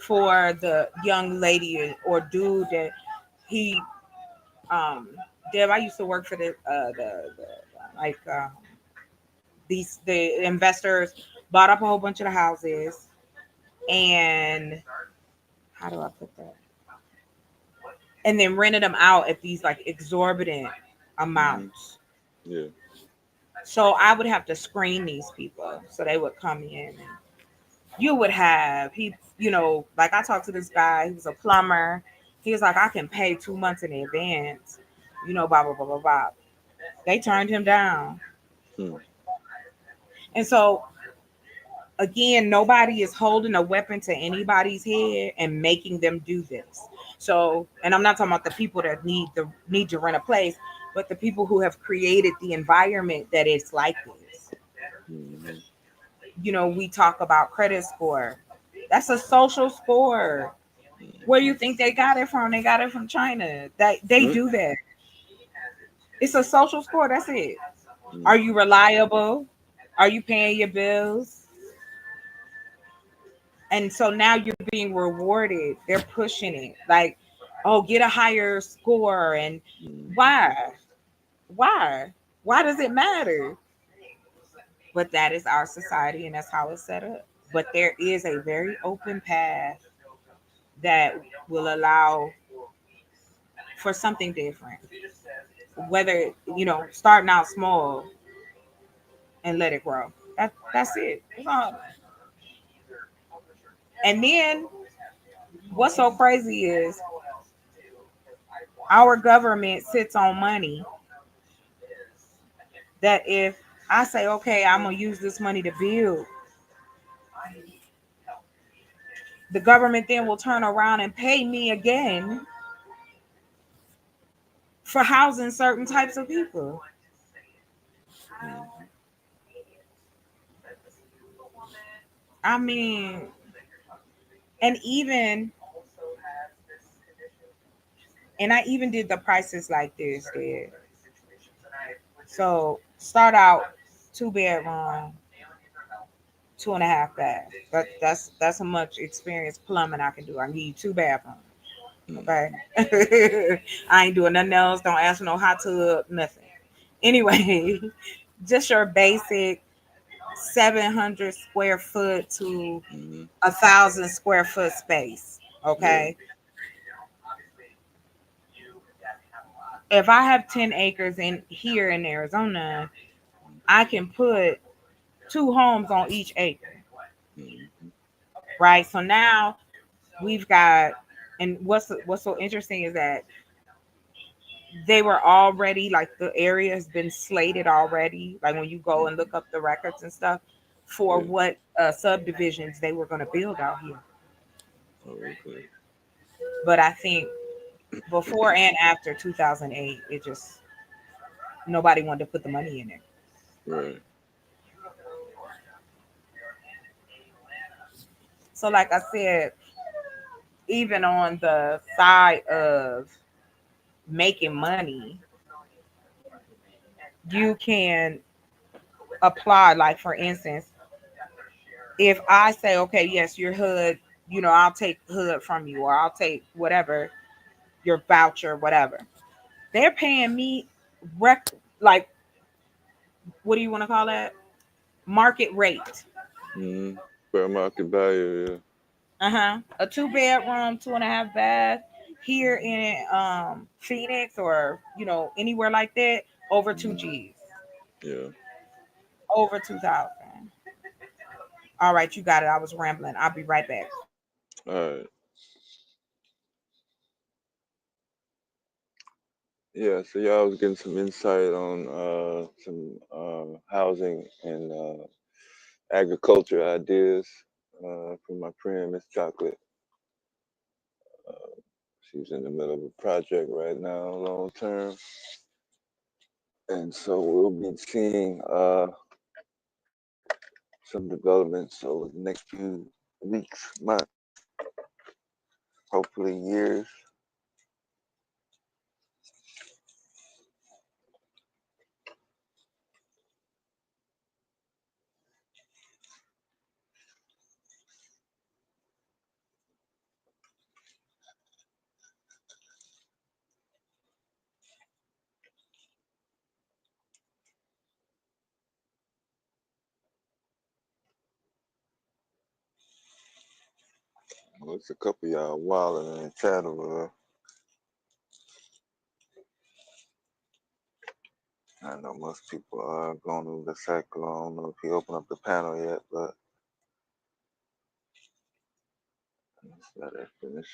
for the young lady or dude that he um Deb, I used to work for the like these the investors bought up a whole bunch of the houses and how do I put that? And then rented them out at these like exorbitant mhm. amounts. Yeah. So I would have to screen these people so they would come in and you would have like I talked to this guy, he was a plumber. He was like, I can pay 2 months in advance, blah blah blah blah blah. They turned him down. Hmm. And so again, nobody is holding a weapon to anybody's head and making them do this. So, and I'm not talking about the people that need to rent a place, but the people who have created the environment that it's like this. Mhm, We talk about credit score. That's a social score. Where you mhm, think they got it from? They got it from China. That they mm, do that. It's a social score. That's it. Are you mhm, reliable? Are you paying your bills? And so now you're being rewarded. They're pushing it. Like, oh, get a higher score. And mhm, why? Why? Why does it matter? But that is our society and that's how it's set up. But there is a very open path that will allow for something different. Whether, starting out small and let it grow. That's it. That's all. And then what's so crazy is our government sits on money that if I say, okay, I'm gonna use this money to build. The government then will turn around and pay me again for housing certain types of people. Mm-hmm. I mean, and even and I even did the prices like this, dude. So start out 2 bedroom, 2.5 bath. That's how much experience plumbing I can do. I need 2 bathrooms. Okay. Mm-hmm. I ain't doing nothing else. Don't ask for no hot tub, nothing. Anyway, just your basic 700 square foot to Mm-hmm. 1,000 square foot space. Yeah. Okay. If I have 10 acres in here in Arizona, I can put 2 homes on each acre. Mm-hmm. Right. So now we've got, and what's so interesting is that they were already like the area has been slated already. Like when you go and Mm-hmm. look up the records and stuff for Yeah. what subdivisions they were going to build out here. Oh, okay. But I think before and after 2008, it just nobody wanted to put the money in it. Right. So, like I said, even on the side of making money, you can apply. Like for instance, if I say, okay, yes, your hood, I'll take hood from you, or I'll take whatever your voucher, whatever. They're paying me like what do you want to call that? Market rate. Mm-hmm. Fair market value. A 2 bedroom, 2.5 bath here in Phoenix or anywhere like that, over Yeah. two Mm-hmm. G's, Yeah. over 2,000. All right, you got it. I was rambling. I'll be right back. All right. Yeah. So y'all was getting some insight on some housing and agriculture ideas from my friend Miss Chocolate. Uh, she's in the middle of a project right now, long term, and so we'll be seeing some developments over the next few weeks, months, hopefully years. Well, it's a couple of y'all wilding in the chat over there. I know most people are going over the cycle. I don't know if he opened up the panel yet, but let's let it finish.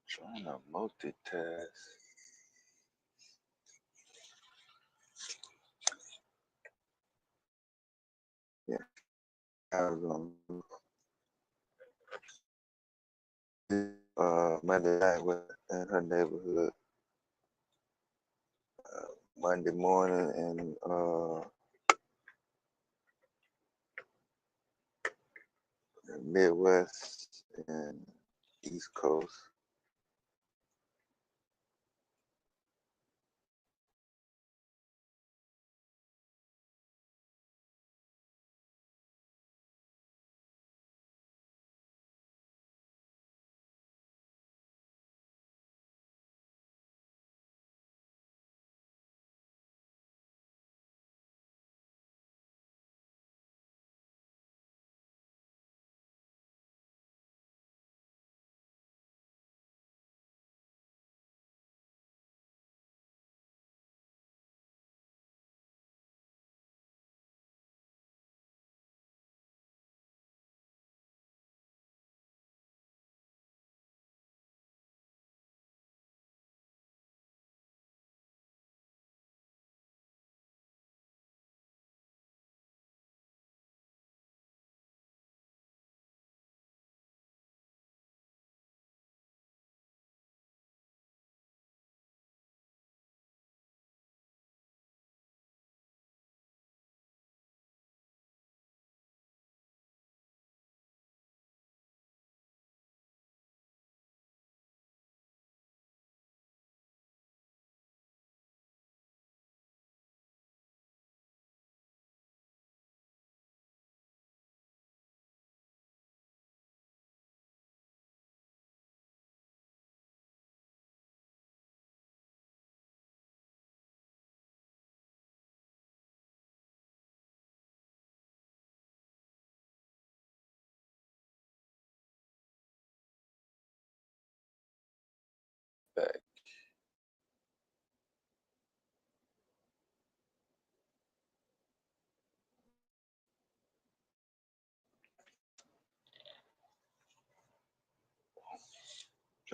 Trying to multitask. Yeah, Arizona. Monday night was in her neighborhood. Monday morning in the Midwest and East Coast.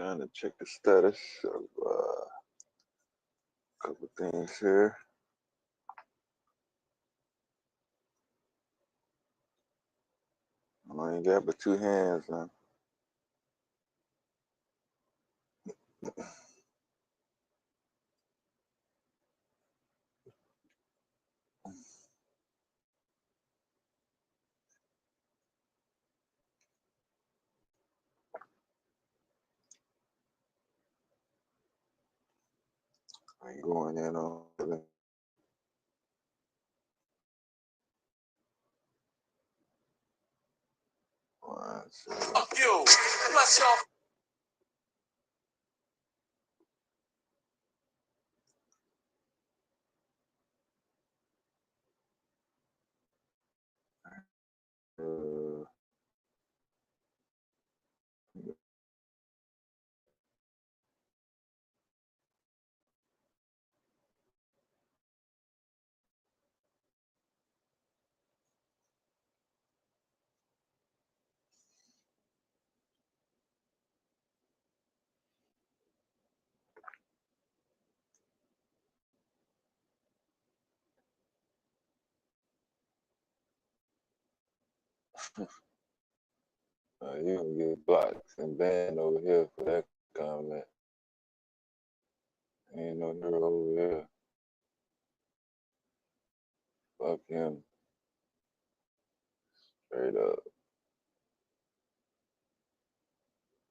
trying to check the status of a couple things here. I ain't got but two hands now. I ain't going in on it. Fuck you. Bless your you can get blocked and banned over here for that comment. Ain't no hero over here. Fuck him. Straight up.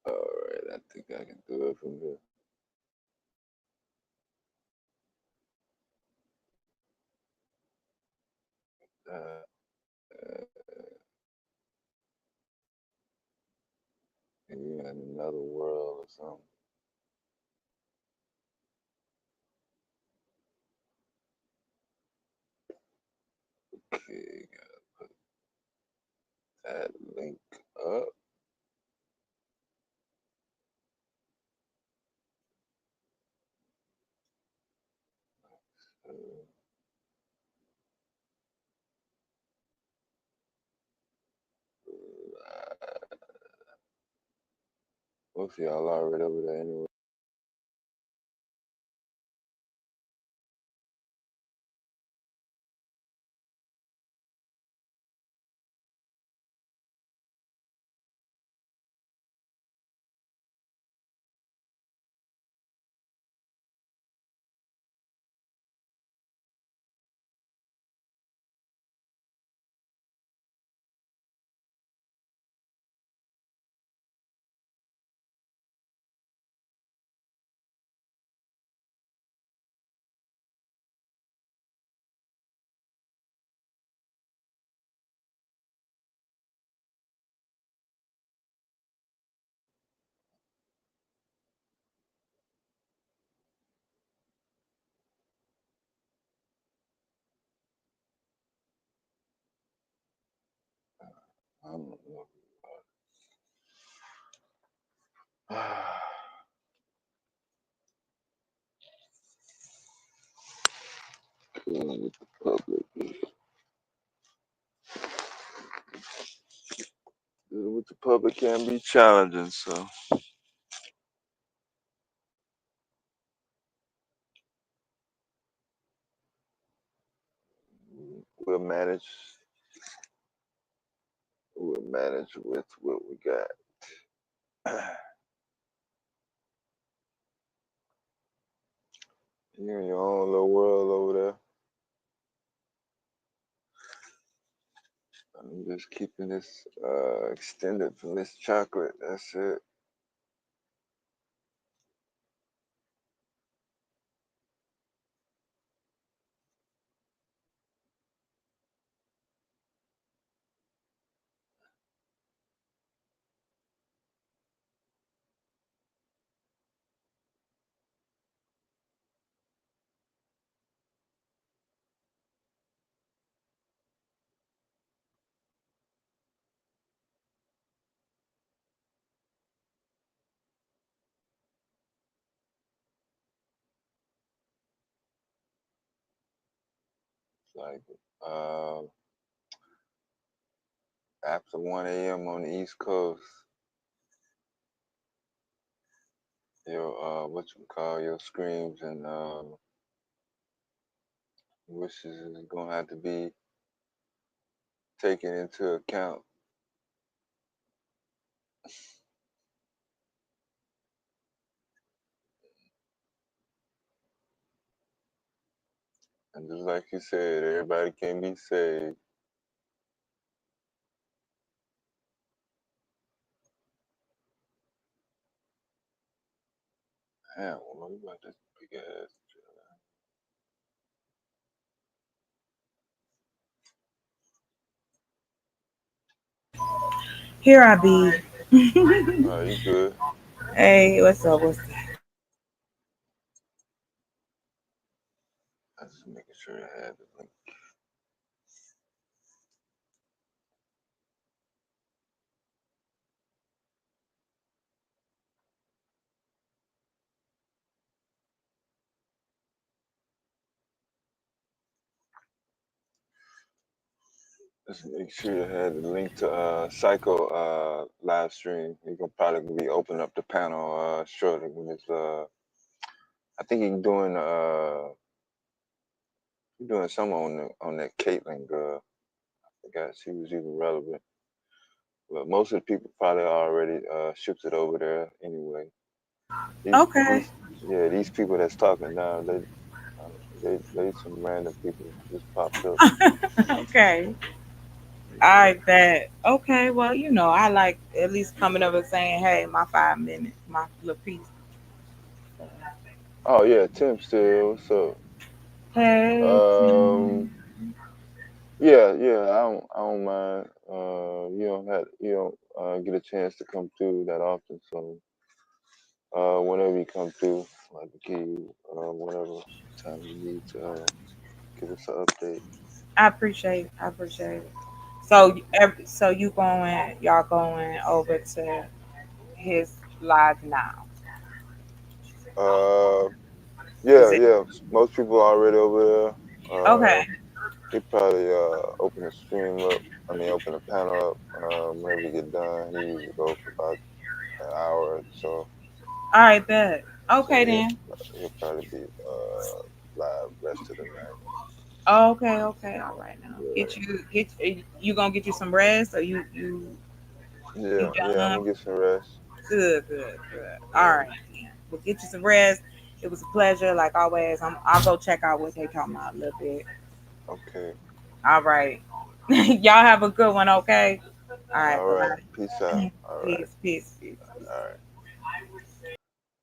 Alright, I think I can do it from here. You in another world or something. Okay, gotta put that link up. Most of y'all already over there anyway. I don't know. Dealing with the public. Dealing with the public can be challenging, so we'll manage. We'll manage with what we got. You're in your own little world over there. I'm just keeping this extended from this chocolate. That's it. Like after 1 a.m. on the East Coast. your what you call your screams and wishes is gonna have to be taken into account. And just like you said, everybody can be saved. Damn, what about this big ass? Here I be. Oh, you good? Hey, what's up? What's up? I just making sure I have it. Just make sure you had the link to Psycho live stream. You can probably be opening up the panel shortly when it's I think he's doing some on that Caitlyn girl. I forgot she was even relevant. But most of the people probably already shifted over there anyway. These Okay. these yeah, these people that's talking now, they some random people just popped up. Okay. Yeah. I bet. Okay. Well, I like at least coming up and saying, "Hey, my 5 minutes, my little piece." Oh yeah, Tim still. What's up? Hey. Um, yeah, I don't mind. You don't get a chance to come through that often, so whenever you come through, I can give you whatever time you need to give us an update. I appreciate. I appreciate it. So, so y'all going over to his live now? Uh, Is yeah, it yeah. Most people are already over there. okay? He probably open the stream up. I mean, open the panel up. Whenever we get done, he usually go for about an hour or so. All right, bet. So Okay then. he'll probably be live rest of the night. Okay, okay, all right now. Yeah, You gonna get you some rest, or you yeah. I'm done? gonna get some rest. Good, good, good. All Yeah. right, then. We'll get you some rest. It was a pleasure, like always. I'll go check out what they talking about a little bit. Okay. All right. Y'all have a good one, okay? All right, All bye right. Peace out. bye. All right. Peace, peace, peace. All right.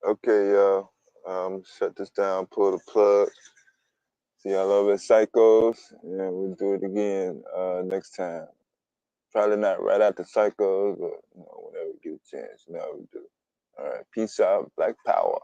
Okay, y'all. Shut this down. Pull the plug. See y'all over at Psychos, and we'll do it again next time. Probably not right after Psychos, but whenever we get a chance, we do. All right. Peace out. Black Power.